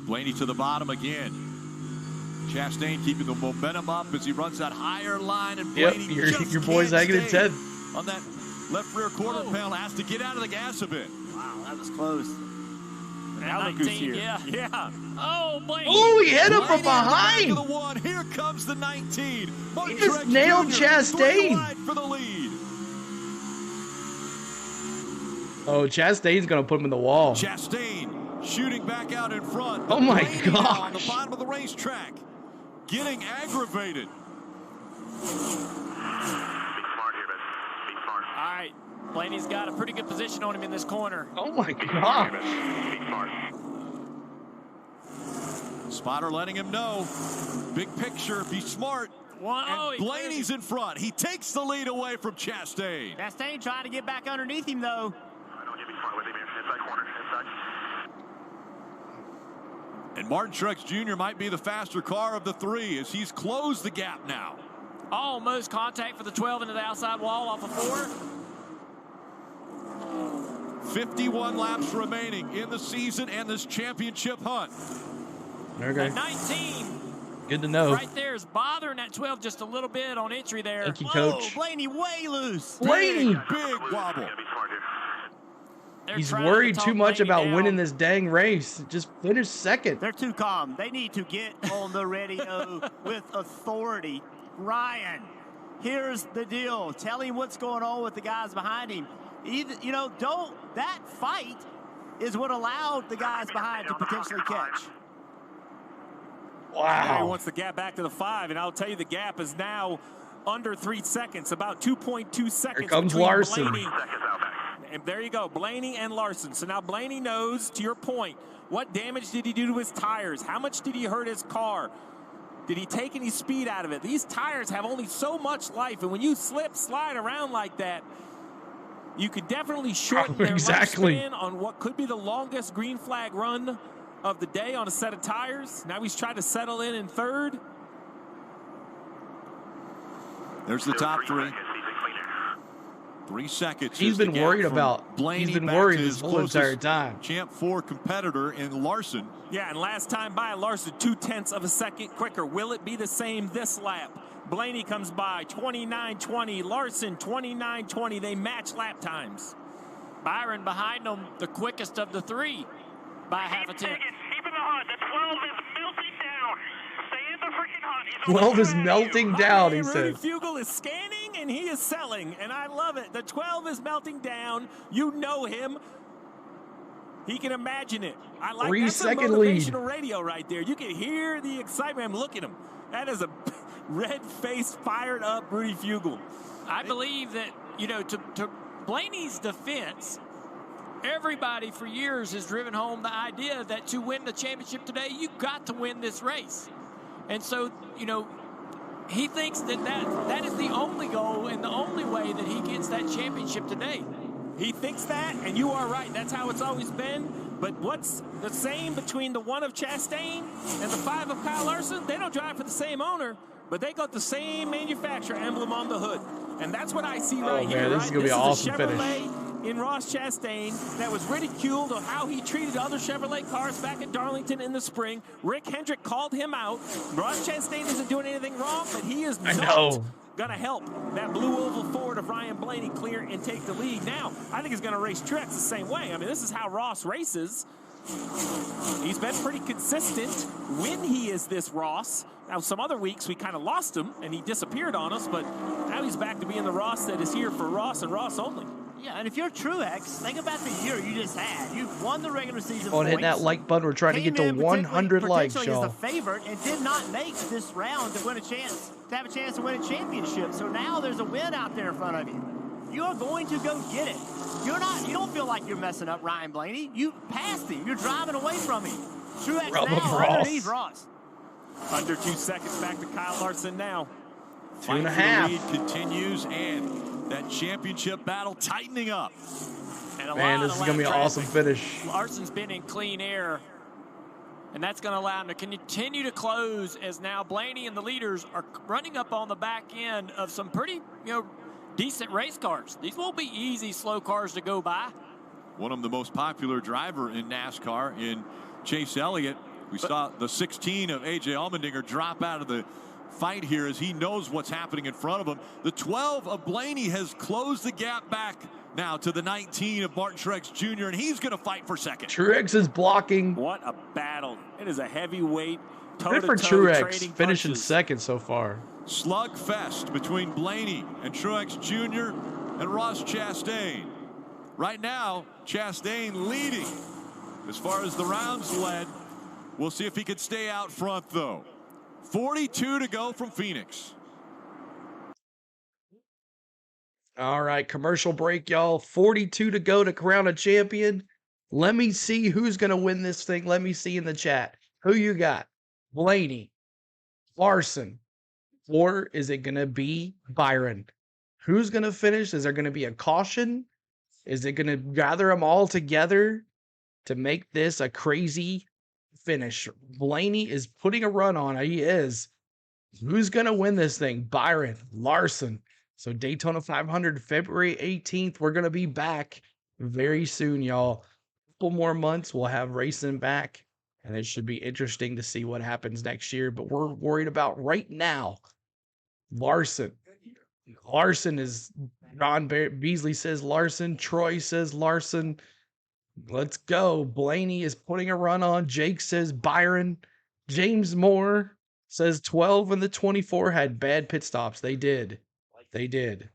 Speaker 19: Blaney to the bottom again. Chastain keeping the momentum up as he runs that higher line, and Blaney
Speaker 1: your boy's negative 10
Speaker 19: on that left rear quarter panel. Has to get out of the gas a bit.
Speaker 9: Wow, that was close.
Speaker 14: Now look who's here.
Speaker 10: Yeah. Oh, Blaney.
Speaker 1: Oh, he hit him
Speaker 19: Blaney
Speaker 1: from behind.
Speaker 19: To the 1. Here comes the 19.
Speaker 1: He just nailed Chastain.
Speaker 19: For the lead.
Speaker 1: Oh, Chastain's going to put him in the wall.
Speaker 19: Chastain shooting back out in front.
Speaker 1: Oh, my
Speaker 19: Blaney now on the
Speaker 1: gosh.
Speaker 19: bottom of the racetrack, getting aggravated.
Speaker 7: Be smart here, man. Be smart.
Speaker 10: All right. Blaney's got a pretty good position on him in this corner.
Speaker 1: Oh, my
Speaker 7: Be
Speaker 1: gosh.
Speaker 7: smart, man. Be smart.
Speaker 19: Spotter letting him know. Big picture, be smart.
Speaker 10: Whoa,
Speaker 19: And Blaney's in front. He takes the lead away from Chastain.
Speaker 9: Chastain trying to get back underneath him, though.
Speaker 7: Don't get me smart with him here. Inside corner. Inside.
Speaker 19: And Martin Truex Jr. might be the faster car of the 3 as he's closed the gap now.
Speaker 10: Almost contact for the 12 into the outside wall off of 4.
Speaker 19: 51 laps remaining in the season and this championship hunt.
Speaker 1: Okay.
Speaker 10: That 19
Speaker 1: Good to know.
Speaker 10: right there is bothering that 12 just a little bit on entry there.
Speaker 1: Thank you,
Speaker 9: Whoa,
Speaker 1: Coach.
Speaker 9: Blaney way loose.
Speaker 1: Blaney.
Speaker 19: Big wobble.
Speaker 7: Be smart here.
Speaker 10: They're
Speaker 1: He's
Speaker 10: trying to
Speaker 1: worried
Speaker 10: talk
Speaker 1: too much
Speaker 10: Blaney
Speaker 1: about
Speaker 10: down.
Speaker 1: winning this dang race. Just finish second.
Speaker 9: They're too calm. They need to get on the radio with authority. Ryan, here's the deal. Tell him what's going on with the guys behind him. That fight is what allowed the guys behind to potentially catch.
Speaker 14: Now he
Speaker 1: Wow.
Speaker 14: wants the gap back to the 5, and I'll tell you the gap is now under 3 seconds, about 2.2 seconds.
Speaker 1: Here comes
Speaker 14: between
Speaker 1: Larson.
Speaker 14: Blaney.
Speaker 7: Seconds out back.
Speaker 14: And there you go, Blaney and Larson. So now Blaney knows, to your point, what damage did he do to his tires? How much did he hurt his car? Did he take any speed out of it? These tires have only so much life, and when you slide around like that, You could definitely shorten their lifespan on what could be the longest green flag run of the day on a set of tires. Now he's trying to settle in third.
Speaker 19: There's the top three. 3 seconds.
Speaker 1: He's been worried about.
Speaker 19: Blaney.
Speaker 1: He's been worried his whole entire time.
Speaker 19: Champ 4 competitor in Larson.
Speaker 14: Yeah, and last time by, Larson 0.2 of a second quicker. Will it be the same this lap? Blaney comes by 29.20. Larson 29.20. They match lap times.
Speaker 10: Byron behind them, the quickest of the three by half a tenth.
Speaker 22: Keep in the hunt. The 12 is melting down. Stay in the freaking hunt.
Speaker 1: 12 is melting down, he
Speaker 14: Rudy
Speaker 1: said.
Speaker 14: Fugle is scanning, and he is selling, and I love it. The 12 is melting down. You know him. He can imagine it. I like
Speaker 1: 3
Speaker 14: that's
Speaker 1: second
Speaker 14: some
Speaker 1: lead.
Speaker 14: motivational radio right there. You can hear the excitement. Look at him. That is a red-faced, fired-up Rudy Fugle.
Speaker 10: I believe that, you know, to Blaney's defense, everybody for years has driven home the idea that to win the championship today, you've got to win this race. And so, you know, he thinks that is the only goal and the only way that he gets that championship today.
Speaker 14: He thinks that, and you are right. That's how it's always been. But what's the same between the 1 of Chastain and the 5 of Kyle Larson? They don't drive for the same owner, but they got the same manufacturer emblem on the hood. And that's what I see right here.
Speaker 1: This is going to be an awesome finish.
Speaker 14: In Ross Chastain that was ridiculed of how he treated other Chevrolet cars back at Darlington in the spring. Rick Hendrick called him out. Ross Chastain isn't doing anything wrong, but he is not going to help that blue oval Ford of Ryan Blaney clear and take the lead. Now, I think he's going to race Truex the same way. I mean, this is how Ross races. He's been pretty consistent when he is this Ross. Now, some other weeks we kind of lost him and he disappeared on us, but now he's back to being the Ross that is here for Ross and Ross only.
Speaker 9: Yeah, and if you're Truex, think about the year you just had. You won the regular season
Speaker 1: Oh, and hit that like button. We're trying to get to 100 likes, y'all.
Speaker 9: As the favorite and did not make this round to win a chance, to have a chance to win a championship. So now there's a win out there in front of you. You're going to go get it. You don't feel like you're messing up Ryan Blaney. You passed him. You're driving away from him. Truex now underneath Ross.
Speaker 14: Under 2 seconds back to Kyle Larson now.
Speaker 1: 2.5.
Speaker 19: The lead continues, and that championship battle tightening up.
Speaker 10: And
Speaker 1: Man, this is going to be an awesome finish.
Speaker 10: Larson's been in clean air, and that's going to allow him to continue to close as now Blaney and the leaders are running up on the back end of some pretty, decent race cars. These won't be easy, slow cars to go by.
Speaker 19: One of the most popular driver in NASCAR in Chase Elliott. We saw the 16 of A.J. Allmendinger drop out of the fight here as he knows what's happening in front of him. The 12 of Blaney has closed the gap back now to the 19 of Martin Truex Jr., and he's going to fight for second.
Speaker 1: Truex is blocking.
Speaker 14: What a battle. It is a heavyweight,
Speaker 1: good for Truex, finishing second so far.
Speaker 19: Slugfest between Blaney and Truex Jr. and Ross Chastain. Right now, Chastain leading as far as the rounds led. We'll see if he can stay out front, though. 42 to go from Phoenix.
Speaker 1: All right, commercial break, y'all. 42 to go to crown a champion. Let me see who's going to win this thing. Let me see in the chat. Who you got? Blaney, Larson, or is it going to be Byron? Who's going to finish? Is there going to be a caution? Is it going to gather them all together to make this a crazy finish? Blaney is putting a run on. He is. Who's going to win this thing? Byron, Larson. So Daytona 500, February 18th. We're going to be back very soon, y'all. A couple more months, we'll have racing back, and it should be interesting to see what happens next year. But we're worried about right now, Larson. Larson is, Ron Beasley says Larson. Troy says Larson. Let's go. Blaney is putting a run on. Jake says Byron. James Moore says 12 and the 24 had bad pit stops. They did. They did.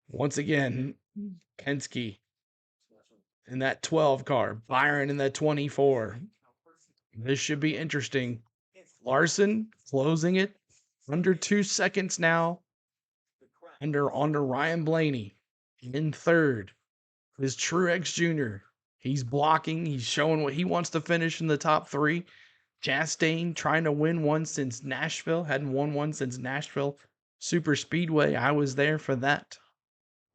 Speaker 1: Once again, Penske in that 12 car. Byron in that 24. This should be interesting. Larson closing it. Under 2 seconds now. Under Ryan Blaney. In third is Truex Jr. He's blocking. He's showing what he wants to finish in the top 3. Chastain trying to win one since Nashville. Hadn't won one since Nashville Super Speedway. I was there for that.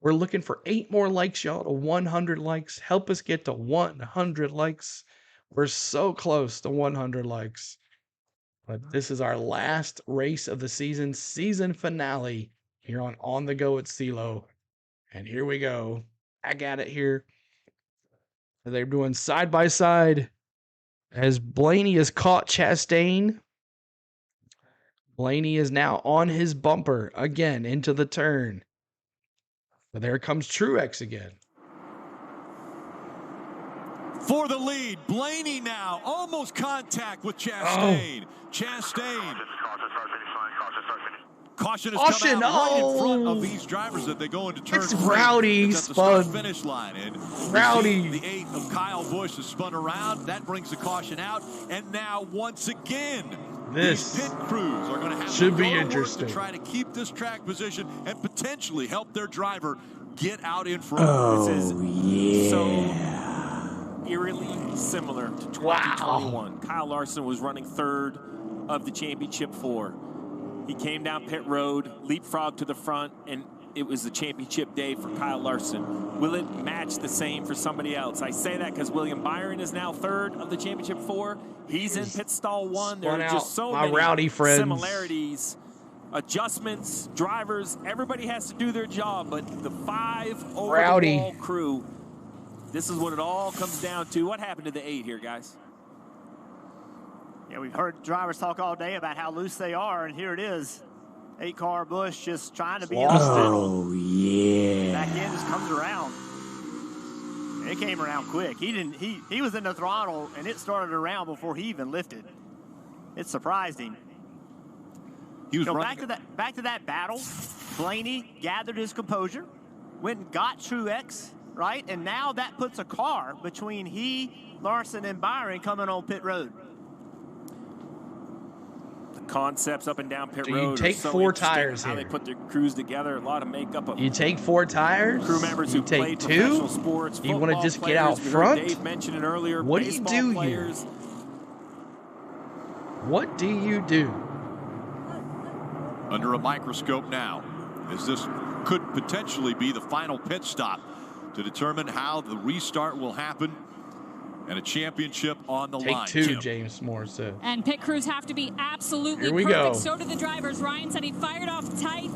Speaker 1: We're looking for 8 more likes, y'all, to 100 likes. Help us get to 100 likes. We're so close to 100 likes. But this is our last race of the season finale here on the Go at CeeLo. And here we go. I got it here. They're doing side by side as Blaney has caught Chastain. Blaney is now on his bumper again into the turn. But there comes Truex again.
Speaker 19: For the lead, Blaney now almost contact with Chastain. Chastain. Caution has come out right in front of these drivers that they go into turn 3.
Speaker 1: Rowdy
Speaker 19: it's at the start finish line. And
Speaker 1: Rowdy.
Speaker 19: The 8th of Kyle Busch has spun around. That brings the caution out. And now once again,
Speaker 1: this
Speaker 19: these pit crews are going to have
Speaker 1: should
Speaker 19: to
Speaker 1: be
Speaker 19: go to work
Speaker 1: interesting.
Speaker 19: to try to keep this track position and potentially help their driver get out in front.
Speaker 10: This is so eerily similar to 2021. Kyle Larson was running 3rd of the championship 4. He came down pit road, leapfrogged to the front, and it was the championship day for Kyle Larson. Will it match the same for somebody else? I say that because William Byron is now 3rd of the championship 4. He's in pit stall 1. There are just so many
Speaker 1: rowdy friends.
Speaker 10: similarities, adjustments, drivers. Everybody has to do their job, but the 5 over-the-wall crew, this is what it all comes down to. What happened to the 8 here, guys?
Speaker 9: Yeah, we've heard drivers talk all day about how loose they are, and here it is. 8-car Busch just trying to be in the middle.
Speaker 16: Yeah.
Speaker 9: Back end just comes around. It came around quick. He was in the throttle, and it started around before he even lifted. It surprised him.
Speaker 19: He was
Speaker 9: back to that battle. Blaney gathered his composure, went and got Truex, right? And now that puts a car between he, Larson, and Byron coming on pit road.
Speaker 10: Concepts up and down pit road.
Speaker 1: You take 4 tires
Speaker 10: how
Speaker 1: here.
Speaker 10: they put their crews together. A lot of makeup. Of
Speaker 1: you take 4 tires.
Speaker 10: Crew members who
Speaker 1: take
Speaker 10: played
Speaker 1: 2.
Speaker 10: professional sports.
Speaker 1: You want to just
Speaker 10: players,
Speaker 1: get out
Speaker 10: we heard
Speaker 1: front?
Speaker 10: Dave mentioned it earlier.
Speaker 1: What do you do
Speaker 10: players.
Speaker 1: here? What do you do?
Speaker 19: Under a microscope now, as this could potentially be the final pit stop to determine how the restart will happen. And a championship on the line.
Speaker 1: Take 2, James Moore said.
Speaker 8: And pit crews have to be absolutely
Speaker 1: Here we
Speaker 8: perfect.
Speaker 1: go.
Speaker 8: So do the drivers. Ryan said he fired off tight.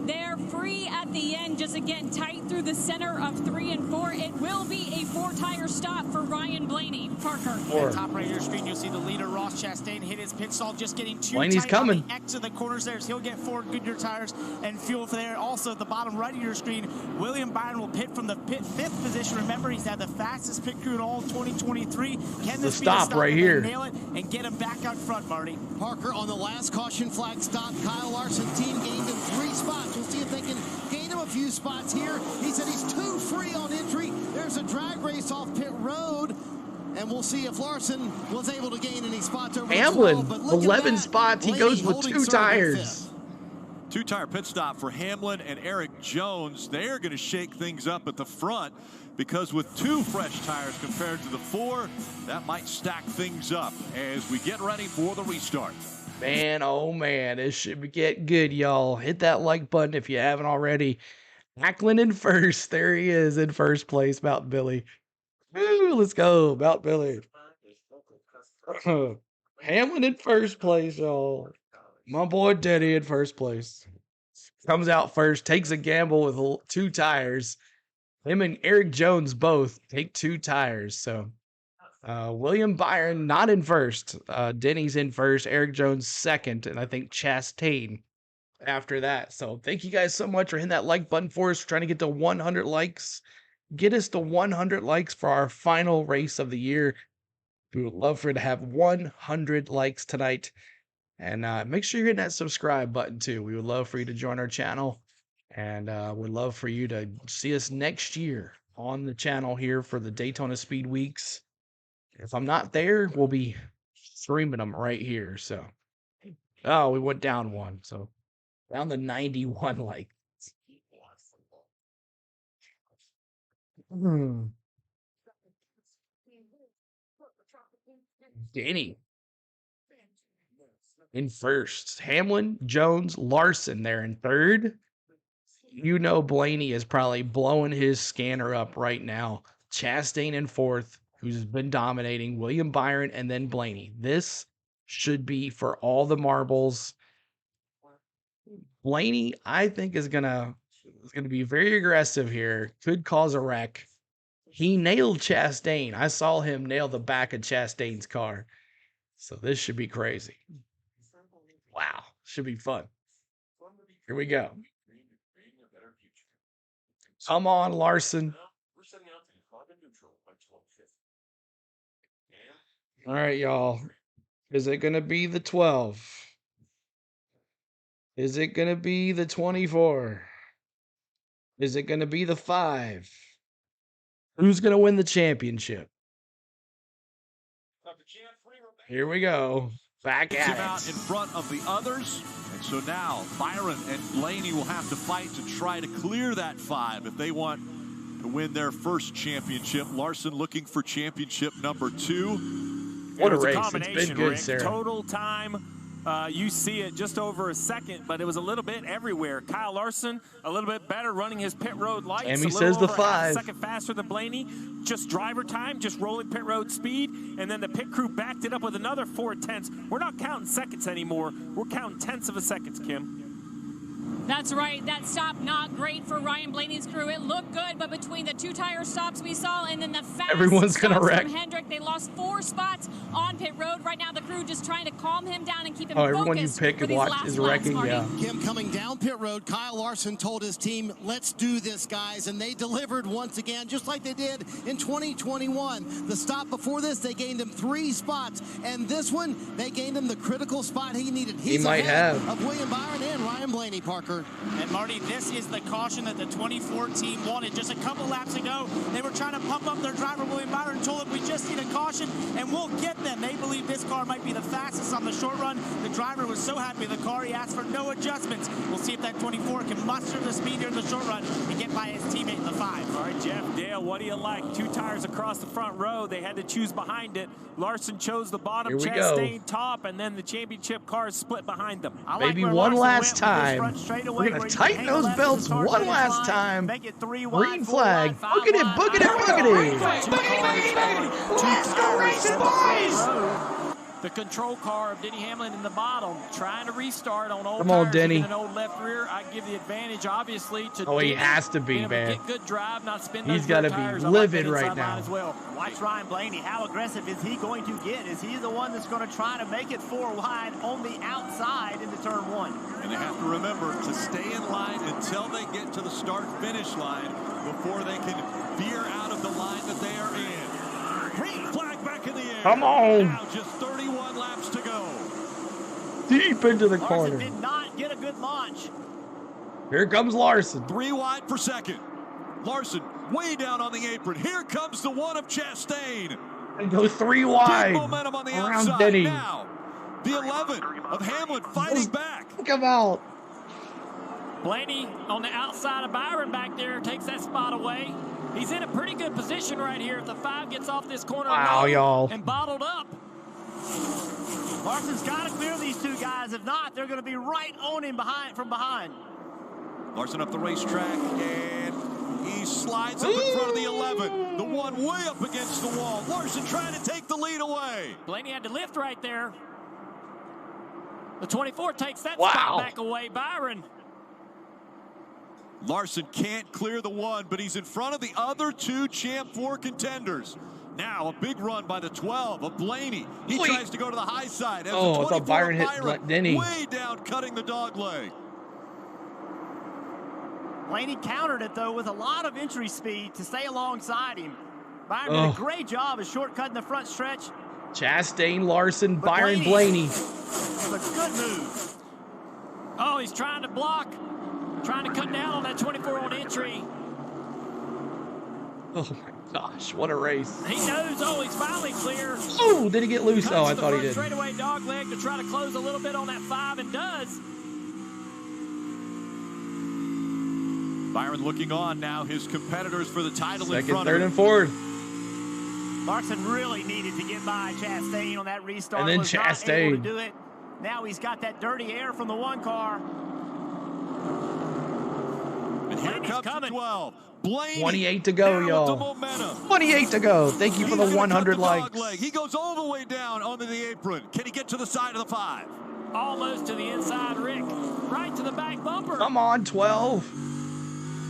Speaker 8: They're free at the end, just again tight through the center of 3 and 4. It will be a 4-tire stop for Ryan Blaney. Parker.
Speaker 12: At the top right of your screen, you'll see the leader, Ross Chastain, hit his pit stall, just getting too
Speaker 1: Blaney's
Speaker 12: tight
Speaker 1: coming.
Speaker 12: on the X of the corners there. So he'll get 4 Goodyear tires and fuel for there. Also, at the bottom right of your screen, William Byron will pit from the 5th position. Remember, he's had the fastest pit crew in all 2023. Can this be the stop
Speaker 1: right here?
Speaker 12: Nail it and get him back out front, Marty.
Speaker 3: Parker, on the last caution flag stop, Kyle Larson's team gained him 3 spots. We'll see if they can gain him a few spots here. He said he's too free on entry. There's a drag race off pit road. And we'll see if Larson was able to gain any spots over
Speaker 1: Hamlin,
Speaker 3: 11
Speaker 1: spots. He goes with 2 tires.
Speaker 19: 2-tire pit stop for Hamlin and Eric Jones. They're going to shake things up at the front because with 2 fresh tires compared to the 4, that might stack things up as we get ready for the restart.
Speaker 1: Man, oh man, this should get good, y'all. Hit that like button if you haven't already. Macklin in first. There he is in first place, Mountain Billy. Woo, let's go, Mountain Billy. Hamlin in first place, y'all. My boy Denny in first place. Comes out first, takes a gamble with 2 tires. Him and Eric Jones both take 2 tires. So William Byron not in first. Denny's in first. Eric Jones second. And I think Chastain after that. So thank you guys so much for hitting that like button for us. We're trying to get to 100 likes. Get us to 100 likes for our final race of the year. We would love for you to have 100 likes tonight. And make sure you're hitting that subscribe button too. We would love for you to join our channel. And we'd love for you to see us next year on the channel here for the Daytona Speed Weeks. If I'm not there, we'll be streaming them right here. So, oh, we went down 1. So, down to 91 likes. Danny in first. Hamlin, Jones, Larson there in third. you know Blaney is probably blowing his scanner up right now. Chastain in fourth, who's been dominating, William Byron, and then Blaney. This should be for all the marbles. Blaney, I think, is gonna be very aggressive here. Could cause a wreck. He nailed Chastain. I saw him nail the back of Chastain's car. So this should be crazy. Wow. Should be fun. Here we go. Come on, Larson. All right, y'all. Is it going to be the 12? Is it going to be the 24? Is it going to be the 5? Who's going to win the championship? Here we go. Back at it.
Speaker 19: Out in front of the others. And so now Byron and Blaney will have to fight to try to clear that 5 if they want to win their first championship. Larson looking for championship number 2.
Speaker 1: What a race. It's been good,
Speaker 14: Rick.
Speaker 1: Sarah.
Speaker 14: Total time, you see it just over a second, but it was a little bit everywhere. Kyle Larson, a little bit better running his pit road lights.
Speaker 1: Tammy says the 5.
Speaker 14: A second faster than Blaney. Just driver time, just rolling pit road speed. And then the pit crew backed it up with another 4 tenths. We're not counting seconds anymore. We're counting tenths of a second, Kim.
Speaker 8: That's right. That stop not great for Ryan Blaney's crew. It looked good, but between the 2 tire stops we saw and then the fast
Speaker 1: Everyone's gonna
Speaker 8: stops
Speaker 1: wreck.
Speaker 8: from Hendrick, they lost 4 spots on pit road. Right now, the crew just trying to calm him down and keep him focused.
Speaker 1: Everyone you pick and watch is wrecking. Yeah.
Speaker 3: Kim coming down pit road. Kyle Larson told his team, "Let's do this, guys," and they delivered once again, just like they did in 2021. The stop before this, they gained him 3 spots, and this one, they gained him the critical spot he needed. He's
Speaker 1: might
Speaker 3: ahead
Speaker 1: have.
Speaker 3: of William Byron and Ryan Blaney, Parker.
Speaker 12: And Marty, this is the caution that the 24 team wanted. Just a couple laps ago, they were trying to pump up their driver, William Byron, told him we just need a caution, and we'll get them. They believe this car might be the fastest on the short run. The driver was so happy with the car, he asked for no adjustments. We'll see if that 24 can muster the speed here in the short run and get by his teammate in the 5.
Speaker 14: All right, Jeff, Dale, what do you like? 2 tires across the front row. They had to choose behind it. Larson chose the bottom,
Speaker 1: Here we
Speaker 14: Chastain top, and then the championship cars split behind them.
Speaker 1: Maybe one last time. We're going to tighten those belts one last time. Green flag. Boogity, boogity, boogity.
Speaker 22: Let's go racing, boys!
Speaker 10: The control car of Denny Hamlin in the bottom, trying to restart on old
Speaker 1: Come on,
Speaker 10: tires,
Speaker 1: Denny.
Speaker 10: an old left rear. I give the advantage, obviously, to
Speaker 1: Oh, he
Speaker 10: Denny.
Speaker 1: has to be,
Speaker 10: Get
Speaker 1: man.
Speaker 10: good drive, not spin
Speaker 1: He's
Speaker 10: those
Speaker 1: got to
Speaker 10: rear tires.
Speaker 1: be
Speaker 10: I like
Speaker 1: livid
Speaker 10: that
Speaker 1: right
Speaker 10: inside line
Speaker 1: now.
Speaker 10: as well.
Speaker 9: Watch Ryan Blaney. How aggressive is he going to get? Is he the one that's going to try to make it 4 wide on the outside into turn 1?
Speaker 19: And they have to remember to stay in line until they get to the start-finish line before they can veer out of the line that they are in. Green flag back in the air.
Speaker 1: Come on.
Speaker 19: Now just 31 laps to go.
Speaker 1: Deep into the
Speaker 9: Larson
Speaker 1: corner.
Speaker 9: did not get a good launch.
Speaker 1: Here comes Larson.
Speaker 19: 3 wide per second. Larson way down on the apron. Here comes the 1 of Chastain.
Speaker 1: And go 3 wide.
Speaker 19: Big momentum on the
Speaker 1: around
Speaker 19: outside.
Speaker 1: Denny.
Speaker 19: Now, the 11 of Hamlin fighting back.
Speaker 1: Come out.
Speaker 10: Blaney on the outside of Byron back there takes that spot away. He's in a pretty good position right here if the 5 gets off this corner
Speaker 1: Wow, y'all.
Speaker 10: and bottled up.
Speaker 9: Larson's got to clear these 2 guys. If not, they're going to be right on him from behind.
Speaker 19: Larson up the racetrack, and he slides up in front of the 11. The 1 way up against the wall. Larson trying to take the lead away.
Speaker 10: Blaney had to lift right there. The 24 takes that
Speaker 1: Wow.
Speaker 10: spot back away. Byron.
Speaker 19: Larson can't clear the 1, but he's in front of the other 2 Champ 4 contenders. Now a big run by the 12 of Blaney. He tries to go to the high side. As
Speaker 1: Oh,
Speaker 19: the
Speaker 1: I thought
Speaker 19: 24
Speaker 1: Byron hit
Speaker 19: Byron
Speaker 1: Denny.
Speaker 19: way down, cutting the dog leg.
Speaker 9: Blaney countered it, though, with a lot of entry speed to stay alongside him. Byron did a great job of shortcutting the front stretch.
Speaker 1: Chastain, Larson, Byron, Blaney.
Speaker 9: It was a good move.
Speaker 10: Oh, he's trying to block. Trying to cut down on that 24 on entry.
Speaker 1: Oh my gosh, what a race.
Speaker 10: He knows, oh, he's finally clear.
Speaker 1: Oh, did he get loose? Oh, I thought he did.
Speaker 10: Straightaway dog leg to try to close a little bit on that 5 and does.
Speaker 19: Byron looking on now. His competitors for the title in
Speaker 1: Second,
Speaker 19: front
Speaker 1: third,
Speaker 19: of him.
Speaker 1: and fourth.
Speaker 9: Larson really needed to get by Chastain on that restart.
Speaker 1: And then
Speaker 9: was not able
Speaker 1: Chastain.
Speaker 9: to do it. Now he's got that dirty air from the 1 car.
Speaker 19: And here comes the 12. Blaney
Speaker 1: 28 to go, y'all. 28 to go. Thank you for the 100 likes.
Speaker 19: He goes all the way down onto the apron. Can he get to the side of the 5?
Speaker 10: Almost to the inside, Rick. Right to the back bumper.
Speaker 1: Come on, 12.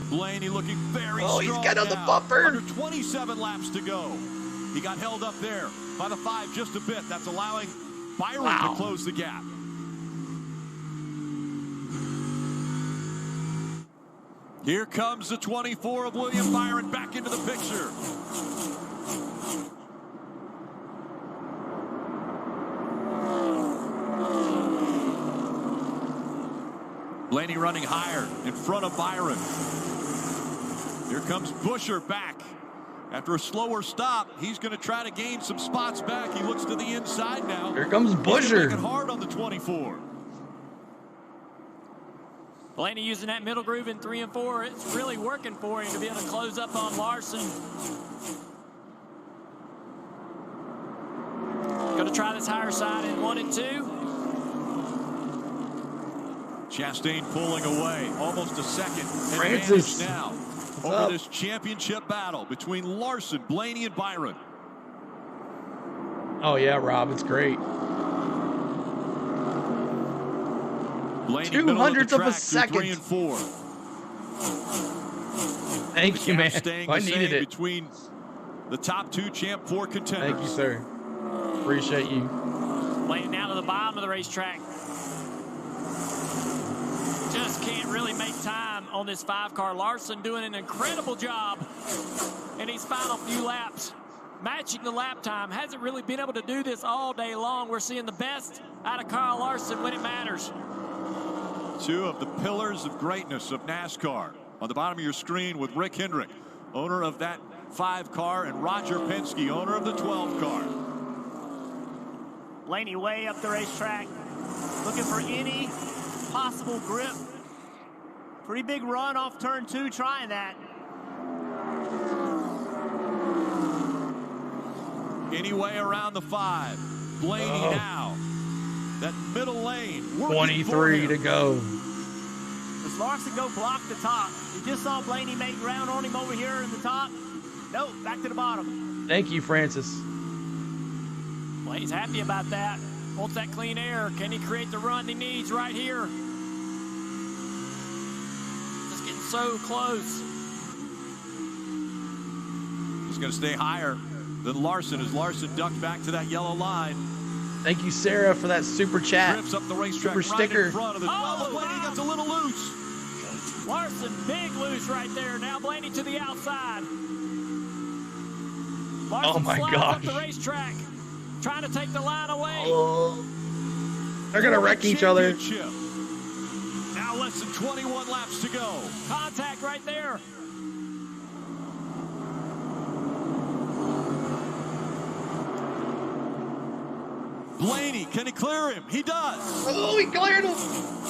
Speaker 19: Blaney looking very strong.
Speaker 1: Oh, he's got on the bumper.
Speaker 19: Under 27 laps to go. He got held up there by the 5 just a bit. That's allowing Byron to close the gap. Here comes the 24 of William Byron back into the picture. Blaney running higher in front of Byron. Here comes Busher back. After a slower stop, he's going to try to gain some spots back. He looks to the inside now.
Speaker 1: Here comes Busher.
Speaker 19: He's making it hard on the 24.
Speaker 10: Blaney using that middle groove in 3 and 4. It's really working for him to be able to close up on Larson. Going to try this higher side in 1 and 2.
Speaker 19: Chastain pulling away. Almost a second.
Speaker 1: Francis
Speaker 19: now over this championship battle between Larson, Blaney, and Byron.
Speaker 1: Oh, yeah, Rob. It's great.
Speaker 19: Blaney,
Speaker 1: 200th of a
Speaker 19: second. 3
Speaker 1: second.
Speaker 19: and 4.
Speaker 1: Thank you, man. I needed it.
Speaker 19: Between the top 2 Champ 4 contenders.
Speaker 1: Thank you, sir. Appreciate you.
Speaker 10: Blaney down to the bottom of the racetrack. Just can't really make time on this 5-car. Larson doing an incredible job in these final few laps. Matching the lap time. Hasn't really been able to do this all day long. We're seeing the best out of Kyle Larson when it matters.
Speaker 19: 2 of the pillars of greatness of NASCAR on the bottom of your screen with Rick Hendrick, owner of that 5-car, and Roger Penske, owner of the 12-car.
Speaker 9: Blaney way up the racetrack, looking for any possible grip. Pretty big run off turn 2, trying that.
Speaker 19: Anyway, around the 5. Blaney now. That middle lane.
Speaker 1: 23 to go.
Speaker 9: Does Larson go block the top? You just saw Blaney make ground on him over here in the top. Nope, back to the bottom.
Speaker 1: Thank you, Francis.
Speaker 10: Blaney's happy about that. Wants that clean air. Can he create the run he needs right here? Just getting so close.
Speaker 19: He's going to stay higher than Larson as Larson ducked back to that yellow line.
Speaker 1: Thank you, Sarah, for that super chat.
Speaker 19: Drifts up the racetrack
Speaker 1: super sticker.
Speaker 19: Right in front of the Blaney gets a little loose.
Speaker 10: Larson, big loose right there. Now Blaney to the outside. Larson
Speaker 1: oh my
Speaker 10: gosh! Up the racetrack, trying to take the line away.
Speaker 1: They're gonna wreck each other.
Speaker 19: Now less than 21 laps to go.
Speaker 10: Contact right there.
Speaker 19: Blaney, can he clear him? He does.
Speaker 1: Oh, he cleared him.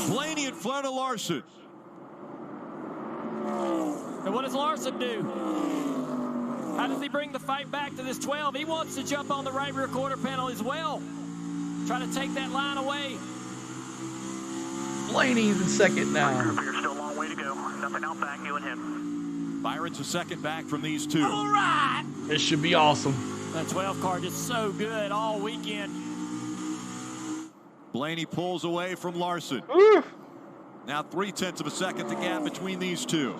Speaker 19: Blaney in front of Larson.
Speaker 10: And what does Larson do? How does he bring the fight back to this 12? He wants to jump on the right rear quarter panel as well. Try to take that line away.
Speaker 1: Blaney's in second now.
Speaker 7: You're still a long way to go. Nothing out back, you and him.
Speaker 19: Byron's a second back from these 2.
Speaker 10: All right.
Speaker 1: This should be awesome.
Speaker 10: The 12 car just so good all weekend.
Speaker 19: Blaney pulls away from Larson. Now 0.3 of a second the gap between these 2.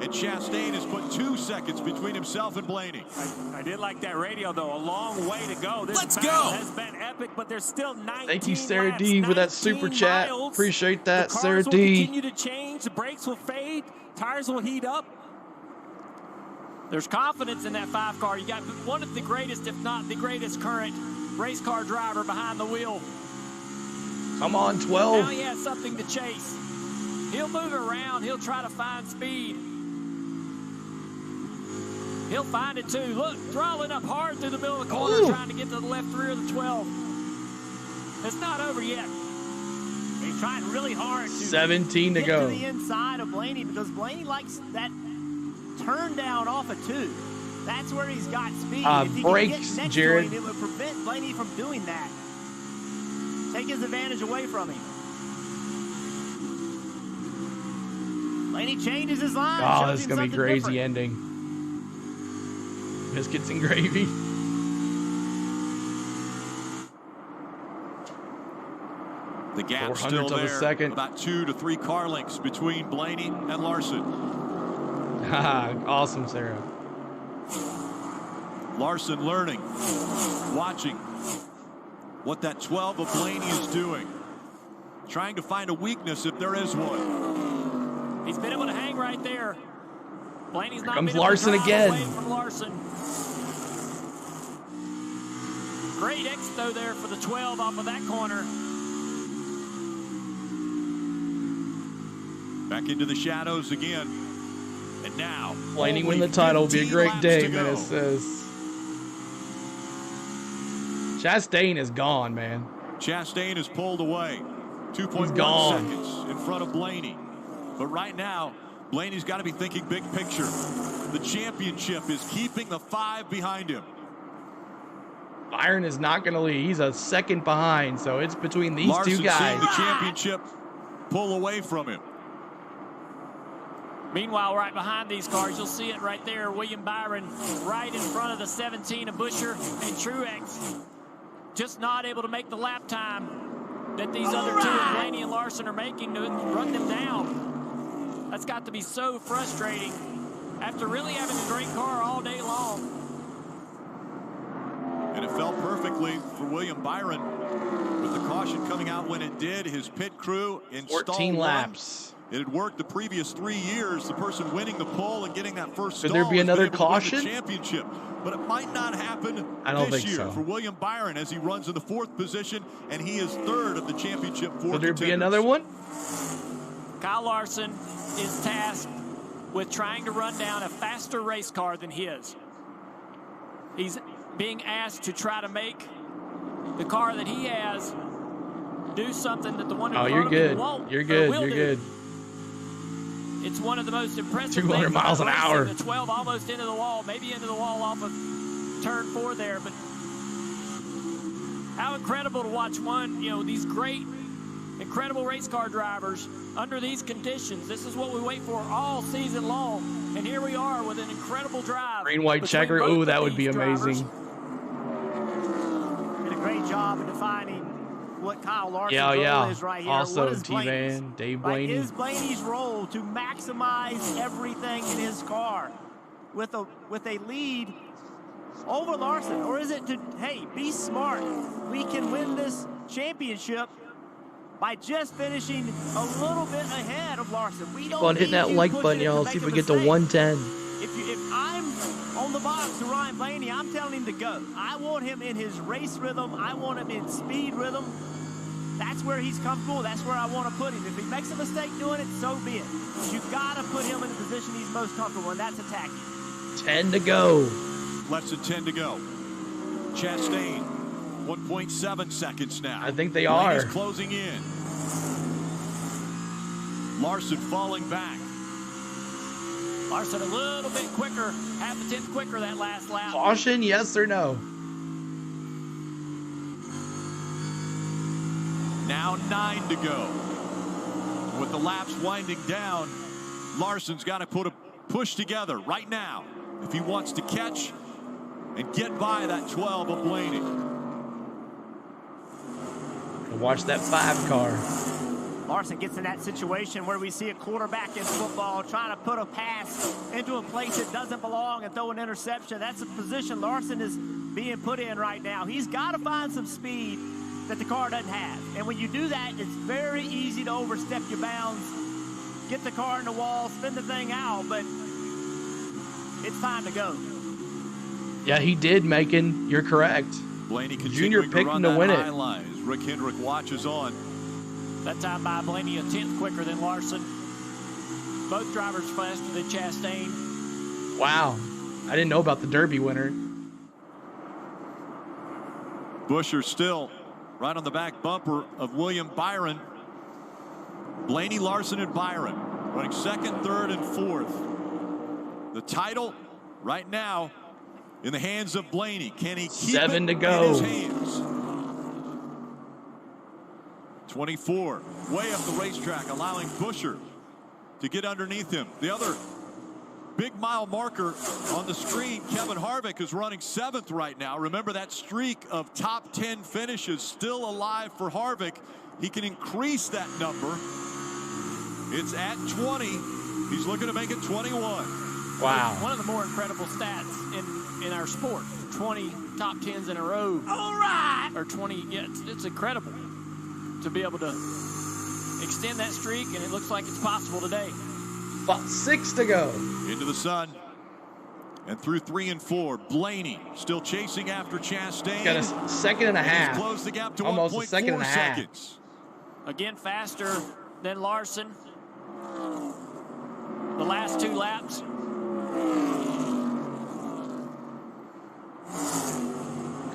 Speaker 19: And Chastain has put 2 seconds between himself and Blaney.
Speaker 14: I did like that radio, though. A long way to go. This
Speaker 19: Let's
Speaker 14: battle
Speaker 19: go.
Speaker 14: has been epic, but there's still 19
Speaker 1: Thank you, Sarah
Speaker 14: laps,
Speaker 1: D, for that super chat.
Speaker 14: miles.
Speaker 1: Appreciate that,
Speaker 14: the cars
Speaker 1: Sarah
Speaker 14: will
Speaker 1: D.
Speaker 14: continue to change. The brakes will fade. Tires will heat up.
Speaker 10: There's confidence in that 5 car. You got one of the greatest, if not the greatest, current race car driver behind the wheel.
Speaker 1: Come on, 12.
Speaker 10: Now he has something to chase. He'll move around. He'll try to find speed. He'll find it too. Look, throttling up hard through the middle of the corner, trying to get to the left rear of the 12. It's not over yet.
Speaker 9: He's trying really hard to
Speaker 1: 17 to
Speaker 9: get
Speaker 1: go.
Speaker 9: to the inside of Blaney because Blaney likes that turn down off of 2. That's where he's got speed. If he
Speaker 1: brakes,
Speaker 9: can get next
Speaker 1: Jared.
Speaker 9: to him, it would prevent Blaney from doing that. Take his advantage away from him. Blaney changes his line.
Speaker 1: Oh, this is going to be a crazy ending. Biscuits and gravy.
Speaker 19: The gap still there, about 2 to 3 car lengths between Blaney and Larson.
Speaker 1: Awesome, Sarah.
Speaker 19: Larson learning, watching what that 12 of Blaney is doing. Trying to find a weakness if there is one.
Speaker 10: He's been able to hang right there. Blaney's not
Speaker 1: comes
Speaker 10: been
Speaker 1: Larson
Speaker 10: able to
Speaker 1: again.
Speaker 10: away from Larson. Great exit though there for the 12 off of that corner.
Speaker 19: Back into the shadows again. And now
Speaker 1: Blaney win the title. Will be a great day, Menace says. Chastain is gone, man.
Speaker 19: Chastain is pulled away. 2.1 seconds in front of Blaney. But right now, Blaney's got to be thinking big picture. The championship is keeping the 5 behind him.
Speaker 1: Byron is not going to lead. He's a second behind, so it's between these
Speaker 19: Larson
Speaker 1: two guys.
Speaker 19: Seeing the championship pull away from him.
Speaker 10: Meanwhile, right behind these cars, you'll see it right there. William Byron right in front of the 17 of Buscher and Truex. Just not able to make the lap time that these other two, Blaney and Larson, are making to run them down. That's got to be so frustrating after really having a great car all day long.
Speaker 19: And it fell perfectly for William Byron with the caution coming out when it did. His pit crew installed
Speaker 1: 14 laps.
Speaker 19: It had worked the previous 3 years. The person winning the pole and getting that first
Speaker 1: Could
Speaker 19: stall
Speaker 1: there be another caution?
Speaker 19: The championship, but it might not happen this year for William Byron as he runs in the 4th position, and he is 3rd of the championship.
Speaker 1: Could there be another one?
Speaker 10: Kyle Larson is tasked with trying to run down a faster race car than his. He's being asked to try to make the car that he has do something that the one in front of him won't.
Speaker 1: You're good. You're good.
Speaker 10: It's one of the most impressive
Speaker 1: 200
Speaker 10: things
Speaker 1: miles an hour.
Speaker 10: The 12 almost into the wall, maybe into the wall off of turn 4 there, but how incredible to watch these great, incredible race car drivers under these conditions. This is what we wait for all season long, and here we are with an incredible drive.
Speaker 1: Green, white checker. Oh, that would be amazing.
Speaker 9: Did a great job of defining what Kyle Larson's role is right here.
Speaker 1: Also, T-Man, Dave Blaney.
Speaker 9: Is Blaney's role to maximize everything in his car with a lead over Larson? Or is it to, hey, be smart. We can win this championship by just finishing a little bit ahead of Larson. We don't
Speaker 1: Go on, hit that like button, y'all. See if we get to 110.
Speaker 9: If I'm on the box to Ryan Blaney, I'm telling him to go. I want him in his race rhythm. I want him in speed rhythm. That's where he's comfortable. That's where I want to put him. If he makes a mistake doing it, so be it. But you've got to put him in the position he's most comfortable, and that's attacking.
Speaker 1: 10 to go.
Speaker 19: Less than 10 to go. Chastain, 1.7 seconds now.
Speaker 1: I think they are.
Speaker 19: He's closing in. Larson falling back.
Speaker 10: Larson a little bit quicker, half a tenth quicker that last lap.
Speaker 1: Caution, yes or no?
Speaker 19: Now 9 to go. With the laps winding down, Larson's got to put a push together right now if he wants to catch and get by that 12 of Blaney.
Speaker 1: Watch that 5 car.
Speaker 9: Larson gets in that situation where we see a quarterback in football trying to put a pass into a place that doesn't belong and throw an interception. That's a position Larson is being put in right now. He's got to find some speed that the car doesn't have. And when you do that, it's very easy to overstep your bounds, get the car in the wall, spin the thing out, but it's time to go.
Speaker 1: Yeah, he did, Macon. You're correct.
Speaker 19: Blaney
Speaker 1: Junior picked him to win it.
Speaker 19: Rick Hendrick watches on.
Speaker 10: That time by Blaney a tenth quicker than Larson. Both drivers faster than Chastain.
Speaker 1: Wow. I didn't know about the Derby winner.
Speaker 19: Buscher still right on the back bumper of William Byron. Blaney, Larson, and Byron running 2nd, 3rd, and 4th. The title right now in the hands of Blaney. Can he keep
Speaker 1: 7
Speaker 19: it
Speaker 1: to go.
Speaker 19: in his hands? 24, way up the racetrack, allowing Buscher to get underneath him. The other big mile marker on the screen, Kevin Harvick, is running 7th right now. Remember, that streak of top 10 finishes still alive for Harvick. He can increase that number. It's at 20. He's looking to make it 21.
Speaker 1: Wow.
Speaker 10: One of the more incredible stats in our sport. 20 top 10s in a row.
Speaker 12: All right.
Speaker 10: Or 20, yeah, it's incredible to be able to extend that streak, and it looks like it's possible today.
Speaker 1: 6 to go.
Speaker 19: Into the sun. And through 3 and 4, Blaney still chasing after Chastain.
Speaker 1: Got a second and a half.
Speaker 19: Closed the gap to
Speaker 1: almost a second and a half.
Speaker 19: Seconds.
Speaker 10: Again, faster than Larson. The last 2 laps.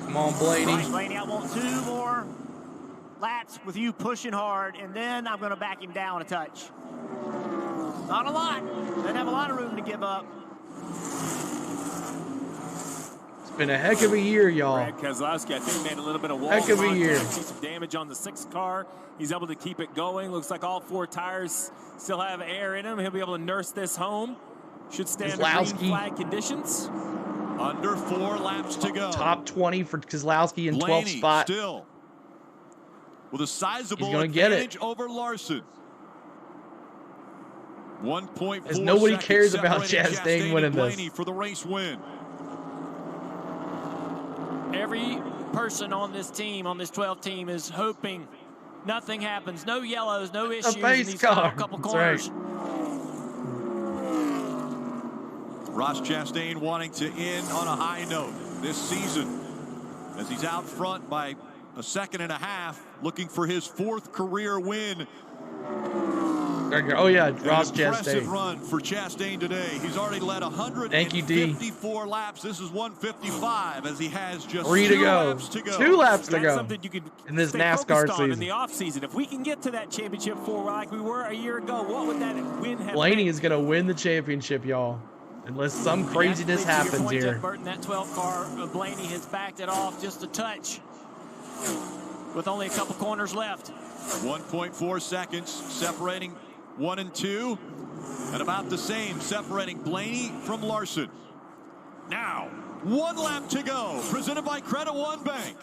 Speaker 1: Come on, Blaney.
Speaker 9: Right, Blaney, I want 2 more laps with you pushing hard, and then I'm going to back him down a touch. Not a lot. Doesn't have a lot of room to give up.
Speaker 1: It's been a heck of a year, y'all.
Speaker 14: Brad Keselowski, I think, made a little bit of wall
Speaker 1: heck of a year.
Speaker 14: See some damage on the 6th car. He's able to keep it going. Looks like all 4 tires still have air in them. He'll be able to nurse this home. Should stand in green flag conditions.
Speaker 19: Under 4 laps to go.
Speaker 1: Top 20 for Keselowski in 12th
Speaker 19: Blaney
Speaker 1: spot.
Speaker 19: Still with a sizable
Speaker 1: He's gonna get
Speaker 19: advantage
Speaker 1: it.
Speaker 19: over Larson. 1.4
Speaker 1: As nobody
Speaker 19: seconds
Speaker 1: cares about
Speaker 19: separating
Speaker 1: Chastain winning this.
Speaker 19: Blaney for the race win.
Speaker 10: Every person on this team, on this 12 team, is hoping nothing happens. No yellows, no issues in these final couple corners.
Speaker 1: Right.
Speaker 19: Ross Chastain wanting to end on a high note this season as he's out front by a second and a half, looking for his 4th career win.
Speaker 1: Oh yeah, Ross
Speaker 19: Impressive
Speaker 1: Chastain.
Speaker 19: run for Chastain today. He's already led 154 laps. This is 155 as he has just
Speaker 1: 3 to
Speaker 19: 2
Speaker 1: go.
Speaker 19: laps to go.
Speaker 1: 2 laps to
Speaker 14: That's
Speaker 1: go
Speaker 14: something you could
Speaker 1: in this
Speaker 14: stay
Speaker 1: NASCAR
Speaker 14: focused on
Speaker 1: season.
Speaker 14: in the offseason. If we can get to that championship 4 like we were a year ago, what would that win have
Speaker 1: Blaney
Speaker 14: been?
Speaker 1: is going to win the championship, y'all. Unless some craziness happens here.
Speaker 10: Jeff Burton, that 12 car, Blaney has backed it off just a touch with only a couple corners left.
Speaker 19: 1.4 seconds separating 1 and 2, and about the same separating Blaney from Larson. Now, 1 lap to go, presented by Credit One Bank.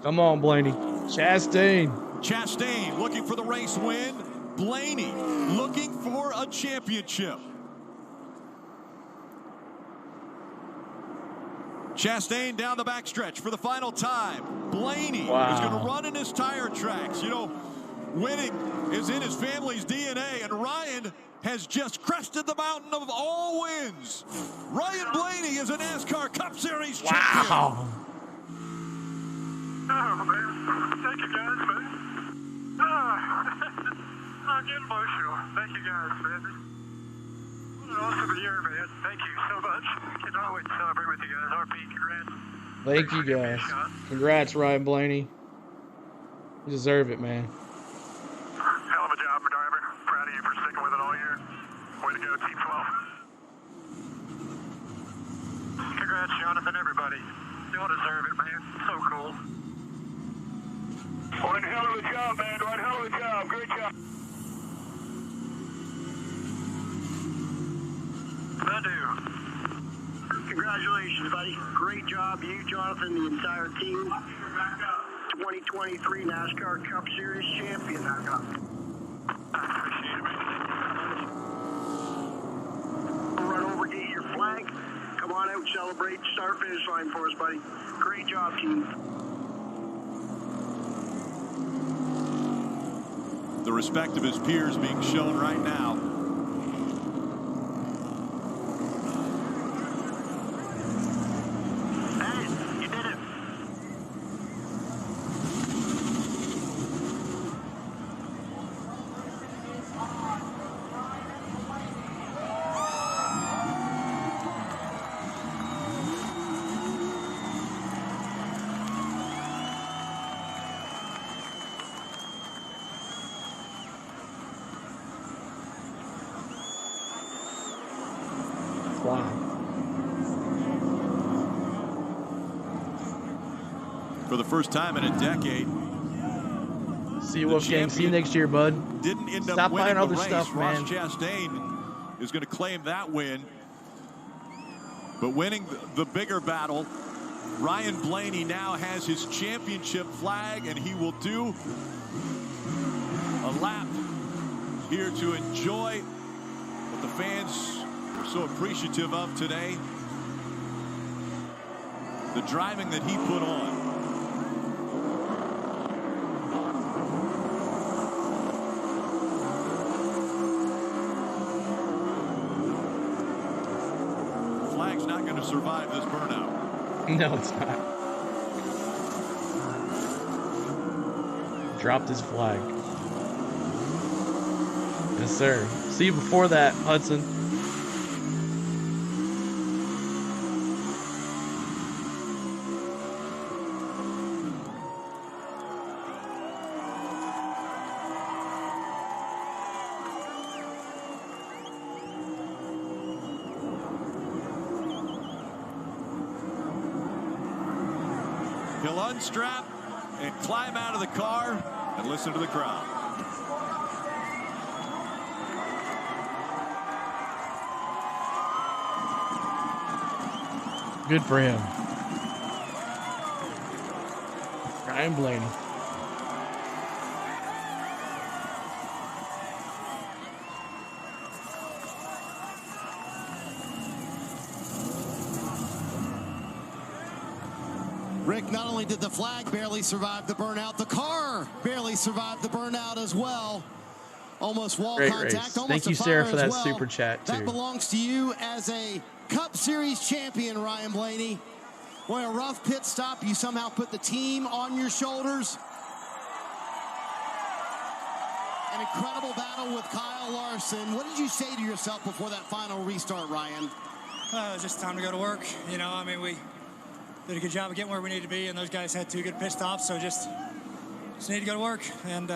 Speaker 1: Come on, Blaney. Chastain.
Speaker 19: Chastain looking for the race win. Blaney looking for a championship. Chastain down the backstretch for the final time. Blaney is going to run in his tire tracks. You know, winning is in his family's DNA, and Ryan has just crested the mountain of all wins. Ryan Blaney is a NASCAR Cup Series champion.
Speaker 17: Oh, man. Thank you, guys, man. I'm getting emotional. Thank you, guys, man. What an awesome year, man. Thank you so much. Cannot wait to celebrate with you guys. RP, congrats.
Speaker 1: Thank you, guys. Congrats, Ryan Blaney. You deserve it, man.
Speaker 17: Hell of a job for driver. Proud of you for sticking with it all year. Way to go, Team 12. Congrats, Jonathan, everybody. Y'all deserve it, man. So cool. One hell of a job, man. One hell of a job. Great job. I do.
Speaker 16: Congratulations, buddy. Great job, you, Jonathan, the entire team. 2023 NASCAR Cup Series champion. Run over, get your flag. Come on out, celebrate. Start finish line for us, buddy. Great job, team.
Speaker 19: The respect of his peers being shown right now. For the first time in a decade,
Speaker 1: See you, Wolfgang. See you next year, bud.
Speaker 19: Didn't end
Speaker 1: Stop
Speaker 19: up winning
Speaker 1: buying other
Speaker 19: the race.
Speaker 1: stuff, man.
Speaker 19: Ross Chastain is going to claim that win. But winning the bigger battle, Ryan Blaney now has his championship flag, and he will do a lap here to enjoy what the fans are so appreciative of today. The driving that he put on. The flag's not going to survive this burnout.
Speaker 1: No, it's not. Dropped his flag. Yes, sir. See you before that, Hudson.
Speaker 19: He'll unstrap and climb out of the car and listen to the crowd.
Speaker 1: Good for him. Ryan Blaney.
Speaker 3: Rick, not only did the flag barely survive the burnout, the car barely survived the burnout as well. Almost wall
Speaker 1: Great
Speaker 3: contact.
Speaker 1: race.
Speaker 3: Almost
Speaker 1: Thank you,
Speaker 3: a
Speaker 1: Sarah,
Speaker 3: fire
Speaker 1: for that
Speaker 3: as well.
Speaker 1: super chat, too.
Speaker 3: That belongs to you as a Cup Series champion, Ryan Blaney. Boy, a rough pit stop. You somehow put the team on your shoulders. An incredible battle with Kyle Larson. What did you say to yourself before that final restart, Ryan?
Speaker 5: It was just time to go to work. You know, I mean, we did a good job of getting where we need to be, and those guys had 2 good pit stops, so just need to go to work. And,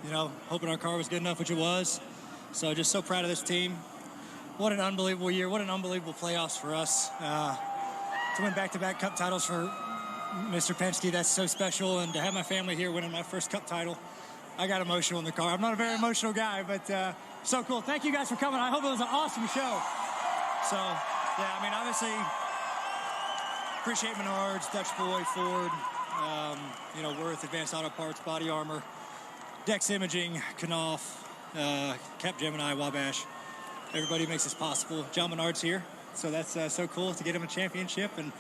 Speaker 5: you know, hoping our car was good enough, which it was. So just so proud of this team. What an unbelievable year. What an unbelievable playoffs for us. To win back-to-back Cup titles for Mr. Penske, that's so special. And to have my family here winning my first Cup title, I got emotional in the car. I'm not a very emotional guy, but so cool. Thank you guys for coming. I hope it was an awesome show. So, yeah, I mean, obviously, appreciate Menards, Dutch Boy, Ford, you know, Worth, Advanced Auto Parts, Body Armor, Dex Imaging, Knauf, Cap Gemini, Wabash. Everybody makes this possible. John Menard's here, so that's so cool to get him a championship, and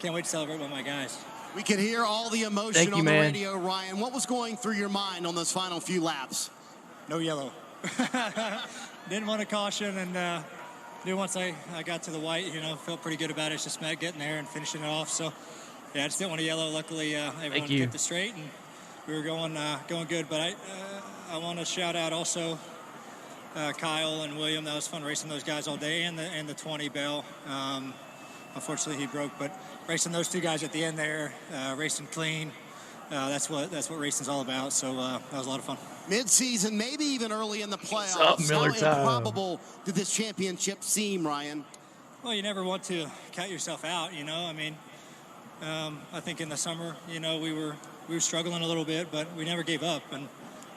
Speaker 5: can't wait to celebrate with my guys.
Speaker 3: We could hear all the emotion on the radio, Ryan. What was going through your mind on those final few laps?
Speaker 5: No yellow. Didn't want to caution, and knew once I got to the white, you know, felt pretty good about it. It's just getting there and finishing it off. So, yeah, I just didn't want to yellow. Luckily, everyone kept it straight, and we were going good. But I want to shout out also Kyle and William. That was fun racing those guys all day, and the 20 Bell. Unfortunately, he broke, but racing those 2 guys at the end there, racing clean. That's what racing's all about. So that was a lot of fun.
Speaker 3: Mid-season, maybe even early in the playoffs. How improbable did this championship seem, Ryan?
Speaker 5: Well, you never want to count yourself out, you know. I mean, I think in the summer, you know, we were struggling a little bit, but we never gave up, and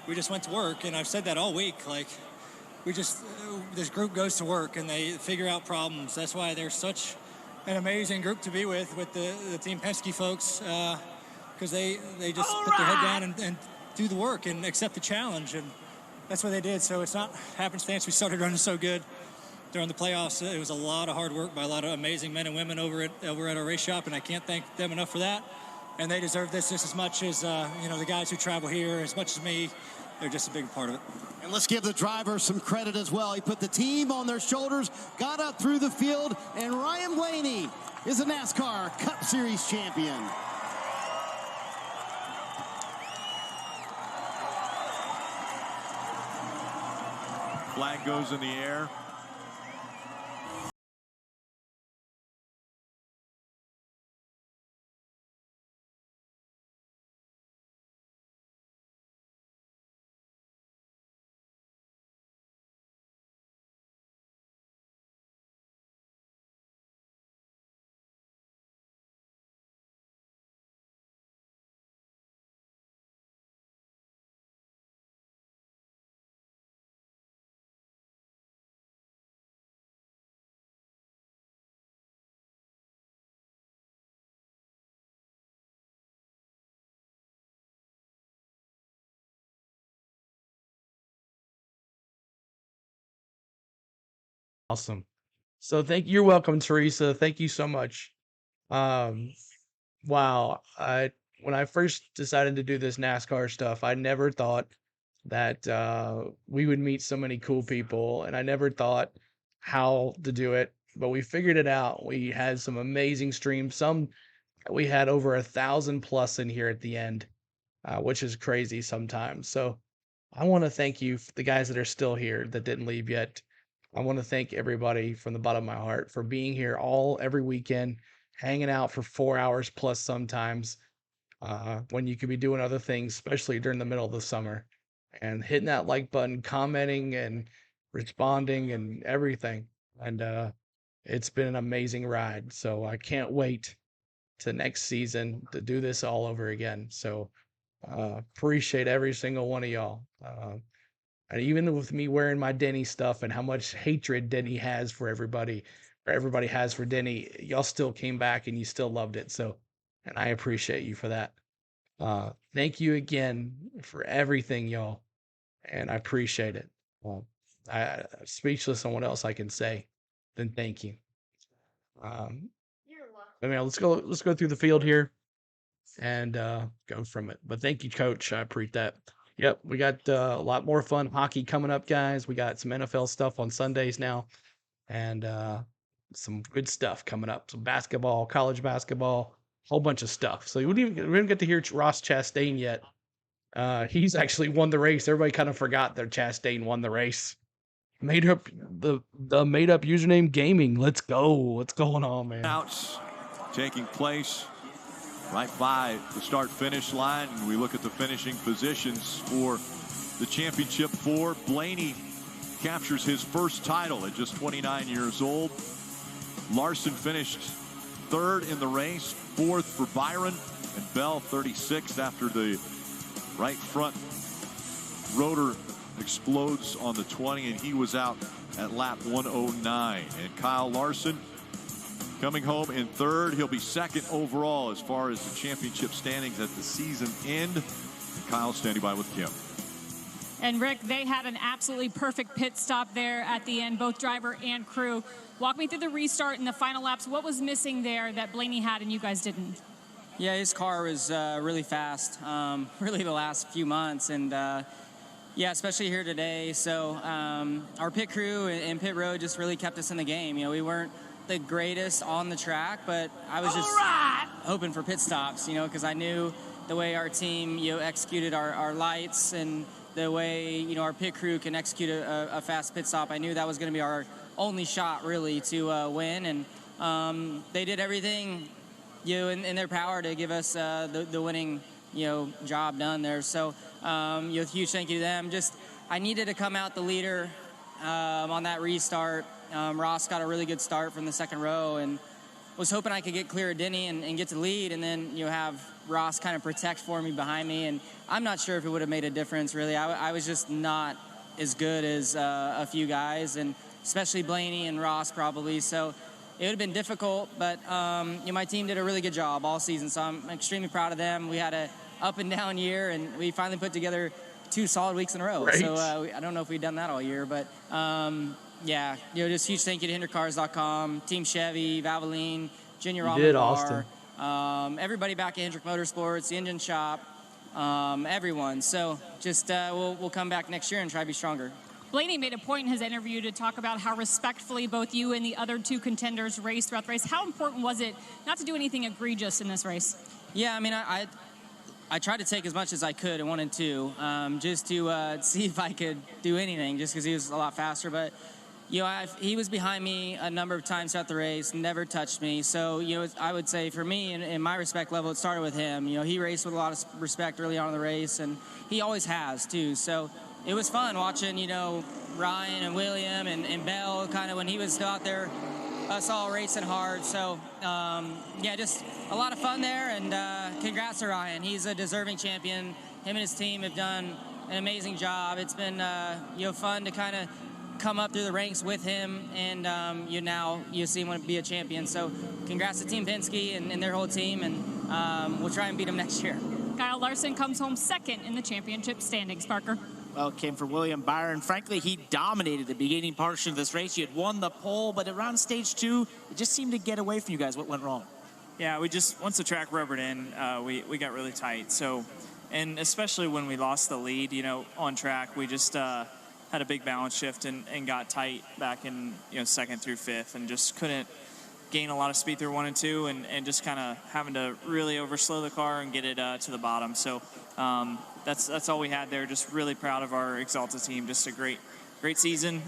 Speaker 5: we just went to work. And I've said that all week. Like, this group goes to work and they figure out problems. That's why they're such an amazing group to be with the Team Penske folks, because they just put their head down and do the work and accept the challenge, and that's what they did. So it's not happenstance we started running so good during the playoffs. It was a lot of hard work by a lot of amazing men and women over at our race shop, and I can't thank them enough for that. And they deserve this just as much as you know, the guys who travel here, as much as me. They're just a big part of it.
Speaker 3: And let's give the driver some credit as well. He put the team on their shoulders, got up through the field, and Ryan Blaney is a NASCAR Cup Series champion.
Speaker 19: Flag goes in the air.
Speaker 1: Awesome. So you're welcome, Teresa. Thank you so much. Wow. When I first decided to do this NASCAR stuff, I never thought that we would meet so many cool people, and I never thought how to do it, but we figured it out. We had some amazing streams. We had over 1,000 plus in here at the end, which is crazy sometimes. So I want to thank you, the guys that are still here that didn't leave yet. I want to thank everybody from the bottom of my heart for being here every weekend, hanging out for 4 hours plus sometimes, when you could be doing other things, especially during the middle of the summer, and hitting that like button, commenting and responding and everything. And it's been an amazing ride. So I can't wait to next season to do this all over again. So appreciate every single one of y'all. And even with me wearing my Denny stuff and how much hatred Denny has for everybody, or everybody has for Denny, y'all still came back and you still loved it. So, and I appreciate you for that. Thank you again for everything, y'all. And I appreciate it. I'm speechless on what else I can say than thank you. Let's go through the field here and go from it. But thank you, Coach. I appreciate that. Yep, we got a lot more fun hockey coming up, guys. We got some NFL stuff on Sundays now, and some good stuff coming up. Some basketball, college basketball, whole bunch of stuff. So we didn't get to hear Ross Chastain yet. He's actually won the race. Everybody kind of forgot that Chastain won the race. Made up the made up username gaming. Let's go. What's going on, man?
Speaker 19: Outs taking place right by the start-finish line. And we look at the finishing positions for the championship four. Blaney captures his first title at just 29 years old. Larson finished third in the race, fourth for Byron, and Bell 36th after the right front rotor explodes on the 20, and he was out at lap 109. And Kyle Larson coming home in third. He'll be second overall as far as the championship standings at the season end. And Kyle standing by with Kim.
Speaker 8: And Rick, they had an absolutely perfect pit stop there at the end, both driver and crew. Walk me through the restart and the final laps. What was missing there that Blaney had and you guys didn't?
Speaker 20: Yeah, his car was really fast, really the last few months. And yeah, especially here today. So our pit crew and pit road just really kept us in the game. You know, we weren't the greatest on the track, but I was just hoping for pit stops, you know, because I knew the way our team, you know, executed our lights and the way, you know, our pit crew can execute a fast pit stop. I knew that was going to be our only shot really to win, and they did everything, you know, in their power to give us the winning, you know, job done there. So, you know, huge thank you to them. Just, I needed to come out the leader on that restart. Ross got a really good start from the second row and was hoping I could get clear of Denny and get to lead, and then, you know, have Ross kind of protect for me behind me. And I'm not sure if it would have made a difference, really. I was just not as good as a few guys, and especially Blaney and Ross probably. So it would have been difficult, but you know, my team did a really good job all season, so I'm extremely proud of them. We had a up and down year, and we finally put together 2 solid weeks in a row. Right. So I don't know if we've done that all year, but yeah, you know, just huge thank you to HendrickCars.com, Team Chevy, Valvoline, Junior Almabar, everybody back at Hendrick Motorsports, the engine shop, everyone. So just we'll come back next year and try to be stronger.
Speaker 8: Blaney made a point in his interview to talk about how respectfully both you and the other 2 contenders raced throughout the race. How important was it not to do anything egregious in this race? Yeah, I mean, I tried to take as much as I could in 1 and 2, just to see if I could do anything, just because he was a lot faster. But, you know, he was behind me a number of times throughout the race, never touched me. So, you know, I would say for me, in my respect level, it started with him. You know, he raced with a lot of respect early on in the race, and he always has, too. So it was fun watching, you know, Ryan and William and Bell kind of when he was still out there, us all racing hard. So, yeah, just a lot of fun there, and congrats to Ryan. He's a deserving champion. Him and his team have done an amazing job. It's been, you know, fun to kind of come up through the ranks with him, and you see him be a champion. So congrats to Team Penske and their whole team, and we'll try and beat them next year. Kyle Larson comes home second in the championship standings, Parker.
Speaker 12: Well, it came from William Byron. Frankly, he dominated the beginning portion of this race. You had won the pole, but around stage 2, it just seemed to get away from you guys. What went wrong?
Speaker 18: Yeah, once the track rubbered in, we got really tight. So, and especially when we lost the lead, on track, we just had a big balance shift and got tight back in, 2nd through 5th, and just couldn't gain a lot of speed through 1 and 2, and just kind of having to really overslow the car and get it to the bottom. So that's all we had there. Just really proud of our Exalta team. Just a great season.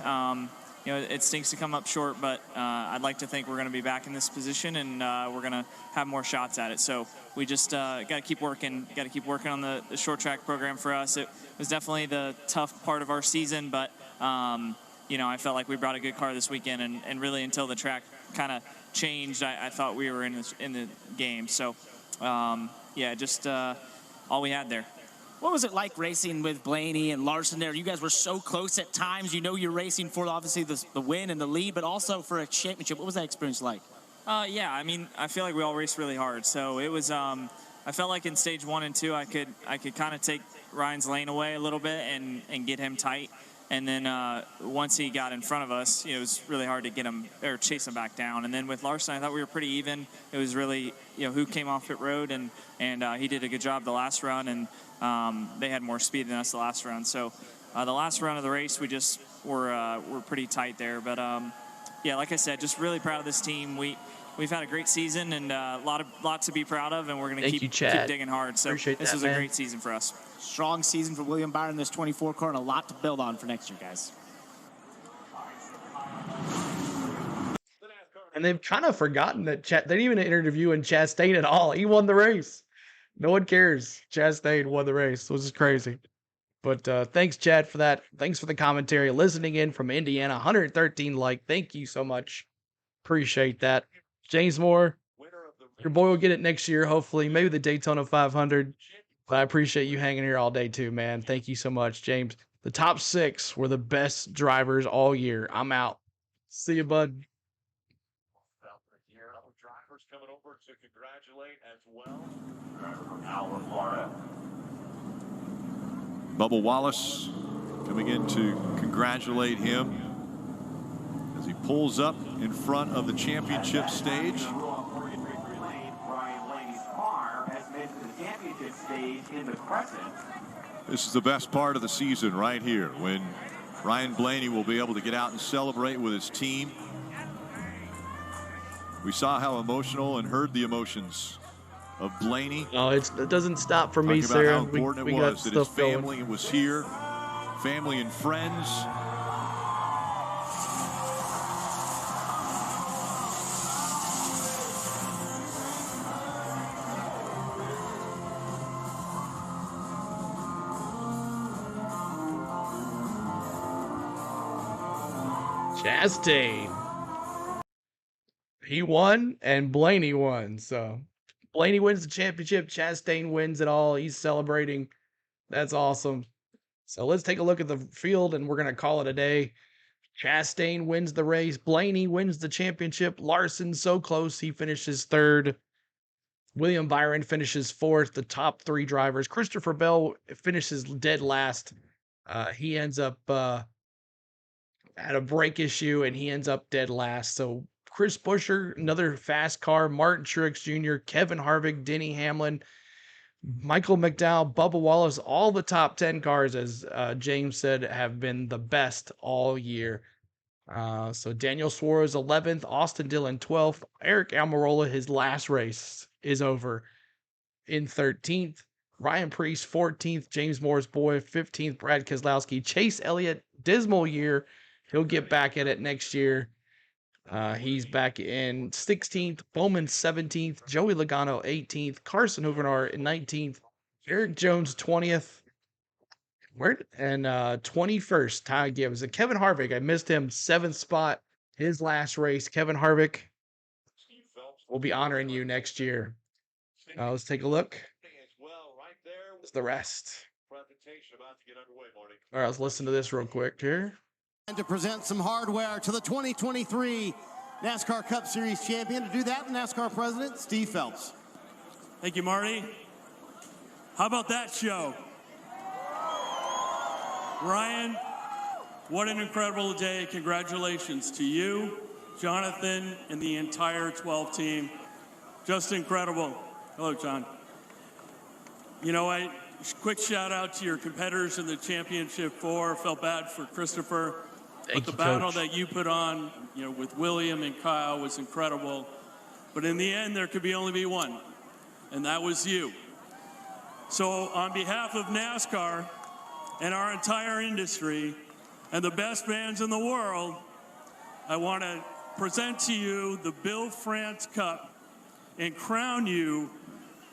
Speaker 18: It stinks to come up short, but I'd like to think we're going to be back in this position, and we're going to have more shots at it. So we just got to keep working. Got to keep working on the short track program for us. It was definitely the tough part of our season, but I felt like we brought a good car this weekend, and really until the track kind of changed, I thought we were in the game. So just all we had there.
Speaker 12: What was it like racing with Blaney and Larson there? You guys were so close at times. You're racing for obviously the win and the lead, but also for a championship. What was that experience like?
Speaker 18: I feel like we all raced really hard. So it was, I felt like in stage 1 and 2, I could kind of take Ryan's lane away a little bit and get him tight. And then once he got in front of us, it was really hard to get him or chase him back down. And then with Larson, I thought we were pretty even. It was really, who came off pit road, and he did a good job the last run, and they had more speed than us the last run. So the last run of the race, we just were pretty tight there. But like I said, just really proud of this team. We've had a great season and a lot to be proud of, and we're going to keep digging hard. So this was a great season for us.
Speaker 12: Strong season for William Byron, this 24 car, and a lot to build on for next year, guys.
Speaker 1: And they've kind of forgotten that they didn't even interview Chastain at all. He won the race. No one cares. Chastain won the race, which is crazy. But thanks, Chad, for that. Thanks for the commentary. Listening in from Indiana, 113 like. Thank you so much. Appreciate that. James Moore, your boy will get it next year, hopefully. Maybe the Daytona 500. But I appreciate you hanging here all day too, man. Thank you so much, James. The top 6 were the best drivers all year. I'm out. See you, bud.
Speaker 19: Drivers coming over to congratulate as well. Driver from Alva, Florida. Bubba Wallace coming in to congratulate him as he pulls up in front of the championship stage. This is the best part of the season right here, when Ryan Blaney will be able to get out and celebrate with his team. We saw how emotional and heard the emotions of Blaney.
Speaker 1: No, it doesn't stop for me, Sarah.
Speaker 19: How important it was that his family was here, family and friends.
Speaker 1: Chastain. He won and Blaney won. So Blaney wins the championship. Chastain wins it all. He's celebrating. That's awesome. So let's take a look at the field, and we're going to call it a day. Chastain wins the race. Blaney wins the championship. Larson so close. He finishes 3rd. William Byron finishes 4th. The top 3 drivers. Christopher Bell finishes dead last. He ends up had a brake issue, and he ends up dead last. So Chris Buescher, another fast car, Martin Truex Jr., Kevin Harvick, Denny Hamlin, Michael McDowell, Bubba Wallace, all the top 10 cars, as James said, have been the best all year. So Daniel Suarez 11th, Austin Dillon 12th, Eric Almirola, his last race is over, in 13th. Ryan Preece 14th, James Moore's boy 15th, Brad Keselowski, Chase Elliott, dismal year. He'll get back at it next year. He's back in 16th, Bowman 17th, Joey Logano 18th, Carson Hoovenard 19th, Eric Jones 20th, and 21st, Ty Gibbs. And Kevin Harvick, I missed him, 7th spot, his last race. Kevin Harvick, we'll be honoring you next year. Let's take a look. It's the rest. All right, let's listen to this real quick here.
Speaker 3: And to present some hardware to the 2023 NASCAR Cup Series champion. To do that, the NASCAR president, Steve Phelps.
Speaker 21: Thank you, Marty. How about that show?
Speaker 4: Ryan, what an incredible day. Congratulations to you, Jonathan, and the entire 12 team. Just incredible. Hello, John. You know, quick shout out to your competitors in the championship 4. Felt bad for Christopher. But the battle that you put on, you know, with William and Kyle was incredible. But in the end, there could only be one, and that was you. So on behalf of NASCAR and our entire industry and the best fans in the world, I want to present to you the Bill France Cup and crown you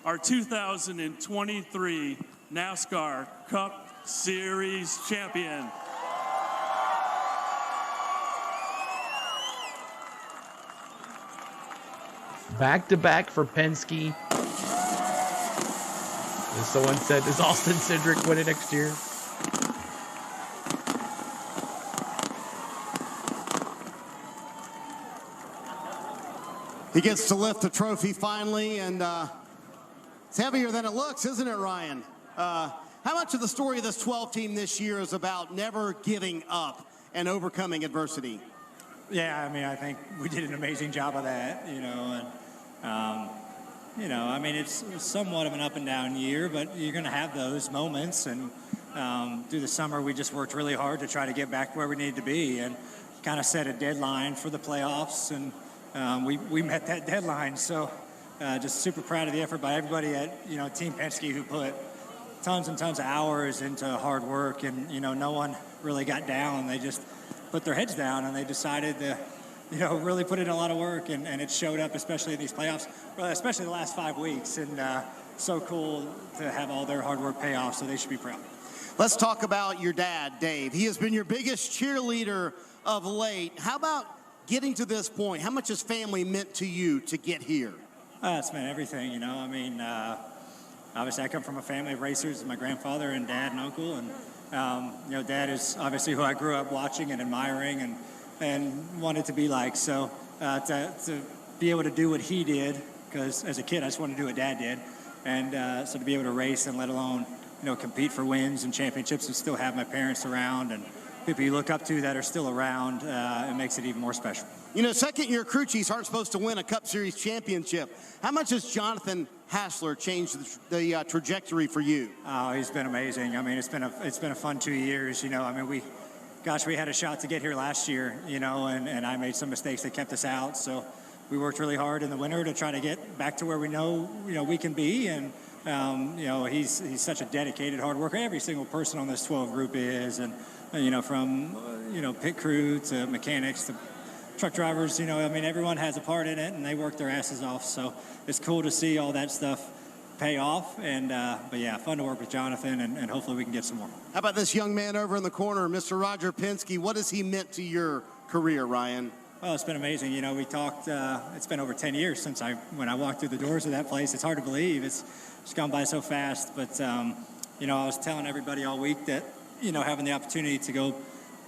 Speaker 4: our 2023 NASCAR Cup Series champion.
Speaker 1: Back-to-back for Penske. As someone said, does Austin Cindric win it next year?
Speaker 3: He gets to lift the trophy finally, and it's heavier than it looks, isn't it, Ryan? How much of the story of this 12 team this year is about never giving up and overcoming adversity?
Speaker 5: Yeah, I mean, I think we did an amazing job of that, you know, and, you know, I mean, it's somewhat of an up and down year, but you're going to have those moments, and through the summer, we just worked really hard to try to get back where we needed to be and kind of set a deadline for the playoffs, and we met that deadline, so just super proud of the effort by everybody at, you know, Team Penske, who put tons and tons of hours into hard work, and, you know, no one really got down. They just put their heads down, and they decided to, you know, really put in a lot of work, and it showed up, especially in these playoffs, especially the last 5 weeks, and so cool to have all their hard work pay off, so they should be proud.
Speaker 3: Let's talk about your dad, Dave. He has been your biggest cheerleader of late. How about getting to this point? How much has family meant to you to get here?
Speaker 5: It's meant everything, you know. I mean, obviously I come from a family of racers, my grandfather and dad and uncle, and you know, Dad is obviously who I grew up watching and admiring and wanted to be like. So to be able to do what he did, because as a kid I just wanted to do what Dad did, and so to be able to race and let alone, you know, compete for wins and championships and still have my parents around and people you look up to that are still around, it makes it even more special.
Speaker 3: You know, second-year crew chiefs aren't supposed to win a Cup Series championship. How much has Jonathan Hassler changed the trajectory for you?
Speaker 5: Oh, he's been amazing. I mean, it's been a fun 2 years. You know, I mean, we had a shot to get here last year. You know, and I made some mistakes that kept us out. So we worked really hard in the winter to try to get back to where we know we can be. And you know, he's such a dedicated hard worker. Every single person on this 12 group is, and you know, from pit crew to mechanics to truck drivers, you know, I mean, everyone has a part in it, and they work their asses off. So it's cool to see all that stuff pay off. And but yeah, fun to work with Jonathan, and hopefully we can get some more. How
Speaker 3: about this young man over in the corner, Mr. Roger Penske? What has he meant to your career, Ryan?
Speaker 5: Well, it's been amazing. You know, we talked. It's been over 10 years since when I walked through the doors of that place. It's hard to believe. It's gone by so fast. But you know, I was telling everybody all week that, you know, having the opportunity to go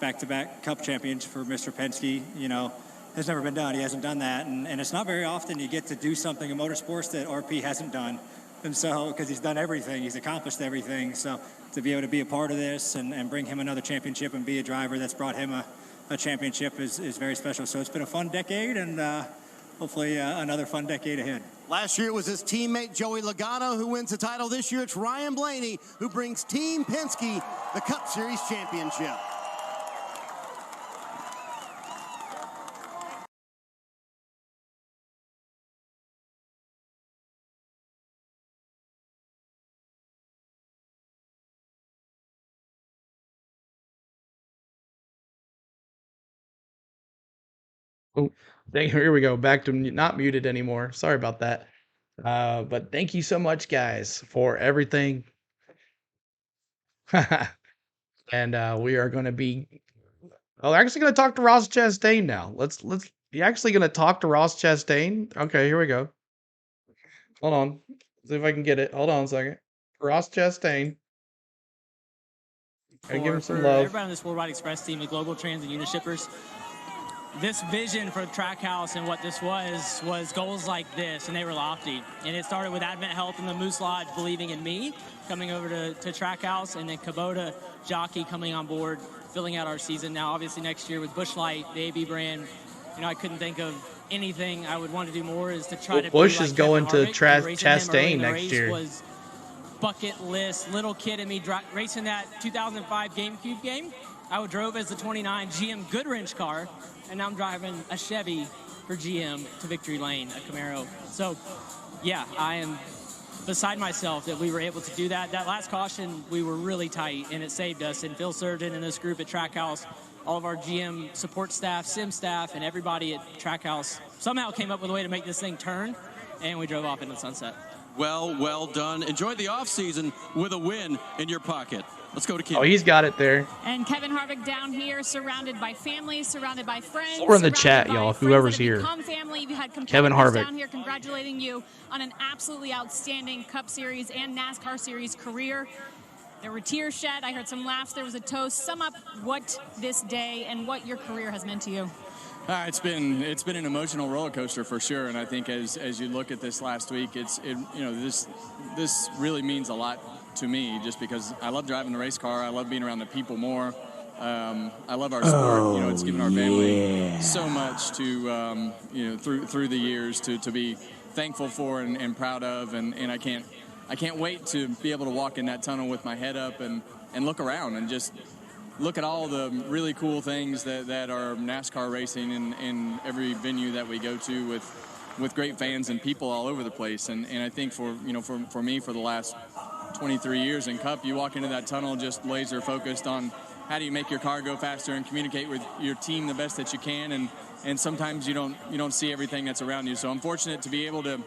Speaker 5: back-to-back Cup champions for Mr. Penske, you know, has never been done. He hasn't done that, and it's not very often you get to do something in motorsports that RP hasn't done. And so, because he's done everything, he's accomplished everything. So to be able to be a part of this and bring him another championship and be a driver that's brought him a championship is very special. So it's been a fun decade, and hopefully another fun decade ahead.
Speaker 3: Last year it was his teammate Joey Logano who wins the title. This year it's Ryan Blaney who brings Team Penske the Cup Series championship.
Speaker 1: Oh, here we go. Back to not muted anymore. Sorry about that. But thank you so much, guys, for everything. And we are going to be. Oh, they're actually going to talk to Ross Chastain now. Let's. You actually going to talk to Ross Chastain? Okay, here we go. Hold on. See if I can get it. Hold on a second. Ross Chastain.
Speaker 21: For,
Speaker 1: give him some
Speaker 21: for
Speaker 1: love.
Speaker 21: everybody on this Worldwide Express team, the Global Trans and Unishippers,
Speaker 11: this vision for Trackhouse and what this was goals like this, and they were lofty. And it started with Advent Health and the Moose Lodge believing in me, coming over to Trackhouse, and then Kubota Jockey coming on board, filling out our season. Now, obviously, next year with Busch Light, the AB brand, I couldn't think of anything I would want to do more is to try to
Speaker 1: Busch
Speaker 11: be
Speaker 1: is
Speaker 11: like
Speaker 1: going to
Speaker 11: Chastain
Speaker 1: Chastain next year.
Speaker 11: Was bucket list, little kid in me racing that 2005 GameCube game. I drove as the 29 GM Goodwrench car, and now I'm driving a Chevy for GM to Victory Lane, a Camaro. So, yeah, I am beside myself that we were able to do that. That last caution, we were really tight, and it saved us. And Phil Surgeon and this group at Trackhouse, all of our GM support staff, sim staff, and everybody at Trackhouse somehow came up with a way to make this thing turn, and we drove off into the sunset.
Speaker 13: Well done. Enjoy the offseason with a win in your pocket. Let's go to Kim.
Speaker 1: Oh, he's got it there.
Speaker 8: And Kevin Harvick down here, surrounded by family, surrounded by friends.
Speaker 1: Or in the chat, y'all, whoever's here.
Speaker 8: Family. We had
Speaker 1: Kevin Harvick
Speaker 8: down here congratulating you on an absolutely outstanding Cup Series and NASCAR Series career. There were tears shed. I heard some laughs. There was a toast. Sum up what this day and what your career has meant to you.
Speaker 21: It's been an emotional roller coaster for sure, and I think as you look at this last week, this really means a lot to me, just because I love driving the race car. I love being around the people more. I love our sport. It's given our family so much to through the years to be thankful for and proud of, and I can't wait to be able to walk in that tunnel with my head up and look around and just look at all the really cool things that are NASCAR racing in every venue that we go to with great fans and people all over the place. And I think for me, for the last 23 years in Cup, you walk into that tunnel just laser focused on how do you make your car go faster and communicate with your team the best that you can. And sometimes you don't see everything that's around you. So I'm fortunate to be able to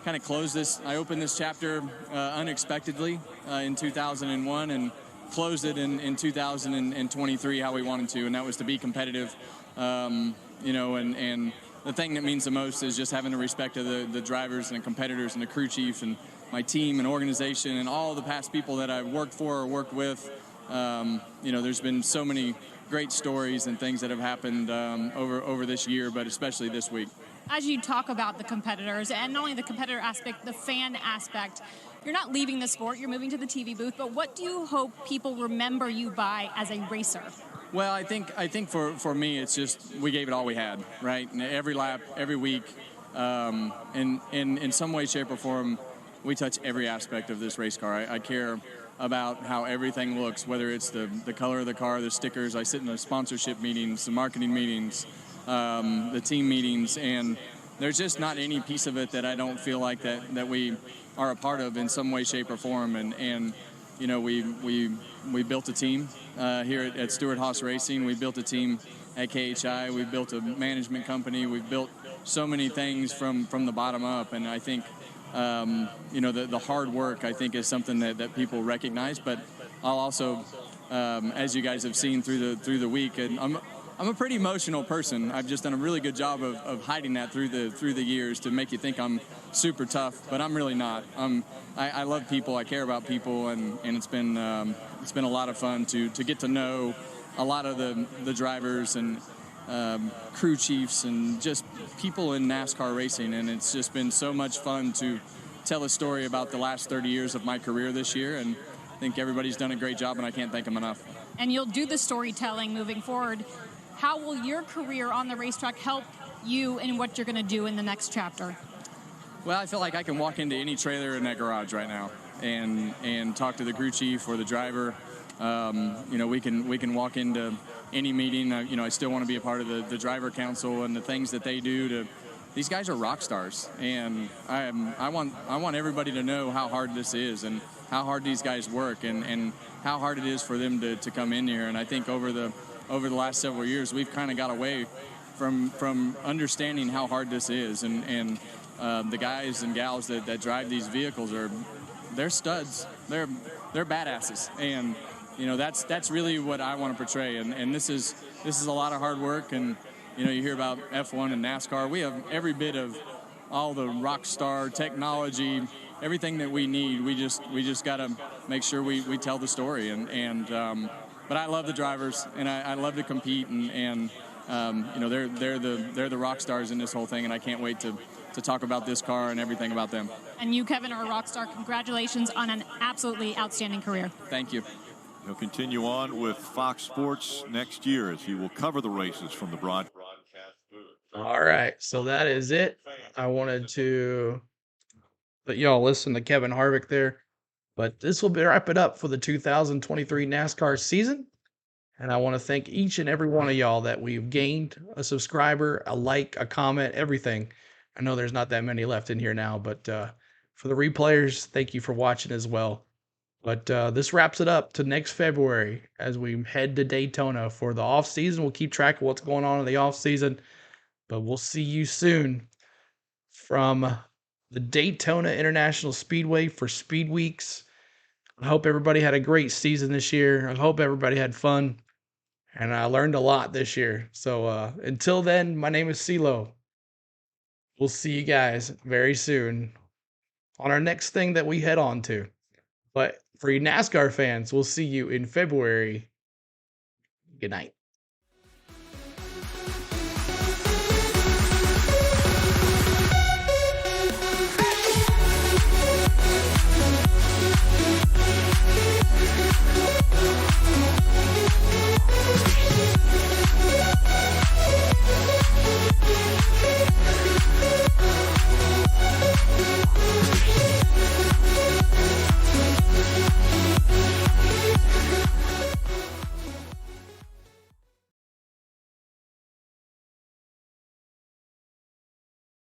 Speaker 21: kind of close this. I opened this chapter unexpectedly in 2001 and closed it in 2023 how we wanted to, and that was to be competitive. And the thing that means the most is just having the respect of the drivers and the competitors and the crew chief and my team and organization and all the past people that I've worked for or worked with. There's been so many great stories and things that have happened over this year, but especially this week.
Speaker 8: As you talk about the competitors, and not only the competitor aspect, the fan aspect, you're not leaving the sport, you're moving to the TV booth, but what do you hope people remember you by as a racer?
Speaker 21: Well, I think for me, it's just we gave it all we had, right? And every lap, every week, in some way, shape, or form, we touch every aspect of this race car. I care about how everything looks, whether it's the color of the car, the stickers. I sit in the sponsorship meetings, the marketing meetings, the team meetings, and there's just not any piece of it that I don't feel like that we are a part of in some way, shape, or form. And we built a team here at Stewart-Haas Racing. We built a team at KHI. We built a management company. We've built so many things from the bottom up. And I think, the hard work, I think, is something that people recognize. But I'll also, as you guys have seen through the week, and I'm a pretty emotional person. I've just done a really good job of hiding that through the years to make you think I'm super tough, but I'm really not. I love people. I care about people, and it's been a lot of fun to get to know a lot of the drivers and crew chiefs and just people in NASCAR racing, and it's just been so much fun to tell a story about the last 30 years of my career this year, and I think everybody's done a great job, and I can't thank them enough.
Speaker 8: And you'll do the storytelling moving forward. How will your career on the racetrack help you in what you're going to do in the next chapter?
Speaker 21: Well, I feel like I can walk into any trailer in that garage right now and talk to the crew chief or the driver. We can walk into any meeting. I still want to be a part of the driver council and the things that they do. These guys are rock stars, and I want everybody to know how hard this is and how hard these guys work and how hard it is for them to come in here. And I think over the last several years, we've kind of got away from understanding how hard this is, and the guys and gals that drive these vehicles they're studs. They're badasses, and that's really what I want to portray. And this is a lot of hard work. And you hear about F1 and NASCAR. We have every bit of all the rock star technology, everything that we need. We just got to make sure we tell the story. But I love the drivers, and I love to compete, and they're the rock stars in this whole thing, and I can't wait to talk about this car and everything about them.
Speaker 8: And you, Kevin, are a rock star. Congratulations on an absolutely outstanding career.
Speaker 21: Thank you.
Speaker 19: He'll continue on with Fox Sports next year as he will cover the races from the broadcast booth.
Speaker 1: All right, so that is it. I wanted to let y'all listen to Kevin Harvick there, but this will wrap it up for the 2023 NASCAR season. And I want to thank each and every one of y'all that we've gained a subscriber, a like, a comment, everything. I know there's not that many left in here now, but for the replayers, thank you for watching as well. But this wraps it up to next February as we head to Daytona for the off season. We'll keep track of what's going on in the off season, but we'll see you soon from the Daytona International Speedway for Speed Weeks. I hope everybody had a great season this year. I hope everybody had fun, and I learned a lot this year. So until then, my name is CeeLo. We'll see you guys very soon on our next thing that we head on to. But for you NASCAR fans, we'll see you in February. Good night.